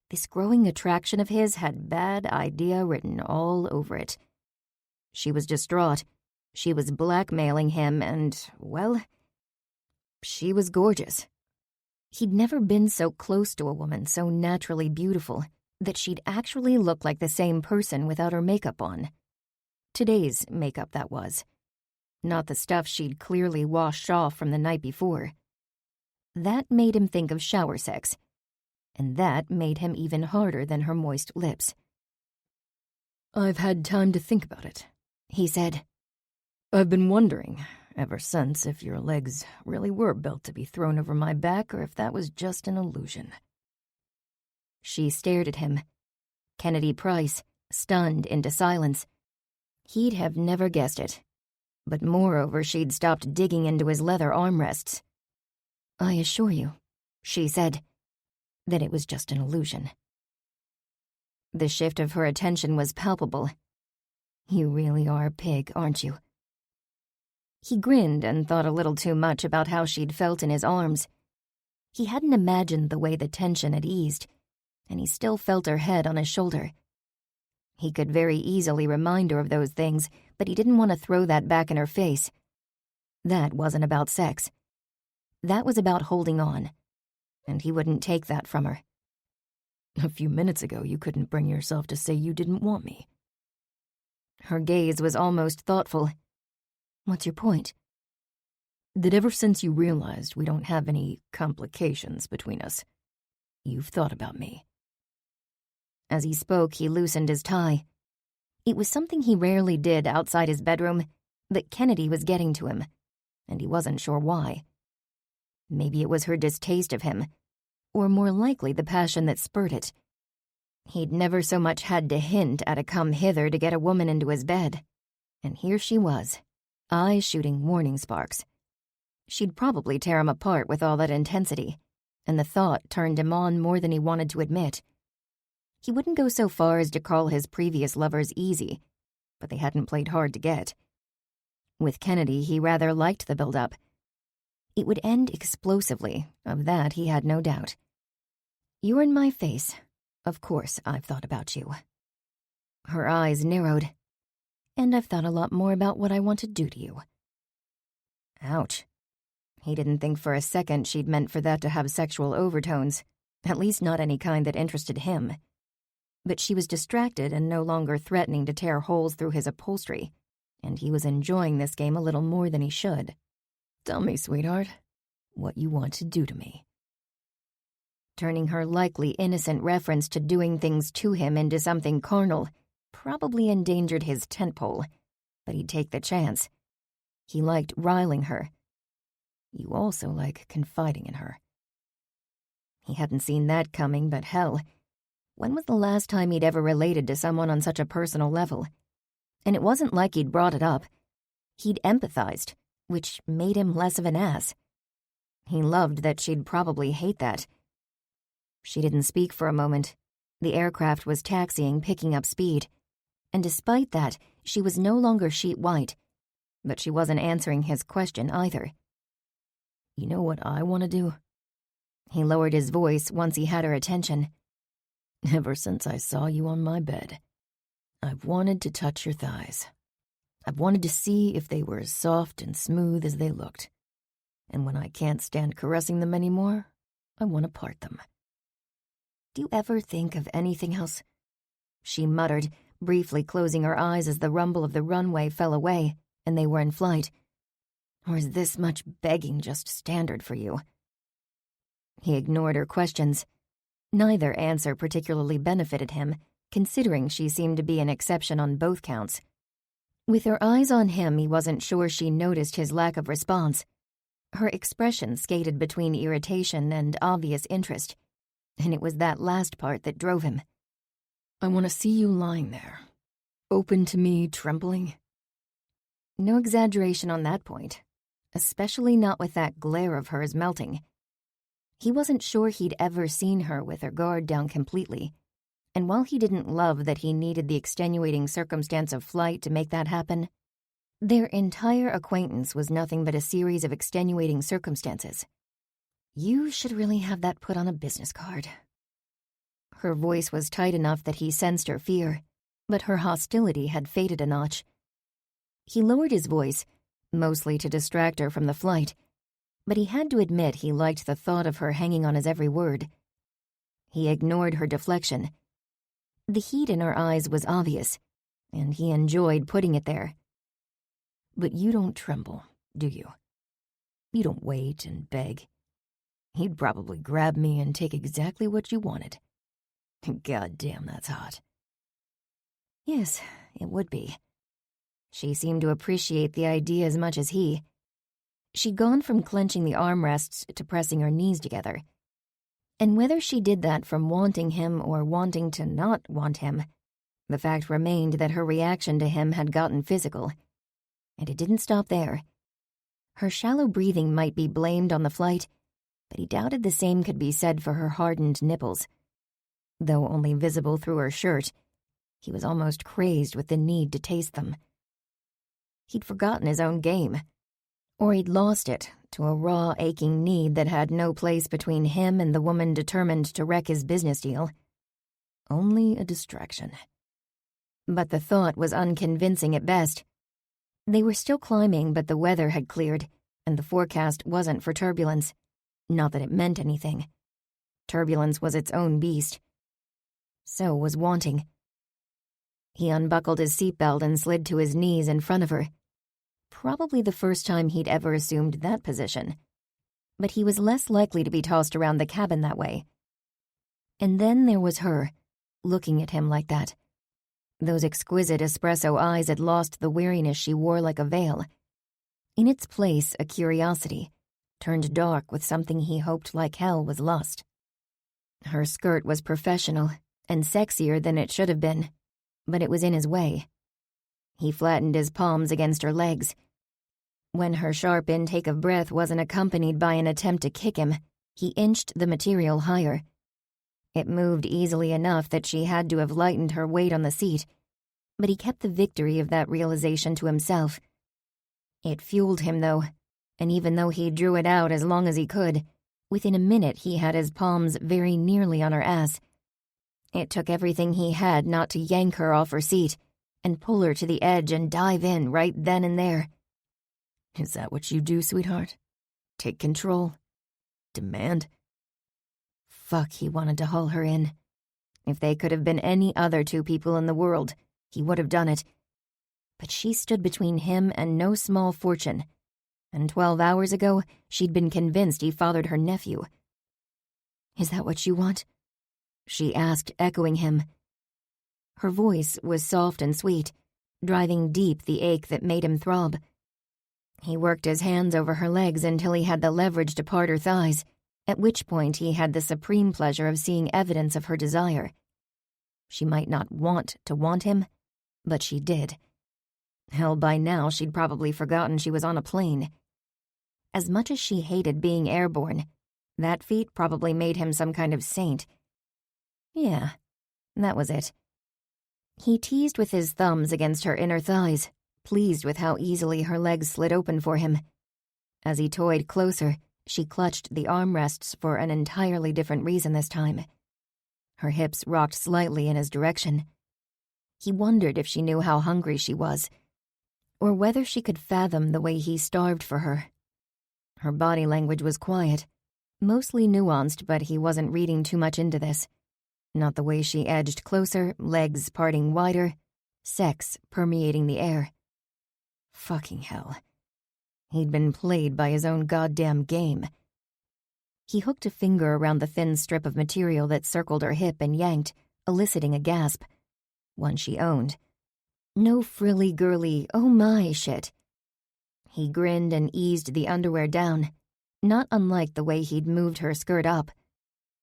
This growing attraction of his had bad idea written all over it. She was distraught. She was blackmailing him and, well, she was gorgeous. He'd never been so close to a woman so naturally beautiful that she'd actually look like the same person without her makeup on. Today's makeup, that was. Not the stuff she'd clearly washed off from the night before. That made him think of shower sex, and that made him even harder than her moist lips. "I've had time to think about it," he said. "I've been wondering, ever since, if your legs really were built to be thrown over my back or if that was just an illusion." She stared at him. Kennedy Price, stunned into silence. He'd have never guessed it. But moreover, she'd stopped digging into his leather armrests. "I assure you," she said, "that it was just an illusion." The shift of her attention was palpable. "You really are a pig, aren't you?" He grinned and thought a little too much about how she'd felt in his arms. He hadn't imagined the way the tension had eased, and he still felt her head on his shoulder. He could very easily remind her of those things, but he didn't want to throw that back in her face. That wasn't about sex. That was about holding on, and he wouldn't take that from her. A few minutes ago, you couldn't bring yourself to say you didn't want me. Her gaze was almost thoughtful. What's your point? That ever since you realized we don't have any complications between us, you've thought about me. As he spoke, he loosened his tie. It was something he rarely did outside his bedroom, but Kennedy was getting to him, and he wasn't sure why. Maybe it was her distaste of him, or more likely the passion that spurred it. He'd never so much had to hint at a come hither to get a woman into his bed. And here she was, eyes shooting warning sparks. She'd probably tear him apart with all that intensity, and the thought turned him on more than he wanted to admit. He wouldn't go so far as to call his previous lovers easy, but they hadn't played hard to get. With Kennedy, he rather liked the build-up. It would end explosively, of that he had no doubt. You're in my face. Of course I've thought about you. Her eyes narrowed. And I've thought a lot more about what I want to do to you. Ouch. He didn't think for a second she'd meant for that to have sexual overtones, at least not any kind that interested him. But she was distracted and no longer threatening to tear holes through his upholstery, and he was enjoying this game a little more than he should. Tell me, sweetheart, what you want to do to me. Turning her likely innocent reference to doing things to him into something carnal probably endangered his tentpole, but he'd take the chance. He liked riling her. You also like confiding in her. He hadn't seen that coming, but hell, when was the last time he'd ever related to someone on such a personal level? And it wasn't like he'd brought it up. He'd empathized, which made him less of an ass. He loved that she'd probably hate that. She didn't speak for a moment. The aircraft was taxiing, picking up speed. And despite that, she was no longer sheet white. But she wasn't answering his question either. You know what I want to do? He lowered his voice once he had her attention. Ever since I saw you on my bed, I've wanted to touch your thighs. I've wanted to see if they were as soft and smooth as they looked. And when I can't stand caressing them anymore, I want to part them. Do you ever think of anything else? She muttered, briefly closing her eyes as the rumble of the runway fell away, and they were in flight. Or is this much begging just standard for you? He ignored her questions. Neither answer particularly benefited him, considering she seemed to be an exception on both counts. With her eyes on him, he wasn't sure she noticed his lack of response. Her expression skated between irritation and obvious interest, and it was that last part that drove him. I want to see you lying there, open to me, trembling. No exaggeration on that point, especially not with that glare of hers melting. He wasn't sure he'd ever seen her with her guard down completely, and while he didn't love that he needed the extenuating circumstance of flight to make that happen, their entire acquaintance was nothing but a series of extenuating circumstances. You should really have that put on a business card. Her voice was tight enough that he sensed her fear, but her hostility had faded a notch. He lowered his voice, mostly to distract her from the flight, but he had to admit he liked the thought of her hanging on his every word. He ignored her deflection. The heat in her eyes was obvious, and he enjoyed putting it there. But you don't tremble, do you? You don't wait and beg. He'd probably grab me and take exactly what you wanted. God damn, that's hot. Yes, it would be. She seemed to appreciate the idea as much as he. She'd gone from clenching the armrests to pressing her knees together. And whether she did that from wanting him or wanting to not want him, the fact remained that her reaction to him had gotten physical. And it didn't stop there. Her shallow breathing might be blamed on the flight, but he doubted the same could be said for her hardened nipples. Though only visible through her shirt, he was almost crazed with the need to taste them. He'd forgotten his own game. Or he'd lost it to a raw, aching need that had no place between him and the woman determined to wreck his business deal. Only a distraction. But the thought was unconvincing at best. They were still climbing, but the weather had cleared, and the forecast wasn't for turbulence. Not that it meant anything. Turbulence was its own beast. So was wanting. He unbuckled his seatbelt and slid to his knees in front of her. Probably the first time he'd ever assumed that position. But he was less likely to be tossed around the cabin that way. And then there was her, looking at him like that. Those exquisite espresso eyes had lost the weariness she wore like a veil. In its place, a curiosity, turned dark with something he hoped like hell was lust. Her skirt was professional and sexier than it should have been, but it was in his way. He flattened his palms against her legs. When her sharp intake of breath wasn't accompanied by an attempt to kick him, he inched the material higher. It moved easily enough that she had to have lightened her weight on the seat, but he kept the victory of that realization to himself. It fueled him, though, and even though he drew it out as long as he could, within a minute he had his palms very nearly on her ass. It took everything he had not to yank her off her seat and pull her to the edge and dive in right then and there. Is that what you do, sweetheart? Take control? Demand? Fuck, he wanted to haul her in. If they could have been any other two people in the world, he would have done it. But she stood between him and no small fortune, and 12 hours ago she'd been convinced he fathered her nephew. Is that what you want? She asked, echoing him. Her voice was soft and sweet, driving deep the ache that made him throb. He worked his hands over her legs until he had the leverage to part her thighs, at which point he had the supreme pleasure of seeing evidence of her desire. She might not want to want him, but she did. Hell, by now she'd probably forgotten she was on a plane. As much as she hated being airborne, that feat probably made him some kind of saint. Yeah, that was it. He teased with his thumbs against her inner thighs, pleased with how easily her legs slid open for him. As he toyed closer, she clutched the armrests for an entirely different reason this time. Her hips rocked slightly in his direction. He wondered if she knew how hungry she was, or whether she could fathom the way he starved for her. Her body language was quiet, mostly nuanced, but he wasn't reading too much into this. Not the way she edged closer, legs parting wider, sex permeating the air. Fucking hell. He'd been played by his own goddamn game. He hooked a finger around the thin strip of material that circled her hip and yanked, eliciting a gasp. One she owned. No frilly girly, oh my shit. He grinned and eased the underwear down, not unlike the way he'd moved her skirt up.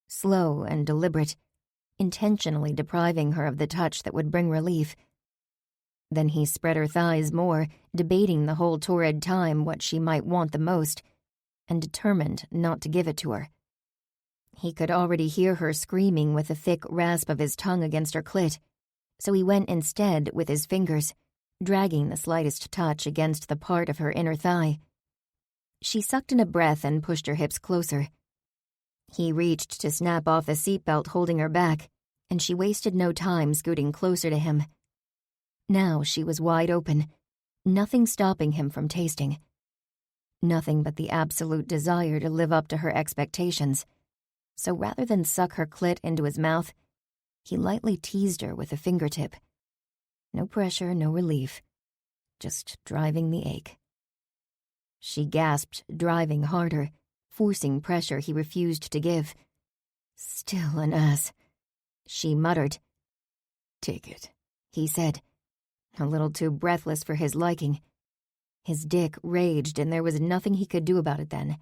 Slow and deliberate, intentionally depriving her of the touch that would bring relief. Then he spread her thighs more, debating the whole torrid time what she might want the most, and determined not to give it to her. He could already hear her screaming with the thick rasp of his tongue against her clit, so he went instead with his fingers, dragging the slightest touch against the part of her inner thigh. She sucked in a breath and pushed her hips closer. He reached to snap off the seatbelt holding her back, and she wasted no time scooting closer to him. Now she was wide open, nothing stopping him from tasting. Nothing but the absolute desire to live up to her expectations. So rather than suck her clit into his mouth, he lightly teased her with a fingertip. No pressure, no relief. Just driving the ache. She gasped, driving harder, forcing pressure he refused to give. Still an ass, she muttered. Take it, he said, a little too breathless for his liking. His dick raged, and there was nothing he could do about it then.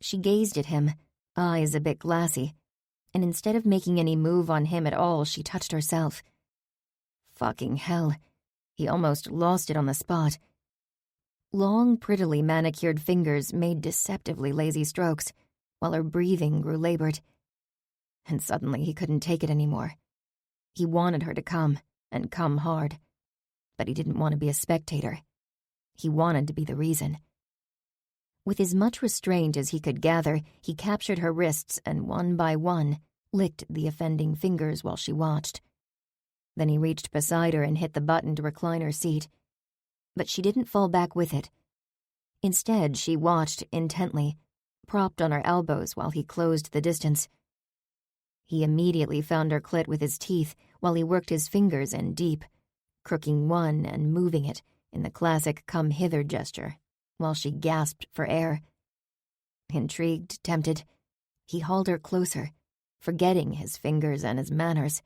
She gazed at him, eyes a bit glassy, and instead of making any move on him at all, she touched herself. Fucking hell, he almost lost it on the spot. Long, prettily manicured fingers made deceptively lazy strokes, while her breathing grew labored. And suddenly he couldn't take it anymore. He wanted her to come, and come hard. But he didn't want to be a spectator. He wanted to be the reason. With as much restraint as he could gather, he captured her wrists and one by one licked the offending fingers while she watched. Then he reached beside her and hit the button to recline her seat. But she didn't fall back with it. Instead, she watched intently, propped on her elbows while he closed the distance. He immediately found her clit with his teeth while he worked his fingers in deep, crooking one and moving it in the classic come-hither gesture, while she gasped for air. Intrigued, tempted, he hauled her closer, forgetting his fingers and his manners,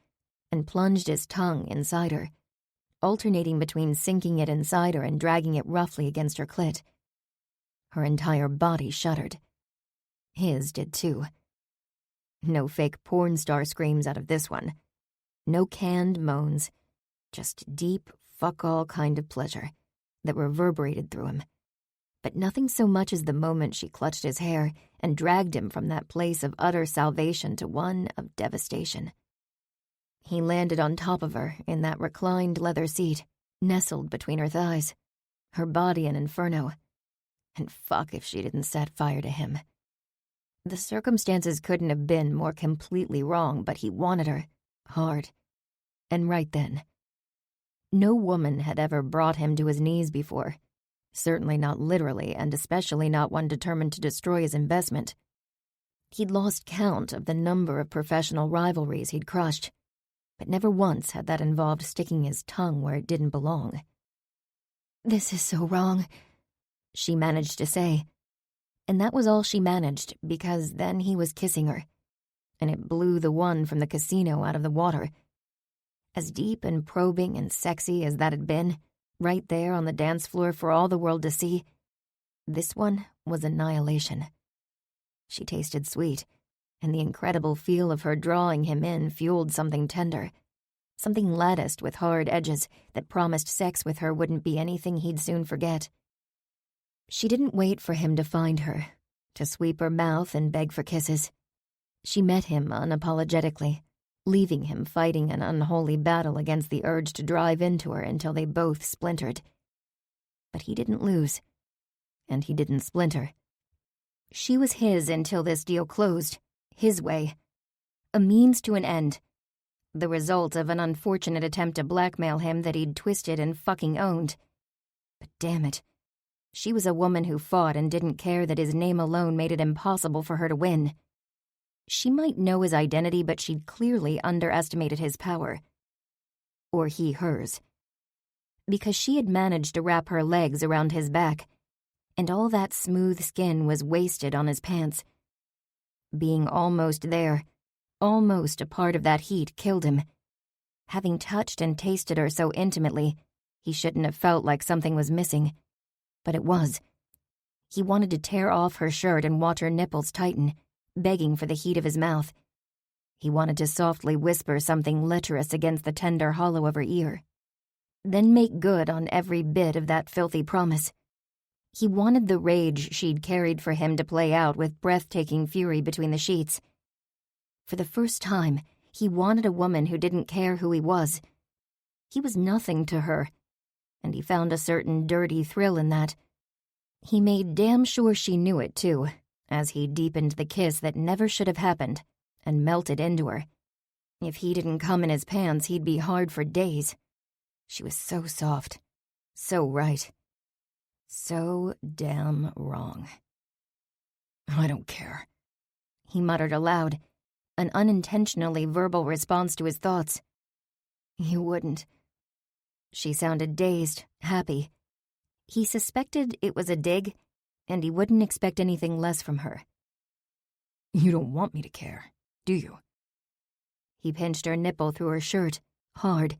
and plunged his tongue inside her, alternating between sinking it inside her and dragging it roughly against her clit. Her entire body shuddered. His did too. No fake porn star screams out of this one. No canned moans. Just deep, fuck-all kind of pleasure that reverberated through him. But nothing so much as the moment she clutched his hair and dragged him from that place of utter salvation to one of devastation. He landed on top of her in that reclined leather seat, nestled between her thighs, her body an inferno. And fuck if she didn't set fire to him. The circumstances couldn't have been more completely wrong, but he wanted her, hard, and right then. No woman had ever brought him to his knees before, certainly not literally, and especially not one determined to destroy his investment. He'd lost count of the number of professional rivalries he'd crushed, but never once had that involved sticking his tongue where it didn't belong. "This is so wrong," she managed to say. And that was all she managed, because then he was kissing her, and it blew the one from the casino out of the water. As deep and probing and sexy as that had been, right there on the dance floor for all the world to see, this one was annihilation. She tasted sweet, and the incredible feel of her drawing him in fueled something tender, something latticed with hard edges that promised sex with her wouldn't be anything he'd soon forget. She didn't wait for him to find her, to sweep her mouth and beg for kisses. She met him unapologetically, leaving him fighting an unholy battle against the urge to drive into her until they both splintered. But he didn't lose, and he didn't splinter. She was his until this deal closed, his way. A means to an end. The result of an unfortunate attempt to blackmail him that he'd twisted and fucking owned. But damn it. She was a woman who fought and didn't care that his name alone made it impossible for her to win. She might know his identity, but she'd clearly underestimated his power. Or he hers. Because she had managed to wrap her legs around his back, and all that smooth skin was wasted on his pants. Being almost there, almost a part of that heat, killed him. Having touched and tasted her so intimately, he shouldn't have felt like something was missing. But it was. He wanted to tear off her shirt and watch her nipples tighten, begging for the heat of his mouth. He wanted to softly whisper something lecherous against the tender hollow of her ear, then make good on every bit of that filthy promise. He wanted the rage she'd carried for him to play out with breathtaking fury between the sheets. For the first time, he wanted a woman who didn't care who he was. He was nothing to her, and he found a certain dirty thrill in that. He made damn sure she knew it, too, as he deepened the kiss that never should have happened and melted into her. If he didn't come in his pants, he'd be hard for days. She was so soft, so right, so damn wrong. "I don't care," he muttered aloud, an unintentionally verbal response to his thoughts. "You wouldn't." She sounded dazed, happy. He suspected it was a dig, and he wouldn't expect anything less from her. "You don't want me to care, do you?" He pinched her nipple through her shirt, hard.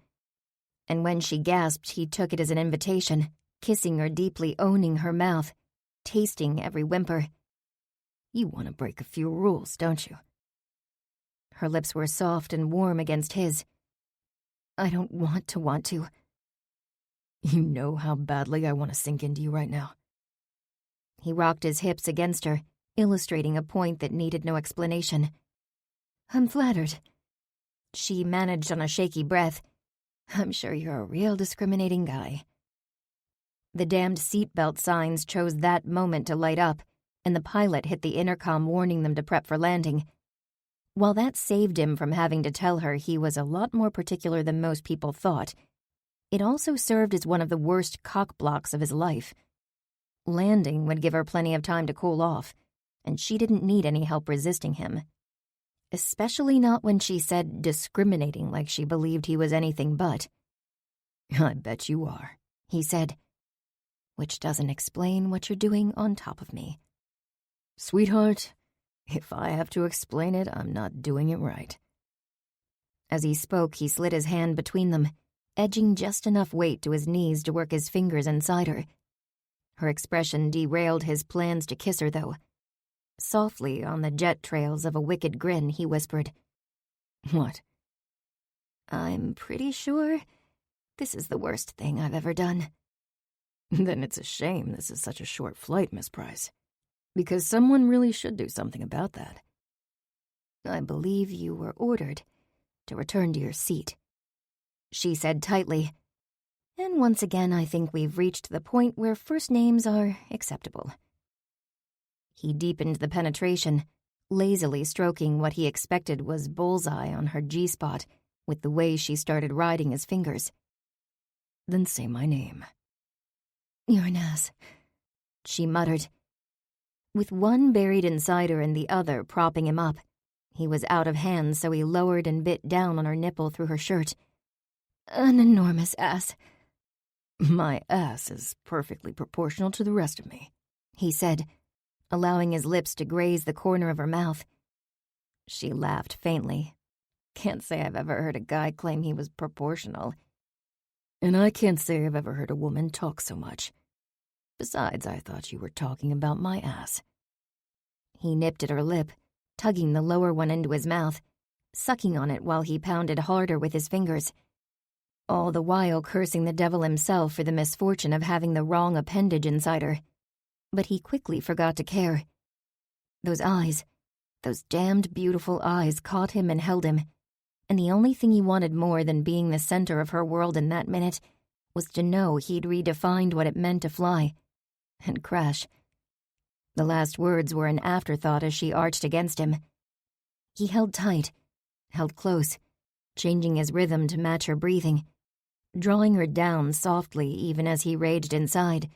And when she gasped, he took it as an invitation, kissing her deeply, owning her mouth, tasting every whimper. "You want to break a few rules, don't you?" Her lips were soft and warm against his. "I don't want to. You know how badly I want to sink into you right now." He rocked his hips against her, illustrating a point that needed no explanation. "I'm flattered." She managed on a shaky breath. "I'm sure you're a real discriminating guy." The damned seatbelt signs chose that moment to light up, and the pilot hit the intercom warning them to prep for landing. While that saved him from having to tell her he was a lot more particular than most people thought, it also served as one of the worst cock blocks of his life. Landing would give her plenty of time to cool off, and she didn't need any help resisting him. Especially not when she said discriminating like she believed he was anything but. "I bet you are," he said, "which doesn't explain what you're doing on top of me." "Sweetheart, if I have to explain it, I'm not doing it right." As he spoke, he slid his hand between them, edging just enough weight to his knees to work his fingers inside her. Her expression derailed his plans to kiss her, though. Softly, on the jet trails of a wicked grin, he whispered, "What?" "I'm pretty sure this is the worst thing I've ever done." "Then it's a shame this is such a short flight, Miss Price. Because someone really should do something about that." "I believe you were ordered to return to your seat," she said tightly. "And once again, I think we've reached the point where first names are acceptable." He deepened the penetration, lazily stroking what he expected was bullseye on her G-spot with the way she started riding his fingers. "Then say my name." "You're an ass," she muttered. With one buried inside her and the other propping him up, he was out of hand, so he lowered and bit down on her nipple through her shirt. "An enormous ass." "My ass is perfectly proportional to the rest of me," he said, allowing his lips to graze the corner of her mouth. She laughed faintly. "Can't say I've ever heard a guy claim he was proportional." "And I can't say I've ever heard a woman talk so much. Besides, I thought you were talking about my ass." He nipped at her lip, tugging the lower one into his mouth, sucking on it while he pounded harder with his fingers, all the while cursing the devil himself for the misfortune of having the wrong appendage inside her. But he quickly forgot to care. Those eyes, those damned beautiful eyes caught him and held him, and the only thing he wanted more than being the center of her world in that minute was to know he'd redefined what it meant to fly and crash. The last words were an afterthought as she arched against him. He held tight, held close, changing his rhythm to match her breathing, drawing her down softly even as he raged inside.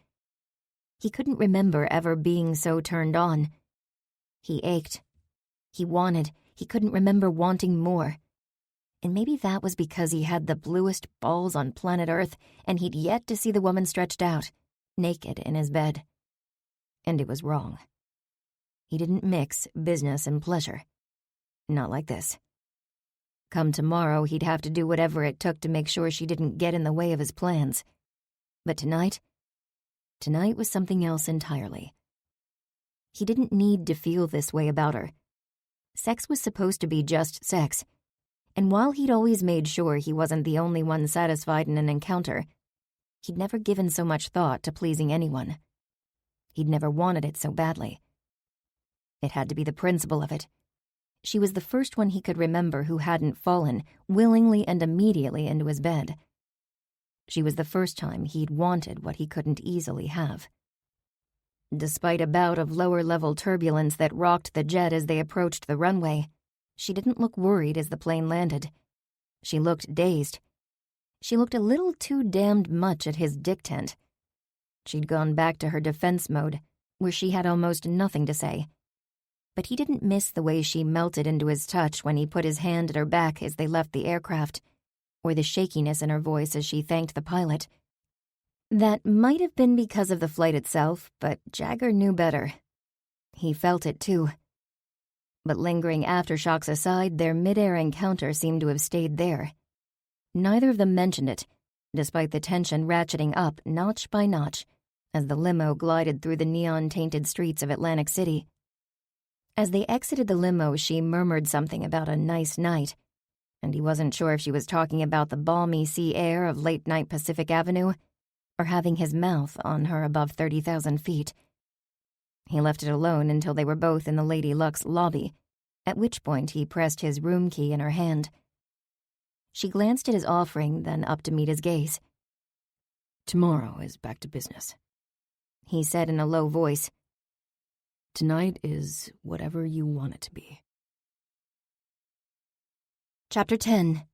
He couldn't remember ever being so turned on. He ached. He wanted. He couldn't remember wanting more. And maybe that was because he had the bluest balls on planet Earth and he'd yet to see the woman stretched out, naked in his bed. And it was wrong. He didn't mix business and pleasure. Not like this. Come tomorrow, he'd have to do whatever it took to make sure she didn't get in the way of his plans. But tonight was something else entirely. He didn't need to feel this way about her. Sex was supposed to be just sex, and while he'd always made sure he wasn't the only one satisfied in an encounter, he'd never given so much thought to pleasing anyone. He'd never wanted it so badly. It had to be the principle of it. She was the first one he could remember who hadn't fallen, willingly and immediately, into his bed. She was the first time he'd wanted what he couldn't easily have. Despite a bout of lower-level turbulence that rocked the jet as they approached the runway, she didn't look worried as the plane landed. She looked dazed. She looked a little too damned much at his dick tent. She'd gone back to her defense mode, where she had almost nothing to say. But he didn't miss the way she melted into his touch when he put his hand at her back as they left the aircraft, or the shakiness in her voice as she thanked the pilot. That might have been because of the flight itself, but Jagger knew better. He felt it, too. But lingering aftershocks aside, their mid-air encounter seemed to have stayed there. Neither of them mentioned it, despite the tension ratcheting up notch by notch as the limo glided through the neon-tainted streets of Atlantic City. As they exited the limo, she murmured something about a nice night, and he wasn't sure if she was talking about the balmy sea air of late-night Pacific Avenue or having his mouth on her above 30,000 feet. He left it alone until they were both in the Lady Luck's lobby, at which point he pressed his room key in her hand. She glanced at his offering, then up to meet his gaze. "Tomorrow is back to business," he said in a low voice. "Tonight is whatever you want it to be." Chapter 10.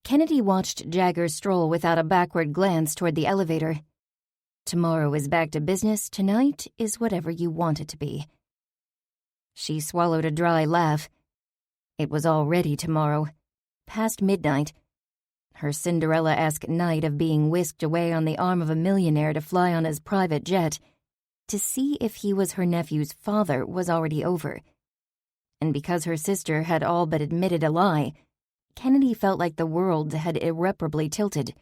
Kennedy watched Jagger stroll without a backward glance toward the elevator. tomorrow is back to business, tonight is whatever you want it to be. She swallowed a dry laugh. It was already tomorrow, past midnight. Her Cinderella-esque night of being whisked away on the arm of a millionaire to fly on his private jet to see if he was her nephew's father was already over. And because her sister had all but admitted a lie, Kennedy felt like the world had irreparably tilted.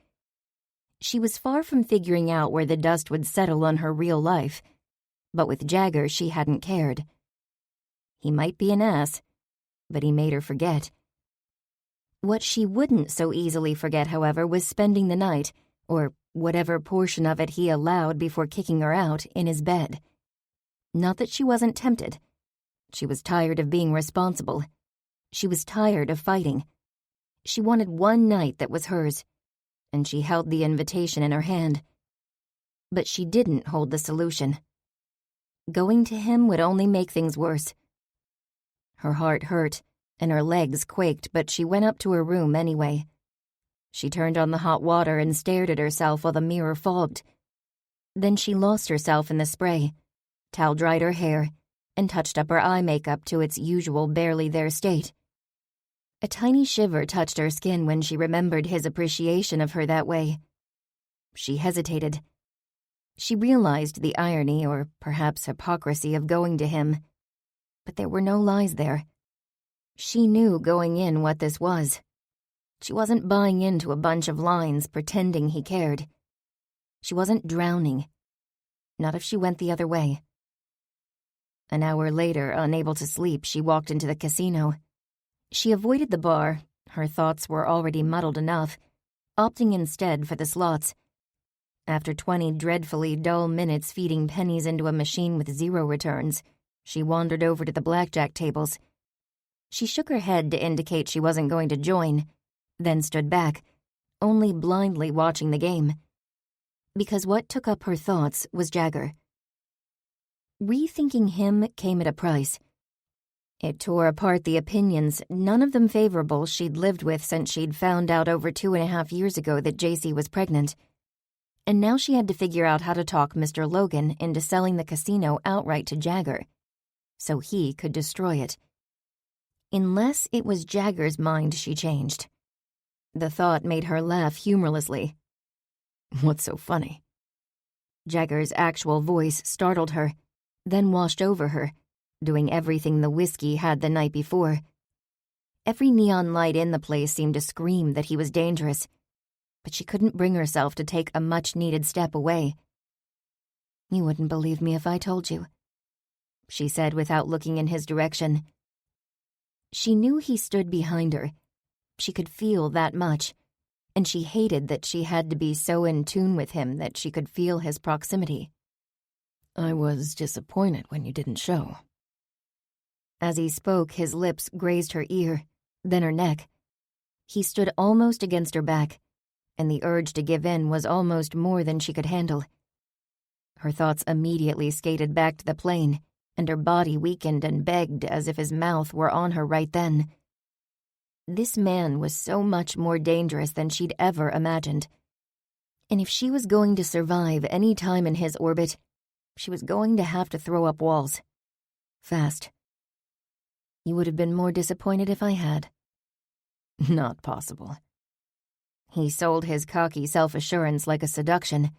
She was far from figuring out where the dust would settle on her real life, but with Jagger she hadn't cared. He might be an ass, but he made her forget. What she wouldn't so easily forget, however, was spending the night, or whatever portion of it he allowed before kicking her out, in his bed. Not that she wasn't tempted. She was tired of being responsible. She was tired of fighting. She wanted one night that was hers, and she held the invitation in her hand. But she didn't hold the solution. Going to him would only make things worse. Her heart hurt, and her legs quaked, but she went up to her room anyway. She turned on the hot water and stared at herself while the mirror fogged. Then she lost herself in the spray, towel-dried her hair, and touched up her eye makeup to its usual barely-there state. A tiny shiver touched her skin when she remembered his appreciation of her that way. She hesitated. She realized the irony, or perhaps hypocrisy, of going to him. But there were no lies there. She knew going in what this was. She wasn't buying into a bunch of lines pretending he cared. She wasn't drowning. Not if she went the other way. An hour later, unable to sleep, she walked into the casino. She avoided the bar. Her thoughts were already muddled enough, opting instead for the slots. After 20 dreadfully dull minutes feeding pennies into a machine with 0 returns, she wandered over to the blackjack tables. She shook her head to indicate she wasn't going to join, then stood back, only blindly watching the game. Because what took up her thoughts was Jagger. Rethinking him came at a price. It tore apart the opinions, none of them favorable, she'd lived with since she'd found out over 2.5 years ago that JC was pregnant. And now she had to figure out how to talk Mr. Logan into selling the casino outright to Jagger, so he could destroy it. Unless it was Jagger's mind she changed. The thought made her laugh humorlessly. "What's so funny?" Jagger's actual voice startled her, then washed over her, doing everything the whiskey had the night before. Every neon light in the place seemed to scream that he was dangerous, but she couldn't bring herself to take a much-needed step away. "You wouldn't believe me if I told you," she said without looking in his direction. She knew he stood behind her. She could feel that much, and she hated that she had to be so in tune with him that she could feel his proximity. "I was disappointed when you didn't show." As he spoke, his lips grazed her ear, then her neck. He stood almost against her back, and the urge to give in was almost more than she could handle. Her thoughts immediately skated back to the plane, and her body weakened and begged as if his mouth were on her right then. This man was so much more dangerous than she'd ever imagined. And if she was going to survive any time in his orbit, she was going to have to throw up walls. Fast. "You would have been more disappointed if I had." "Not possible." He sold his cocky self-assurance like a seduction.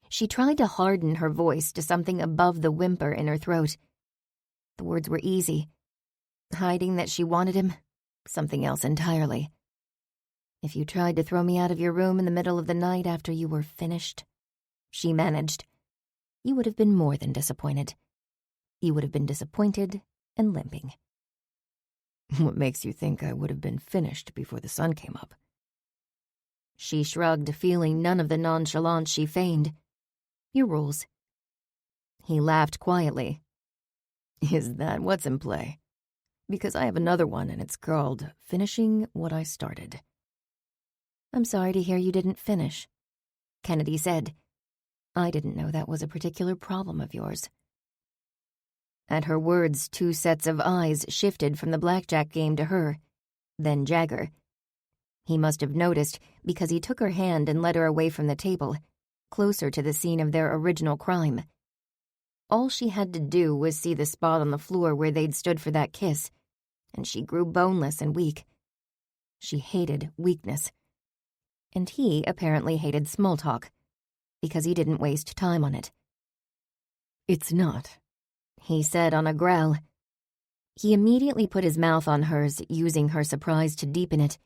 She tried to harden her voice to something above the whimper in her throat. The words were easy. Hiding that she wanted him, something else entirely. "If you tried to throw me out of your room in the middle of the night after you were finished," she managed, "you would have been more than disappointed. You would have been disappointed and limping." "What makes you think I would have been finished before the sun came up?" She shrugged, feeling none of the nonchalance she feigned. "Your rules." He laughed quietly. "Is that what's in play? Because I have another one, and it's called Finishing What I Started." "I'm sorry to hear you didn't finish," Kennedy said. "I didn't know that was a particular problem of yours." At her words, 2 sets of eyes shifted from the blackjack game to her, then Jagger. He must have noticed, because he took her hand and led her away from the table, closer to the scene of their original crime. All she had to do was see the spot on the floor where they'd stood for that kiss, and she grew boneless and weak. She hated weakness. And he apparently hated small talk, because he didn't waste time on it. "It's not," he said on a growl. He immediately put his mouth on hers, using her surprise to deepen it,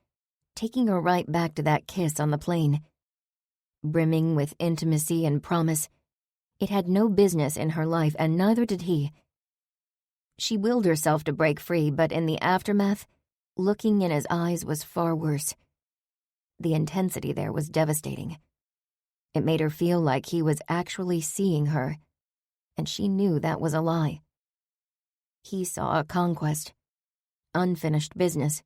taking her right back to that kiss on the plane. Brimming with intimacy and promise, it had no business in her life, and neither did he. She willed herself to break free, but in the aftermath, looking in his eyes was far worse. The intensity there was devastating. It made her feel like he was actually seeing her, and she knew that was a lie. He saw a conquest, unfinished business,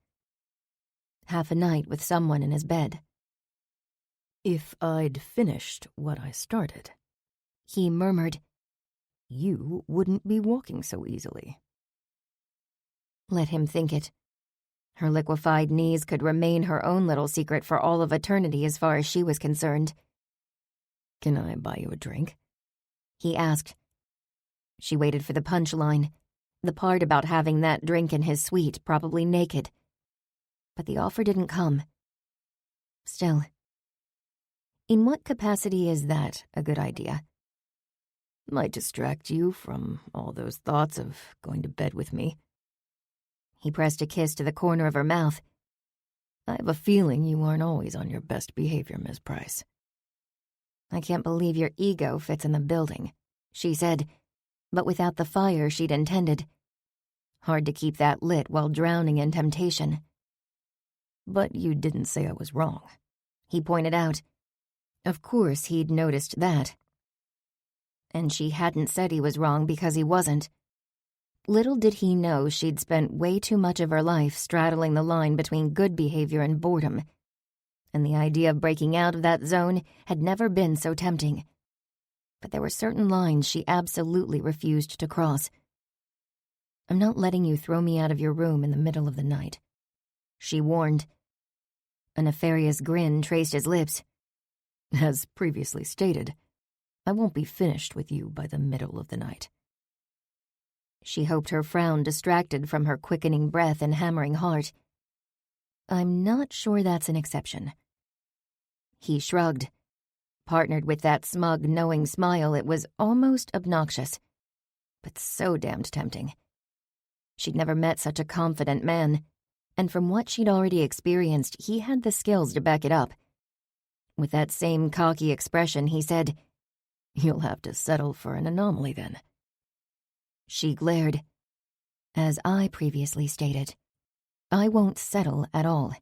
half a night with someone in his bed. "If I'd finished what I started," he murmured, "you wouldn't be walking so easily." Let him think it. Her liquefied knees could remain her own little secret for all of eternity as far as she was concerned. "Can I buy you a drink?" he asked. She waited for the punchline, the part about having that drink in his suite, probably naked. But the offer didn't come. Still, in what capacity is that a good idea? "Might distract you from all those thoughts of going to bed with me." He pressed a kiss to the corner of her mouth. "I have a feeling you aren't always on your best behavior, Miss Price." "I can't believe your ego fits in the building," she said, but without the fire she'd intended. Hard to keep that lit while drowning in temptation. "But you didn't say I was wrong," he pointed out. Of course he'd noticed that. And she hadn't said he was wrong because he wasn't. Little did he know she'd spent way too much of her life straddling the line between good behavior and boredom, and the idea of breaking out of that zone had never been so tempting. But there were certain lines she absolutely refused to cross. "I'm not letting you throw me out of your room in the middle of the night," she warned. A nefarious grin traced his lips. "As previously stated, I won't be finished with you by the middle of the night." She hoped her frown distracted from her quickening breath and hammering heart. "I'm not sure that's an exception." He shrugged. Partnered with that smug, knowing smile, it was almost obnoxious, but so damned tempting. She'd never met such a confident man, and from what she'd already experienced, he had the skills to back it up. With that same cocky expression, he said, "You'll have to settle for an anomaly then." She glared. "As I previously stated, I won't settle at all."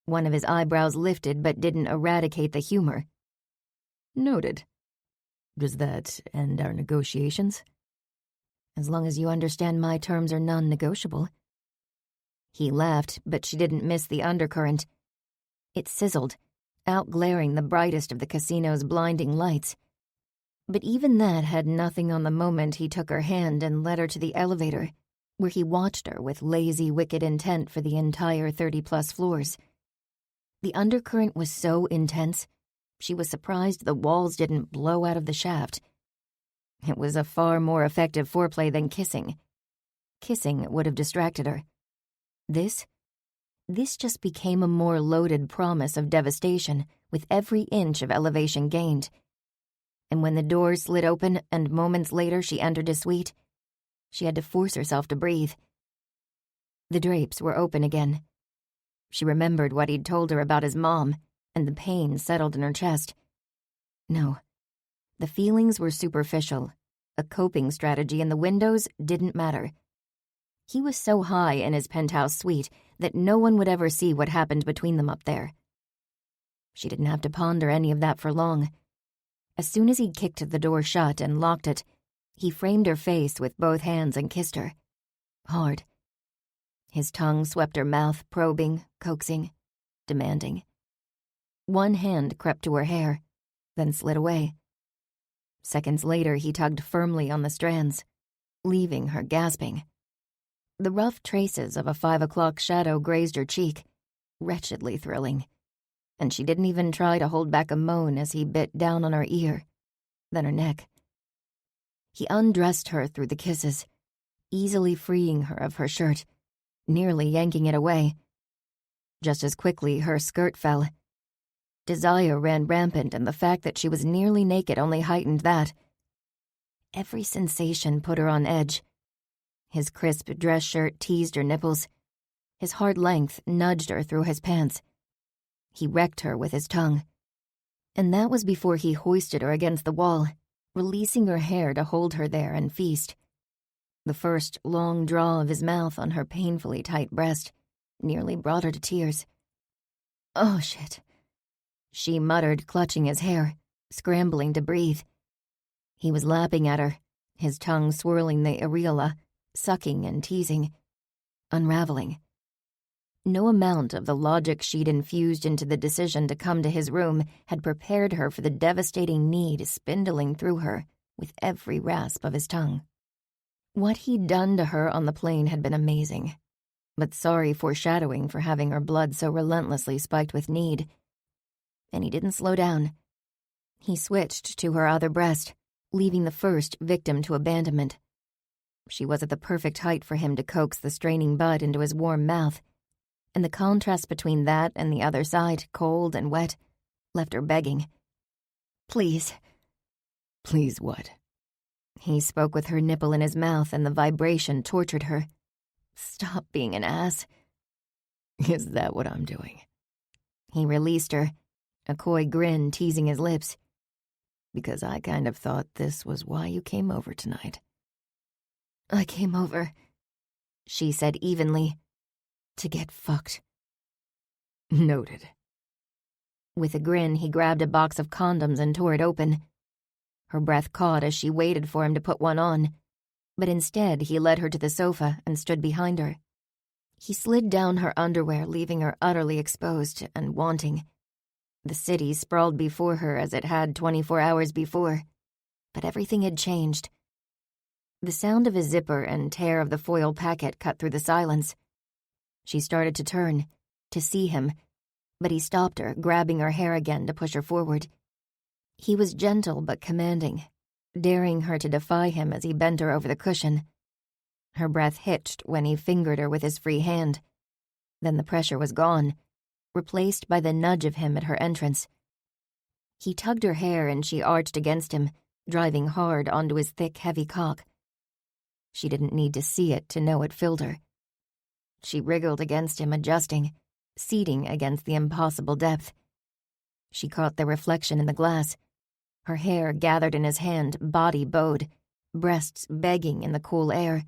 One of his eyebrows lifted but didn't eradicate the humor. "Noted. Does that end our negotiations?" "As long as you understand my terms are non-negotiable." He laughed, but she didn't miss the undercurrent. It sizzled, outglaring the brightest of the casino's blinding lights. But even that had nothing on the moment he took her hand and led her to the elevator, where he watched her with lazy, wicked intent for the entire 30-plus floors. The undercurrent was so intense, she was surprised the walls didn't blow out of the shaft. It was a far more effective foreplay than kissing. Kissing would have distracted her. This just became a more loaded promise of devastation with every inch of elevation gained. And when the door slid open and moments later she entered his suite, she had to force herself to breathe. The drapes were open again. She remembered what he'd told her about his mom, and the pain settled in her chest. No, the feelings were superficial. A coping strategy, and the windows didn't matter. He was so high in his penthouse suite that no one would ever see what happened between them up there. She didn't have to ponder any of that for long. As soon as he'd kicked the door shut and locked it, he framed her face with both hands and kissed her. Hard. His tongue swept her mouth, probing, coaxing, demanding. One hand crept to her hair, then slid away. Seconds later, he tugged firmly on the strands, leaving her gasping. The rough traces of a 5 o'clock shadow grazed her cheek, wretchedly thrilling. and she didn't even try to hold back a moan as he bit down on her ear, then her neck. He undressed her through the kisses, easily freeing her of her shirt, nearly yanking it away. Just as quickly, her skirt fell. Desire ran rampant, and the fact that she was nearly naked only heightened that. Every sensation put her on edge. His crisp dress shirt teased her nipples. His hard length nudged her through his pants. He wrecked her with his tongue. And that was before he hoisted her against the wall, releasing her hair to hold her there and feast. The first long draw of his mouth on her painfully tight breast nearly brought her to tears. "Oh, shit," she muttered, clutching his hair, scrambling to breathe. He was lapping at her, his tongue swirling the areola, sucking and teasing, unraveling. No amount of the logic she'd infused into the decision to come to his room had prepared her for the devastating need spindling through her with every rasp of his tongue. What he'd done to her on the plane had been amazing, but sorry foreshadowing for having her blood so relentlessly spiked with need. And he didn't slow down. He switched to her other breast, leaving the first victim to abandonment. She was at the perfect height for him to coax the straining bud into his warm mouth, and the contrast between that and the other side, cold and wet, left her begging. "Please." "Please what?" He spoke with her nipple in his mouth, and the vibration tortured her. "Stop being an ass." "Is that what I'm doing?" He released her, a coy grin teasing his lips. "Because I kind of thought this was why you came over tonight." "I came over," she said evenly, "to get fucked." "Noted." With a grin, he grabbed a box of condoms and tore it open. Her breath caught as she waited for him to put one on, but instead he led her to the sofa and stood behind her. He slid down her underwear, leaving her utterly exposed and wanting. The city sprawled before her as it had 24 hours before, but everything had changed. The sound of a zipper and tear of the foil packet cut through the silence. She started to turn, to see him, but he stopped her, grabbing her hair again to push her forward. He was gentle but commanding, daring her to defy him as he bent her over the cushion. Her breath hitched when he fingered her with his free hand. Then the pressure was gone, replaced by the nudge of him at her entrance. He tugged her hair and she arched against him, driving hard onto his thick, heavy cock. She didn't need to see it to know it filled her. She wriggled against him, adjusting, seating against the impossible depth. She caught the reflection in the glass, her hair gathered in his hand, body bowed, breasts begging in the cool air,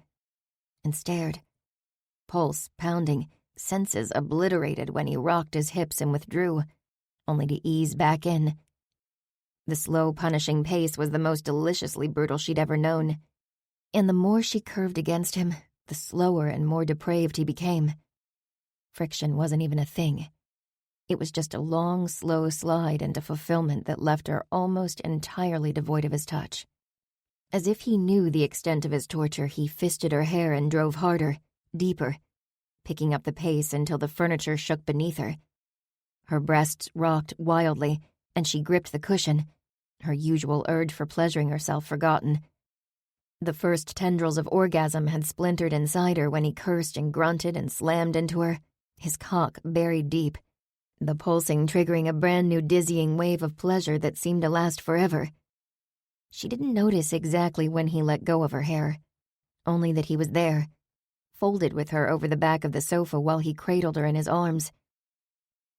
and stared, pulse pounding, senses obliterated when he rocked his hips and withdrew, only to ease back in. The slow, punishing pace was the most deliciously brutal she'd ever known, and the more she curved against him, the slower and more depraved he became. Friction wasn't even a thing. It was just a long, slow slide into fulfillment that left her almost entirely devoid of his touch. As if he knew the extent of his torture, he fisted her hair and drove harder, deeper, picking up the pace until the furniture shook beneath her. Her breasts rocked wildly, and she gripped the cushion, her usual urge for pleasuring herself forgotten. The first tendrils of orgasm had splintered inside her when he cursed and grunted and slammed into her, his cock buried deep, the pulsing triggering a brand new dizzying wave of pleasure that seemed to last forever. She didn't notice exactly when he let go of her hair, only that he was there, folded with her over the back of the sofa while he cradled her in his arms.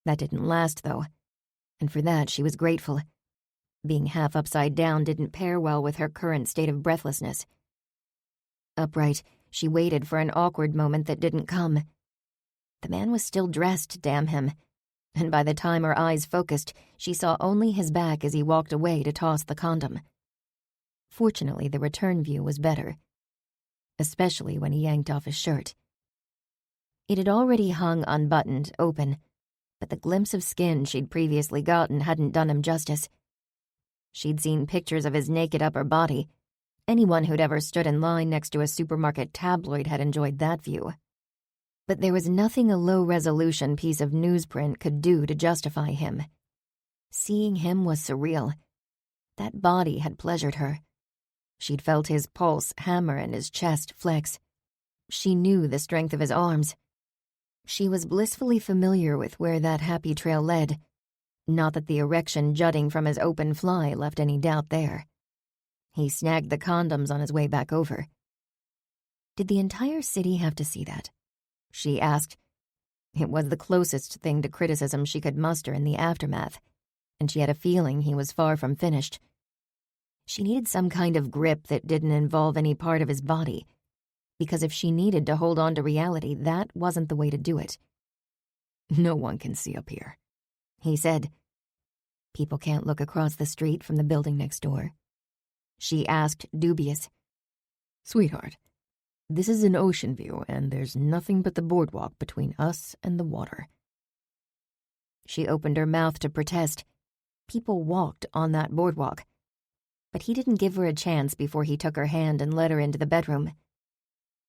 That didn't last, though, and for that she was grateful. Being half upside down didn't pair well with her current state of breathlessness. Upright, she waited for an awkward moment that didn't come. The man was still dressed, damn him, and by the time her eyes focused, she saw only his back as he walked away to toss the condom. Fortunately, the return view was better, especially when he yanked off his shirt. It had already hung unbuttoned, open, but the glimpse of skin she'd previously gotten hadn't done him justice. She'd seen pictures of his naked upper body. Anyone who'd ever stood in line next to a supermarket tabloid had enjoyed that view. But there was nothing a low-resolution piece of newsprint could do to justify him. Seeing him was surreal. That body had pleasured her. She'd felt his pulse hammer and his chest flex. She knew the strength of his arms. She was blissfully familiar with where that happy trail led. Not that the erection jutting from his open fly left any doubt there. He snagged the condoms on his way back over. Did the entire city have to see that? She asked. It was the closest thing to criticism she could muster in the aftermath, and she had a feeling he was far from finished. She needed some kind of grip that didn't involve any part of his body, because if she needed to hold on to reality, that wasn't the way to do it. No one can see up here, he said. People can't look across the street from the building next door. She asked, dubious. Sweetheart, this is an ocean view, and there's nothing but the boardwalk between us and the water. She opened her mouth to protest. People walked on that boardwalk. But he didn't give her a chance before he took her hand and led her into the bedroom.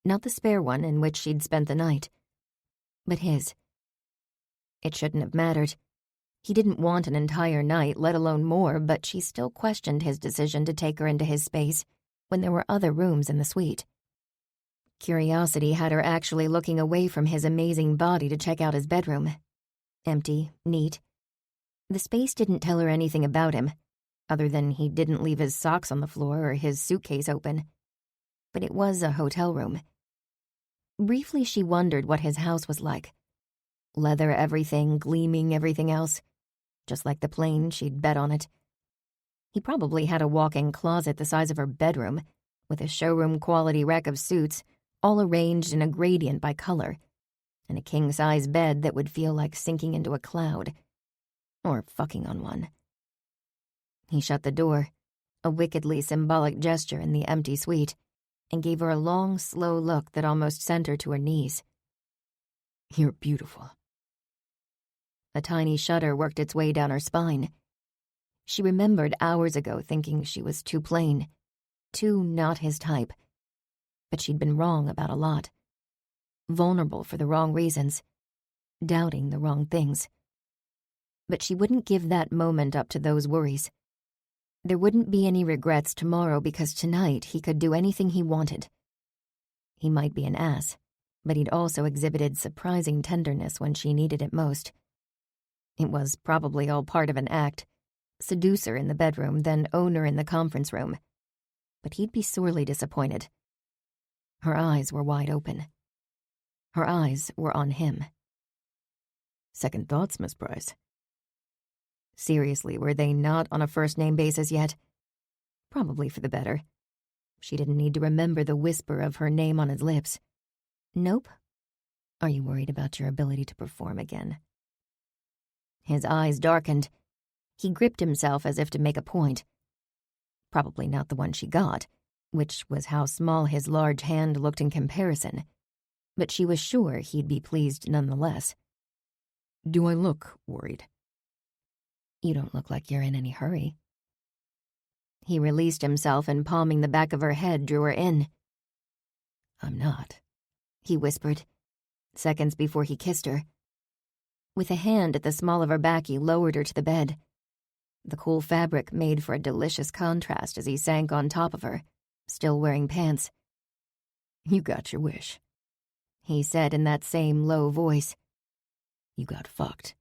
Not the spare one in which she'd spent the night, but his. It shouldn't have mattered. He didn't want an entire night, let alone more, but she still questioned his decision to take her into his space when there were other rooms in the suite. Curiosity had her actually looking away from his amazing body to check out his bedroom. Empty, neat. The space didn't tell her anything about him, other than he didn't leave his socks on the floor or his suitcase open. But it was a hotel room. Briefly, she wondered what his house was like. Leather everything, gleaming everything else, just like the plane she'd bet on it. He probably had a walk-in closet the size of her bedroom, with a showroom-quality rack of suits, all arranged in a gradient by color, and a king-size bed that would feel like sinking into a cloud, or fucking on one. He shut the door, a wickedly symbolic gesture in the empty suite, and gave her a long, slow look that almost sent her to her knees. You're beautiful. A tiny shudder worked its way down her spine. She remembered hours ago thinking she was too plain, too not his type. But she'd been wrong about a lot. Vulnerable for the wrong reasons. Doubting the wrong things. But she wouldn't give that moment up to those worries. There wouldn't be any regrets tomorrow because tonight he could do anything he wanted. He might be an ass, but he'd also exhibited surprising tenderness when she needed it most. It was probably all part of an act. Seducer in the bedroom, then owner in the conference room. But he'd be sorely disappointed. Her eyes were wide open. Her eyes were on him. Second thoughts, Miss Price? Seriously, were they not on a first-name basis yet? Probably for the better. She didn't need to remember the whisper of her name on his lips. Nope. Are you worried about your ability to perform again? His eyes darkened. He gripped himself as if to make a point. Probably not the one she got, which was how small his large hand looked in comparison. But she was sure he'd be pleased nonetheless. Do I look worried? You don't look like you're in any hurry. He released himself and, palming the back of her head, drew her in. I'm not, he whispered, seconds before he kissed her. With a hand at the small of her back, he lowered her to the bed. The cool fabric made for a delicious contrast as he sank on top of her, still wearing pants. You got your wish, he said in that same low voice. You got fucked.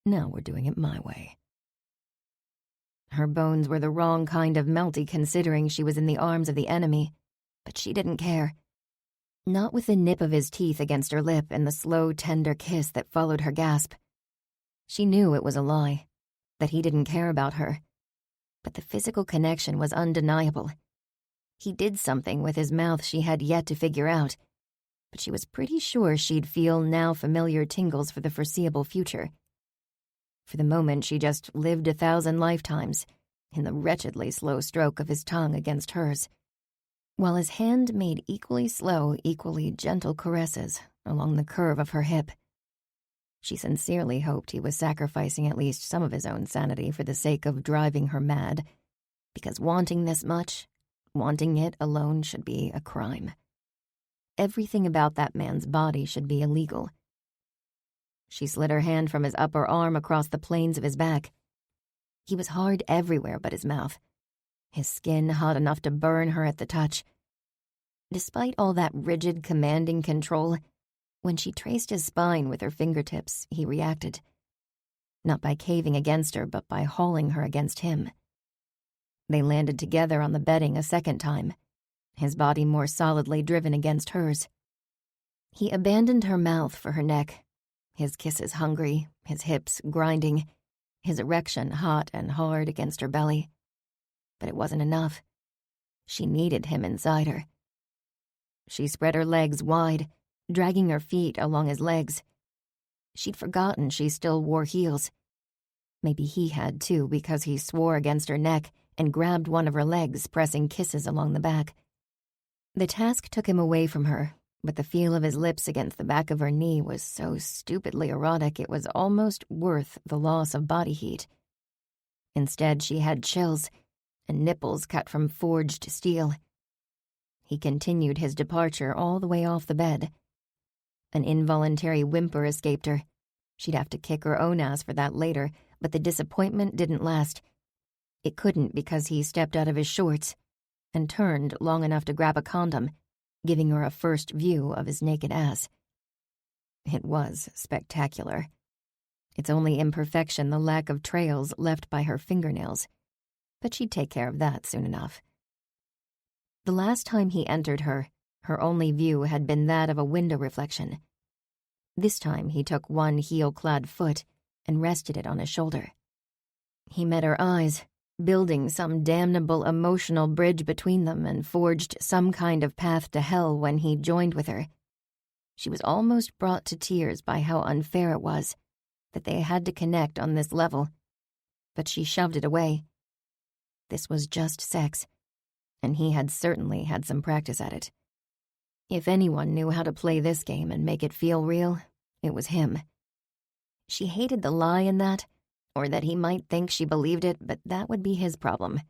Now we're doing it my way. Her bones were the wrong kind of melty considering she was in the arms of the enemy, but she didn't care. Not with the nip of his teeth against her lip and the slow, tender kiss that followed her gasp. She knew it was a lie, that he didn't care about her. But the physical connection was undeniable. He did something with his mouth she had yet to figure out, but she was pretty sure she'd feel now familiar tingles for the foreseeable future. For the moment, she just lived 1,000 lifetimes in the wretchedly slow stroke of his tongue against hers, while his hand made equally slow, equally gentle caresses along the curve of her hip. She sincerely hoped he was sacrificing at least some of his own sanity for the sake of driving her mad, because wanting this much, wanting it alone should be a crime. everything about that man's body should be illegal. She slid her hand from his upper arm across the planes of his back. He was hard everywhere but his mouth, his skin hot enough to burn her at the touch. Despite all that rigid, commanding control, when she traced his spine with her fingertips, he reacted. Not by caving against her, but by hauling her against him. They landed together on the bedding a second time, his body more solidly driven against hers. He abandoned her mouth for her neck, his kisses hungry, his hips grinding, his erection hot and hard against her belly. But it wasn't enough. She needed him inside her. She spread her legs wide, dragging her feet along his legs. She'd forgotten she still wore heels. Maybe he had too, because he swore against her neck and grabbed one of her legs, pressing kisses along the back. The task took him away from her, but the feel of his lips against the back of her knee was so stupidly erotic it was almost worth the loss of body heat. Instead, she had chills and nipples cut from forged steel. He continued his departure all the way off the bed. An involuntary whimper escaped her. She'd have to kick her own ass for that later, but the disappointment didn't last. It couldn't because he stepped out of his shorts and turned long enough to grab a condom, giving her a first view of his naked ass. It was spectacular. Its only imperfection the lack of trails left by her fingernails, but she'd take care of that soon enough. The last time he entered her, her only view had been that of a window reflection. This time he took one heel-clad foot and rested it on his shoulder. He met her eyes, building some damnable emotional bridge between them, and forged some kind of path to hell when he joined with her. She was almost brought to tears by how unfair it was that they had to connect on this level, but she shoved it away. This was just sex, and he had certainly had some practice at it. If anyone knew how to play this game and make it feel real, it was him. She hated the lie in that, or that he might think she believed it, but that would be his problem.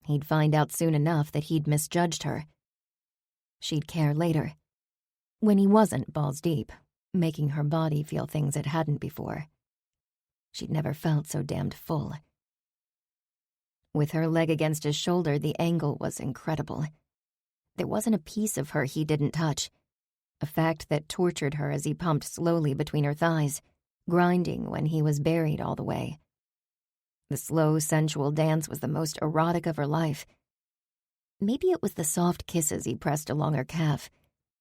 He'd find out soon enough that he'd misjudged her. She'd care later, when he wasn't balls deep, making her body feel things it hadn't before. She'd never felt so damned full. With her leg against his shoulder, the angle was incredible. There wasn't a piece of her he didn't touch, a fact that tortured her as he pumped slowly between her thighs, grinding when he was buried all the way. The slow, sensual dance was the most erotic of her life. Maybe it was the soft kisses he pressed along her calf,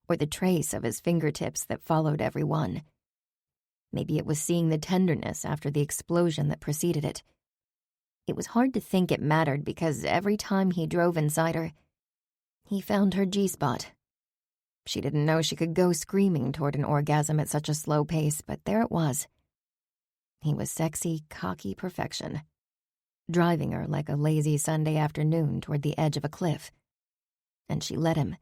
or the trace of his fingertips that followed every one. Maybe it was seeing the tenderness after the explosion that preceded it. It was hard to think it mattered because every time he drove inside her, he found her G-spot. She didn't know she could go screaming toward an orgasm at such a slow pace, but there it was. He was sexy, cocky perfection, driving her like a lazy Sunday afternoon toward the edge of a cliff. And she let him.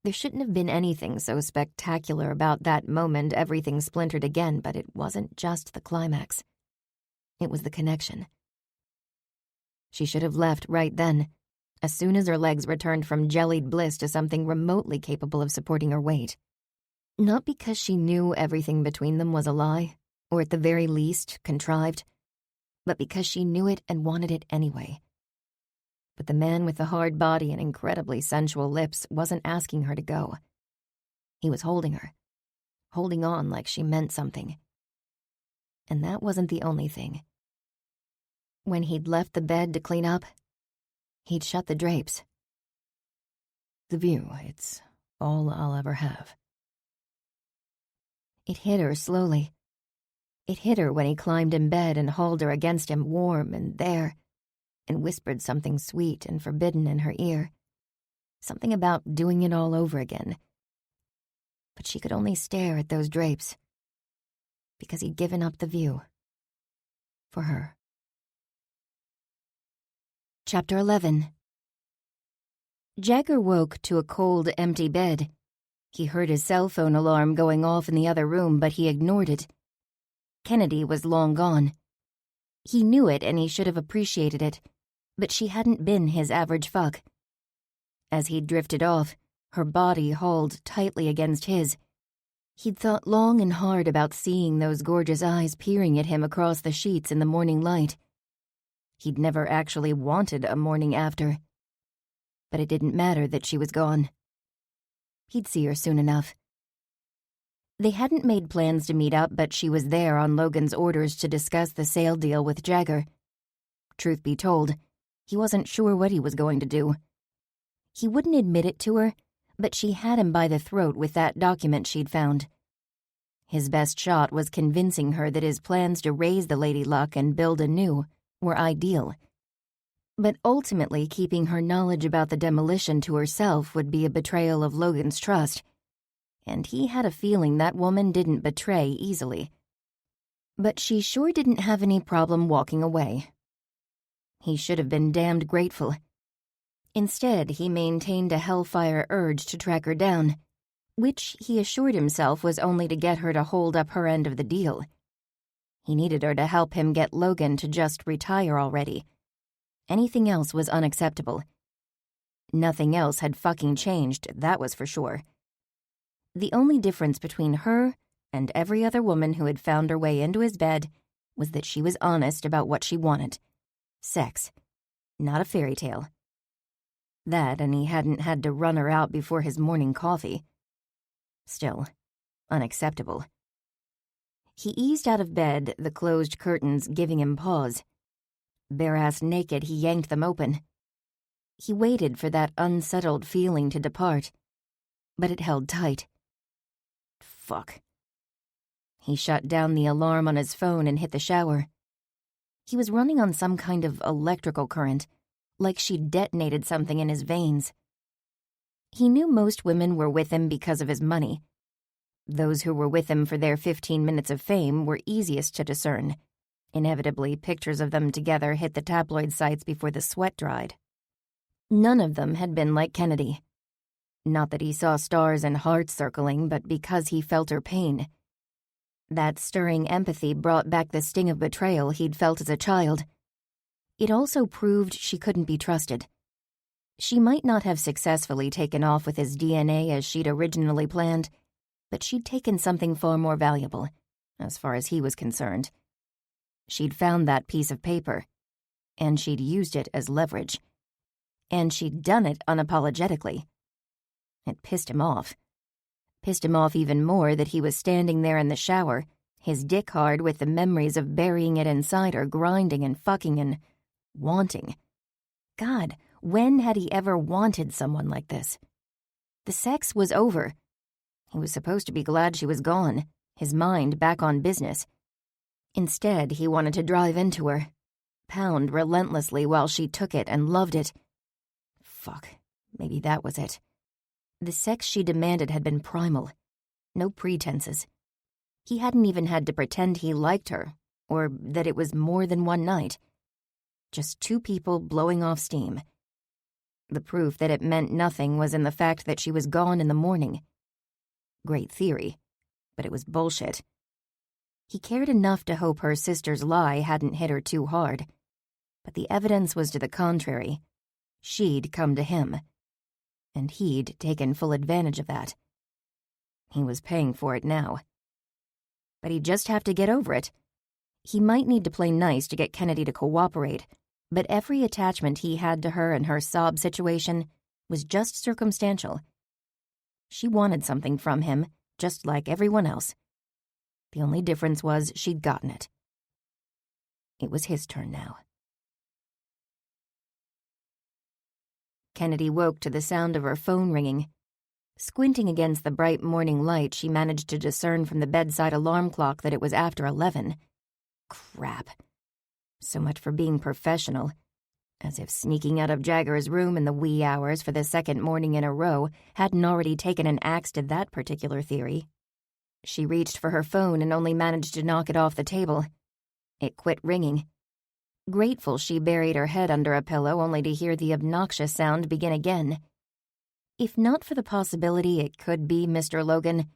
There shouldn't have been anything so spectacular about that moment everything splintered again, but it wasn't just the climax. It was the connection. She should have left right then, as soon as her legs returned from jellied bliss to something remotely capable of supporting her weight. Not because she knew everything between them was a lie, or at the very least, contrived, but because she knew it and wanted it anyway. But the man with the hard body and incredibly sensual lips wasn't asking her to go. He was holding her, holding on like she meant something. And that wasn't the only thing. When he'd left the bed to clean up, he'd shut the drapes. The view, it's all I'll ever have. It hit her slowly. It hit her when he climbed in bed and hauled her against him, warm and there, and whispered something sweet and forbidden in her ear. Something about doing it all over again. But she could only stare at those drapes, because he'd given up the view. For her. Chapter 11. Jagger woke to a cold, empty bed. He heard his cell phone alarm going off in the other room, but he ignored it. Kennedy was long gone. He knew it and he should have appreciated it, but she hadn't been his average fuck. As he drifted off, her body hauled tightly against his. He'd thought long and hard about seeing those gorgeous eyes peering at him across the sheets in the morning light. He'd never actually wanted a morning after. But it didn't matter that she was gone. He'd see her soon enough. They hadn't made plans to meet up, but she was there on Logan's orders to discuss the sale deal with Jagger. Truth be told, he wasn't sure what he was going to do. He wouldn't admit it to her, but she had him by the throat with that document she'd found. His best shot was convincing her that his plans to raise the Lady Luck and build anew were ideal. But ultimately, keeping her knowledge about the demolition to herself would be a betrayal of Logan's trust, and he had a feeling that woman didn't betray easily. But she sure didn't have any problem walking away. He should have been damned grateful. Instead, he maintained a hellfire urge to track her down, which he assured himself was only to get her to hold up her end of the deal. He needed her to help him get Logan to just retire already. Anything else was unacceptable. Nothing else had fucking changed, that was for sure. The only difference between her and every other woman who had found her way into his bed was that she was honest about what she wanted. Sex. Not a fairy tale. That, and he hadn't had to run her out before his morning coffee. Still, unacceptable. He eased out of bed, the closed curtains giving him pause. Bare-ass naked, he yanked them open. He waited for that unsettled feeling to depart, but it held tight. Fuck. He shut down the alarm on his phone and hit the shower. He was running on some kind of electrical current, like she'd detonated something in his veins. He knew most women were with him because of his money. Those who were with him for their 15 minutes of fame were easiest to discern. Inevitably, pictures of them together hit the tabloid sites before the sweat dried. None of them had been like Kennedy. Not that he saw stars and hearts circling, but because he felt her pain. That stirring empathy brought back the sting of betrayal he'd felt as a child. It also proved she couldn't be trusted. She might not have successfully taken off with his DNA as she'd originally planned, but she'd taken something far more valuable, as far as he was concerned. She'd found that piece of paper, and she'd used it as leverage. And she'd done it unapologetically. It pissed him off. Pissed him off even more that he was standing there in the shower, his dick hard with the memories of burying it inside her, grinding and fucking and wanting. God, when had he ever wanted someone like this? The sex was over. He was supposed to be glad she was gone, his mind back on business. Instead, he wanted to drive into her, pound relentlessly while she took it and loved it. Fuck, maybe that was it. The sex she demanded had been primal. No pretenses. He hadn't even had to pretend he liked her, or that it was more than one night. Just two people blowing off steam. The proof that it meant nothing was in the fact that she was gone in the morning. Great theory, but it was bullshit. He cared enough to hope her sister's lie hadn't hit her too hard. But the evidence was to the contrary. She'd come to him. And he'd taken full advantage of that. He was paying for it now. But he'd just have to get over it. He might need to play nice to get Kennedy to cooperate, but every attachment he had to her and her sob situation was just circumstantial. She wanted something from him, just like everyone else. The only difference was she'd gotten it. It was his turn now. Kennedy woke to the sound of her phone ringing. Squinting against the bright morning light, she managed to discern from the bedside alarm clock that it was after 11. Crap. So much for being professional. As if sneaking out of Jagger's room in the wee hours for the second morning in a row hadn't already taken an axe to that particular theory. She reached for her phone and only managed to knock it off the table. It quit ringing. Grateful, she buried her head under a pillow only to hear the obnoxious sound begin again. If not for the possibility it could be Mr. Logan,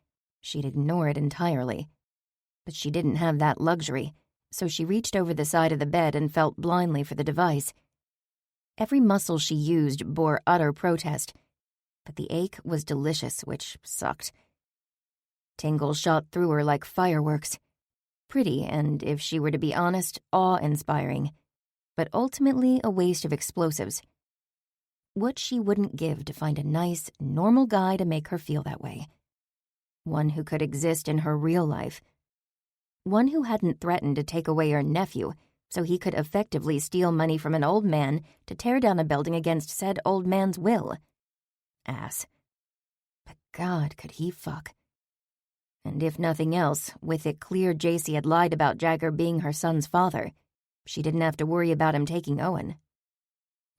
she'd ignore it entirely. But she didn't have that luxury, so she reached over the side of the bed and felt blindly for the device. Every muscle she used bore utter protest, but the ache was delicious, which sucked. Tingles shot through her like fireworks. Pretty and, if she were to be honest, awe-inspiring, but ultimately a waste of explosives. What she wouldn't give to find a nice, normal guy to make her feel that way. One who could exist in her real life. One who hadn't threatened to take away her nephew so he could effectively steal money from an old man to tear down a building against said old man's will. Ass. But God, could he fuck. And if nothing else, with it clear JC had lied about Jagger being her son's father, she didn't have to worry about him taking Owen.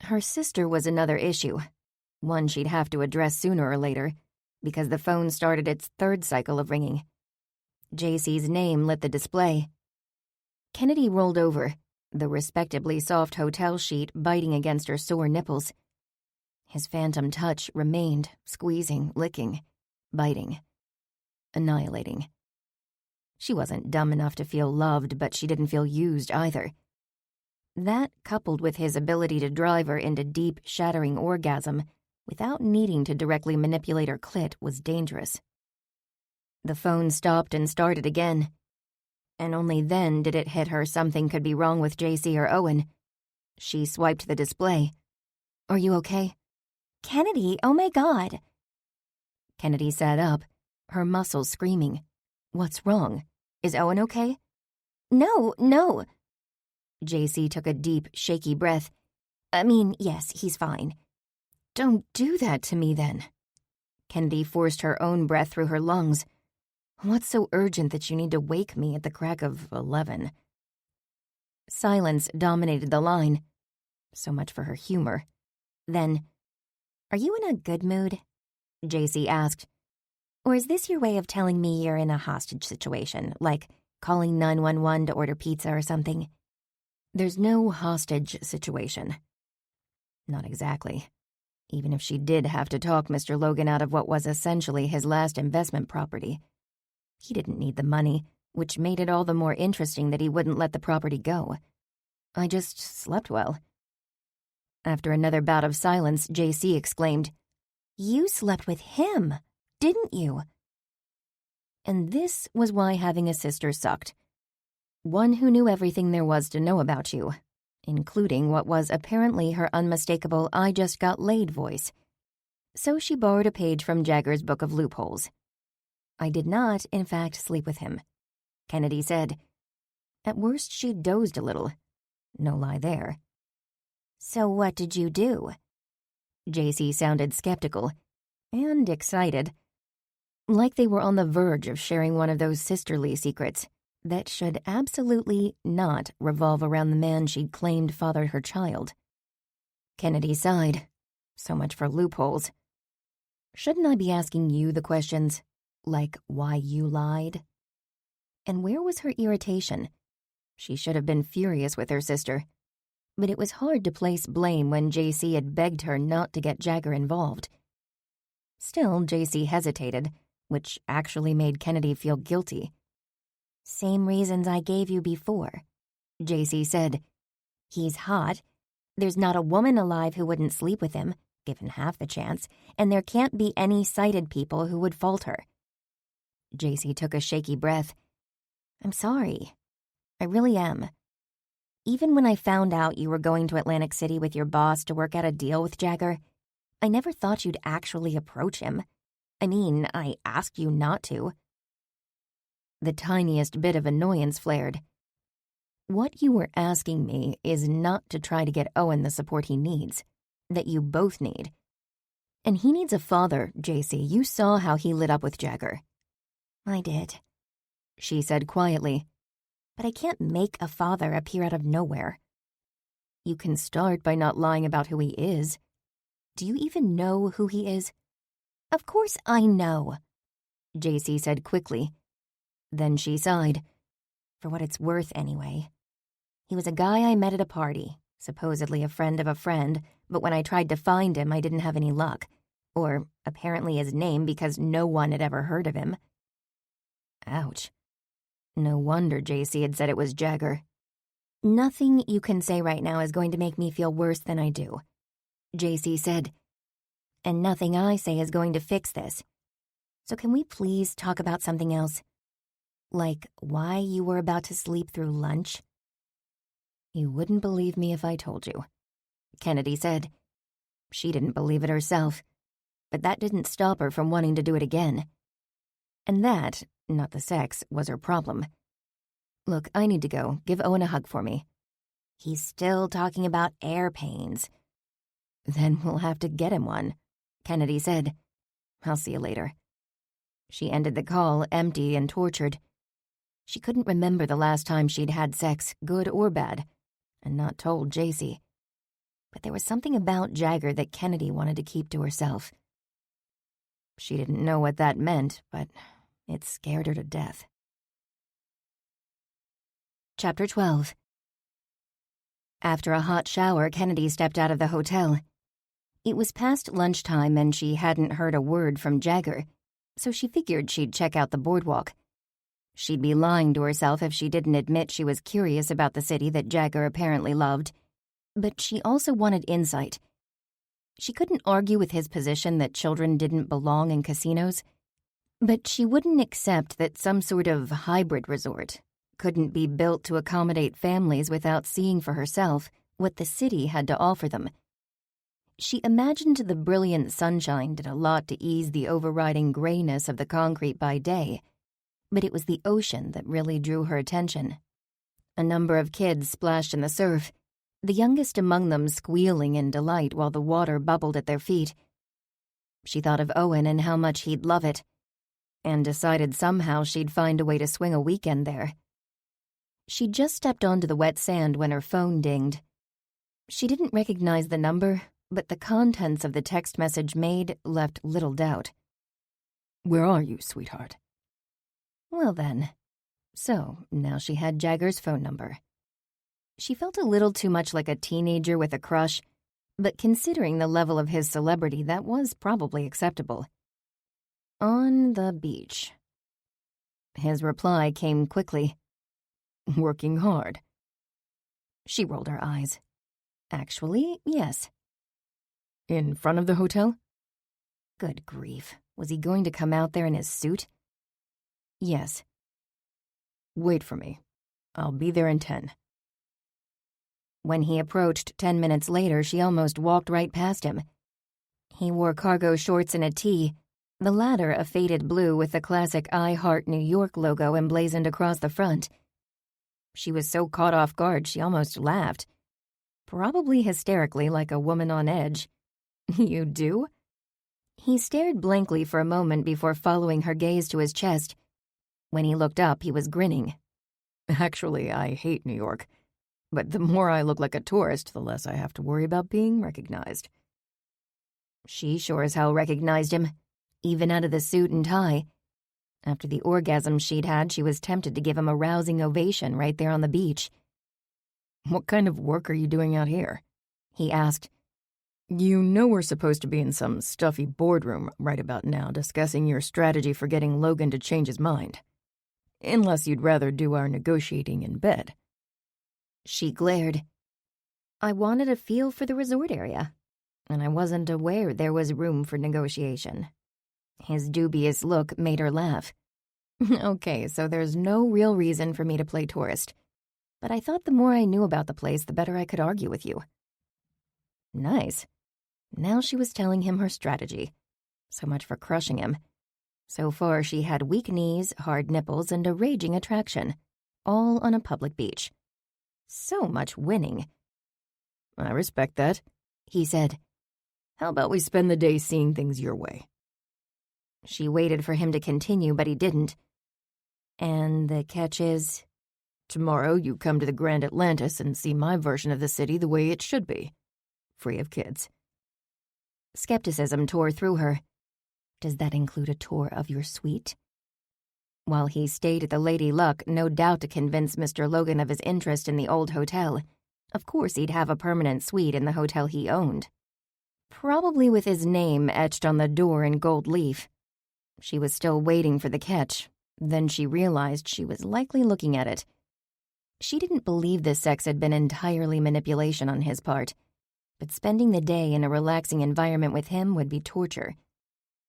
Her sister was another issue, one she'd have to address sooner or later, because the phone started its third cycle of ringing. JC's name lit the display. Kennedy rolled over, the respectably soft hotel sheet biting against her sore nipples. His phantom touch remained, squeezing, licking, biting, annihilating. She wasn't dumb enough to feel loved, but she didn't feel used either. That, coupled with his ability to drive her into deep, shattering orgasm without needing to directly manipulate her clit, was dangerous. The phone stopped and started again, and only then did it hit her something could be wrong with JC or Owen. She swiped the display. "Are you okay?" Kennedy, oh my God. Kennedy sat up, her muscles screaming. "What's wrong? Is Owen okay?" No. JC took a deep, shaky breath. Yes, he's fine. "Don't do that to me, then." Kennedy forced her own breath through her lungs. "What's so urgent that you need to wake me at the crack of 11? Silence dominated the line. So much for her humor. Then, Are you in a good mood? JC asked. Or is this your way of telling me you're in a hostage situation, like calling 911 to order pizza or something? There's no hostage situation. Not exactly. Even if she did have to talk Mr. Logan out of what was essentially his last investment property. He didn't need the money, which made it all the more interesting that he wouldn't let the property go. I just slept well. After another bout of silence, JC exclaimed, You slept with him, didn't you? And this was why having a sister sucked. One who knew everything there was to know about you, including what was apparently her unmistakable I just got laid voice. So she borrowed a page from Jagger's Book of Loopholes. I did not, in fact, sleep with him, Kennedy said. At worst, she dozed a little. No lie there. So what did you do? JC sounded skeptical and excited, like they were on the verge of sharing one of those sisterly secrets that should absolutely not revolve around the man she'd claimed fathered her child. Kennedy sighed. So much for loopholes. Shouldn't I be asking you the questions, like why you lied? And where was her irritation? She should have been furious with her sister. But it was hard to place blame when JC had begged her not to get Jagger involved. Still, JC hesitated, which actually made Kennedy feel guilty. Same reasons I gave you before, JC said. He's hot. There's not a woman alive who wouldn't sleep with him, given half the chance, and there can't be any sighted people who would falter. JC took a shaky breath. I'm sorry. I really am. Even when I found out you were going to Atlantic City with your boss to work out a deal with Jagger, I never thought you'd actually approach him. I asked you not to. The tiniest bit of annoyance flared. What you were asking me is not to try to get Owen the support he needs, that you both need. And he needs a father, JC. You saw how he lit up with Jagger. I did, she said quietly. But I can't make a father appear out of nowhere. You can start by not lying about who he is. Do you even know who he is? Of course I know, JC said quickly. Then she sighed. For what it's worth, anyway. He was a guy I met at a party, supposedly a friend of a friend, but when I tried to find him, I didn't have any luck. Or apparently his name, because no one had ever heard of him. Ouch. No wonder JC had said it was Jagger. Nothing you can say right now is going to make me feel worse than I do, JC said. and nothing I say is going to fix this. So can we please talk about something else? Like why you were about to sleep through lunch? You wouldn't believe me if I told you, Kennedy said. She didn't believe it herself, but that didn't stop her from wanting to do it again. And that, not the sex, was her problem. Look, I need to go. Give Owen a hug for me. He's still talking about air pains. Then we'll have to get him one, Kennedy said. I'll see you later. She ended the call, empty and tortured. She couldn't remember the last time she'd had sex, good or bad, and not told JC. But there was something about Jagger that Kennedy wanted to keep to herself. She didn't know what that meant, but it scared her to death. Chapter 12. After a hot shower, Kennedy stepped out of the hotel. It was past lunchtime and she hadn't heard a word from Jagger, so she figured she'd check out the boardwalk. She'd be lying to herself if she didn't admit she was curious about the city that Jagger apparently loved. But she also wanted insight. She couldn't argue with his position that children didn't belong in casinos, but she wouldn't accept that some sort of hybrid resort couldn't be built to accommodate families without seeing for herself what the city had to offer them. She imagined the brilliant sunshine did a lot to ease the overriding grayness of the concrete by day, but it was the ocean that really drew her attention. A number of kids splashed in the surf, the youngest among them squealing in delight while the water bubbled at their feet. She thought of Owen and how much he'd love it, and decided somehow she'd find a way to swing a weekend there. She just stepped onto the wet sand when her phone dinged. She didn't recognize the number, but the contents of the text message made left little doubt. "Where are you, sweetheart?" Well then. So, now she had Jagger's phone number. She felt a little too much like a teenager with a crush, but considering the level of his celebrity, that was probably acceptable. On the beach. His reply came quickly. "Working hard." She rolled her eyes. Actually, yes. "In front of the hotel?" Good grief. Was he going to come out there in his suit? Yes. "Wait for me. I'll be there in 10. When he approached 10 minutes later, she almost walked right past him. He wore cargo shorts and a tee, the latter a faded blue with the classic I Heart New York logo emblazoned across the front. She was so caught off guard she almost laughed. Probably hysterically, like a woman on edge. You do? He stared blankly for a moment before following her gaze to his chest. When he looked up, he was grinning. "Actually, I hate New York. But the more I look like a tourist, the less I have to worry about being recognized." She sure as hell recognized him, even out of the suit and tie. After the orgasm she'd had, she was tempted to give him a rousing ovation right there on the beach. "What kind of work are you doing out here?" he asked. "You know we're supposed to be in some stuffy boardroom right about now discussing your strategy for getting Logan to change his mind. Unless you'd rather do our negotiating in bed." She glared. I wanted a feel for the resort area, and I wasn't aware there was room for negotiation. His dubious look made her laugh. Okay, so there's no real reason for me to play tourist. But I thought the more I knew about the place, the better I could argue with you. Nice. Now she was telling him her strategy. So much for crushing him. So far, she had weak knees, hard nipples, and a raging attraction. All on a public beach. So much winning. "I respect that," he said. "How about we spend the day seeing things your way?" She waited for him to continue, but he didn't. And the catch is? "Tomorrow you come to the Grand Atlantis and see my version of the city the way it should be. Free of kids." Skepticism tore through her. Does that include a tour of your suite? While he stayed at the Lady Luck, no doubt to convince Mr. Logan of his interest in the old hotel, of course he'd have a permanent suite in the hotel he owned. Probably with his name etched on the door in gold leaf. She was still waiting for the catch. Then she realized she was likely looking at it. She didn't believe this sex had been entirely manipulation on his part. but spending the day in a relaxing environment with him would be torture.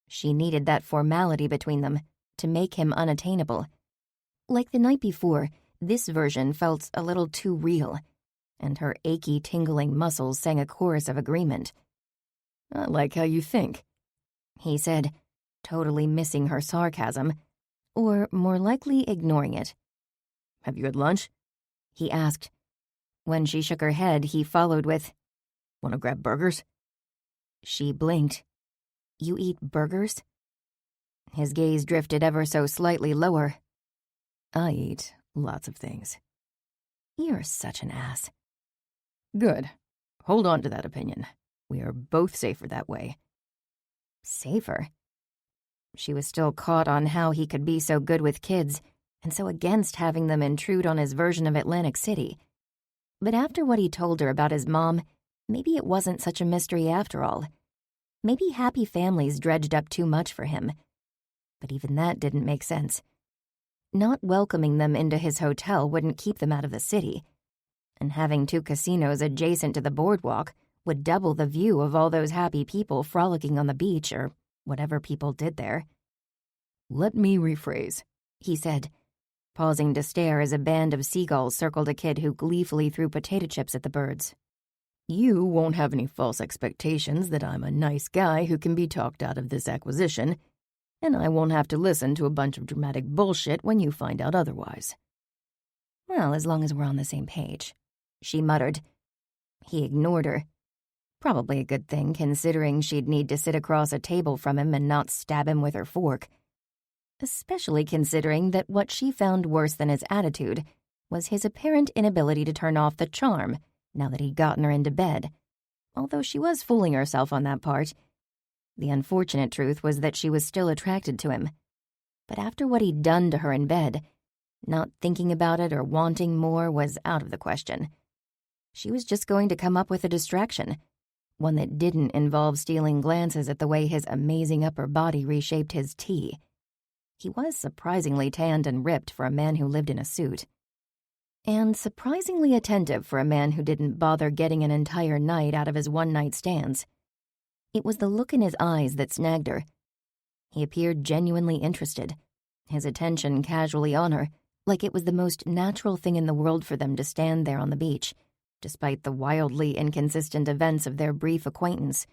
She needed that formality between them to make him unattainable. Like the night before, this version felt a little too real, and her achy, tingling muscles sang a chorus of agreement. "I like how you think," he said, totally missing her sarcasm, or more likely ignoring it. "Have you had lunch?" he asked. When she shook her head, he followed with, "Want to grab burgers?" She blinked. "You eat burgers?" His gaze drifted ever so slightly lower. "I eat lots of things." "You're such an ass." "Good. Hold on to that opinion. We are both safer that way." Safer? She was still caught on how he could be so good with kids and so against having them intrude on his version of Atlantic City. But after what he told her about his mom, maybe it wasn't such a mystery after all. Maybe happy families dredged up too much for him. But even that didn't make sense. Not welcoming them into his hotel wouldn't keep them out of the city, and having 2 casinos adjacent to the boardwalk would double the view of all those happy people frolicking on the beach or whatever people did there. "Let me rephrase," he said, pausing to stare as a band of seagulls circled a kid who gleefully threw potato chips at the birds. "You won't have any false expectations that I'm a nice guy who can be talked out of this acquisition, and I won't have to listen to a bunch of dramatic bullshit when you find out otherwise." "Well, as long as we're on the same page," she muttered. He ignored her. Probably a good thing, considering she'd need to sit across a table from him and not stab him with her fork. Especially considering that what she found worse than his attitude was his apparent inability to turn off the charm now that he'd gotten her into bed. Although she was fooling herself on that part. The unfortunate truth was that she was still attracted to him. But after what he'd done to her in bed, not thinking about it or wanting more was out of the question. She was just going to come up with a distraction, one that didn't involve stealing glances at the way his amazing upper body reshaped his T. He was surprisingly tanned and ripped for a man who lived in a suit. And surprisingly attentive for a man who didn't bother getting an entire night out of his one-night stands. It was the look in his eyes that snagged her. He appeared genuinely interested, his attention casually on her, like it was the most natural thing in the world for them to stand there on the beach, despite the wildly inconsistent events of their brief acquaintance.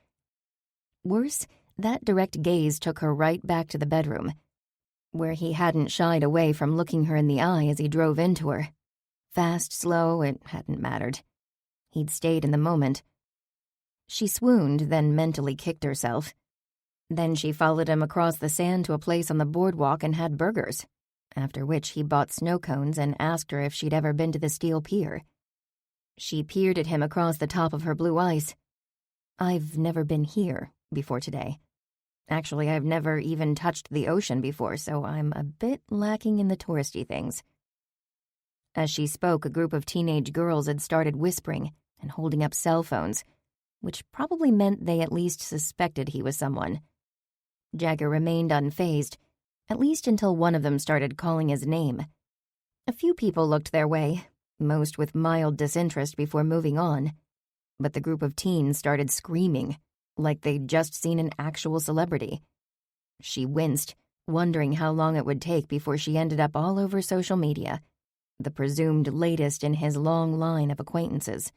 Worse, that direct gaze took her right back to the bedroom, where he hadn't shied away from looking her in the eye as he drove into her. Fast, slow, it hadn't mattered. He'd stayed in the moment. She swooned, then mentally kicked herself. Then she followed him across the sand to a place on the boardwalk and had burgers, after which he bought snow cones and asked her if she'd ever been to the Steel Pier. She peered at him across the top of her blue eyes. "I've never been here before today. Actually, I've never even touched the ocean before, so I'm a bit lacking in the touristy things." As she spoke, a group of teenage girls had started whispering and holding up cell phones, which probably meant they at least suspected he was someone. Jagger remained unfazed, at least until one of them started calling his name. A few people looked their way, most with mild disinterest before moving on, but the group of teens started screaming, like they'd just seen an actual celebrity. She winced, wondering how long it would take before she ended up all over social media, the presumed latest in his long line of acquaintances.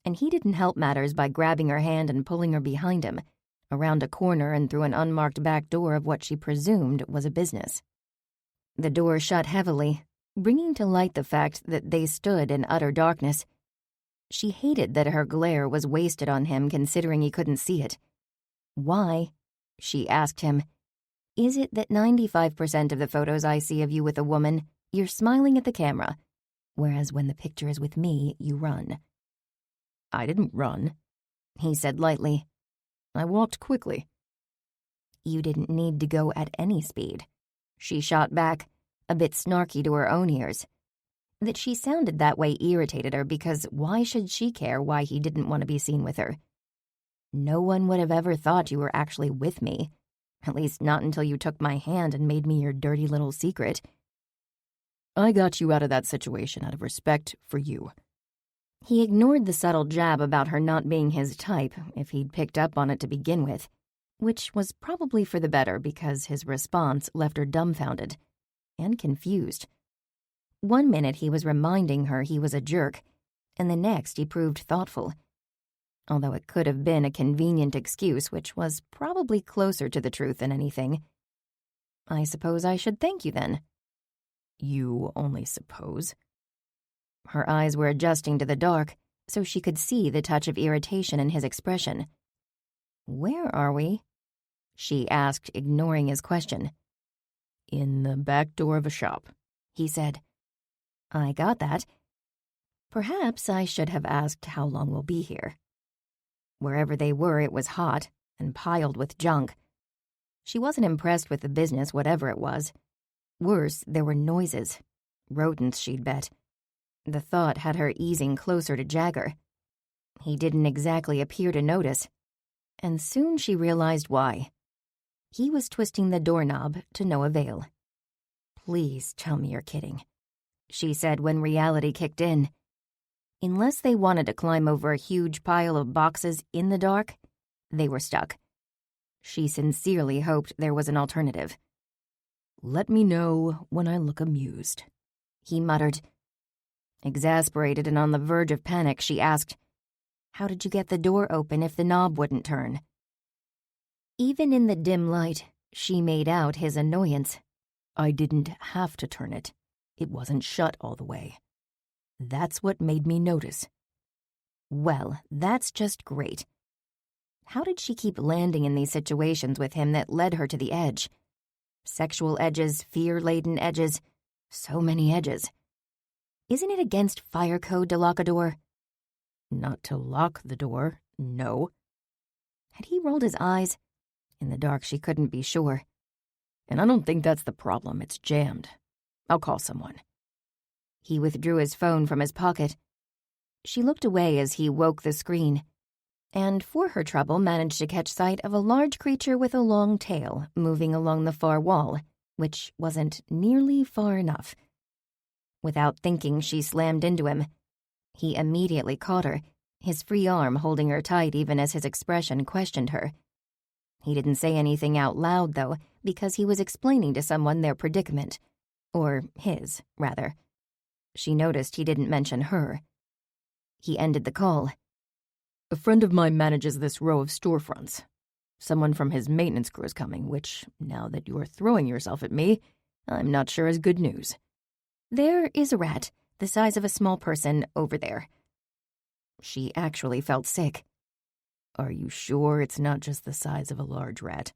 And he didn't help matters by grabbing her hand and pulling her behind him, around a corner and through an unmarked back door of what she presumed was a business. The door shut heavily, bringing to light the fact that they stood in utter darkness. She hated that her glare was wasted on him considering he couldn't see it. "Why," she asked him, "is it that 95% of the photos I see of you with a woman, you're smiling at the camera, whereas when the picture is with me, you run?" "I didn't run," he said lightly. "I walked quickly." "You didn't need to go at any speed," she shot back, a bit snarky to her own ears. That she sounded that way irritated her because why should she care why he didn't want to be seen with her? "No one would have ever thought you were actually with me. At least not until you took my hand and made me your dirty little secret." "I got you out of that situation out of respect for you." He ignored the subtle jab about her not being his type if he'd picked up on it to begin with, which was probably for the better because his response left her dumbfounded and confused. One minute he was reminding her he was a jerk, and the next he proved thoughtful. Although it could have been a convenient excuse, which was probably closer to the truth than anything. I suppose I should thank you then. You only suppose? Her eyes were adjusting to the dark, so she could see the touch of irritation in his expression. Where are we? She asked, ignoring his question. In the back door of a shop, he said. I got that. Perhaps I should have asked how long we'll be here. Wherever they were, it was hot and piled with junk. She wasn't impressed with the business, whatever it was. Worse, there were noises. Rodents, she'd bet. The thought had her easing closer to Jagger. He didn't exactly appear to notice, and soon she realized why. He was twisting the doorknob to no avail. Please tell me you're kidding, she said when reality kicked in. Unless they wanted to climb over a huge pile of boxes in the dark, they were stuck. She sincerely hoped there was an alternative. Let me know when I look amused, he muttered. Exasperated and on the verge of panic, she asked, How did you get the door open if the knob wouldn't turn? Even in the dim light, she made out his annoyance. I didn't have to turn it. It wasn't shut all the way. That's what made me notice. Well, that's just great. How did she keep landing in these situations with him that led her to the edge? Sexual edges, fear-laden edges, so many edges. Isn't it against fire code to lock a door? Not to lock the door, no. Had he rolled his eyes? In the dark, she couldn't be sure. And I don't think that's the problem. It's jammed. I'll call someone. He withdrew his phone from his pocket. She looked away as he woke the screen, and for her trouble managed to catch sight of a large creature with a long tail moving along the far wall, which wasn't nearly far enough. Without thinking, she slammed into him. He immediately caught her, his free arm holding her tight even as his expression questioned her. He didn't say anything out loud, though, because he was explaining to someone their predicament. Or his, rather. She noticed he didn't mention her. He ended the call. A friend of mine manages this row of storefronts. Someone from his maintenance crew is coming, which, now that you're throwing yourself at me, I'm not sure is good news. There is a rat, the size of a small person, over there. She actually felt sick. Are you sure it's not just the size of a large rat?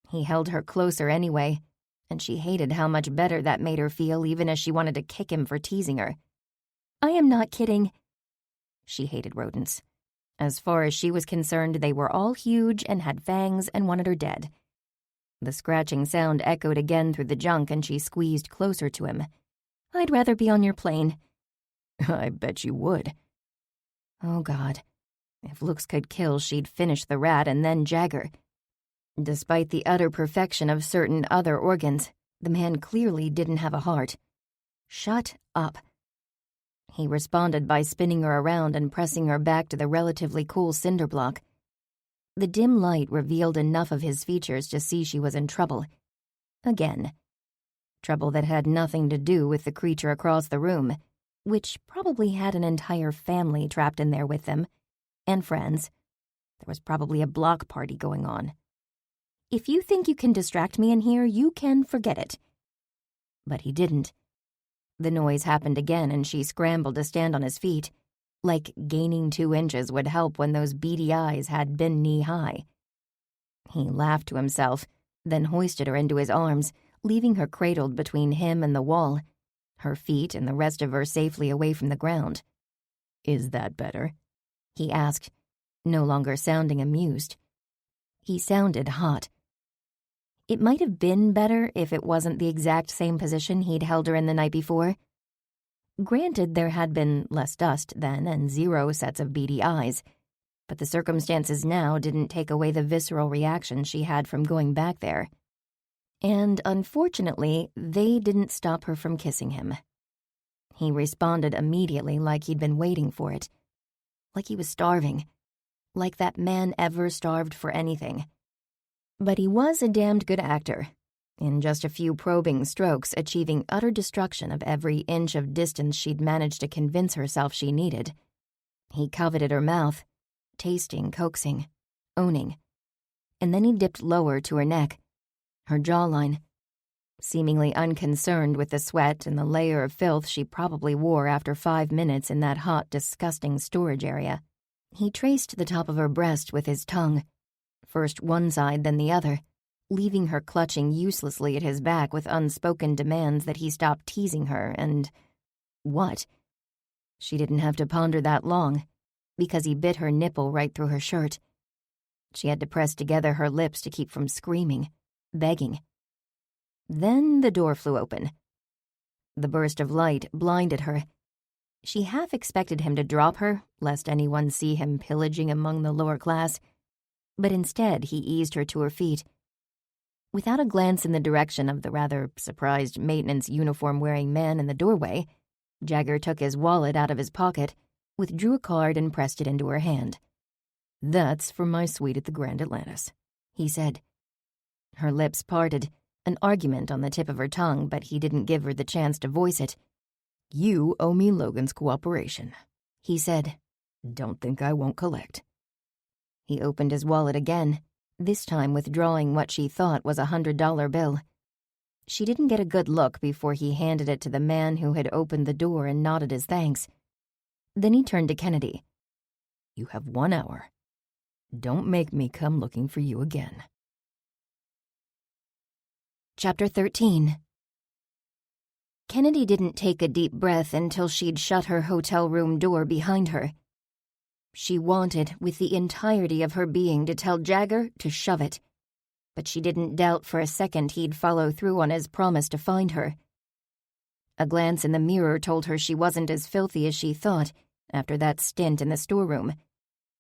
He held her closer anyway, and she hated how much better that made her feel even as she wanted to kick him for teasing her. I am not kidding. She hated rodents. As far as she was concerned, they were all huge and had fangs and wanted her dead. The scratching sound echoed again through the junk and she squeezed closer to him. I'd rather be on your plane. I bet you would. Oh, God. If looks could kill, she'd finish the rat and then Jagger. Despite the utter perfection of certain other organs, the man clearly didn't have a heart. Shut up. He responded by spinning her around and pressing her back to the relatively cool cinder block. The dim light revealed enough of his features to see she was in trouble. Again. Trouble that had nothing to do with the creature across the room, which probably had an entire family trapped in there with them. And friends. There was probably a block party going on. If you think you can distract me in here, you can forget it. But he didn't. The noise happened again and she scrambled to stand on his feet, like gaining 2 inches would help when those beady eyes had been knee-high. He laughed to himself, then hoisted her into his arms, leaving her cradled between him and the wall, her feet and the rest of her safely away from the ground. Is that better? He asked, no longer sounding amused. He sounded hot. It might have been better if it wasn't the exact same position he'd held her in the night before. Granted, there had been less dust then and 0 sets of beady eyes, but the circumstances now didn't take away the visceral reaction she had from going back there. And unfortunately, they didn't stop her from kissing him. He responded immediately like he'd been waiting for it. Like he was starving. Like that man ever starved for anything. But he was a damned good actor, in just a few probing strokes achieving utter destruction of every inch of distance she'd managed to convince herself she needed. He coveted her mouth, tasting, coaxing, owning. And then he dipped lower to her neck, her jawline, seemingly unconcerned with the sweat and the layer of filth she probably wore after 5 minutes in that hot, disgusting storage area. He traced the top of her breast with his tongue, first one side then the other, leaving her clutching uselessly at his back with unspoken demands that he stop teasing her and... what? She didn't have to ponder that long, because he bit her nipple right through her shirt. She had to press together her lips to keep from screaming, begging. Then the door flew open. The burst of light blinded her. She half expected him to drop her, lest anyone see him pillaging among the lower class, but instead he eased her to her feet. Without a glance in the direction of the rather surprised maintenance uniform-wearing man in the doorway, Jagger took his wallet out of his pocket, withdrew a card and pressed it into her hand. "That's for my suite at the Grand Atlantis," he said. Her lips parted, an argument on the tip of her tongue, but he didn't give her the chance to voice it. "You owe me Logan's cooperation," he said. "Don't think I won't collect." He opened his wallet again, this time withdrawing what she thought was a $100 bill. She didn't get a good look before he handed it to the man who had opened the door and nodded his thanks. Then he turned to Kennedy. "You have 1 hour. Don't make me come looking for you again." Chapter 13. Kennedy didn't take a deep breath until she'd shut her hotel room door behind her. She wanted, with the entirety of her being, to tell Jagger to shove it, but she didn't doubt for a second he'd follow through on his promise to find her. A glance in the mirror told her she wasn't as filthy as she thought after that stint in the storeroom,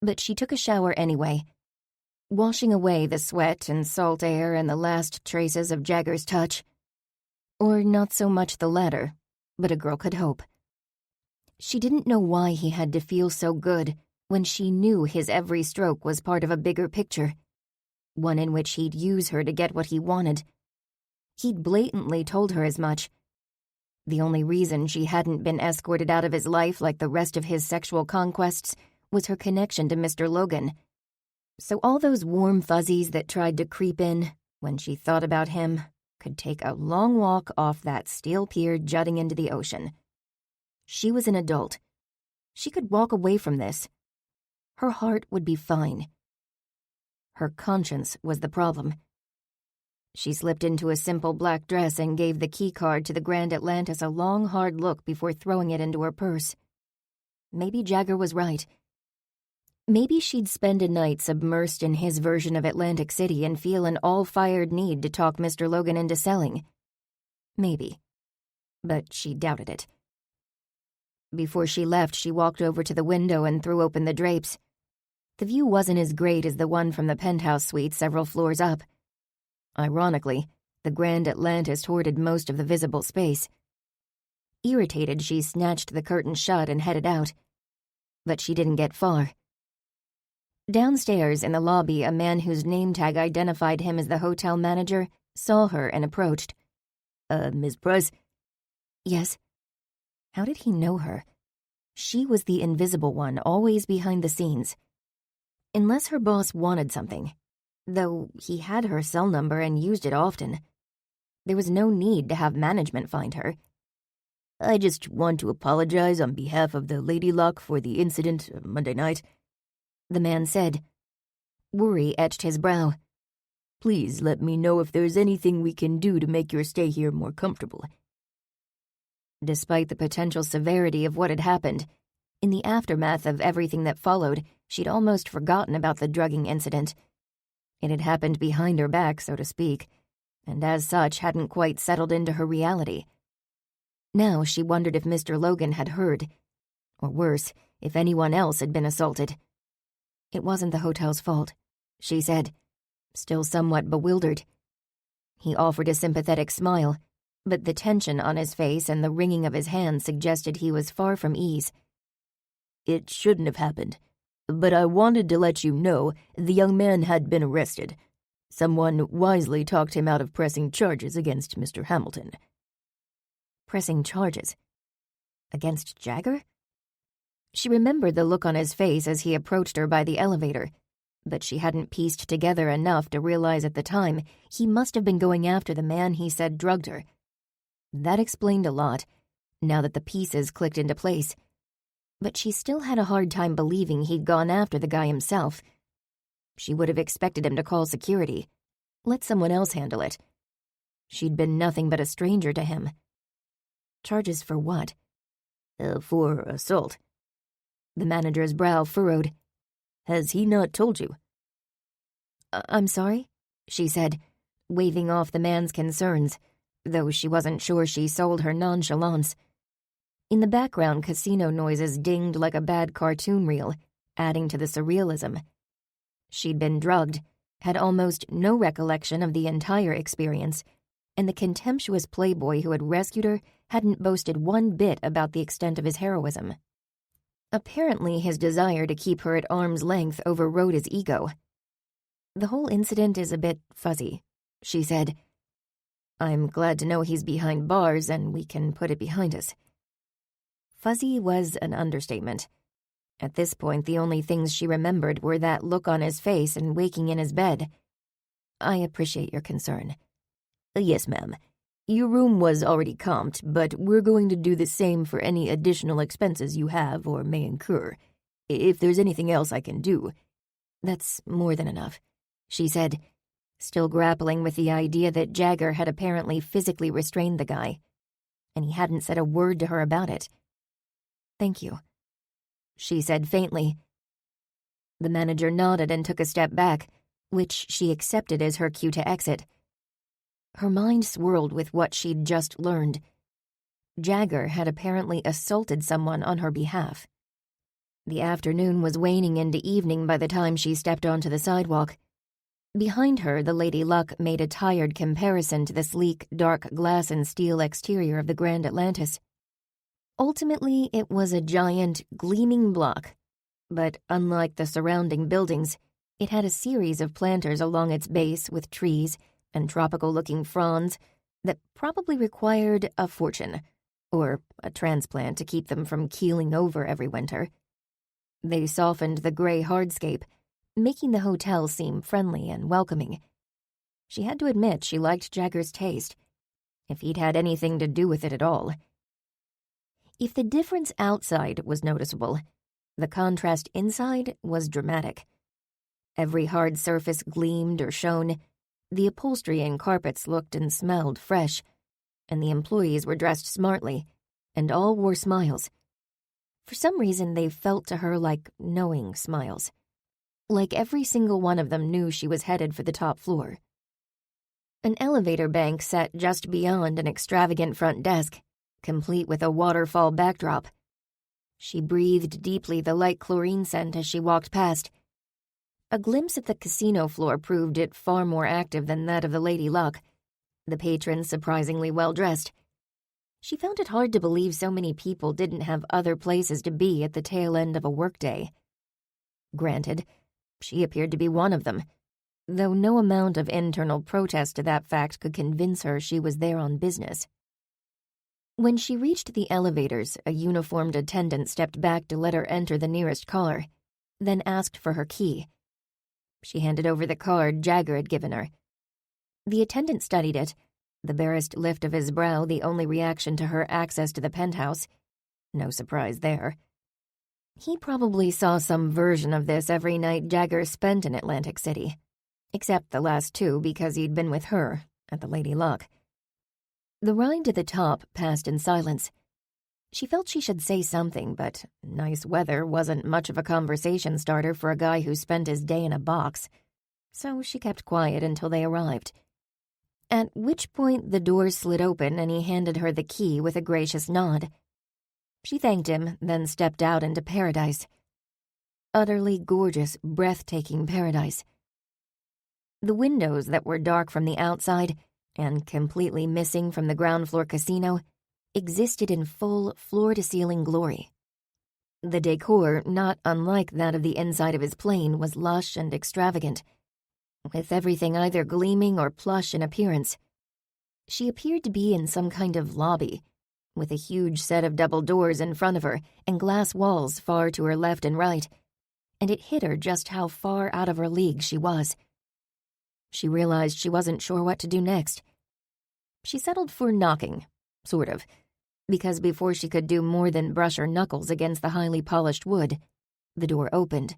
but she took a shower anyway, washing away the sweat and salt air and the last traces of Jagger's touch. Or not so much the latter, but a girl could hope. She didn't know why he had to feel so good when she knew his every stroke was part of a bigger picture, one in which he'd use her to get what he wanted. He'd blatantly told her as much. The only reason she hadn't been escorted out of his life like the rest of his sexual conquests was her connection to Mr. Logan. So all those warm fuzzies that tried to creep in when she thought about him could take a long walk off that steel pier jutting into the ocean. She was an adult. She could walk away from this. Her heart would be fine. Her conscience was the problem. She slipped into a simple black dress and gave the key card to the Grand Atlantis a long, hard look before throwing it into her purse. Maybe Jagger was right. Maybe she'd spend a night submersed in his version of Atlantic City and feel an all-fired need to talk Mr. Logan into selling. Maybe. But she doubted it. Before she left, she walked over to the window and threw open the drapes. The view wasn't as great as the one from the penthouse suite several floors up. Ironically, the Grand Atlantis hoarded most of the visible space. Irritated, she snatched the curtain shut and headed out. But she didn't get far. Downstairs in the lobby, a man whose name tag identified him as the hotel manager saw her and approached. Miss Price?" "Yes." How did he know her? She was the invisible one, always behind the scenes. Unless her boss wanted something, though he had her cell number and used it often. There was no need to have management find her. "I just want to apologize on behalf of the Lady Luck for the incident Monday night," the man said. Worry etched his brow. "Please let me know if there's anything we can do to make your stay here more comfortable." Despite the potential severity of what had happened, in the aftermath of everything that followed, she'd almost forgotten about the drugging incident. It had happened behind her back, so to speak, and as such hadn't quite settled into her reality. Now she wondered if Mr. Logan had heard, or worse, if anyone else had been assaulted. It wasn't the hotel's fault, she said, still somewhat bewildered. He offered a sympathetic smile, but the tension on his face and the wringing of his hands suggested he was far from ease. "It shouldn't have happened, but I wanted to let you know the young man had been arrested. Someone wisely talked him out of pressing charges against Mr. Hamilton." Pressing charges? Against Jagger? She remembered the look on his face as he approached her by the elevator, but she hadn't pieced together enough to realize at the time he must have been going after the man he said drugged her. That explained a lot, now that the pieces clicked into place. But she still had a hard time believing he'd gone after the guy himself. She would have expected him to call security, let someone else handle it. She'd been nothing but a stranger to him. Charges for what? For assault. The manager's brow furrowed. Has he not told you? I'm sorry, she said, waving off the man's concerns, though she wasn't sure she sold her nonchalance. In the background, casino noises dinged like a bad cartoon reel, adding to the surrealism. She'd been drugged, had almost no recollection of the entire experience, and the contemptuous playboy who had rescued her hadn't boasted one bit about the extent of his heroism. Apparently, his desire to keep her at arm's length overrode his ego. The whole incident is a bit fuzzy, she said. I'm glad to know he's behind bars and we can put it behind us. Fuzzy was an understatement. At this point, the only things she remembered were that look on his face and waking in his bed. I appreciate your concern. Yes, ma'am. Your room was already comped, but we're going to do the same for any additional expenses you have or may incur. If there's anything else I can do. That's more than enough, she said, still grappling with the idea that Jagger had apparently physically restrained the guy, and he hadn't said a word to her about it. Thank you, she said faintly. The manager nodded and took a step back, which she accepted as her cue to exit. Her mind swirled with what she'd just learned. Jagger had apparently assaulted someone on her behalf. The afternoon was waning into evening by the time she stepped onto the sidewalk. Behind her, the Lady Luck made a tired comparison to the sleek, dark glass and steel exterior of the Grand Atlantis. Ultimately, it was a giant, gleaming block, but unlike the surrounding buildings, it had a series of planters along its base with trees and tropical-looking fronds that probably required a fortune, or a transplant to keep them from keeling over every winter. They softened the gray hardscape, making the hotel seem friendly and welcoming. She had to admit she liked Jagger's taste, if he'd had anything to do with it at all. If the difference outside was noticeable, the contrast inside was dramatic. Every hard surface gleamed or shone. The upholstery and carpets looked and smelled fresh, and the employees were dressed smartly, and all wore smiles. For some reason, they felt to her like knowing smiles. Like every single one of them knew she was headed for the top floor. An elevator bank sat just beyond an extravagant front desk, complete with a waterfall backdrop. She breathed deeply the light chlorine scent as she walked past. A glimpse at the casino floor proved it far more active than that of the Lady Luck, the patrons surprisingly well-dressed. She found it hard to believe so many people didn't have other places to be at the tail end of a workday. Granted, she appeared to be one of them, though no amount of internal protest to that fact could convince her she was there on business. When she reached the elevators, a uniformed attendant stepped back to let her enter the nearest car, then asked for her key. She handed over the card Jagger had given her. The attendant studied it, the barest lift of his brow the only reaction to her access to the penthouse. No surprise there. He probably saw some version of this every night Jagger spent in Atlantic City, except the last two because he'd been with her at the Lady Luck. The ride to the top passed in silence. She felt she should say something, but nice weather wasn't much of a conversation starter for a guy who spent his day in a box, so she kept quiet until they arrived. At which point the doors slid open and he handed her the key with a gracious nod. She thanked him, then stepped out into paradise. Utterly gorgeous, breathtaking paradise. The windows that were dark from the outside and completely missing from the ground floor casino, existed in full floor-to-ceiling glory. The decor, not unlike that of the inside of his plane, was lush and extravagant, with everything either gleaming or plush in appearance. She appeared to be in some kind of lobby, with a huge set of double doors in front of her and glass walls far to her left and right, and it hit her just how far out of her league she was. She realized she wasn't sure what to do next. She settled for knocking, sort of, because before she could do more than brush her knuckles against the highly polished wood, the door opened.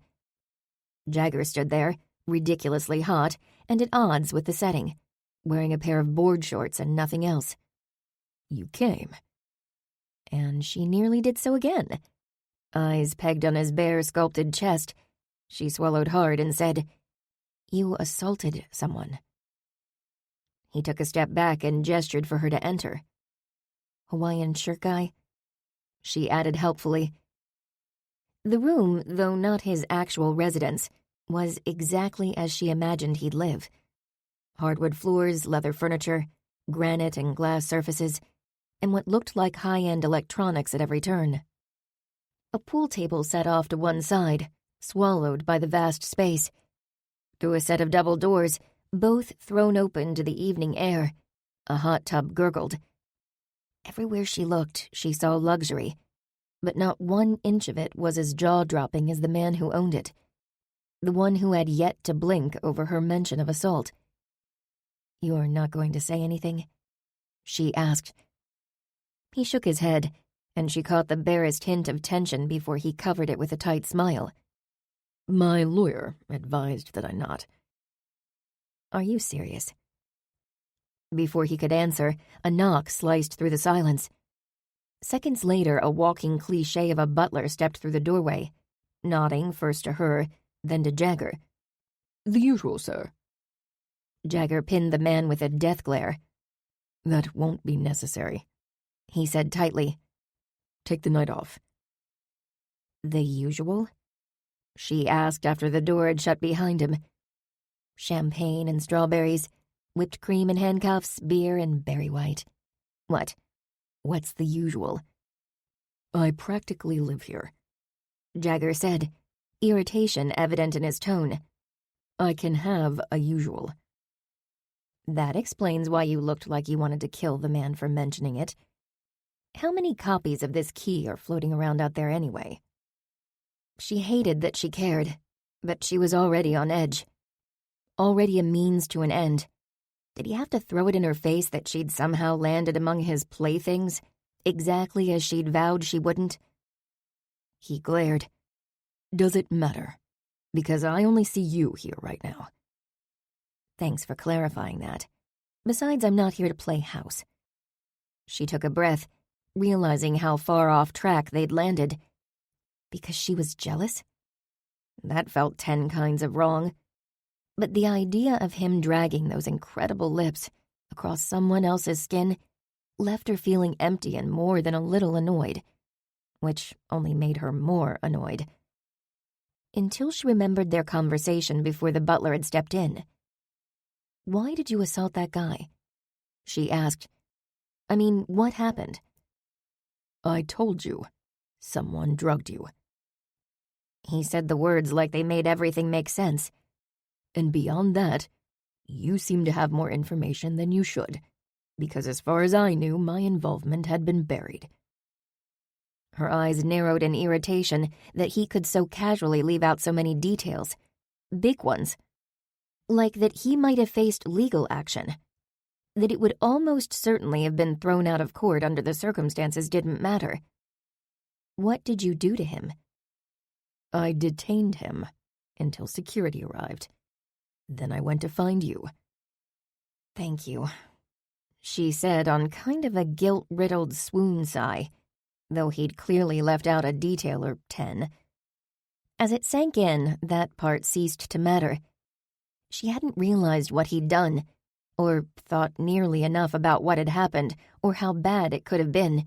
Jagger stood there, ridiculously hot and at odds with the setting, wearing a pair of board shorts and nothing else. "You came." And she nearly did so again. Eyes pegged on his bare, sculpted chest, she swallowed hard and said, "You assaulted someone." He took a step back and gestured for her to enter. "Hawaiian shirt guy?" she added helpfully. The room, though not his actual residence, was exactly as she imagined he'd live. Hardwood floors, leather furniture, granite and glass surfaces, and what looked like high-end electronics at every turn. A pool table set off to one side, swallowed by the vast space. Through a set of double doors, both thrown open to the evening air, a hot tub gurgled. Everywhere she looked, she saw luxury, but not 1 inch of it was as jaw-dropping as the man who owned it, the one who had yet to blink over her mention of assault. "You're not going to say anything?" she asked. He shook his head, and she caught the barest hint of tension before he covered it with a tight smile. "My lawyer advised that I not." "Are you serious?" Before he could answer, a knock sliced through the silence. Seconds later, a walking cliché of a butler stepped through the doorway, nodding first to her, then to Jagger. "The usual, sir." Jagger pinned the man with a death glare. "That won't be necessary," he said tightly. "Take the night off." "The usual?" she asked after the door had shut behind him. "Champagne and strawberries, whipped cream and handcuffs, beer and berry white. What? What's the usual?" "I practically live here," Jagger said, irritation evident in his tone. "I can have a usual." "That explains why you looked like you wanted to kill the man for mentioning it. How many copies of this key are floating around out there anyway?" She hated that she cared, but she was already on edge. Already a means to an end. Did he have to throw it in her face that she'd somehow landed among his playthings, exactly as she'd vowed she wouldn't? He glared. "Does it matter? Because I only see you here right now." "Thanks for clarifying that. Besides, I'm not here to play house." She took a breath, realizing how far off track they'd landed. Because she was jealous? That felt 10 kinds of wrong. But the idea of him dragging those incredible lips across someone else's skin left her feeling empty and more than a little annoyed, which only made her more annoyed. Until she remembered their conversation before the butler had stepped in. "Why did you assault that guy?" she asked. "I mean, what happened?" "I told you. Someone drugged you." He said the words like they made everything make sense. "And beyond that, you seem to have more information than you should, because as far as I knew, my involvement had been buried." Her eyes narrowed in irritation that he could so casually leave out so many details. Big ones. Like that he might have faced legal action. That it would almost certainly have been thrown out of court under the circumstances didn't matter. What did you do to him? "I detained him until security arrived. Then I went to find you." "Thank you," she said on kind of a guilt-riddled swoon sigh, though he'd clearly left out a detail or 10. As it sank in, that part ceased to matter. She hadn't realized what he'd done, or thought nearly enough about what had happened, or how bad it could have been.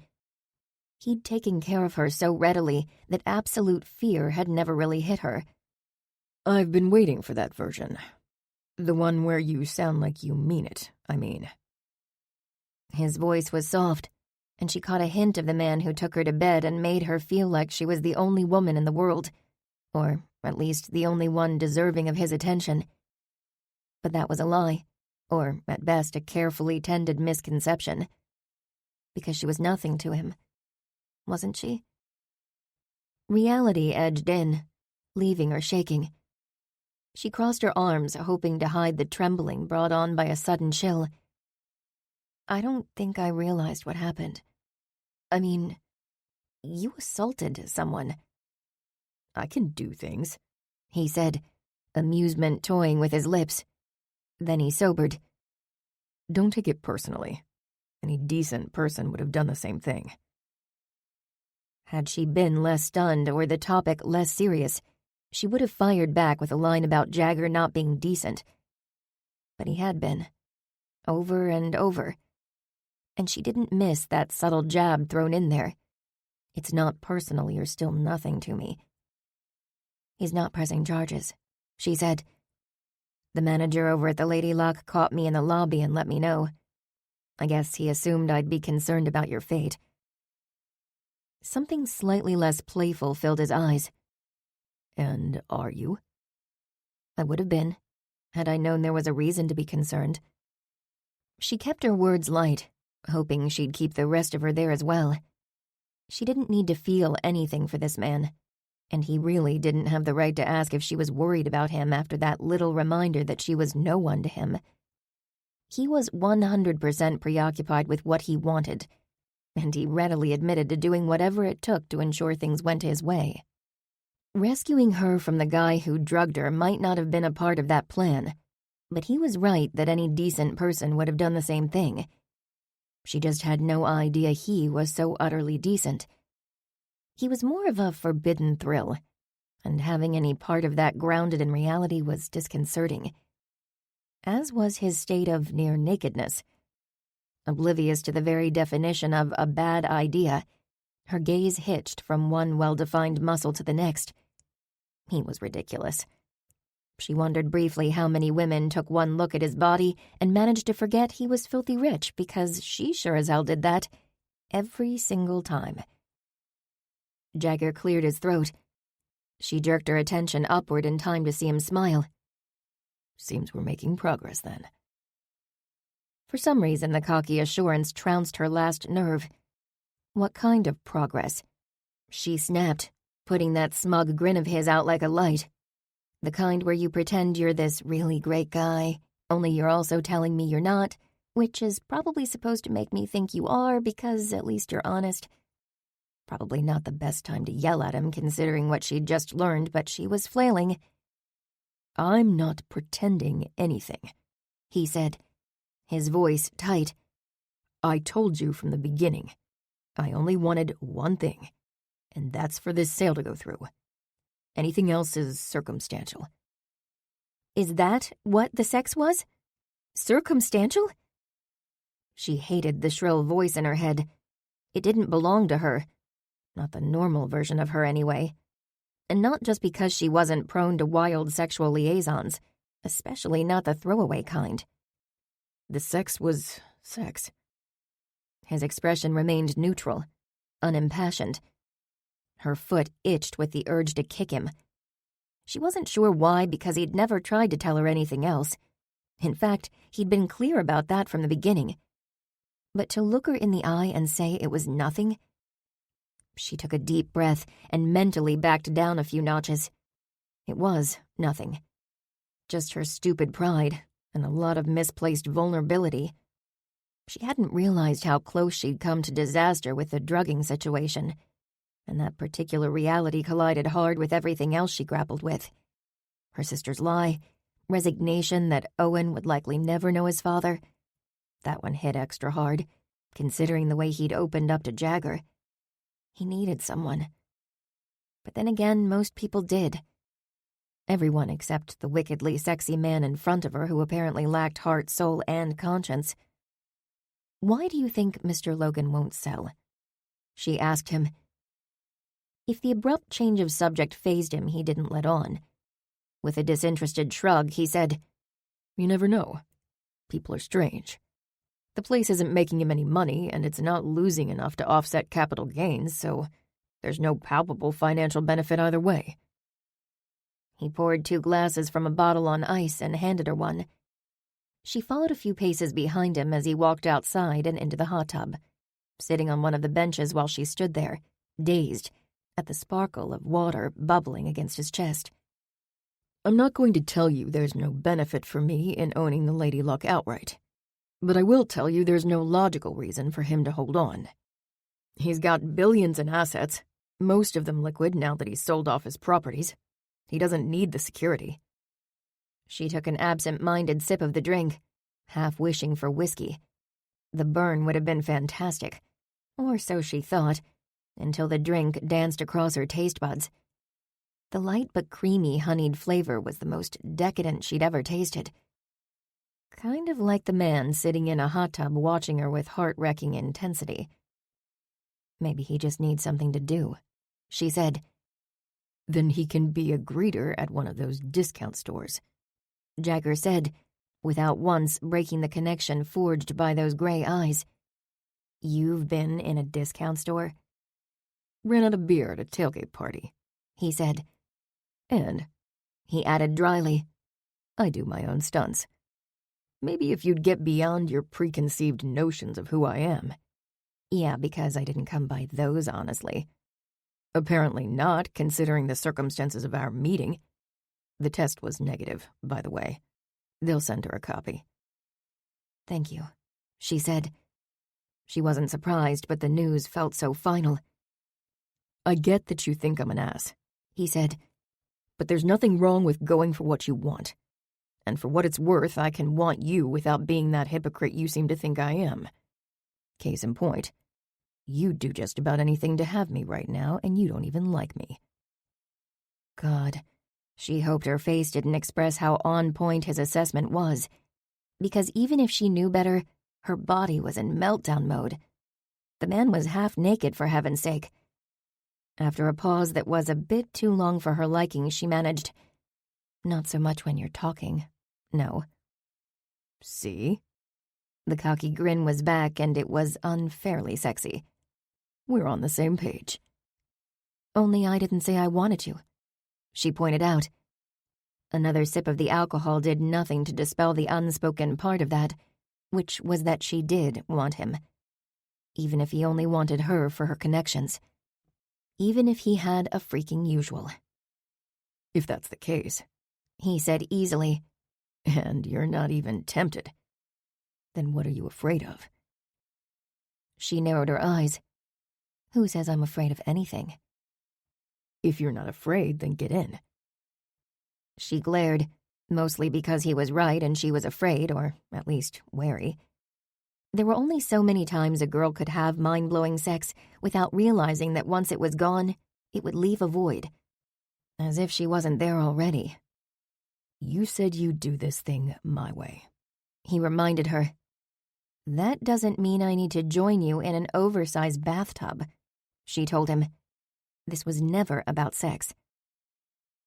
He'd taken care of her so readily that absolute fear had never really hit her. "I've been waiting for that version. The one where you sound like you mean it, I mean." His voice was soft, and she caught a hint of the man who took her to bed and made her feel like she was the only woman in the world, or at least the only one deserving of his attention. But that was a lie, or at best a carefully tended misconception. Because she was nothing to him, wasn't she? Reality edged in, leaving her shaking. She crossed her arms, hoping to hide the trembling brought on by a sudden chill. I don't think I realized what happened. I mean, you assaulted someone. I can do things, he said, amusement toying with his lips. Then he sobered. Don't take it personally. Any decent person would have done the same thing. Had she been less stunned or the topic less serious, she would have fired back with a line about Jagger not being decent. But he had been. Over and over. And she didn't miss that subtle jab thrown in there. It's not personal, you're still nothing to me. He's not pressing charges, she said. The manager over at the Lady Luck caught me in the lobby and let me know. I guess he assumed I'd be concerned about your fate. Something slightly less playful filled his eyes. And are you? I would have been, had I known there was a reason to be concerned. She kept her words light, hoping she'd keep the rest of her there as well. She didn't need to feel anything for this man, and he really didn't have the right to ask if she was worried about him after that little reminder that she was no one to him. He was 100% preoccupied with what he wanted, and he readily admitted to doing whatever it took to ensure things went his way. Rescuing her from the guy who drugged her might not have been a part of that plan, but he was right that any decent person would have done the same thing. She just had no idea he was so utterly decent. He was more of a forbidden thrill, and having any part of that grounded in reality was disconcerting, as was his state of near nakedness. Oblivious to the very definition of a bad idea, her gaze hitched from one well-defined muscle to the next. He was ridiculous. She wondered briefly how many women took one look at his body and managed to forget he was filthy rich, because she sure as hell did that every single time. Jagger cleared his throat. She jerked her attention upward in time to see him smile. Seems we're making progress, then. For some reason, the cocky assurance trounced her last nerve. What kind of progress? She snapped, putting that smug grin of his out like a light. The kind where you pretend you're this really great guy, only you're also telling me you're not, which is probably supposed to make me think you are because at least you're honest. Probably not the best time to yell at him considering what she'd just learned, but she was flailing. I'm not pretending anything, he said, his voice tight. I told you from the beginning. I only wanted one thing, and that's for this sale to go through. Anything else is circumstantial. Is that what the sex was? Circumstantial? She hated the shrill voice in her head. It didn't belong to her. Not the normal version of her, anyway. And not just because she wasn't prone to wild sexual liaisons, especially not the throwaway kind. The sex was sex. His expression remained neutral, unimpassioned. Her foot itched with the urge to kick him. She wasn't sure why, because he'd never tried to tell her anything else. In fact, he'd been clear about that from the beginning. But to look her in the eye and say it was nothing? She took a deep breath and mentally backed down a few notches. It was nothing. Just her stupid pride and a lot of misplaced vulnerability. She hadn't realized how close she'd come to disaster with the drugging situation, and that particular reality collided hard with everything else she grappled with. Her sister's lie, resignation that Owen would likely never know his father. That one hit extra hard, considering the way he'd opened up to Jagger. He needed someone. But then again, most people did. Everyone except the wickedly sexy man in front of her who apparently lacked heart, soul, and conscience. "Why do you think Mr. Logan won't sell?" she asked him. If the abrupt change of subject fazed him, he didn't let on. With a disinterested shrug, he said, "You never know. People are strange. The place isn't making him any money, and it's not losing enough to offset capital gains, so there's no palpable financial benefit either way. He poured 2 glasses from a bottle on ice and handed her one. She followed a few paces behind him as he walked outside and into the hot tub, sitting on one of the benches while she stood there, dazed, at the sparkle of water bubbling against his chest. I'm not going to tell you there's no benefit for me in owning the Lady Luck outright, but I will tell you there's no logical reason for him to hold on. He's got billions in assets, most of them liquid now that he's sold off his properties. He doesn't need the security. She took an absent-minded sip of the drink, half wishing for whiskey. The burn would have been fantastic, or so she thought, until the drink danced across her taste buds. The light but creamy honeyed flavor was the most decadent she'd ever tasted. Kind of like the man sitting in a hot tub watching her with heart-wrecking intensity. Maybe he just needs something to do, she said. Then he can be a greeter at one of those discount stores, Jagger said, without once breaking the connection forged by those gray eyes. You've been in a discount store? Ran out of beer at a tailgate party, he said. And, he added dryly, I do my own stunts. Maybe if you'd get beyond your preconceived notions of who I am. Yeah, because I didn't come by those, honestly. Apparently not, considering the circumstances of our meeting. The test was negative, by the way. They'll send her a copy. Thank you, she said. She wasn't surprised, but the news felt so final. I get that you think I'm an ass, he said. But there's nothing wrong with going for what you want. And for what it's worth, I can want you without being that hypocrite you seem to think I am. Case in point, you'd do just about anything to have me right now, and you don't even like me. God, she hoped her face didn't express how on point his assessment was, because even if she knew better, her body was in meltdown mode. The man was half naked, for heaven's sake. After a pause that was a bit too long for her liking, she managed, "Not so much when you're talking. No." See? The cocky grin was back, and it was unfairly sexy. We're on the same page. Only I didn't say I wanted to, she pointed out. Another sip of the alcohol did nothing to dispel the unspoken part of that, which was that she did want him. Even if he only wanted her for her connections. Even if he had a freaking usual. If that's the case, he said easily. And you're not even tempted. Then what are you afraid of? She narrowed her eyes. Who says I'm afraid of anything? If you're not afraid, then get in. She glared, mostly because he was right and she was afraid, or at least wary. There were only so many times a girl could have mind-blowing sex without realizing that once it was gone, it would leave a void. As if she wasn't there already. You said you'd do this thing my way, he reminded her. That doesn't mean I need to join you in an oversized bathtub, she told him. This was never about sex.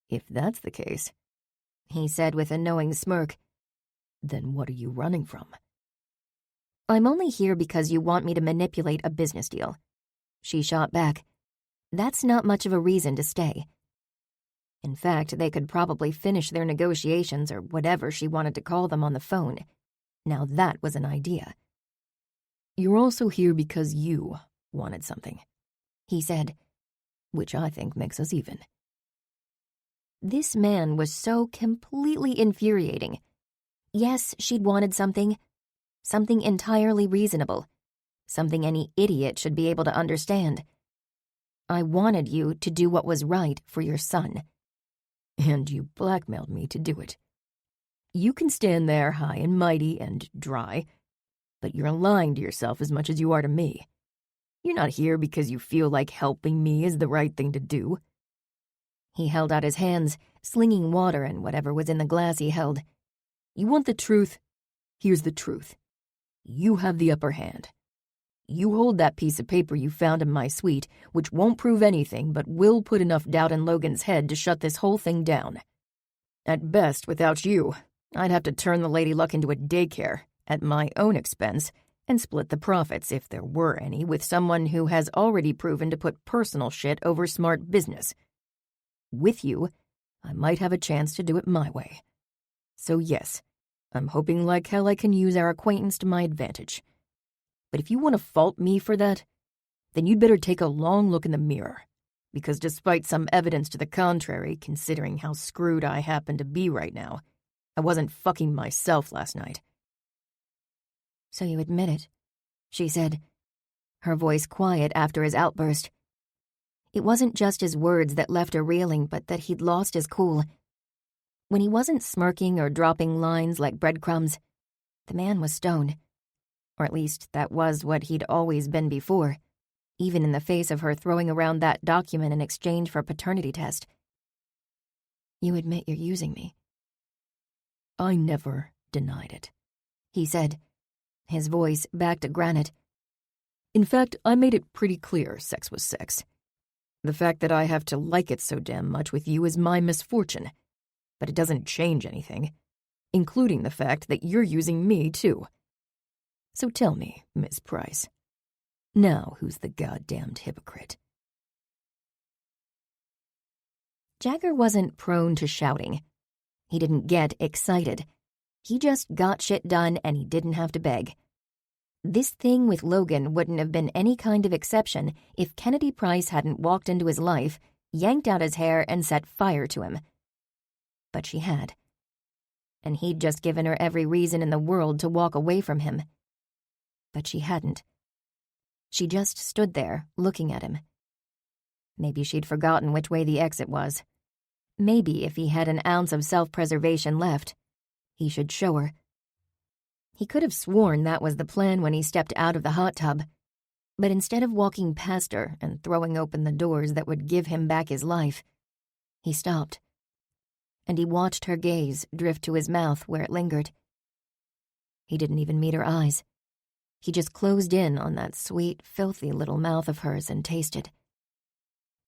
If that's the case, he said with a knowing smirk, then what are you running from? I'm only here because you want me to manipulate a business deal, she shot back. That's not much of a reason to stay. In fact, they could probably finish their negotiations or whatever she wanted to call them on the phone. Now that was an idea. You're also here because you wanted something, he said, which I think makes us even. This man was so completely infuriating. Yes, she'd wanted something entirely reasonable, something any idiot should be able to understand. I wanted you to do what was right for your son. And you blackmailed me to do it. You can stand there high and mighty and dry, but you're lying to yourself as much as you are to me. You're not here because you feel like helping me is the right thing to do. He held out his hands, slinging water and whatever was in the glass he held. You want the truth? Here's the truth. You have the upper hand. You hold that piece of paper you found in my suite, which won't prove anything but will put enough doubt in Logan's head to shut this whole thing down. At best, without you, I'd have to turn the Lady Luck into a daycare, at my own expense, and split the profits, if there were any, with someone who has already proven to put personal shit over smart business. With you, I might have a chance to do it my way. So yes, I'm hoping like hell I can use our acquaintance to my advantage. But if you want to fault me for that, then you'd better take a long look in the mirror. Because despite some evidence to the contrary, considering how screwed I happen to be right now, I wasn't fucking myself last night. So you admit it, she said, her voice quiet after his outburst. It wasn't just his words that left her reeling, but that he'd lost his cool. When he wasn't smirking or dropping lines like breadcrumbs, the man was stone. Or at least that was what he'd always been before, even in the face of her throwing around that document in exchange for a paternity test. You admit you're using me. I never denied it, he said, his voice back to granite. In fact, I made it pretty clear sex was sex. The fact that I have to like it so damn much with you is my misfortune, but it doesn't change anything, including the fact that you're using me, too. So tell me, Miss Price, now who's the goddamned hypocrite? Jagger wasn't prone to shouting. He didn't get excited. He just got shit done and he didn't have to beg. This thing with Logan wouldn't have been any kind of exception if Kennedy Price hadn't walked into his life, yanked out his hair, and set fire to him. But she had. And he'd just given her every reason in the world to walk away from him. But she hadn't. She just stood there, looking at him. Maybe she'd forgotten which way the exit was. Maybe if he had an ounce of self-preservation left, he should show her. He could have sworn that was the plan when he stepped out of the hot tub. But instead of walking past her and throwing open the doors that would give him back his life, he stopped. And he watched her gaze drift to his mouth where it lingered. He didn't even meet her eyes. He just closed in on that sweet, filthy little mouth of hers and tasted.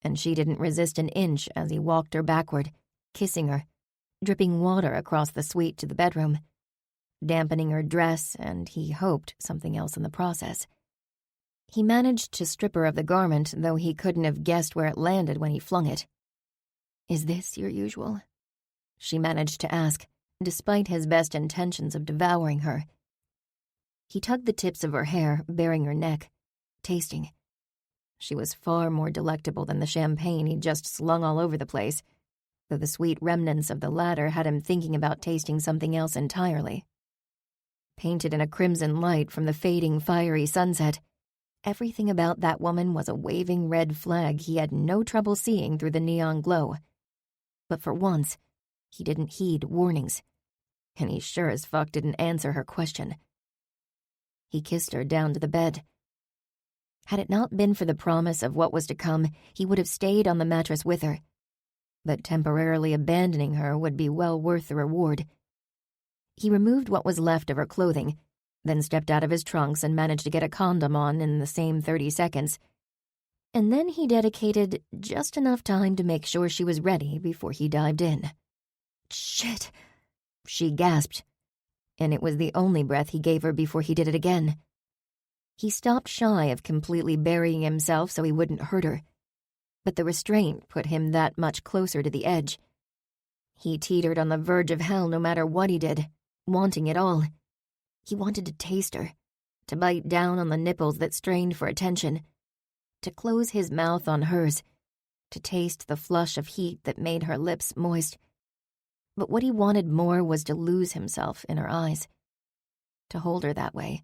And she didn't resist an inch as he walked her backward, kissing her, dripping water across the suite to the bedroom, dampening her dress, and he hoped something else in the process. He managed to strip her of the garment, though he couldn't have guessed where it landed when he flung it. "Is this your usual?" she managed to ask, despite his best intentions of devouring her. He tugged the tips of her hair, baring her neck, tasting. She was far more delectable than the champagne he'd just slung all over the place, though the sweet remnants of the latter had him thinking about tasting something else entirely. Painted in a crimson light from the fading fiery sunset, everything about that woman was a waving red flag he had no trouble seeing through the neon glow. But for once, he didn't heed warnings, and he sure as fuck didn't answer her question. He kissed her down to the bed. Had it not been for the promise of what was to come, he would have stayed on the mattress with her. But temporarily abandoning her would be well worth the reward. He removed what was left of her clothing, then stepped out of his trunks and managed to get a condom on in the same 30 seconds. And then he dedicated just enough time to make sure she was ready before he dived in. "Shit," she gasped, and it was the only breath he gave her before he did it again. He stopped shy of completely burying himself so he wouldn't hurt her, but the restraint put him that much closer to the edge. He teetered on the verge of hell no matter what he did, wanting it all. He wanted to taste her, to bite down on the nipples that strained for attention, to close his mouth on hers, to taste the flush of heat that made her lips moist. But what he wanted more was to lose himself in her eyes, to hold her that way.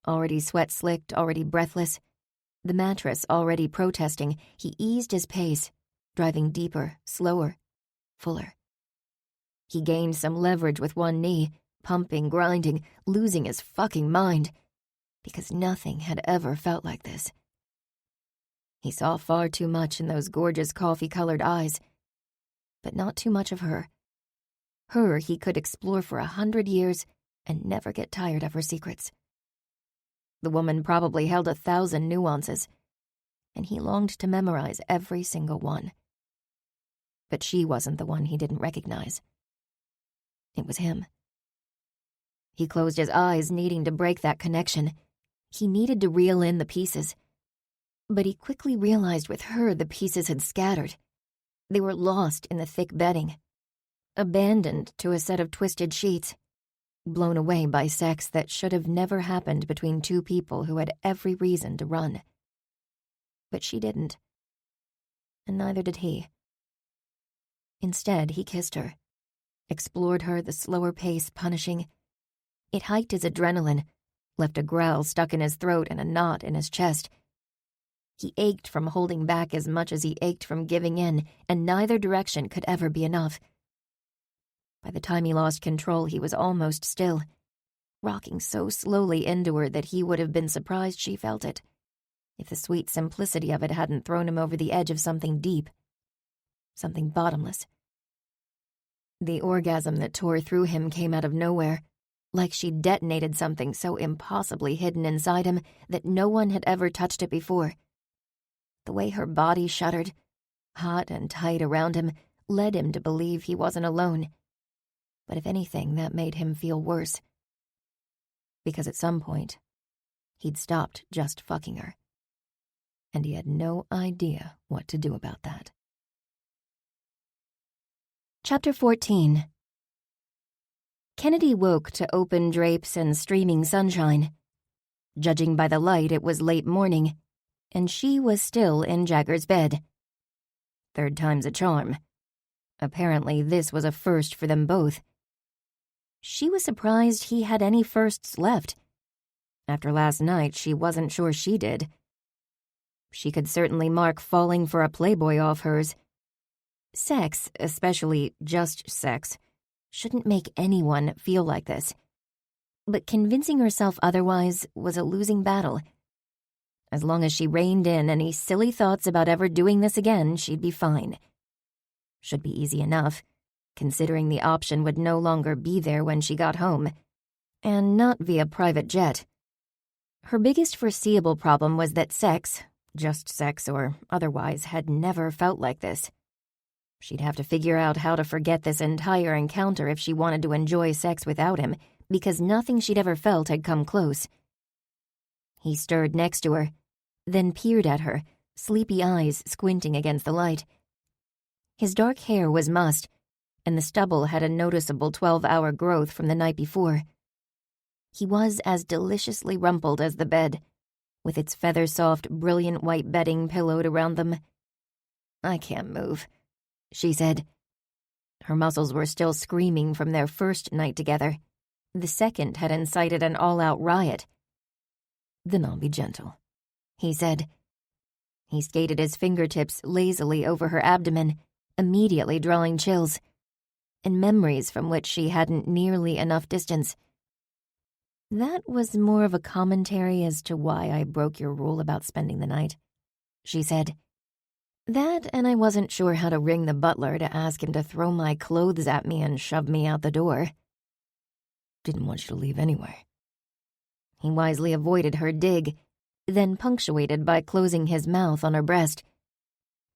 Already sweat-slicked, already breathless, the mattress already protesting, he eased his pace, driving deeper, slower, fuller. He gained some leverage with one knee, pumping, grinding, losing his fucking mind, because nothing had ever felt like this. He saw far too much in those gorgeous coffee-colored eyes, but not too much of her. Her he could explore for 100 years and never get tired of her secrets. The woman probably held 1,000 nuances, and he longed to memorize every single one. But she wasn't the one he didn't recognize. It was him. He closed his eyes, needing to break that connection. He needed to reel in the pieces. But he quickly realized with her the pieces had scattered. They were lost in the thick bedding, abandoned to a set of twisted sheets, blown away by sex that should have never happened between two people who had every reason to run. But she didn't. And neither did he. Instead, he kissed her, explored her, the slower pace punishing. It hiked his adrenaline, left a growl stuck in his throat and a knot in his chest. He ached from holding back as much as he ached from giving in, and neither direction could ever be enough. By the time he lost control, he was almost still, rocking so slowly into her that he would have been surprised she felt it, if the sweet simplicity of it hadn't thrown him over the edge of something deep, something bottomless. The orgasm that tore through him came out of nowhere, like she'd detonated something so impossibly hidden inside him that no one had ever touched it before. The way her body shuddered, hot and tight around him, led him to believe he wasn't alone. But if anything, that made him feel worse. Because at some point, he'd stopped just fucking her. And he had no idea what to do about that. Chapter 14. Kennedy woke to open drapes and streaming sunshine. Judging by the light, it was late morning, and she was still in Jagger's bed. Third time's a charm. Apparently, this was a first for them both. She was surprised he had any firsts left. After last night, she wasn't sure she did. She could certainly mark falling for a playboy off hers. Sex, especially just sex, shouldn't make anyone feel like this. But convincing herself otherwise was a losing battle. As long as she reined in any silly thoughts about ever doing this again, she'd be fine. Should be easy enough, considering the option would no longer be there when she got home, and not via private jet. Her biggest foreseeable problem was that sex, just sex or otherwise, had never felt like this. She'd have to figure out how to forget this entire encounter if she wanted to enjoy sex without him, because nothing she'd ever felt had come close. He stirred next to her, then peered at her, sleepy eyes squinting against the light. His dark hair was mussed, and the stubble had a noticeable 12-hour growth from the night before. He was as deliciously rumpled as the bed, with its feather-soft, brilliant white bedding pillowed around them. "I can't move," she said. Her muscles were still screaming from their first night together. The second had incited an all-out riot. "Then I'll be gentle," he said. He skated his fingertips lazily over her abdomen, immediately drawing chills, and memories from which she hadn't nearly enough distance. "That was more of a commentary as to why I broke your rule about spending the night," she said. "That, and I wasn't sure how to ring the butler to ask him to throw my clothes at me and shove me out the door." "Didn't want you to leave anyway." He wisely avoided her dig, then punctuated by closing his mouth on her breast.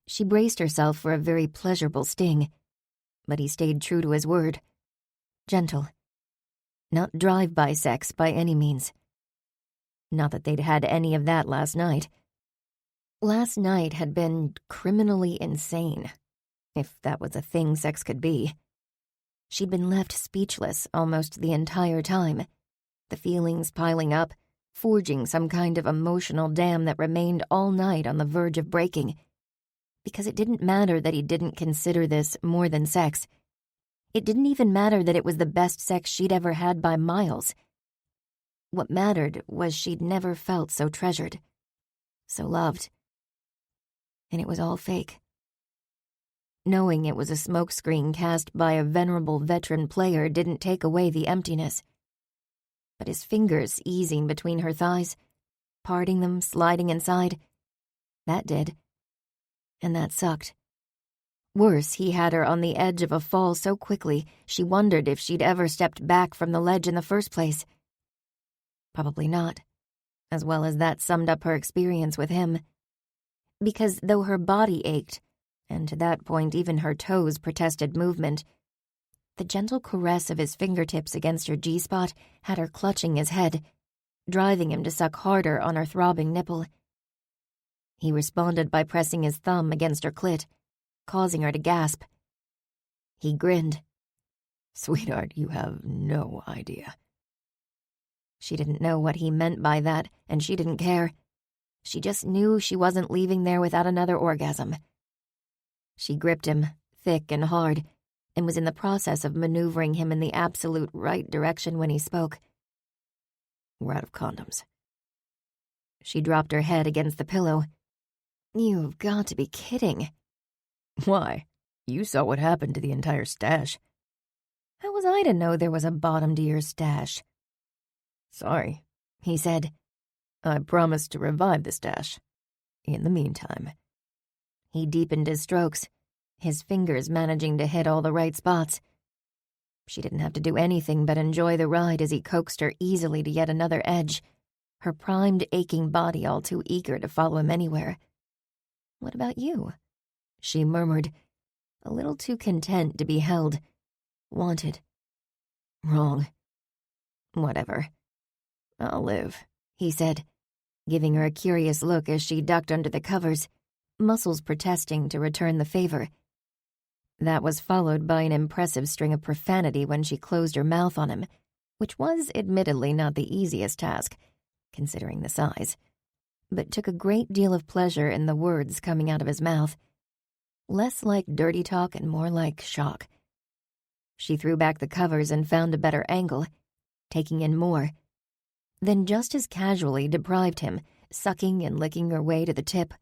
She braced herself for a very pleasurable sting, but he stayed true to his word. Gentle. Not drive-by sex by any means. Not that they'd had any of that last night. Last night had been criminally insane, if that was a thing sex could be. She'd been left speechless almost the entire time, the feelings piling up, forging some kind of emotional dam that remained all night on the verge of breaking. Because it didn't matter that he didn't consider this more than sex. It didn't even matter that it was the best sex she'd ever had by miles. What mattered was she'd never felt so treasured, so loved. And it was all fake. Knowing it was a smokescreen cast by a venerable veteran player didn't take away the emptiness. But his fingers easing between her thighs, parting them, sliding inside, that did. And that sucked. Worse, he had her on the edge of a fall so quickly she wondered if she'd ever stepped back from the ledge in the first place. Probably not, as well as that summed up her experience with him. Because though her body ached, and to that point even her toes protested movement, The gentle caress of his fingertips against her G-spot had her clutching his head, driving him to suck harder on her throbbing nipple. He responded by pressing his thumb against her clit, causing her to gasp. He grinned. Sweetheart, you have no idea. She didn't know what he meant by that, and she didn't care. She just knew she wasn't leaving there without another orgasm. She gripped him, thick and hard, and was in the process of maneuvering him in the absolute right direction when he spoke. We're out of condoms. She dropped her head against the pillow. You've got to be kidding. Why? You saw what happened to the entire stash. How was I to know there was a bottom to your stash? Sorry, he said. I promised to revive the stash. In the meantime. He deepened his strokes, his fingers managing to hit all the right spots. She didn't have to do anything but enjoy the ride as he coaxed her easily to yet another edge, her primed, aching body all too eager to follow him anywhere. What about you? She murmured, a little too content to be held, wanted. Wrong. Whatever. I'll live, he said, giving her a curious look as she ducked under the covers, muscles protesting to return the favor. That was followed by an impressive string of profanity when she closed her mouth on him, which was admittedly not the easiest task, considering the size, but took a great deal of pleasure in the words coming out of his mouth. Less like dirty talk and more like shock. She threw back the covers and found a better angle, taking in more, then just as casually deprived him, sucking and licking her way to the tip,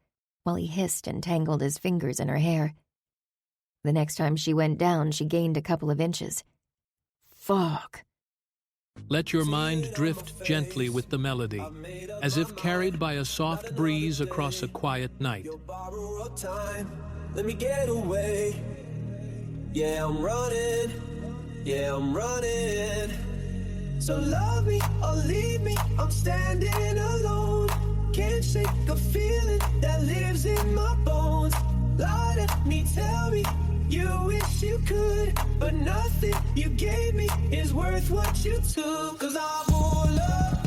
while he hissed and tangled his fingers in her hair. The next time she went down, she gained a couple of inches. Fuck. Let your mind drift gently with the melody, as if carried by a soft breeze across a quiet night. Let me get away. Yeah, I'm running. Yeah, I'm running. So love me or leave me, I'm standing alone. Can't shake a feeling that lives in my bones. Lie to me, tell me you wish you could, but nothing you gave me is worth what you took. 'Cause I won't love.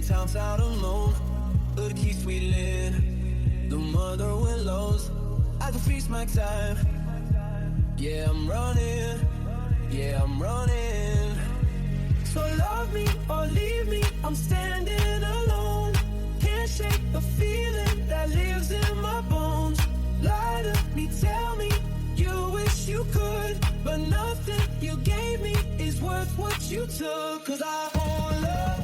Towns out alone, hood keeps wheeling. The mother willows, I can freeze my time. Yeah, I'm running. Yeah, I'm running. So love me or leave me, I'm standing alone. Can't shake the feeling that lives in my bones. Lie to me, tell me you wish you could, but nothing you gave me is worth what you took. 'Cause I won't love.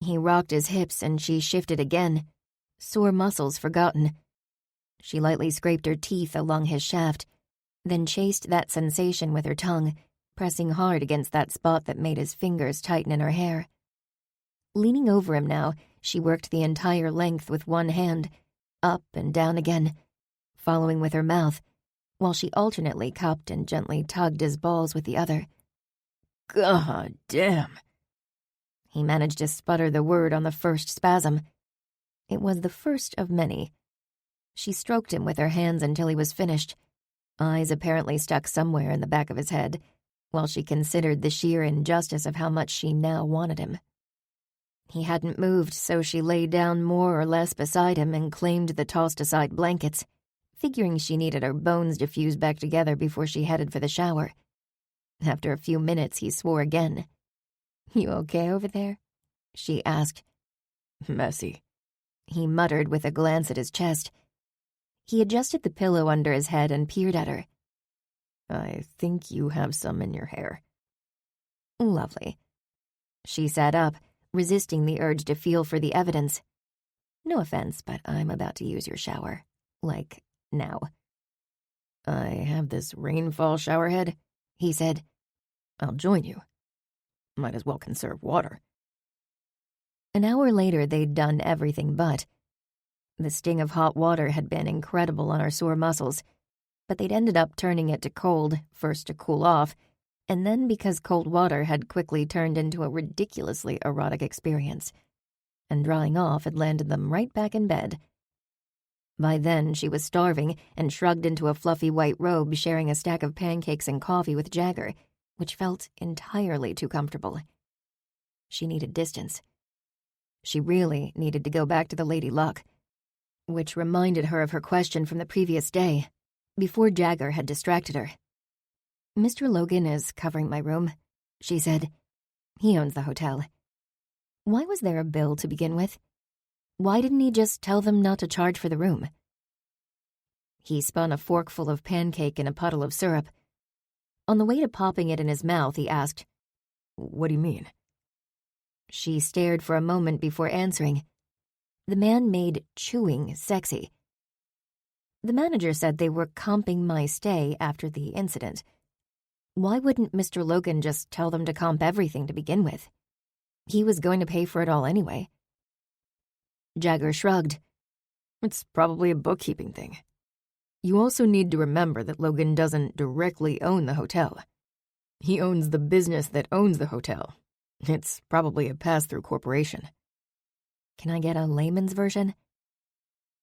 He rocked his hips and she shifted again, sore muscles forgotten. She lightly scraped her teeth along his shaft, then chased that sensation with her tongue, pressing hard against that spot that made his fingers tighten in her hair. Leaning over him now, she worked the entire length with one hand, up and down again, following with her mouth, while she alternately cupped and gently tugged his balls with the other. God damn. He managed to sputter the word on the first spasm. It was the first of many. She stroked him with her hands until he was finished, eyes apparently stuck somewhere in the back of his head, while she considered the sheer injustice of how much she now wanted him. He hadn't moved, so she lay down more or less beside him and claimed the tossed-aside blankets, figuring she needed her bones to fuse back together before she headed for the shower. After a few minutes, he swore again. "You okay over there?" she asked. "Messy," he muttered with a glance at his chest. He adjusted the pillow under his head and peered at her. "I think you have some in your hair." "Lovely." She sat up, resisting the urge to feel for the evidence. "No offense, but I'm about to use your shower. Like, now." "I have this rainfall showerhead," he said. "I'll join you. Might as well conserve water." An hour later, they'd done everything but. The sting of hot water had been incredible on her sore muscles, but they'd ended up turning it to cold, first to cool off, and then because cold water had quickly turned into a ridiculously erotic experience, and drying off had landed them right back in bed. By then, she was starving and shrugged into a fluffy white robe, sharing a stack of pancakes and coffee with Jagger, which felt entirely too comfortable. She needed distance. She really needed to go back to the Lady Luck, which reminded her of her question from the previous day, before Jagger had distracted her. "Mr. Logan is covering my room," she said. "He owns the hotel. Why was there a bill to begin with? Why didn't he just tell them not to charge for the room?" He spun a forkful of pancake in a puddle of syrup. On the way to popping it in his mouth, he asked, "What do you mean?" She stared for a moment before answering. The man made chewing sexy. "The manager said they were comping my stay after the incident. Why wouldn't Mr. Logan just tell them to comp everything to begin with? He was going to pay for it all anyway." Jagger shrugged. "It's probably a bookkeeping thing. You also need to remember that Logan doesn't directly own the hotel. He owns the business that owns the hotel. It's probably a pass-through corporation." "Can I get a layman's version?"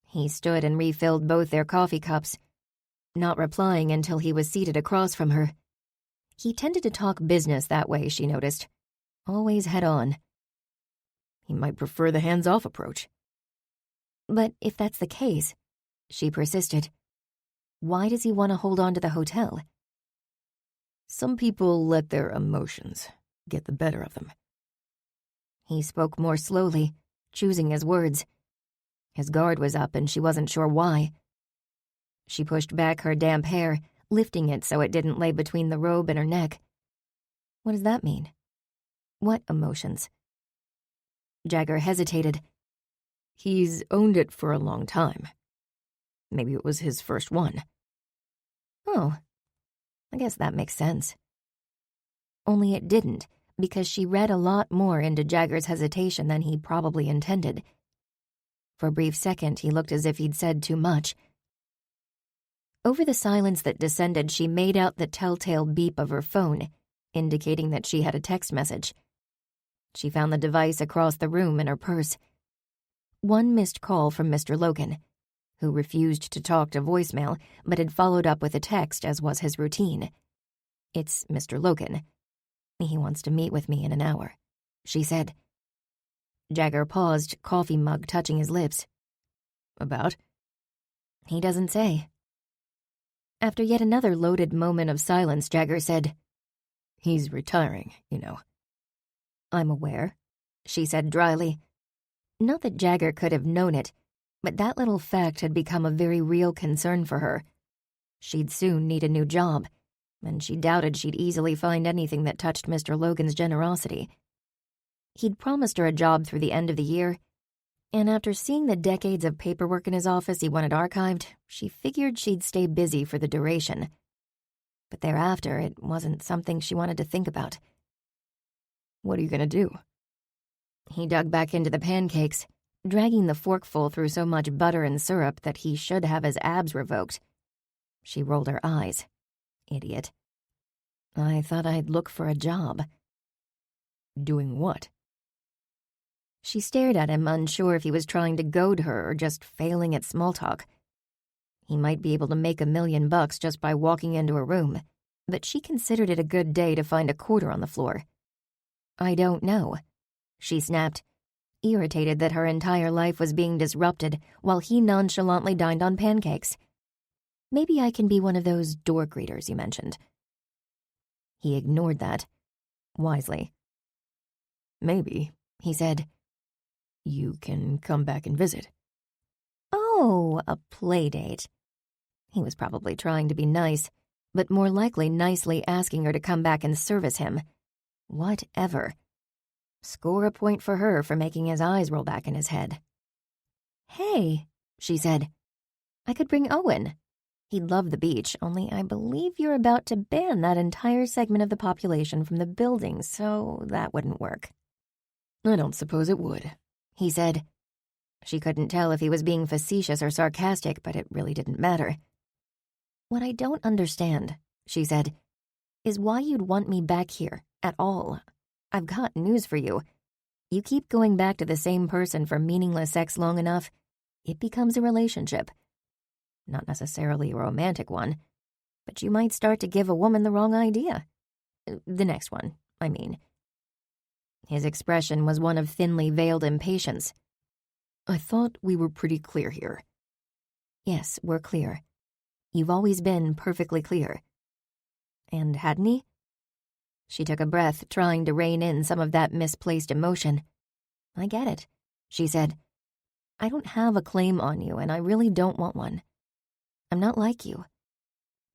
He stood and refilled both their coffee cups, not replying until he was seated across from her. He tended to talk business that way, she noticed. Always head on. He might prefer the hands-off approach. "But if that's the case," she persisted, "why does he want to hold on to the hotel?" "Some people let their emotions get the better of them." He spoke more slowly, choosing his words. His guard was up and she wasn't sure why. She pushed back her damp hair, lifting it so it didn't lay between the robe and her neck. "What does that mean? What emotions?" Jagger hesitated. "He's owned it for a long time. Maybe it was his first one." "Oh, I guess that makes sense." Only it didn't, because she read a lot more into Jagger's hesitation than he probably intended. For a brief second, he looked as if he'd said too much. Over the silence that descended, she made out the telltale beep of her phone, indicating that she had a text message. She found the device across the room in her purse. One missed call from Mr. Logan, who refused to talk to voicemail but had followed up with a text as was his routine. "It's Mr. Logan. He wants to meet with me in an hour," she said. Jagger paused, coffee mug touching his lips. "About?" "He doesn't say." After yet another loaded moment of silence, Jagger said, "He's retiring, you know." "I'm aware," she said dryly. Not that Jagger could have known it, but that little fact had become a very real concern for her. She'd soon need a new job, and she doubted she'd easily find anything that touched Mr. Logan's generosity. He'd promised her a job through the end of the year, and after seeing the decades of paperwork in his office he wanted archived, she figured she'd stay busy for the duration. But thereafter, it wasn't something she wanted to think about. What are you gonna do? He dug back into the pancakes, dragging the forkful through so much butter and syrup that he should have his abs revoked. She rolled her eyes. Idiot. I thought I'd look for a job. Doing what? She stared at him, unsure if he was trying to goad her or just failing at small talk. He might be able to make $1 million just by walking into a room, but she considered it a good day to find a quarter on the floor. I don't know, she snapped, irritated that her entire life was being disrupted while he nonchalantly dined on pancakes. Maybe I can be one of those door greeters you mentioned. He ignored that, wisely. Maybe, he said. You can come back and visit. Oh, a play date. He was probably trying to be nice, but more likely nicely asking her to come back and service him. Whatever. Score a point for her for making his eyes roll back in his head. Hey, she said. I could bring Owen. He'd love the beach, only I believe you're about to ban that entire segment of the population from the building, so that wouldn't work. I don't suppose it would, he said. She couldn't tell if he was being facetious or sarcastic, but it really didn't matter. What I don't understand, she said, is why you'd want me back here at all. I've got news for you. You keep going back to the same person for meaningless sex long enough, it becomes a relationship. Not necessarily a romantic one, but you might start to give a woman the wrong idea. The next one, I mean. His expression was one of thinly veiled impatience. I thought we were pretty clear here. Yes, we're clear. You've always been perfectly clear. And hadn't he? She took a breath, trying to rein in some of that misplaced emotion. I get it, she said. I don't have a claim on you, and I really don't want one. I'm not like you.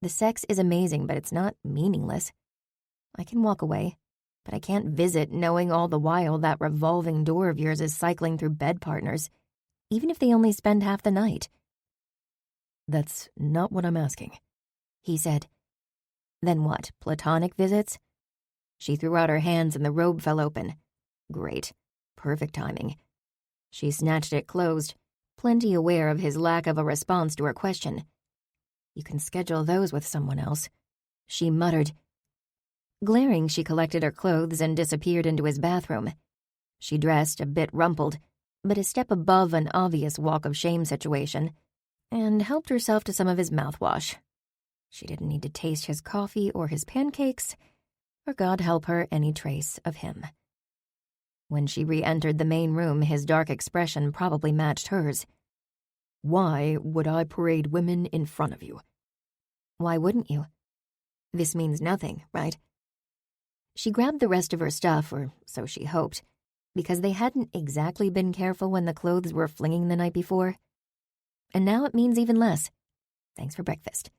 The sex is amazing, but it's not meaningless. I can walk away, but I can't visit knowing all the while that revolving door of yours is cycling through bed partners, even if they only spend half the night. That's not what I'm asking, he said. Then what, platonic visits? She threw out her hands and the robe fell open. Great. Perfect timing. She snatched it closed, plenty aware of his lack of a response to her question. You can schedule those with someone else, she muttered. Glaring, she collected her clothes and disappeared into his bathroom. She dressed, a bit rumpled, but a step above an obvious walk of shame situation, and helped herself to some of his mouthwash. She didn't need to taste his coffee or his pancakes, or God help her, any trace of him. When she re-entered the main room, his dark expression probably matched hers. Why would I parade women in front of you? Why wouldn't you? This means nothing, right? She grabbed the rest of her stuff, or so she hoped, because they hadn't exactly been careful when the clothes were flinging the night before. And now it means even less. Thanks for breakfast.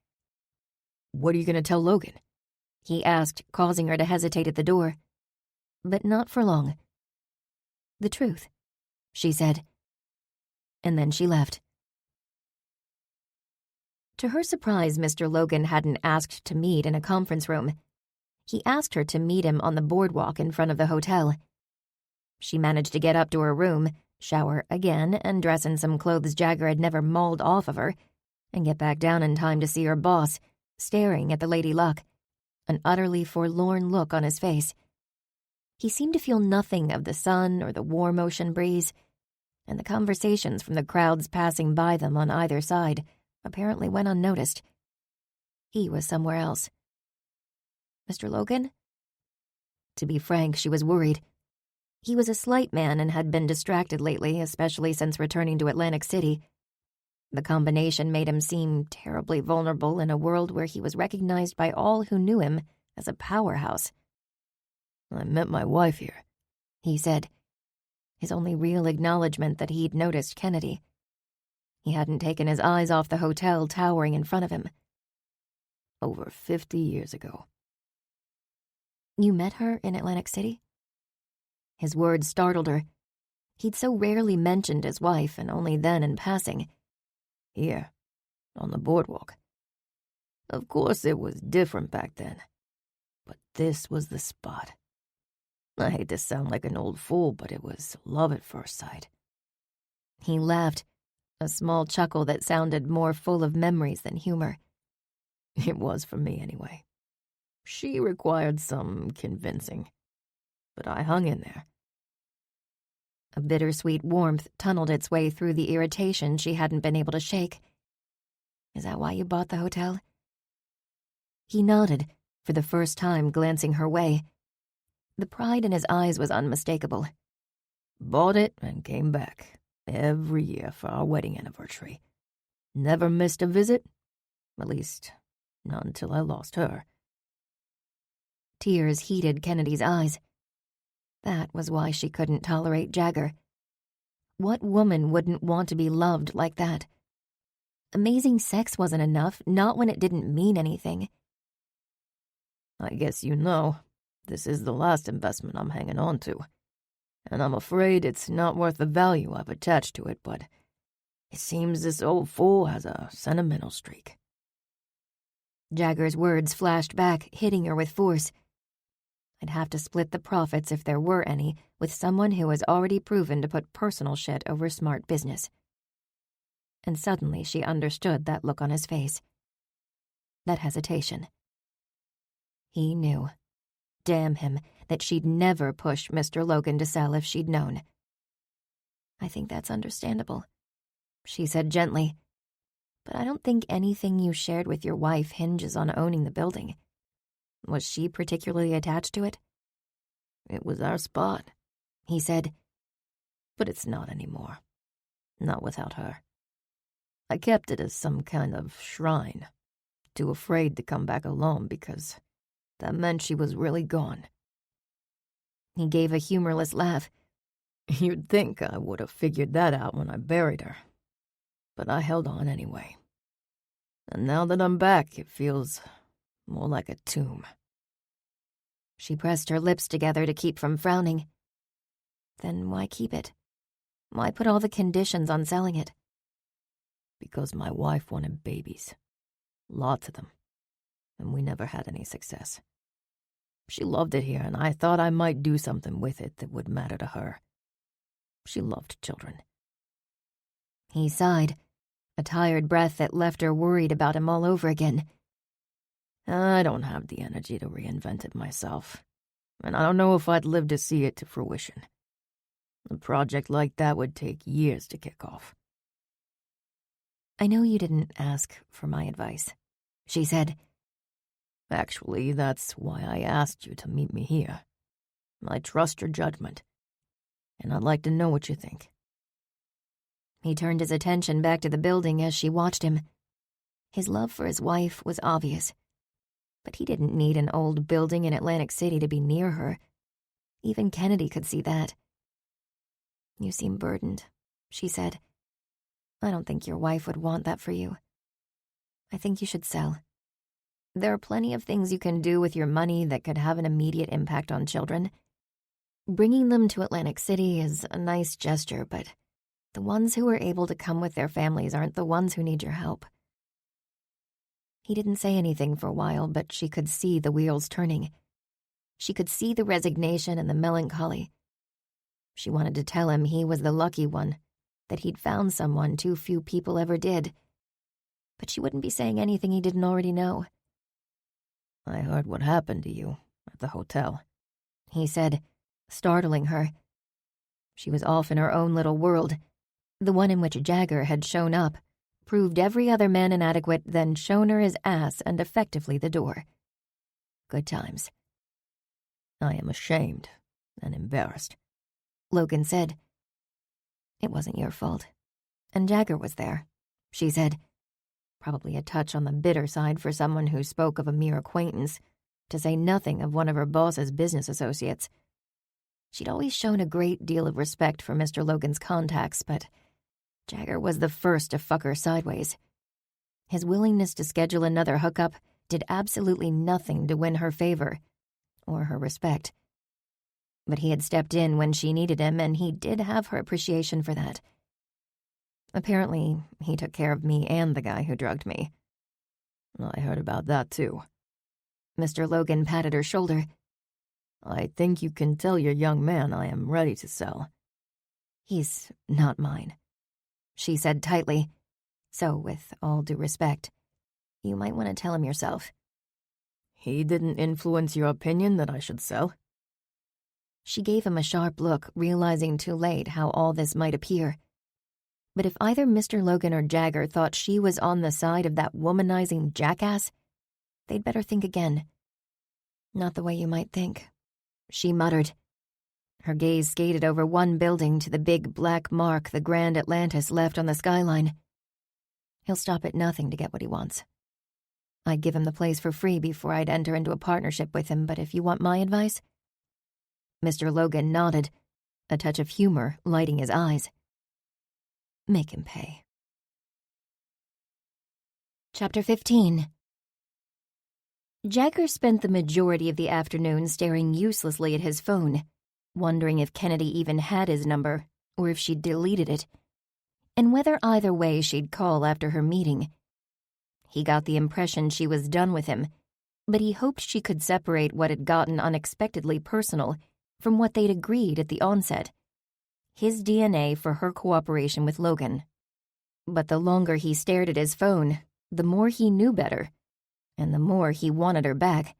What are you going to tell Logan? He asked, causing her to hesitate at the door. But not for long. The truth, she said. And then she left. To her surprise, Mr. Logan hadn't asked to meet in a conference room. He asked her to meet him on the boardwalk in front of the hotel. She managed to get up to her room, shower again, and dress in some clothes Jagger had never mauled off of her, and get back down in time to see her boss, staring at the Lady Luck, an utterly forlorn look on his face. He seemed to feel nothing of the sun or the warm ocean breeze, and the conversations from the crowds passing by them on either side apparently went unnoticed. He was somewhere else. Mr. Logan? To be frank, she was worried. He was a slight man and had been distracted lately, especially since returning to Atlantic City. The combination made him seem terribly vulnerable in a world where he was recognized by all who knew him as a powerhouse. I met my wife here, he said, his only real acknowledgement that he'd noticed Kennedy. He hadn't taken his eyes off the hotel towering in front of him. Over 50 years ago. You met her in Atlantic City? His words startled her. He'd so rarely mentioned his wife, and only then in passing. Here, on the boardwalk. Of course it was different back then, but this was the spot. I hate to sound like an old fool, but it was love at first sight. He laughed, a small chuckle that sounded more full of memories than humor. It was for me, anyway. She required some convincing, but I hung in there. A bittersweet warmth tunneled its way through the irritation she hadn't been able to shake. Is that why you bought the hotel? He nodded, for the first time glancing her way. The pride in his eyes was unmistakable. Bought it and came back every year for our wedding anniversary. Never missed a visit, at least not until I lost her. Tears heated Kennedy's eyes. That was why she couldn't tolerate Jagger. What woman wouldn't want to be loved like that? Amazing sex wasn't enough, not when it didn't mean anything. I guess you know, this is the last investment I'm hanging on to, and I'm afraid it's not worth the value I've attached to it, but it seems this old fool has a sentimental streak. Jagger's words flashed back, hitting her with force. I'd have to split the profits, if there were any, with someone who has already proven to put personal shit over smart business. And suddenly she understood that look on his face. That hesitation. He knew, damn him, that she'd never push Mr. Logan to sell if she'd known. I think that's understandable, she said gently. But I don't think anything you shared with your wife hinges on owning the building. Was she particularly attached to it? It was our spot, he said. But it's not anymore. Not without her. I kept it as some kind of shrine. Too afraid to come back alone because that meant she was really gone. He gave a humorless laugh. You'd think I would have figured that out when I buried her. But I held on anyway. And now that I'm back, it feels more like a tomb. She pressed her lips together to keep from frowning. Then why keep it? Why put all the conditions on selling it? Because my wife wanted babies. Lots of them. And we never had any success. She loved it here, and I thought I might do something with it that would matter to her. She loved children. He sighed, a tired breath that left her worried about him all over again. I don't have the energy to reinvent it myself, and I don't know if I'd live to see it to fruition. A project like that would take years to kick off. I know you didn't ask for my advice, she said. Actually, that's why I asked you to meet me here. I trust your judgment, and I'd like to know what you think. He turned his attention back to the building as she watched him. His love for his wife was obvious, but he didn't need an old building in Atlantic City to be near her. Even Kennedy could see that. You seem burdened, she said. I don't think your wife would want that for you. I think you should sell. There are plenty of things you can do with your money that could have an immediate impact on children. Bringing them to Atlantic City is a nice gesture, but the ones who are able to come with their families aren't the ones who need your help. He didn't say anything for a while, but she could see the wheels turning. She could see the resignation and the melancholy. She wanted to tell him he was the lucky one, that he'd found someone too few people ever did. But she wouldn't be saying anything he didn't already know. I heard what happened to you at the hotel, he said, startling her. She was off in her own little world, the one in which Jagger had shown up, proved every other man inadequate, then shown her his ass and effectively the door. Good times. I am ashamed and embarrassed, Logan said. It wasn't your fault. And Jagger was there, she said. Probably a touch on the bitter side for someone who spoke of a mere acquaintance, to say nothing of one of her boss's business associates. She'd always shown a great deal of respect for Mr. Logan's contacts, but Jagger was the first to fuck her sideways. His willingness to schedule another hookup did absolutely nothing to win her favor, or her respect. But he had stepped in when she needed him, and he did have her appreciation for that. Apparently, he took care of me and the guy who drugged me. I heard about that, too. Mr. Logan patted her shoulder. I think you can tell your young man I am ready to sell. He's not mine, she said tightly. So, with all due respect, you might want to tell him yourself. He didn't influence your opinion that I should sell? She gave him a sharp look, realizing too late how all this might appear. But if either Mr. Logan or Jagger thought she was on the side of that womanizing jackass, they'd better think again. Not the way you might think, she muttered. Her gaze skated over one building to the big black mark the Grand Atlantis left on the skyline. He'll stop at nothing to get what he wants. I'd give him the place for free before I'd enter into a partnership with him, but if you want my advice... Mr. Logan nodded, a touch of humor lighting his eyes. Make him pay. Chapter 15. Jagger spent the majority of the afternoon staring uselessly at his phone, wondering if Kennedy even had his number, or if she'd deleted it, and whether either way she'd call after her meeting. He got the impression she was done with him, but he hoped she could separate what had gotten unexpectedly personal from what they'd agreed at the onset. His DNA for her cooperation with Logan. But the longer he stared at his phone, the more he knew better, and the more he wanted her back.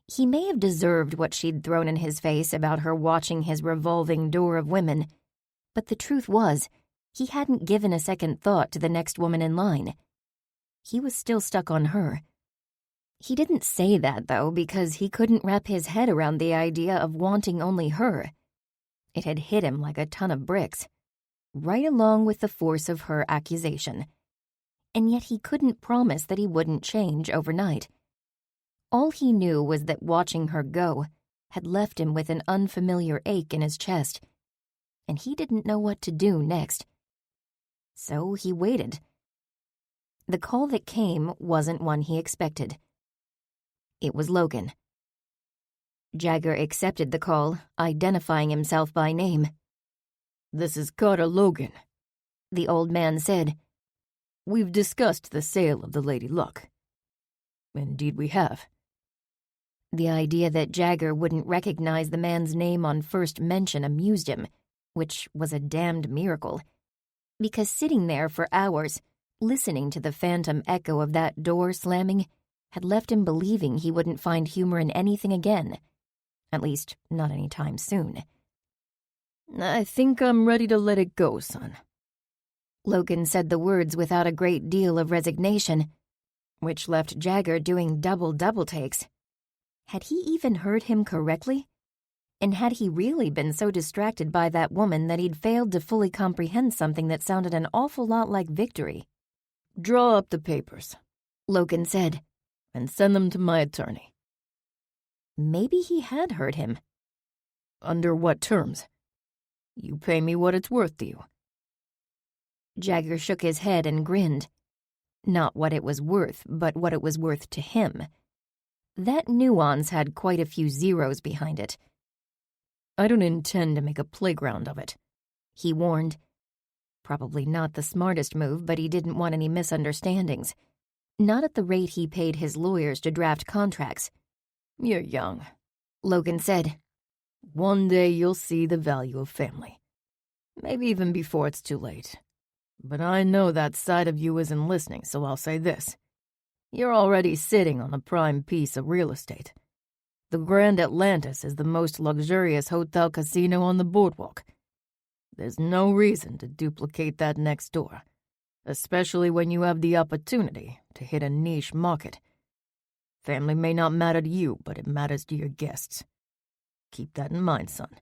He may have deserved what she'd thrown in his face about her watching his revolving door of women, but the truth was, he hadn't given a second thought to the next woman in line. He was still stuck on her. He didn't say that, though, because he couldn't wrap his head around the idea of wanting only her. It had hit him like a ton of bricks, right along with the force of her accusation. And yet he couldn't promise that he wouldn't change overnight. All he knew was that watching her go had left him with an unfamiliar ache in his chest, and he didn't know what to do next. So he waited. The call that came wasn't one he expected. It was Logan. Jagger accepted the call, identifying himself by name. "This is Carter Logan," the old man said. "We've discussed the sale of the Lady Luck." "Indeed we have." The idea that Jagger wouldn't recognize the man's name on first mention amused him, which was a damned miracle. Because sitting there for hours, listening to the phantom echo of that door slamming, had left him believing he wouldn't find humor in anything again. At least, not any time soon. "I think I'm ready to let it go, son." Logan said the words without a great deal of resignation, which left Jagger doing double takes. Had he even heard him correctly? And had he really been so distracted by that woman that he'd failed to fully comprehend something that sounded an awful lot like victory? "Draw up the papers," Logan said, "and send them to my attorney." Maybe he had heard him. "Under what terms? You pay me what it's worth to you." Jagger shook his head and grinned. Not what it was worth, but what it was worth to him. That nuance had quite a few zeros behind it. "I don't intend to make a playground of it," he warned. Probably not the smartest move, but he didn't want any misunderstandings. Not at the rate he paid his lawyers to draft contracts. "You're young," Logan said. "One day you'll see the value of family. Maybe even before it's too late. But I know that side of you isn't listening, so I'll say this. You're already sitting on a prime piece of real estate. The Grand Atlantis is the most luxurious hotel casino on the boardwalk. There's no reason to duplicate that next door, especially when you have the opportunity to hit a niche market. Family may not matter to you, but it matters to your guests. Keep that in mind, son."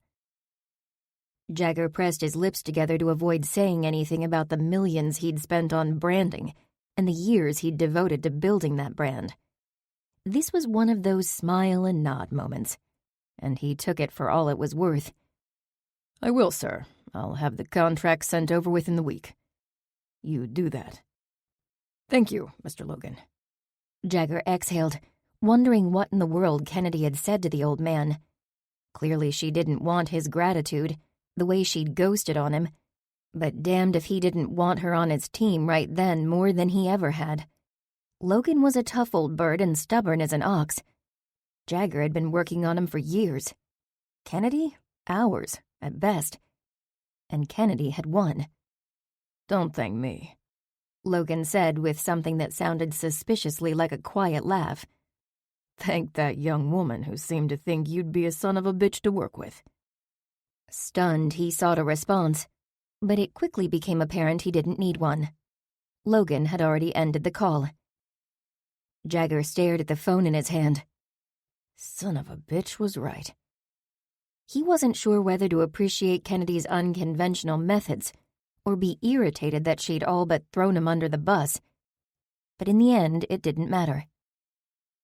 Jagger pressed his lips together to avoid saying anything about the millions he'd spent on branding and the years he'd devoted to building that brand. This was one of those smile and nod moments, and he took it for all it was worth. "I will, sir. I'll have the contract sent over within the week. You do that." "Thank you, Mr. Logan." Jagger exhaled, wondering what in the world Kennedy had said to the old man. Clearly she didn't want his gratitude, the way she'd ghosted on him, but damned if he didn't want her on his team right then more than he ever had. Logan was a tough old bird and stubborn as an ox. Jagger had been working on him for years. Kennedy? Hours, at best. And Kennedy had won. "Don't thank me," Logan said with something that sounded suspiciously like a quiet laugh. "Thank that young woman who seemed to think you'd be a son of a bitch to work with." Stunned, he sought a response, but it quickly became apparent he didn't need one. Logan had already ended the call. Jagger stared at the phone in his hand. Son of a bitch was right. He wasn't sure whether to appreciate Kennedy's unconventional methods or be irritated that she'd all but thrown him under the bus. But in the end, it didn't matter.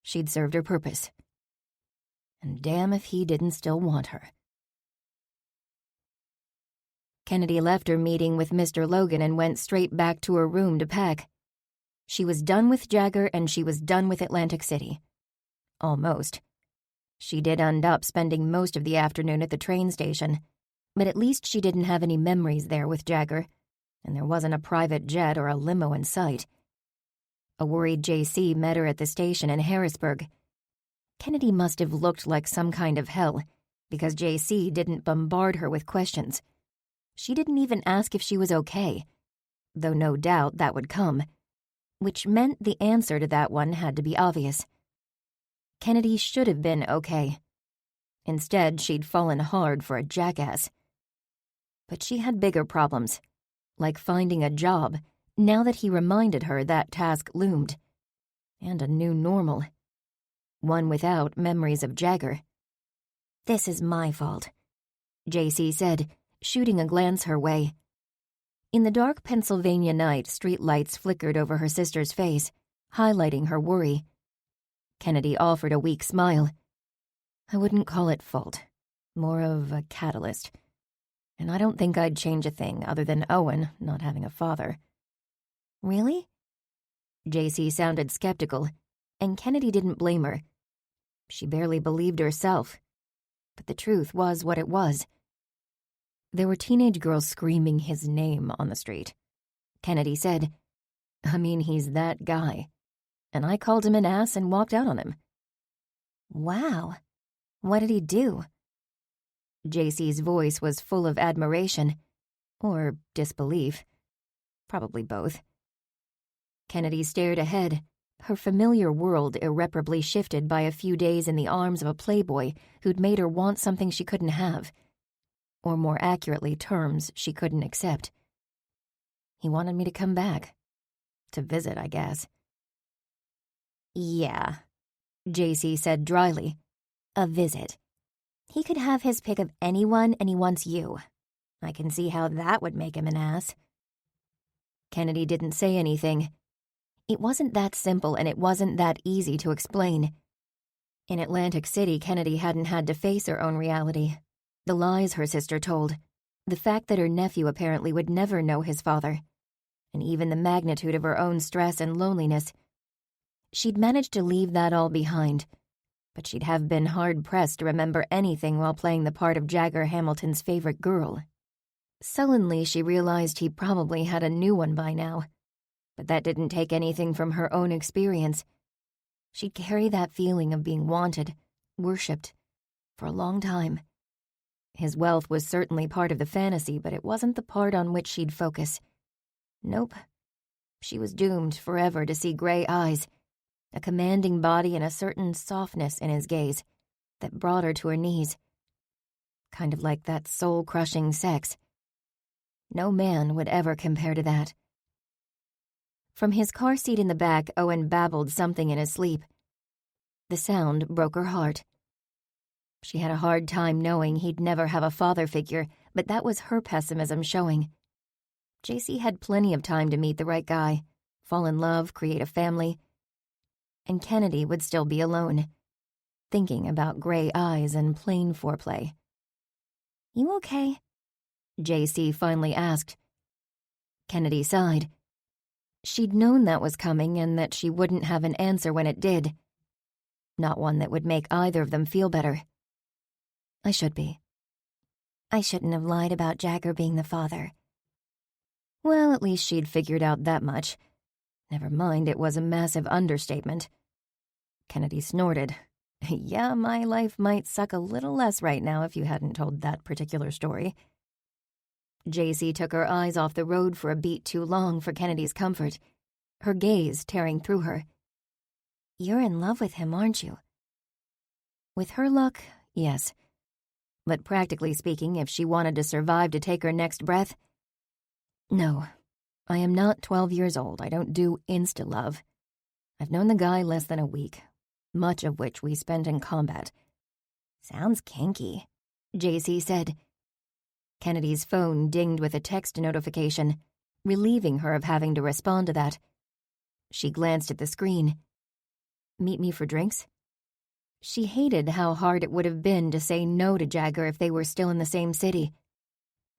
She'd served her purpose. And damn if he didn't still want her. Kennedy left her meeting with Mr. Logan and went straight back to her room to pack. She was done with Jagger and she was done with Atlantic City. Almost. She did end up spending most of the afternoon at the train station, but at least she didn't have any memories there with Jagger, and there wasn't a private jet or a limo in sight. A worried JC met her at the station in Harrisburg. Kennedy must have looked like some kind of hell, because JC didn't bombard her with questions. She didn't even ask if she was okay, though no doubt that would come, which meant the answer to that one had to be obvious. Kennedy should have been okay. Instead, she'd fallen hard for a jackass. But she had bigger problems, like finding a job, now that he reminded her that task loomed. And a new normal. One without memories of Jagger. "This is my fault," JC said, shooting a glance her way. In the dark Pennsylvania night, streetlights flickered over her sister's face, highlighting her worry. Kennedy offered a weak smile. "I wouldn't call it fault. More of a catalyst. And I don't think I'd change a thing other than Owen not having a father." "Really?" JC sounded skeptical, and Kennedy didn't blame her. She barely believed herself. But the truth was what it was. There were teenage girls screaming his name on the street. Kennedy said, "I mean, he's that guy. And I called him an ass and walked out on him." "Wow. What did he do?" JC's voice was full of admiration. Or disbelief. Probably both. Kennedy stared ahead, her familiar world irreparably shifted by a few days in the arms of a playboy who'd made her want something she couldn't have. Or more accurately, terms she couldn't accept. He wanted me to come back. To visit, I guess. "Yeah," JC said dryly. "A visit. He could have his pick of anyone and he wants you. I can see how that would make him an ass." Kennedy didn't say anything. It wasn't that simple and it wasn't that easy to explain. In Atlantic City, Kennedy hadn't had to face her own reality. The lies her sister told. The fact that her nephew apparently would never know his father. And even the magnitude of her own stress and loneliness. She'd managed to leave that all behind, but she'd have been hard-pressed to remember anything while playing the part of Jagger Hamilton's favorite girl. Sullenly, she realized he probably had a new one by now, but that didn't take anything from her own experience. She'd carry that feeling of being wanted, worshipped, for a long time. His wealth was certainly part of the fantasy, but it wasn't the part on which she'd focus. Nope. She was doomed forever to see gray eyes, a commanding body and a certain softness in his gaze that brought her to her knees. Kind of like that soul-crushing sex. No man would ever compare to that. From his car seat in the back, Owen babbled something in his sleep. The sound broke her heart. She had a hard time knowing he'd never have a father figure, but that was her pessimism showing. JC had plenty of time to meet the right guy, fall in love, create a family. And Kennedy would still be alone, thinking about gray eyes and plain foreplay. "You okay?" JC finally asked. Kennedy sighed. She'd known that was coming and that she wouldn't have an answer when it did. Not one that would make either of them feel better. I should be. I shouldn't have lied about Jagger being the father. Well, at least she'd figured out that much. Never mind, it was a massive understatement. Kennedy snorted. Yeah, my life might suck a little less right now if you hadn't told that particular story. JC took her eyes off the road for a beat too long for Kennedy's comfort, her gaze tearing through her. You're in love with him, aren't you? With her luck, yes. But practically speaking, if she wanted to survive to take her next breath, no. I am not 12 years old. I don't do insta-love. I've known the guy less than a week, much of which we spent in combat. Sounds kinky, JC said. Kennedy's phone dinged with a text notification, relieving her of having to respond to that. She glanced at the screen. Meet me for drinks? She hated how hard it would have been to say no to Jagger if they were still in the same city.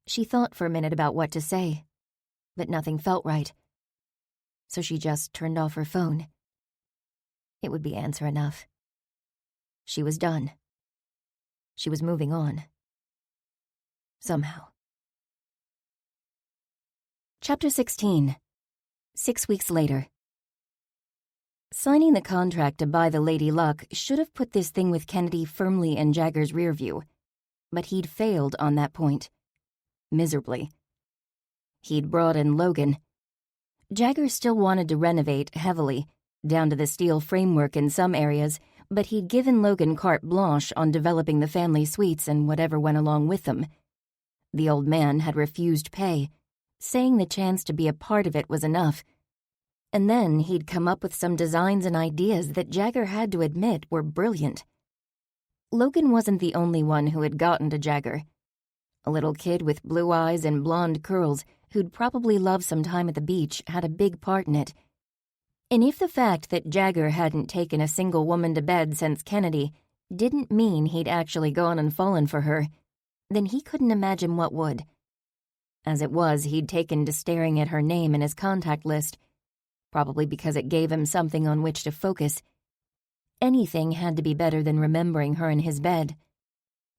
She thought for a minute about what to say, but nothing felt right. So she just turned off her phone. It would be answer enough. She was done. She was moving on. Somehow. Chapter 16. 6 weeks later. Signing the contract to buy the Lady Luck should have put this thing with Kennedy firmly in Jagger's rear view, but he'd failed on that point. Miserably. He'd brought in Logan. Jagger still wanted to renovate heavily, down to the steel framework in some areas, but he'd given Logan carte blanche on developing the family suites and whatever went along with them. The old man had refused pay, saying the chance to be a part of it was enough. And then he'd come up with some designs and ideas that Jagger had to admit were brilliant. Logan wasn't the only one who had gotten to Jagger. A little kid with blue eyes and blonde curls who'd probably love some time at the beach had a big part in it. And if the fact that Jagger hadn't taken a single woman to bed since Kennedy didn't mean he'd actually gone and fallen for her, then he couldn't imagine what would. As it was, he'd taken to staring at her name in his contact list, probably because it gave him something on which to focus. Anything had to be better than remembering her in his bed.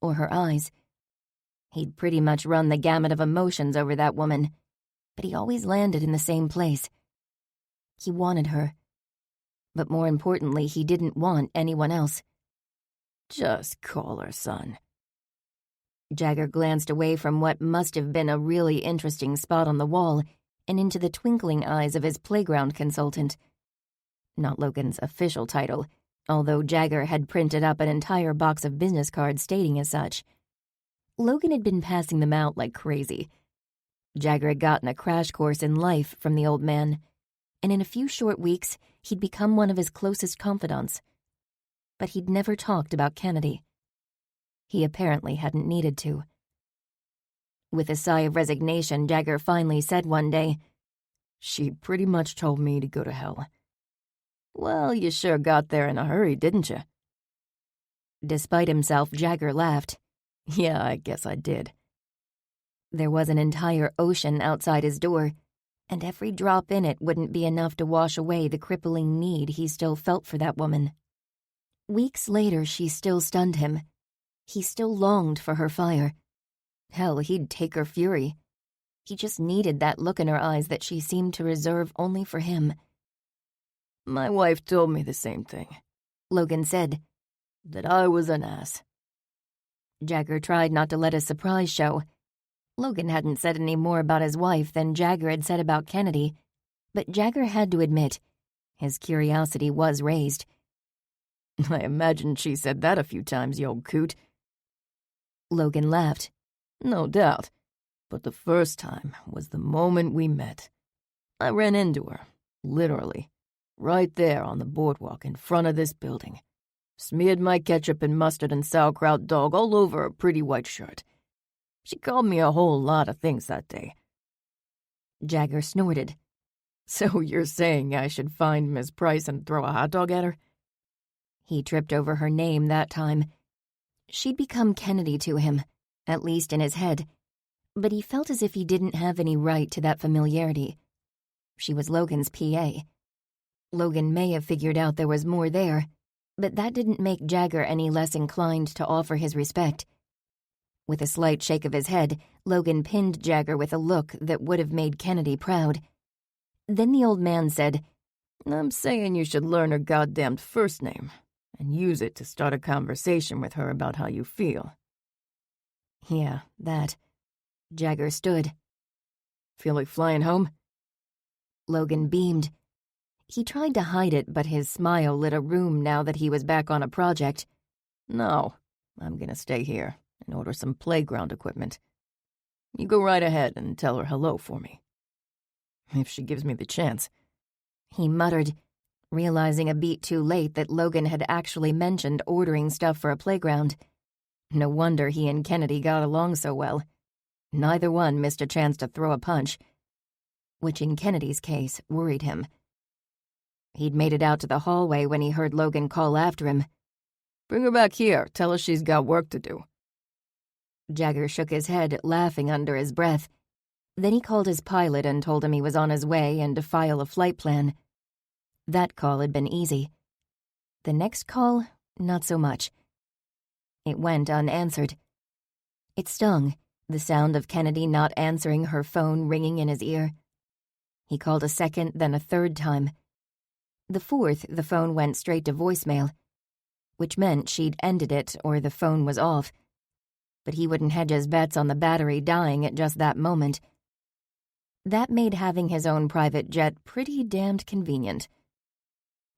Or her eyes. He'd pretty much run the gamut of emotions over that woman, but he always landed in the same place. He wanted her. But more importantly, he didn't want anyone else. Just call her, son. Jagger glanced away from what must have been a really interesting spot on the wall and into the twinkling eyes of his playground consultant. Not Logan's official title, although Jagger had printed up an entire box of business cards stating as such. Logan had been passing them out like crazy. Jagger had gotten a crash course in life from the old man, and in a few short weeks, he'd become one of his closest confidants. But he'd never talked about Kennedy. He apparently hadn't needed to. With a sigh of resignation, Jagger finally said one day, "She pretty much told me to go to hell." "Well, you sure got there in a hurry, didn't you?" Despite himself, Jagger laughed. "Yeah, I guess I did." There was an entire ocean outside his door, and every drop in it wouldn't be enough to wash away the crippling need he still felt for that woman. Weeks later, she still stunned him. He still longed for her fire. Hell, he'd take her fury. He just needed that look in her eyes that she seemed to reserve only for him. "My wife told me the same thing," Logan said, "that I was an ass." Jagger tried not to let his surprise show. Logan hadn't said any more about his wife than Jagger had said about Kennedy, but Jagger had to admit, his curiosity was raised. "I imagine she said that a few times, you old coot." Logan laughed. "No doubt, but the first time was the moment we met. I ran into her, literally, right there on the boardwalk in front of this building. Smeared my ketchup and mustard and sauerkraut dog all over her pretty white shirt. She called me a whole lot of things that day." Jagger snorted. "So you're saying I should find Miss Price and throw a hot dog at her?" He tripped over her name that time. She'd become Kennedy to him, at least in his head, but he felt as if he didn't have any right to that familiarity. She was Logan's PA. Logan may have figured out there was more there, but that didn't make Jagger any less inclined to offer his respect, With a slight shake of his head, Logan pinned Jagger with a look that would have made Kennedy proud. Then the old man said, "I'm saying you should learn her goddamned first name and use it to start a conversation with her about how you feel." "Yeah, that." Jagger stood. "Feel like flying home?" Logan beamed. He tried to hide it, but his smile lit a room now that he was back on a project. "No, I'm gonna stay here and order some playground equipment. You go right ahead and tell her hello for me. If she gives me the chance," he muttered, realizing a beat too late that Logan had actually mentioned ordering stuff for a playground. No wonder he and Kennedy got along so well. Neither one missed a chance to throw a punch, which in Kennedy's case worried him. He'd made it out to the hallway when he heard Logan call after him. "Bring her back here. Tell her she's got work to do." Jagger shook his head, laughing under his breath. Then he called his pilot and told him he was on his way and to file a flight plan. That call had been easy. The next call, not so much. It went unanswered. It stung, the sound of Kennedy not answering her phone ringing in his ear. He called a second, then a third time. The fourth, the phone went straight to voicemail, which meant she'd ended it or the phone was off. But he wouldn't hedge his bets on the battery dying at just that moment. That made having his own private jet pretty damned convenient.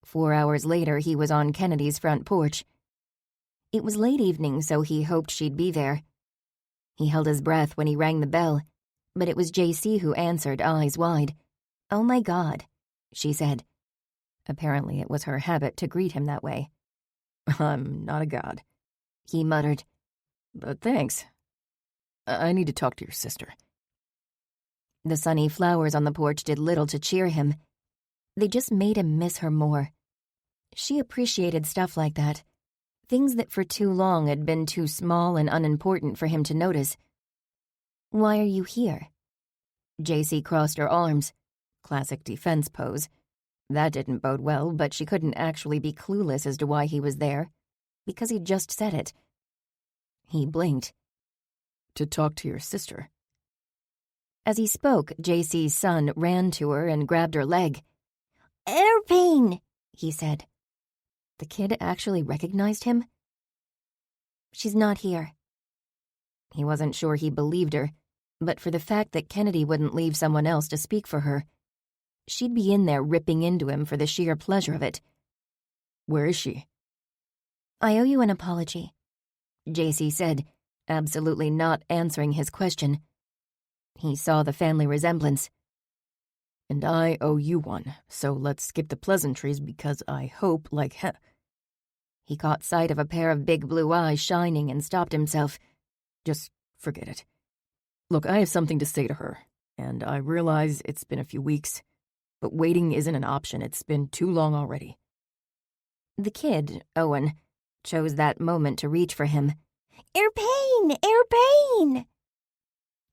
4 hours later, he was on Kennedy's front porch. It was late evening, so he hoped she'd be there. He held his breath when he rang the bell, but it was JC who answered, eyes wide. "Oh my God," she said. Apparently it was her habit to greet him that way. "I'm not a god," he muttered. "But thanks. I need to talk to your sister." The sunny flowers on the porch did little to cheer him. They just made him miss her more. She appreciated stuff like that. Things that for too long had been too small and unimportant for him to notice. "Why are you here?" JC crossed her arms. Classic defense pose. That didn't bode well, but she couldn't actually be clueless as to why he was there, because he'd just said it. He blinked. "To talk to your sister." As he spoke, JC's son ran to her and grabbed her leg. "Airplane," he said. The kid actually recognized him? "She's not here." He wasn't sure he believed her, but for the fact that Kennedy wouldn't leave someone else to speak for her, she'd be in there ripping into him for the sheer pleasure of it. "Where is she?" "I owe you an apology," JC said, absolutely not answering his question. He saw the family resemblance. "And I owe you one, so let's skip the pleasantries because I hope like He caught sight of a pair of big blue eyes shining and stopped himself. Just forget it. Look, I have something to say to her, and I realize it's been a few weeks, but waiting isn't an option. It's been too long already." The kid, Owen, chose that moment to reach for him. "Airplane! Airplane!"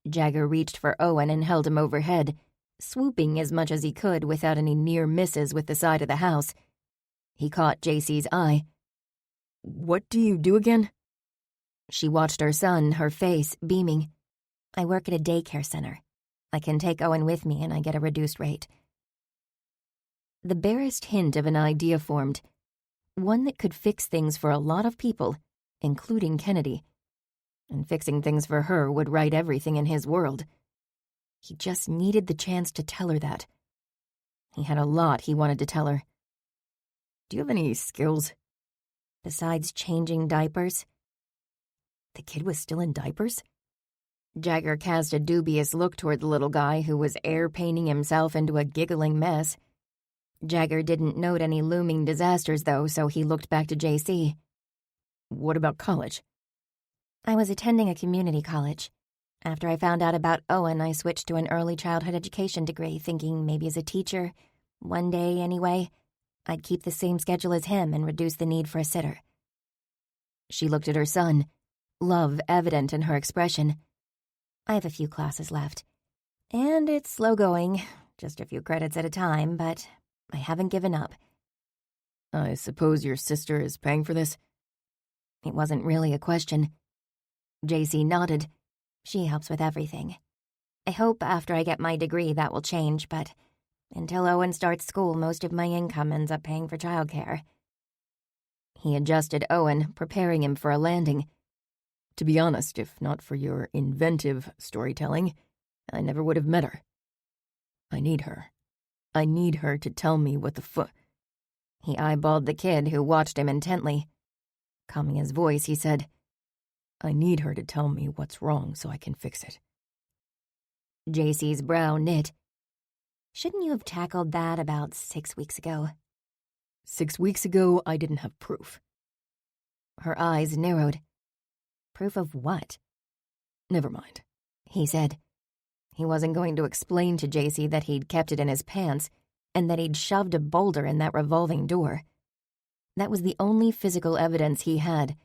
Jagger reached for Owen and held him overhead, swooping as much as he could without any near misses with the side of the house. He caught JC's eye. "What do you do again?" She watched her son, her face beaming. "I work at a daycare center. I can take Owen with me and I get a reduced rate." The barest hint of an idea formed, one that could fix things for a lot of people, including Kennedy. And fixing things for her would right everything in his world. He just needed the chance to tell her that. He had a lot he wanted to tell her. "Do you have any skills?" "Besides changing diapers?" The kid was still in diapers? Jagger cast a dubious look toward the little guy who was air-painting himself into a giggling mess. Jagger didn't note any looming disasters, though, so he looked back to JC. "What about college?" "I was attending a community college. After I found out about Owen, I switched to an early childhood education degree, thinking maybe as a teacher, one day anyway, I'd keep the same schedule as him and reduce the need for a sitter." She looked at her son, love evident in her expression. "I have a few classes left. And it's slow going, just a few credits at a time, but I haven't given up." "I suppose your sister is paying for this?" It wasn't really a question. JC nodded. She helps with everything. I hope after I get my degree that will change, but until Owen starts school, most of my income ends up paying for childcare. He adjusted Owen, preparing him for a landing. To be honest, if not for your inventive storytelling, I never would have met her. I need her. I need her to tell me what the He eyeballed the kid, who watched him intently. Calming his voice, he said, I need her to tell me what's wrong so I can fix it. JC's brow knit. Shouldn't you have tackled that about 6 weeks ago? 6 weeks ago, I didn't have proof. Her eyes narrowed. Proof of what? Never mind, he said. He wasn't going to explain to JC that he'd kept it in his pants and that he'd shoved a boulder in that revolving door. That was the only physical evidence he had.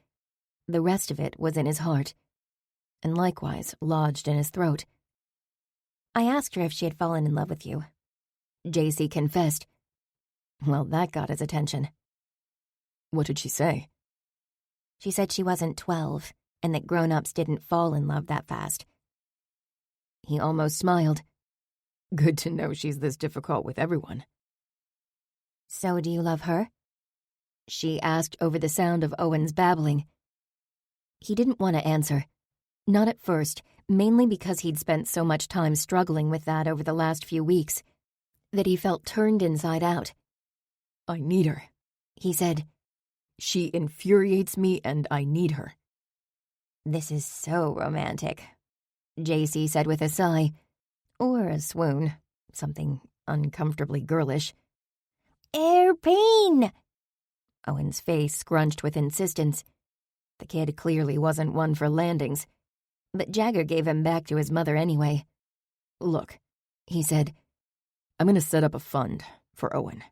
The rest of it was in his heart, and likewise lodged in his throat. I asked her if she had fallen in love with you. JC confessed. Well, that got his attention. What did she say? She said she wasn't 12, and that grown-ups didn't fall in love that fast. He almost smiled. Good to know she's this difficult with everyone. So do you love her? She asked over the sound of Owen's babbling. He didn't want to answer. Not at first, mainly because he'd spent so much time struggling with that over the last few weeks, that he felt turned inside out. I need her, he said. She infuriates me and I need her. This is so romantic, JC said with a sigh, or a swoon, something uncomfortably girlish. Airplane! Owen's face scrunched with insistence. The kid clearly wasn't one for landings, but Jagger gave him back to his mother anyway. Look, he said, I'm going to set up a fund for Owen.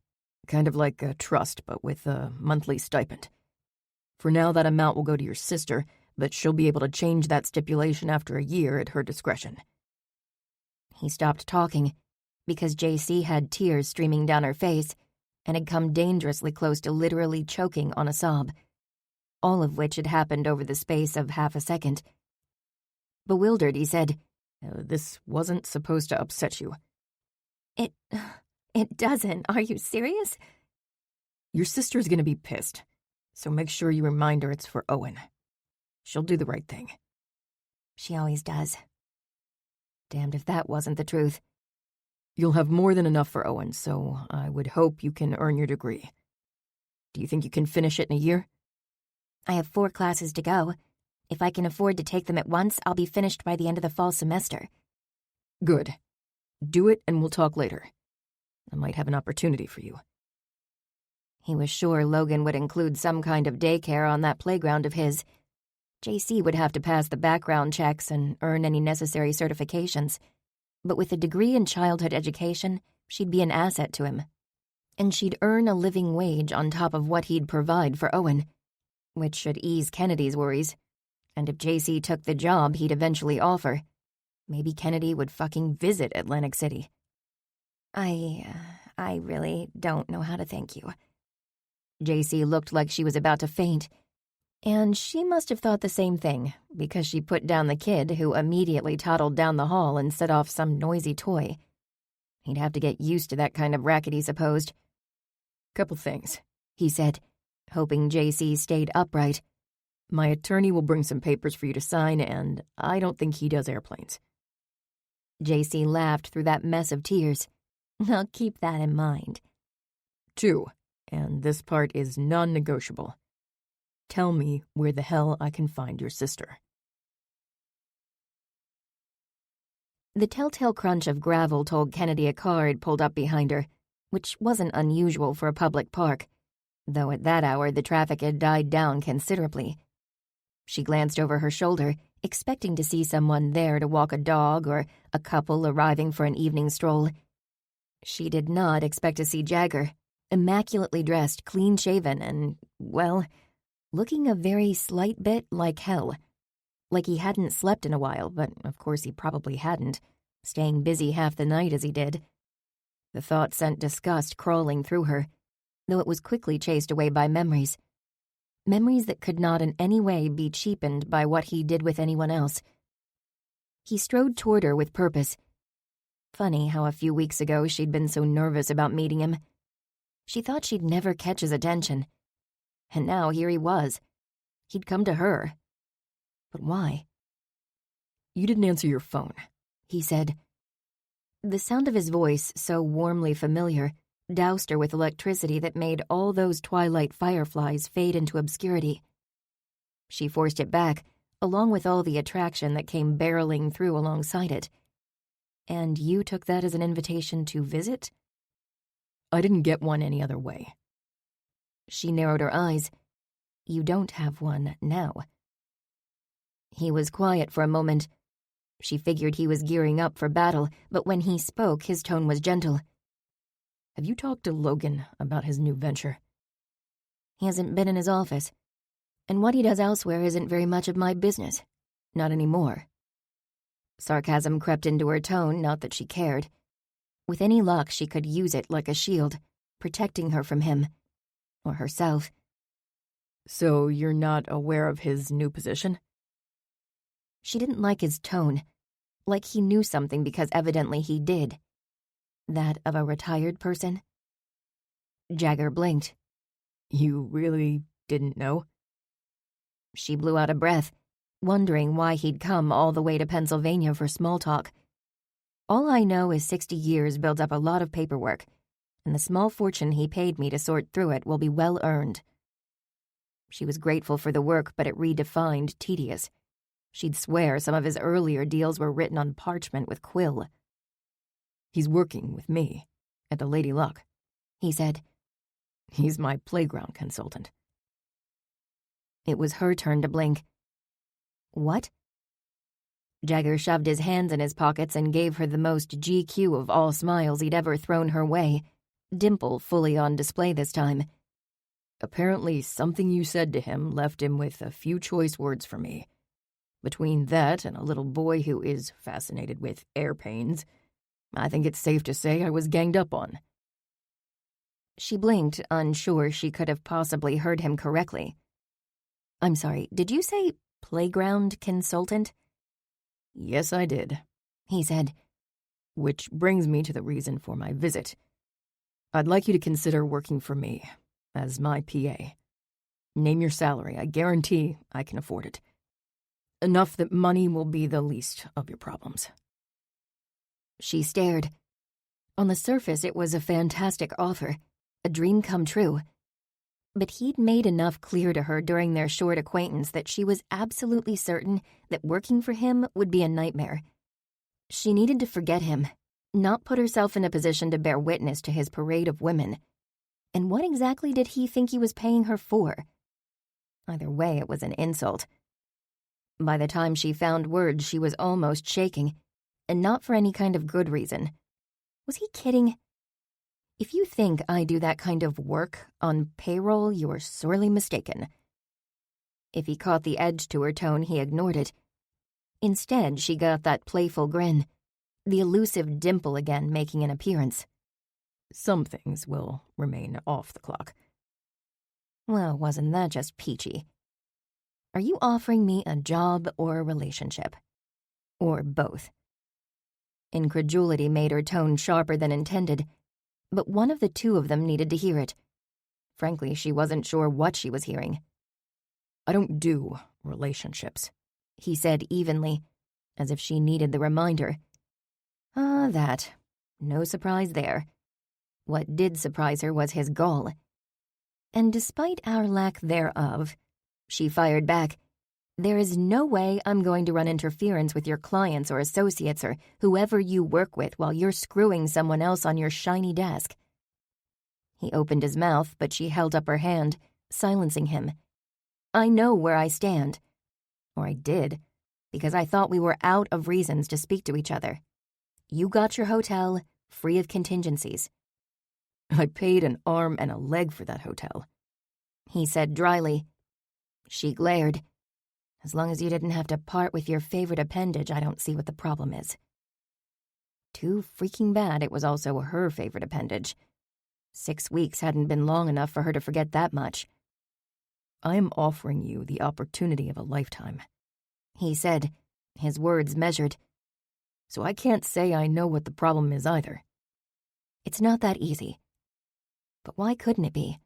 Kind of like a trust, but with a monthly stipend. For now, that amount will go to your sister, but she'll be able to change that stipulation after a year at her discretion. He stopped talking because JC had tears streaming down her face and had come dangerously close to literally choking on a sob, all of which had happened over the space of half a second. Bewildered, he said, This wasn't supposed to upset you. It doesn't. Are you serious? Your sister's gonna be pissed, so make sure you remind her it's for Owen. She'll do the right thing. She always does. Damned if that wasn't the truth. You'll have more than enough for Owen, so I would hope you can earn your degree. Do you think you can finish it in a year? I have 4 classes to go. If I can afford to take them at once, I'll be finished by the end of the fall semester. Good. Do it and we'll talk later. I might have an opportunity for you. He was sure Logan would include some kind of daycare on that playground of his. JC would have to pass the background checks and earn any necessary certifications. But with a degree in childhood education, she'd be an asset to him. And she'd earn a living wage on top of what he'd provide for Owen, which should ease Kennedy's worries. And if JC took the job he'd eventually offer, maybe Kennedy would fucking visit Atlantic City. I really don't know how to thank you. JC looked like she was about to faint, and she must have thought the same thing, because she put down the kid, who immediately toddled down the hall and set off some noisy toy. He'd have to get used to that kind of racket, he supposed. Couple things, he said, hoping JC stayed upright. My attorney will bring some papers for you to sign, and I don't think he does airplanes. JC laughed through that mess of tears. I'll keep that in mind. 2, and this part is non-negotiable. Tell me where the hell I can find your sister. The telltale crunch of gravel told Kennedy a car had pulled up behind her, which wasn't unusual for a public park, though at that hour the traffic had died down considerably. She glanced over her shoulder, expecting to see someone there to walk a dog or a couple arriving for an evening stroll. She did not expect to see Jagger, immaculately dressed, clean-shaven, and, well, looking a very slight bit like hell. Like he hadn't slept in a while, but of course he probably hadn't, staying busy half the night as he did. The thought sent disgust crawling through her, though it was quickly chased away by memories. Memories that could not in any way be cheapened by what he did with anyone else. He strode toward her with purpose. Funny how a few weeks ago she'd been so nervous about meeting him. She thought she'd never catch his attention. And now here he was. He'd come to her. But why? "You didn't answer your phone," he said. The sound of his voice, so warmly familiar, doused her with electricity that made all those twilight fireflies fade into obscurity. She forced it back, along with all the attraction that came barreling through alongside it. "And you took that as an invitation to visit?" "I didn't get one any other way." She narrowed her eyes. "You don't have one now." He was quiet for a moment. She figured he was gearing up for battle, but when he spoke, his tone was gentle. "Have you talked to Logan about his new venture?" "He hasn't been in his office. And what he does elsewhere isn't very much of my business. Not anymore." Sarcasm crept into her tone, not that she cared. With any luck, she could use it like a shield, protecting her from him. Or herself. "So you're not aware of his new position?" She didn't like his tone. Like he knew something because evidently he did. That of a retired person? Jagger blinked. "You really didn't know?" She blew out a breath, wondering why he'd come all the way to Pennsylvania for small talk. "All I know is 60 years builds up a lot of paperwork, and the small fortune he paid me to sort through it will be well earned." She was grateful for the work, but it redefined tedious. She'd swear some of his earlier deals were written on parchment with quill. "He's working with me at the Lady Luck," he said. "He's my playground consultant." It was her turn to blink. "What?" Jagger shoved his hands in his pockets and gave her the most GQ of all smiles he'd ever thrown her way, dimple fully on display this time. "Apparently something you said to him left him with a few choice words for me. Between that and a little boy who is fascinated with airplanes, I think it's safe to say I was ganged up on." She blinked, unsure she could have possibly heard him correctly. "I'm sorry, did you say playground consultant?" "Yes, I did," he said. "Which brings me to the reason for my visit. I'd like you to consider working for me, as my PA. Name your salary, I guarantee I can afford it. Enough that money will be the least of your problems." She stared. On the surface, it was a fantastic offer, a dream come true. But he'd made enough clear to her during their short acquaintance that she was absolutely certain that working for him would be a nightmare. She needed to forget him, not put herself in a position to bear witness to his parade of women. And what exactly did he think he was paying her for? Either way, it was an insult. By the time she found words, she was almost shaking, and not for any kind of good reason. Was he kidding? "If you think I do that kind of work on payroll, you're sorely mistaken." If he caught the edge to her tone, he ignored it. Instead, she got that playful grin, the elusive dimple again making an appearance. "Some things will remain off the clock." Well, wasn't that just peachy? "Are you offering me a job or a relationship? Or both?" Incredulity made her tone sharper than intended, but one of the two of them needed to hear it. Frankly, she wasn't sure what she was hearing. "I don't do relationships," he said evenly, as if she needed the reminder. That. No surprise there. What did surprise her was his gall. "And despite our lack thereof," she fired back, "there is no way I'm going to run interference with your clients or associates or whoever you work with while you're screwing someone else on your shiny desk." He opened his mouth, but she held up her hand, silencing him. "I know where I stand. Or I did, because I thought we were out of reasons to speak to each other. You got your hotel, free of contingencies." "I paid an arm and a leg for that hotel," he said dryly. She glared. "As long as you didn't have to part with your favorite appendage, I don't see what the problem is." Too freaking bad it was also her favorite appendage. 6 weeks hadn't been long enough for her to forget that much. I am offering you the opportunity of a lifetime," he said, his words measured. "So I can't say I know what the problem is either." It's not that easy. But why couldn't it be?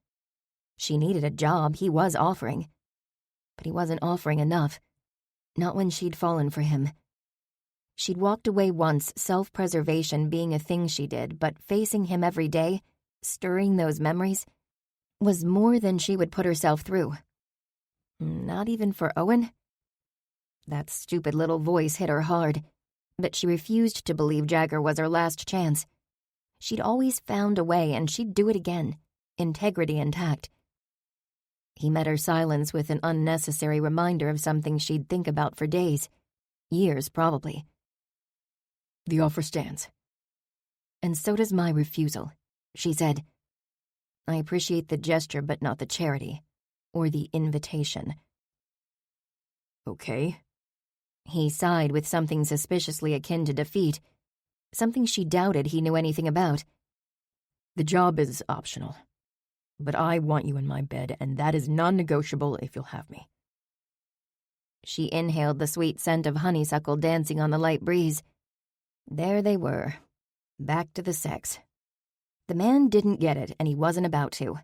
She needed a job he was offering. But he wasn't offering enough. Not when she'd fallen for him. She'd walked away once, self-preservation being a thing she did, but facing him every day, stirring those memories, was more than she would put herself through. Not even for Owen? That stupid little voice hit her hard, but she refused to believe Jagger was her last chance. She'd always found a way, and she'd do it again, integrity intact. He met her silence with an unnecessary reminder of something she'd think about for days, years probably. "The offer stands." "And so does my refusal," she said. "I appreciate the gesture, but not the charity, or the invitation." "Okay." He sighed with something suspiciously akin to defeat, something she doubted he knew anything about. "The job is optional. But I want you in my bed, and that is non-negotiable if you'll have me." She inhaled the sweet scent of honeysuckle dancing on the light breeze. There they were, back to the sex. The man didn't get it, and he wasn't about to.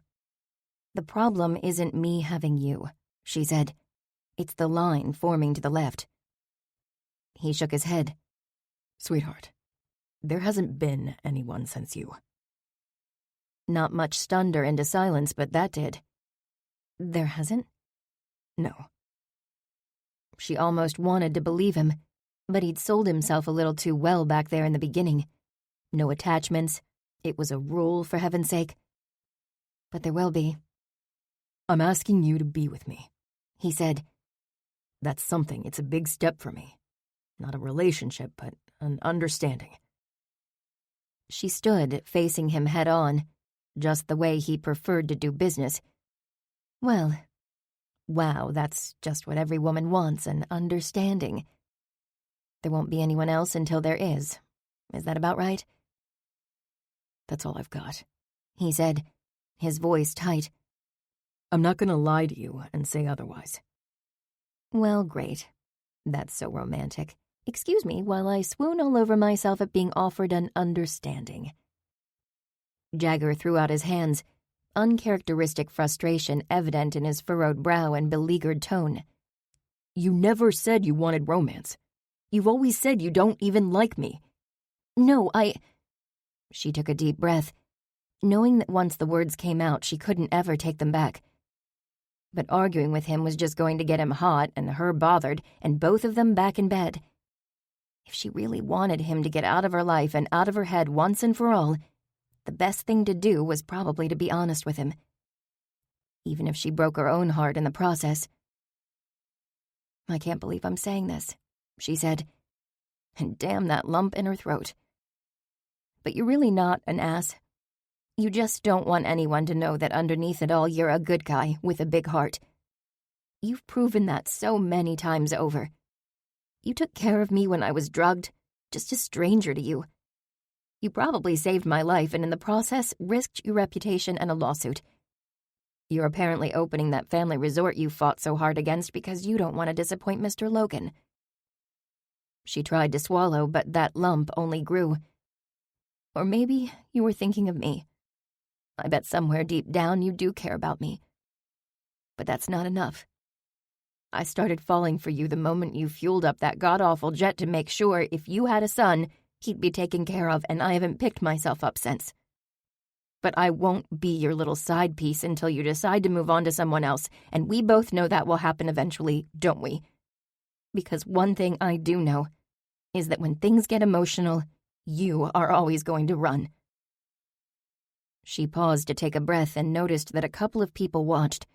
"The problem isn't me having you," she said. "It's the line forming to the left." He shook his head. "Sweetheart, there hasn't been anyone since you." Not much stunned her into silence, but that did. "There hasn't?" "No." She almost wanted to believe him, but he'd sold himself a little too well back there in the beginning. No attachments. It was a rule, for heaven's sake. But there will be. "I'm asking you to be with me," he said. "That's something. It's a big step for me. Not a relationship, but an understanding." She stood, facing him head-on, just the way he preferred to do business. Well, wow, that's just what every woman wants, an understanding. There won't be anyone else until there is. Is that about right? "That's all I've got," he said, his voice tight. "I'm not going to lie to you and say otherwise." Well, great. That's so romantic. Excuse me while I swoon all over myself at being offered an understanding. Jagger threw out his hands, uncharacteristic frustration evident in his furrowed brow and beleaguered tone. "You never said you wanted romance. You've always said you don't even like me." "No, She took a deep breath, knowing that once the words came out, she couldn't ever take them back. But arguing with him was just going to get him hot and her bothered, and both of them back in bed. If she really wanted him to get out of her life and out of her head once and for all, the best thing to do was probably to be honest with him. Even if she broke her own heart in the process. "I can't believe I'm saying this," she said. And damn that lump in her throat. "But you're really not an ass. You just don't want anyone to know that underneath it all you're a good guy with a big heart. You've proven that so many times over. You took care of me when I was drugged, just a stranger to you. You probably saved my life and in the process risked your reputation and a lawsuit. You're apparently opening that family resort you fought so hard against because you don't want to disappoint Mr. Logan." She tried to swallow, but that lump only grew. "Or maybe you were thinking of me. I bet somewhere deep down you do care about me. But that's not enough. I started falling for you the moment you fueled up that god-awful jet to make sure if you had a son, he'd be taken care of, and I haven't picked myself up since. But I won't be your little side piece until you decide to move on to someone else, and we both know that will happen eventually, don't we? Because one thing I do know is that when things get emotional, you are always going to run." She paused to take a breath and noticed that a couple of people watched,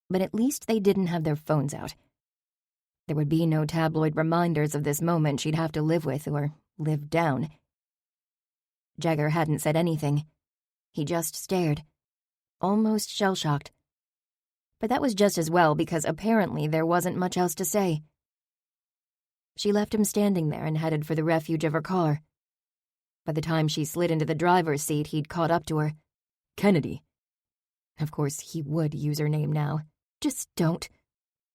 but at least they didn't have their phones out. There would be no tabloid reminders of this moment she'd have to live with or live down. Jagger hadn't said anything. He just stared, almost shell-shocked. But that was just as well because apparently there wasn't much else to say. She left him standing there and headed for the refuge of her car. By the time she slid into the driver's seat, he'd caught up to her. "Kennedy." Of course, he would use her name now. Just don't,"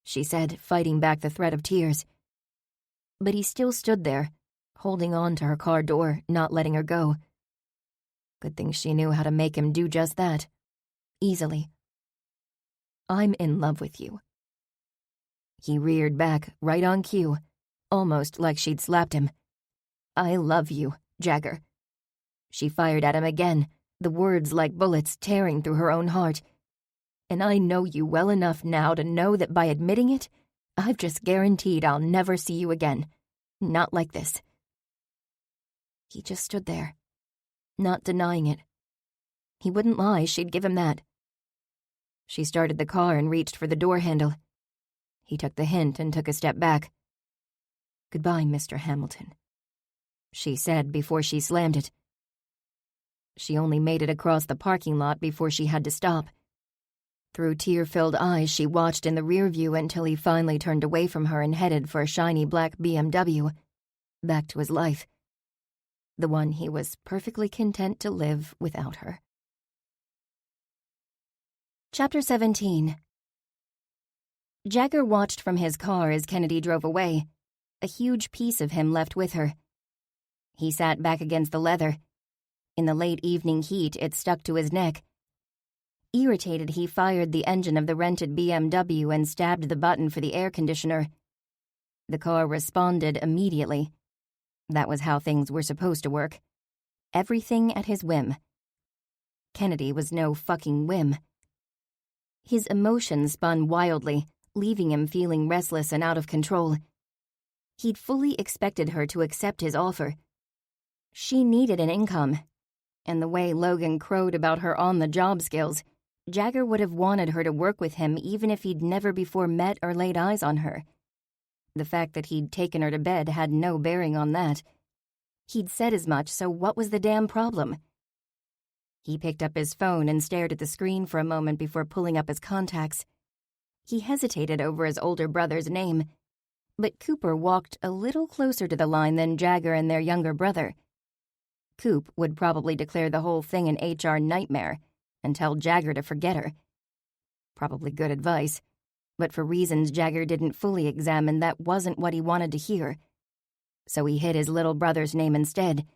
she said, fighting back the threat of tears. But he still stood there, holding on to her car door, not letting her go. Good thing she knew how to make him do just that. Easily. "I'm in love with you." He reared back, right on cue, almost like she'd slapped him. "I love you, Jagger." She fired at him again, the words like bullets tearing through her own heart. "And I know you well enough now to know that by admitting it, I've just guaranteed I'll never see you again. Not like this." He just stood there, not denying it. He wouldn't lie, she'd give him that. She started the car and reached for the door handle. He took the hint and took a step back. "Goodbye, Mr. Hamilton," she said before she slammed it. She only made it across the parking lot before she had to stop. Through tear-filled eyes, she watched in the rear view until he finally turned away from her and headed for a shiny black BMW, back to his life. The one he was perfectly content to live without her. Chapter 17. Jagger watched from his car as Kennedy drove away, a huge piece of him left with her. He sat back against the leather. In the late evening heat, it stuck to his neck. Irritated, he fired the engine of the rented BMW and stabbed the button for the air conditioner. The car responded immediately. That was how things were supposed to work. Everything at his whim. Kennedy was no fucking whim. His emotions spun wildly, leaving him feeling restless and out of control. He'd fully expected her to accept his offer. She needed an income, and the way Logan crowed about her on-the-job skills, Jagger would have wanted her to work with him even if he'd never before met or laid eyes on her. The fact that he'd taken her to bed had no bearing on that. He'd said as much, so what was the damn problem? He picked up his phone and stared at the screen for a moment before pulling up his contacts. He hesitated over his older brother's name, but Cooper walked a little closer to the line than Jagger and their younger brother. Coop would probably declare the whole thing an HR nightmare and tell Jagger to forget her. Probably good advice, but for reasons Jagger didn't fully examine, that wasn't what he wanted to hear. So he hid his little brother's name instead.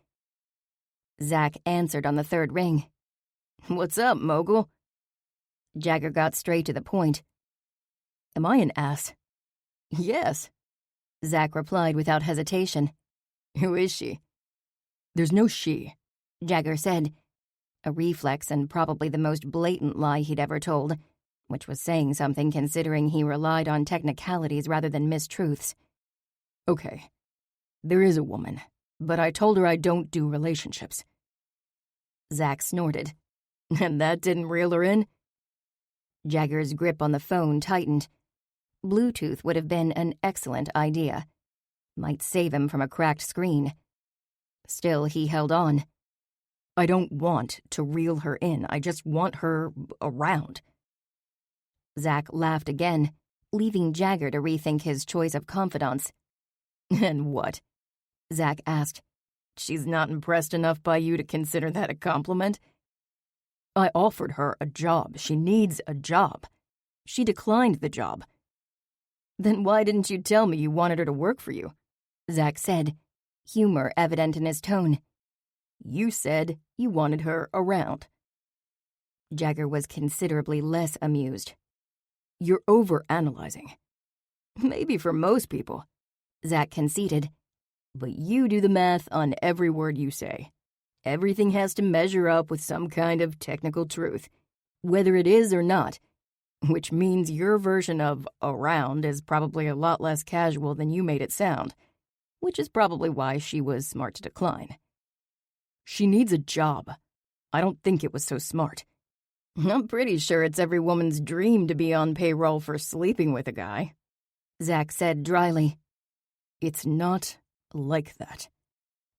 Zach answered on the third ring. "What's up, mogul?" Jagger got straight to the point. "Am I an ass?" "Yes," Zach replied without hesitation. "Who is she?" "There's no she," Jagger said, a reflex and probably the most blatant lie he'd ever told, which was saying something considering he relied on technicalities rather than mistruths. "Okay, there is a woman, but I told her I don't do relationships." Zach snorted. "And that didn't reel her in?" Jagger's grip on the phone tightened. Bluetooth would have been an excellent idea. Might save him from a cracked screen. Still, he held on. "I don't want to reel her in. I just want her around." Zach laughed again, leaving Jagger to rethink his choice of confidants. "And what?" Zach asked. "She's not impressed enough by you to consider that a compliment?" "I offered her a job. She needs a job. She declined the job." "Then why didn't you tell me you wanted her to work for you?" Zach said, humor evident in his tone. "You said you wanted her around." Jagger was considerably less amused. "You're overanalyzing." "Maybe for most people," Zach conceded. "But you do the math on every word you say. Everything has to measure up with some kind of technical truth, whether it is or not, which means your version of around is probably a lot less casual than you made it sound, which is probably why she was smart to decline." "She needs a job. I don't think it was so smart." "I'm pretty sure it's every woman's dream to be on payroll for sleeping with a guy," Zach said dryly. "It's not like that,"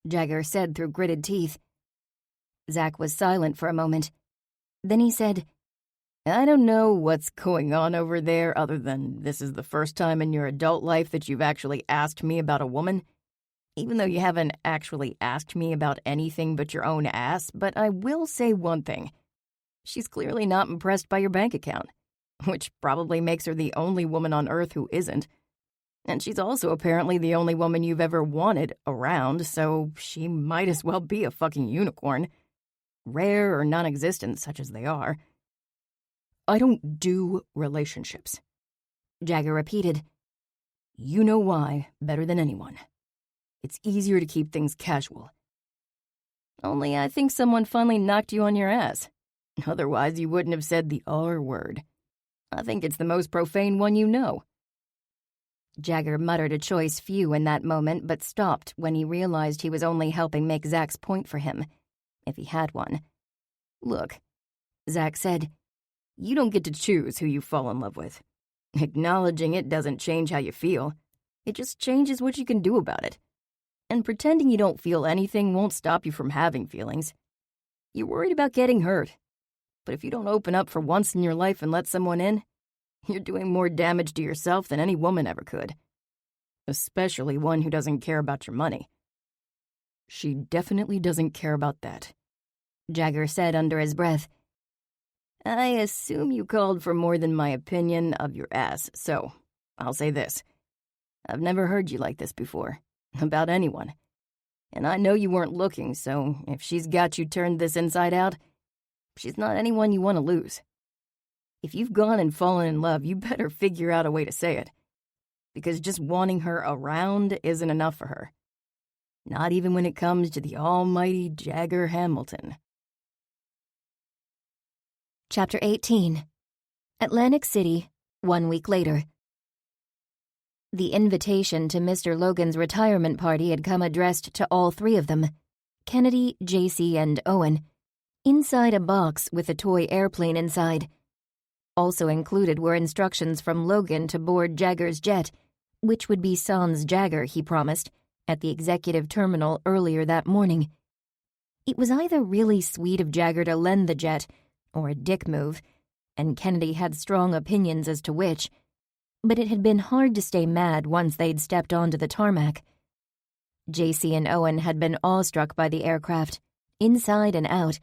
Jagger said through gritted teeth. Zach was silent for a moment. Then he said, "I don't know what's going on over there other than this is the first time in your adult life that you've actually asked me about a woman. Even though you haven't actually asked me about anything but your own ass, but I will say one thing. She's clearly not impressed by your bank account. which probably makes her the only woman on Earth who isn't. And she's also apparently the only woman you've ever wanted around, so she might as well be a fucking unicorn. Rare or non-existent, such as they are. I don't do relationships, Jagger repeated. You know why better than anyone. It's easier to keep things casual. Only I think someone finally knocked you on your ass. Otherwise, you wouldn't have said the R word. I think it's the most profane one you know. Jagger muttered a choice few in that moment, but stopped when he realized he was only helping make Zach's point for him, if he had one. Look, Zach said, you don't get to choose who you fall in love with. Acknowledging it doesn't change how you feel. It just changes what you can do about it. And pretending you don't feel anything won't stop you from having feelings. You're worried about getting hurt. But if you don't open up for once in your life and let someone in, you're doing more damage to yourself than any woman ever could. Especially one who doesn't care about your money. She definitely doesn't care about that, Jagger said under his breath. I assume you called for more than my opinion of your ass, so I'll say this. I've never heard you like this before, about anyone. And I know you weren't looking, so if she's got you turned this inside out, she's not anyone you want to lose. If you've gone and fallen in love, you better figure out a way to say it. Because just wanting her around isn't enough for her. Not even when it comes to the almighty Jagger Hamilton. Chapter 18. Atlantic City, 1 week later. The invitation to Mr. Logan's retirement party had come addressed to all three of them, Kennedy, JC, and Owen, inside a box with a toy airplane inside. Also included were instructions from Logan to board Jagger's jet, which would be sans Jagger, he promised, at the executive terminal earlier that morning. It was either really sweet of Jagger to lend the jet, or a dick move, and Kennedy had strong opinions as to which, but it had been hard to stay mad once they'd stepped onto the tarmac. JC and Owen had been awestruck by the aircraft, inside and out.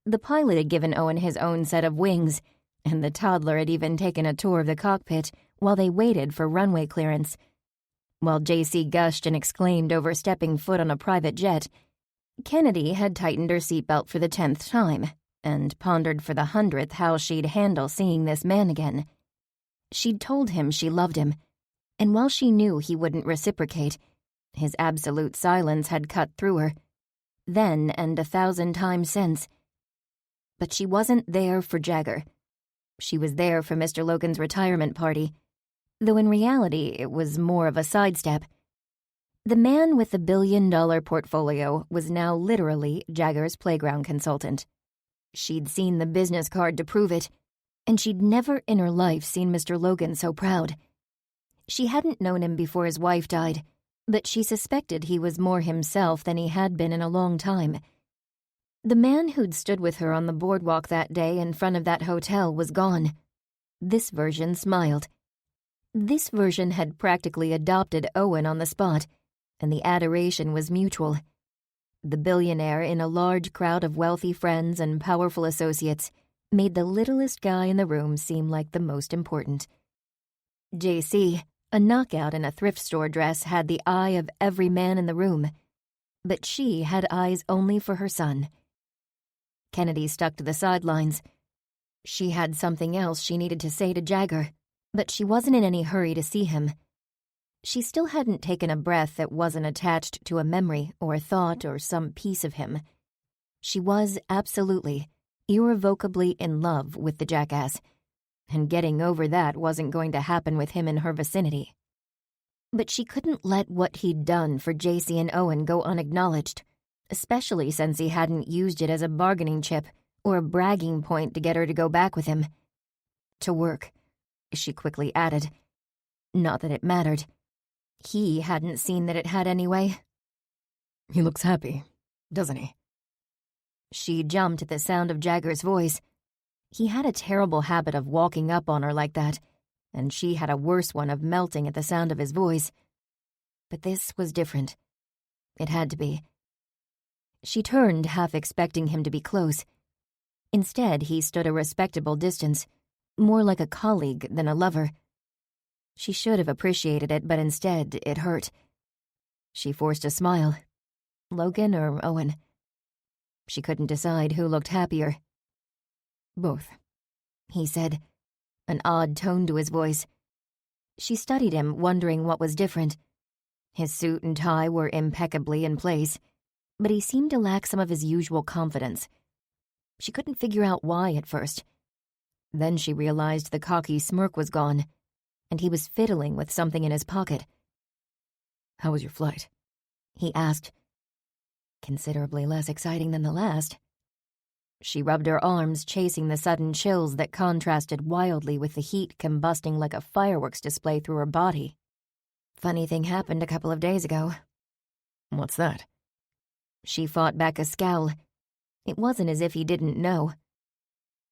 The pilot had given Owen his own set of wings, and the toddler had even taken a tour of the cockpit while they waited for runway clearance. While JC gushed and exclaimed over stepping foot on a private jet, Kennedy had tightened her seatbelt for the 10th time and pondered for the 100th how she'd handle seeing this man again. She'd told him she loved him, and while she knew he wouldn't reciprocate, his absolute silence had cut through her, then and 1,000 times since. But she wasn't there for Jagger. She was there for Mr. Logan's retirement party, though in reality it was more of a sidestep. The man with the $1 billion portfolio was now literally Jagger's playground consultant. She'd seen the business card to prove it, and she'd never in her life seen Mr. Logan so proud. She hadn't known him before his wife died, but she suspected he was more himself than he had been in a long time. The man who'd stood with her on the boardwalk that day in front of that hotel was gone. This version smiled. This version had practically adopted Owen on the spot, and the adoration was mutual. The billionaire, in a large crowd of wealthy friends and powerful associates, made the littlest guy in the room seem like the most important. JC, a knockout in a thrift store dress, had the eye of every man in the room, but she had eyes only for her son. Kennedy stuck to the sidelines. She had something else she needed to say to Jagger, but she wasn't in any hurry to see him. She still hadn't taken a breath that wasn't attached to a memory or a thought or some piece of him. She was absolutely, irrevocably in love with the jackass, and getting over that wasn't going to happen with him in her vicinity. But she couldn't let what he'd done for JC and Owen go unacknowledged, especially since he hadn't used it as a bargaining chip or a bragging point to get her to go back with him. To work, she quickly added. Not that it mattered. He hadn't seen that it had anyway. He looks happy, doesn't he? She jumped at the sound of Jagger's voice. He had a terrible habit of walking up on her like that, and she had a worse one of melting at the sound of his voice. But this was different. It had to be. She turned, half expecting him to be close. Instead, he stood a respectable distance, more like a colleague than a lover. She should have appreciated it, but instead it hurt. She forced a smile. Logan or Owen? She couldn't decide who looked happier. Both, he said, an odd tone to his voice. She studied him, wondering what was different. His suit and tie were impeccably in place, but he seemed to lack some of his usual confidence. She couldn't figure out why at first. Then she realized the cocky smirk was gone, and he was fiddling with something in his pocket. How was your flight? He asked. Considerably less exciting than the last. She rubbed her arms, chasing the sudden chills that contrasted wildly with the heat combusting like a fireworks display through her body. Funny thing happened a couple of days ago. What's that? She fought back a scowl. It wasn't as if he didn't know.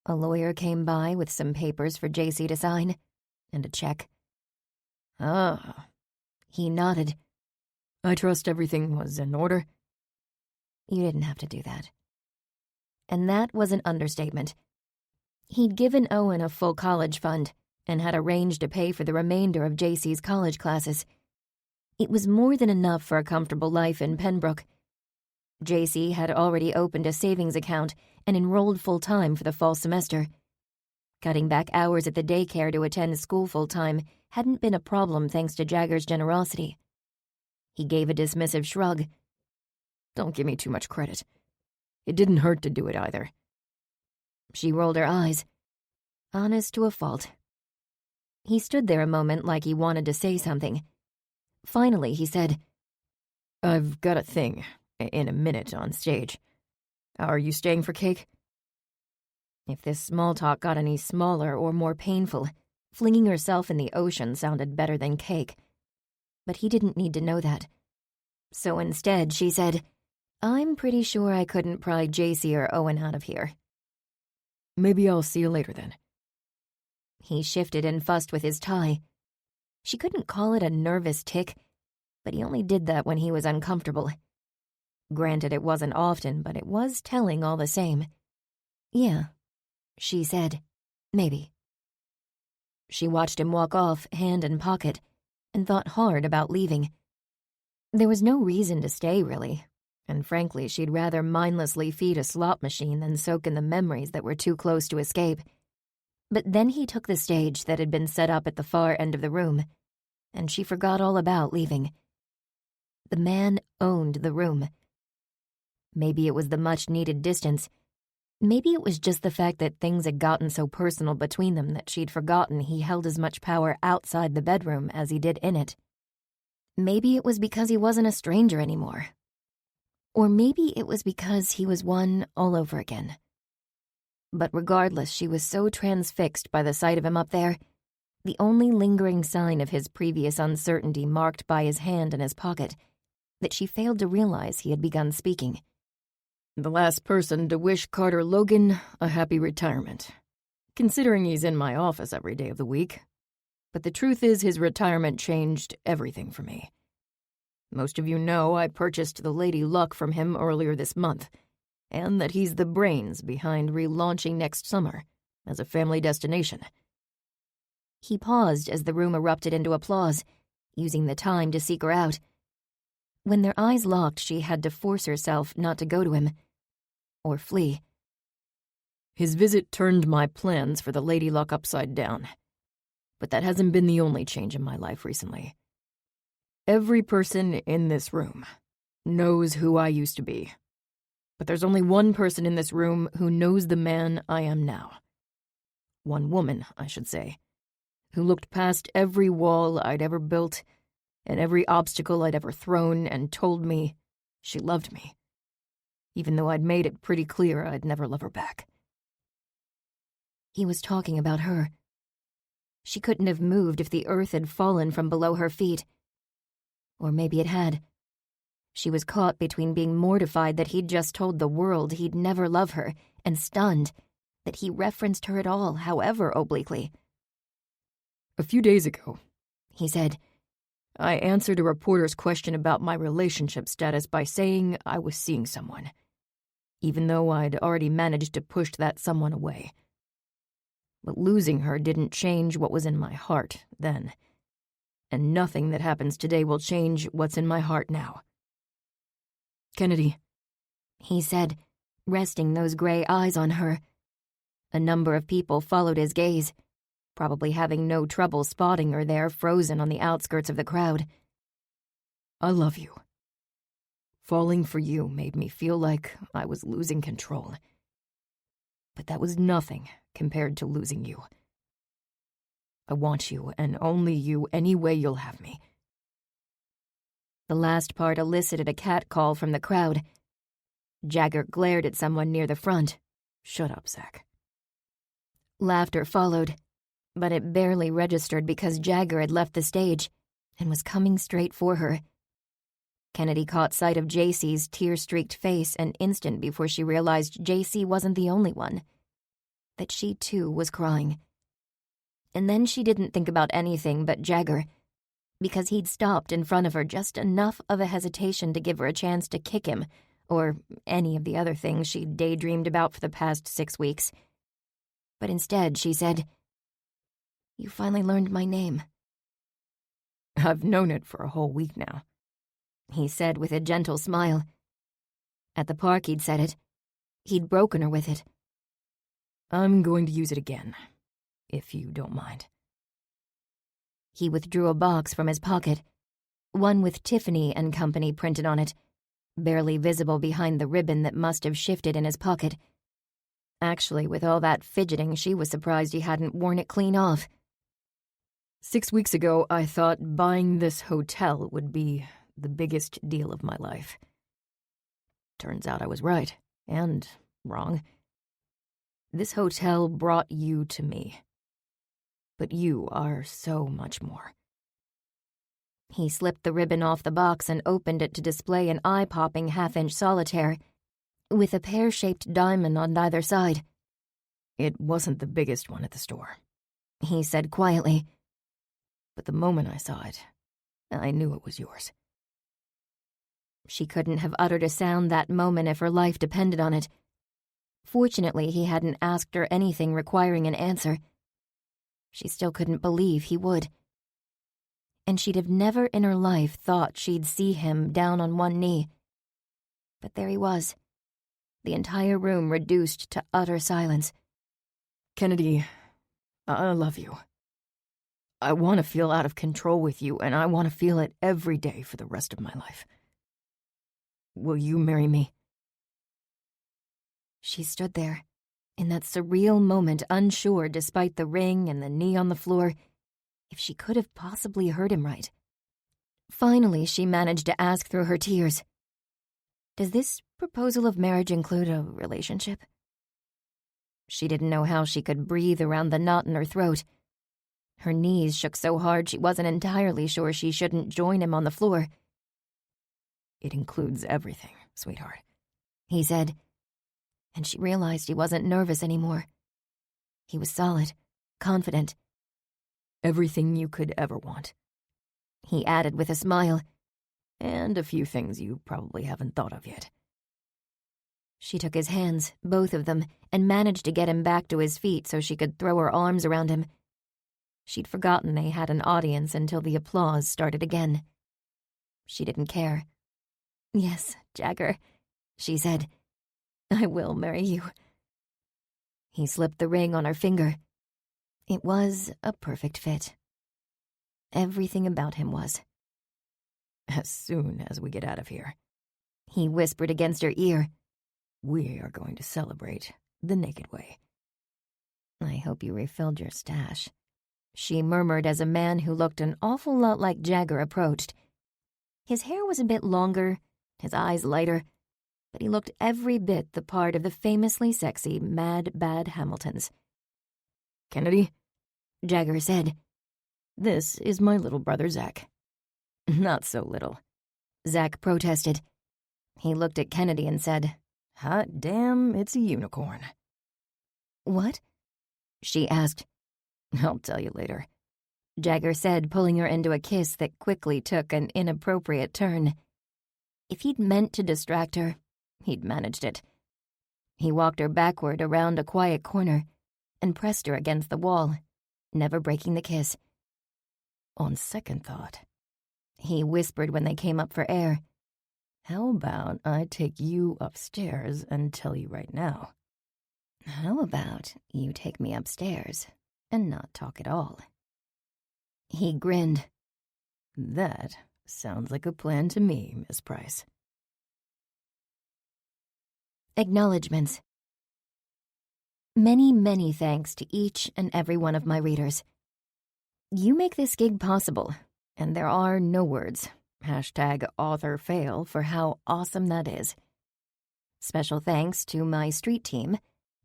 A lawyer came by with some papers for JC to sign, and a check. Ah. He nodded. I trust everything was in order. You didn't have to do that. And that was an understatement. He'd given Owen a full college fund and had arranged to pay for the remainder of JC's college classes. It was more than enough for a comfortable life in Pembroke. JC had already opened a savings account and enrolled full-time for the fall semester. Cutting back hours at the daycare to attend school full-time hadn't been a problem thanks to Jagger's generosity. He gave a dismissive shrug. Don't give me too much credit. It didn't hurt to do it either. She rolled her eyes. Honest to a fault. He stood there a moment like he wanted to say something. Finally, he said, I've got a thing in a minute on stage. Are you staying for cake? If this small talk got any smaller or more painful, flinging herself in the ocean sounded better than cake. But he didn't need to know that. So instead, she said, I'm pretty sure I couldn't pry JC or Owen out of here. Maybe I'll see you later then. He shifted and fussed with his tie. She couldn't call it a nervous tic, but he only did that when he was uncomfortable. Granted, it wasn't often, but it was telling all the same. Yeah, she said, maybe. She watched him walk off, hand in pocket, and thought hard about leaving. There was no reason to stay, really, and frankly, she'd rather mindlessly feed a slot machine than soak in the memories that were too close to escape. But then he took the stage that had been set up at the far end of the room, and she forgot all about leaving. The man owned the room. Maybe it was the much-needed distance. Maybe it was just the fact that things had gotten so personal between them that she'd forgotten he held as much power outside the bedroom as he did in it. Maybe it was because he wasn't a stranger anymore. Or maybe it was because he was one all over again. But regardless, she was so transfixed by the sight of him up there, the only lingering sign of his previous uncertainty marked by his hand in his pocket, that she failed to realize he had begun speaking. The last person to wish Carter Logan a happy retirement, considering he's in my office every day of the week. But the truth is his retirement changed everything for me. Most of you know I purchased the Lady Luck from him earlier this month, and that he's the brains behind relaunching next summer as a family destination. He paused as the room erupted into applause, using the time to seek her out. When their eyes locked, she had to force herself not to go to him, or flee. His visit turned my plans for the Lady Luck upside down. But that hasn't been the only change in my life recently. Every person in this room knows who I used to be. But there's only one person in this room who knows the man I am now. One woman, I should say, who looked past every wall I'd ever built and every obstacle I'd ever thrown and told me she loved me, even though I'd made it pretty clear I'd never love her back. He was talking about her. She couldn't have moved if the earth had fallen from below her feet. Or maybe it had. She was caught between being mortified that he'd just told the world he'd never love her, and stunned that he referenced her at all, however obliquely. A few days ago, he said, I answered a reporter's question about my relationship status by saying I was seeing someone, even though I'd already managed to push that someone away. But losing her didn't change what was in my heart then. And nothing that happens today will change what's in my heart now. Kennedy, he said, resting those gray eyes on her. A number of people followed his gaze, probably having no trouble spotting her there frozen on the outskirts of the crowd. I love you. Falling for you made me feel like I was losing control. But that was nothing compared to losing you. I want you, and only you, any way you'll have me. The last part elicited a catcall from the crowd. Jagger glared at someone near the front. Shut up, Zach. Laughter followed, but it barely registered because Jagger had left the stage and was coming straight for her. Kennedy caught sight of JC's tear-streaked face an instant before she realized JC wasn't the only one, that she too was crying. And then she didn't think about anything but Jagger, because he'd stopped in front of her just enough of a hesitation to give her a chance to kick him, or any of the other things she'd daydreamed about for the past 6 weeks. But instead, she said, "You finally learned my name." I've known it for a whole week now, he said with a gentle smile. At the park he'd said it. He'd broken her with it. I'm going to use it again, if you don't mind. He withdrew a box from his pocket, one with Tiffany and Company printed on it, barely visible behind the ribbon that must have shifted in his pocket. Actually, with all that fidgeting, she was surprised he hadn't worn it clean off. 6 weeks ago, I thought buying this hotel would be the biggest deal of my life. Turns out I was right, and wrong. This hotel brought you to me. But you are so much more. He slipped the ribbon off the box and opened it to display an eye-popping half-inch solitaire, with a pear-shaped diamond on either side. It wasn't the biggest one at the store, he said quietly. But the moment I saw it, I knew it was yours. She couldn't have uttered a sound that moment if her life depended on it. Fortunately, he hadn't asked her anything requiring an answer. She still couldn't believe he would. And she'd have never in her life thought she'd see him down on one knee. But there he was, the entire room reduced to utter silence. Kennedy, I love you. I want to feel out of control with you, and I want to feel it every day for the rest of my life. Will you marry me? She stood there, in that surreal moment, unsure despite the ring and the knee on the floor, if she could have possibly heard him right. Finally, she managed to ask through her tears, "Does this proposal of marriage include a relationship?" She didn't know how she could breathe around the knot in her throat. Her knees shook so hard she wasn't entirely sure she shouldn't join him on the floor. It includes everything, sweetheart, he said, and she realized he wasn't nervous anymore. He was solid, confident. Everything you could ever want, he added with a smile. And a few things you probably haven't thought of yet. She took his hands, both of them, and managed to get him back to his feet so she could throw her arms around him. She'd forgotten they had an audience until the applause started again. She didn't care. "Yes, Jagger," she said. "I will marry you." He slipped the ring on her finger. It was a perfect fit. Everything about him was. "As soon as we get out of here," he whispered against her ear, "we are going to celebrate the naked way." "I hope you refilled your stash," she murmured as a man who looked an awful lot like Jagger approached. His hair was a bit longer, his eyes lighter, but he looked every bit the part of the famously sexy Mad Bad Hamiltons. "Kennedy," Jagger said, "this is my little brother Zach." "Not so little," Zach protested. He looked at Kennedy and said, "Hot damn, it's a unicorn." "What?" she asked. "I'll tell you later," Jagger said, pulling her into a kiss that quickly took an inappropriate turn. If he'd meant to distract her, he'd managed it. He walked her backward around a quiet corner, and pressed her against the wall, never breaking the kiss. On second thought, He whispered when they came up for air. how about I take you upstairs and tell you right now? How about you take me upstairs and not talk at all? He grinned. That sounds like a plan to me, Miss Price. Acknowledgements. Many, many thanks to each and every one of my readers. You make this gig possible, and there are no words, #authorfail, for how awesome that is. Special thanks to my street team,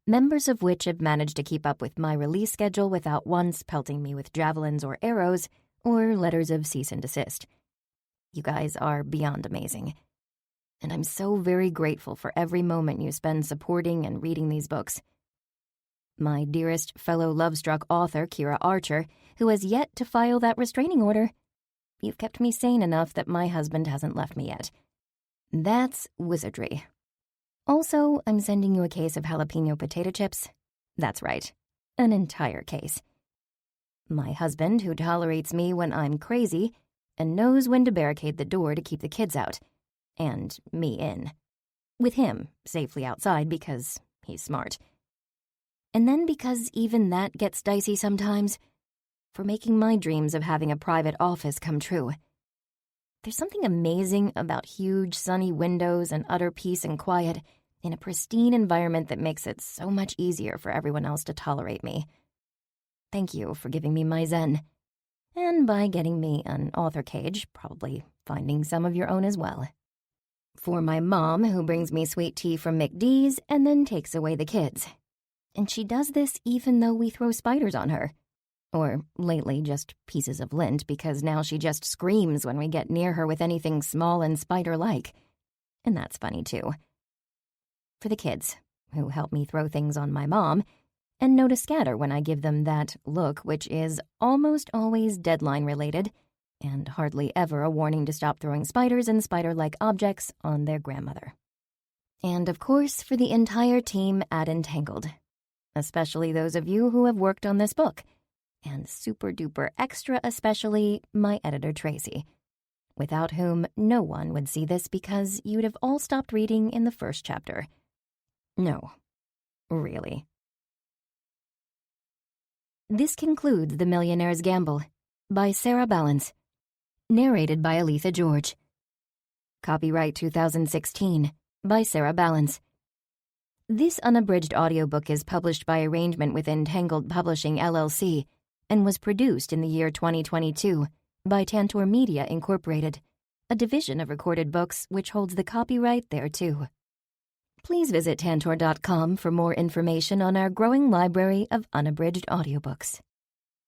members of which have managed to keep up with my release schedule without once pelting me with javelins or arrows or letters of cease and desist. You guys are beyond amazing. And I'm so very grateful for every moment you spend supporting and reading these books. My dearest fellow love-struck author, Kira Archer, who has yet to file that restraining order. You've kept me sane enough that my husband hasn't left me yet. That's wizardry. Also, I'm sending you a case of jalapeno potato chips. That's right, an entire case. My husband, who tolerates me when I'm crazy and knows when to barricade the door to keep the kids out, and me in. With him safely outside because he's smart. And then because even that gets dicey sometimes, for making my dreams of having a private office come true. There's something amazing about huge sunny windows and utter peace and quiet in a pristine environment that makes it so much easier for everyone else to tolerate me. Thank you for giving me my zen, and by getting me an author cage, probably finding some of your own as well. For my mom, who brings me sweet tea from McD's and then takes away the kids. And she does this even though we throw spiders on her. Or, lately, just pieces of lint, because now she just screams when we get near her with anything small and spider-like. And that's funny, too. For the kids, who help me throw things on my mom, and know to scatter when I give them that look, which is almost always deadline-related, and hardly ever a warning to stop throwing spiders and spider-like objects on their grandmother. And, of course, for the entire team at Entangled, especially those of you who have worked on this book, and super-duper extra especially my editor Tracy, without whom no one would see this because you'd have all stopped reading in the first chapter. No, really. This concludes The Millionaire's Gamble by Sarah Ballance, narrated by Aletha George. Copyright 2016 by Sarah Ballance. This unabridged audiobook is published by arrangement with Entangled Publishing, LLC, and was produced in the year 2022 by Tantor Media, Incorporated, a division of Recorded Books which holds the copyright thereto. Please visit Tantor.com for more information on our growing library of unabridged audiobooks.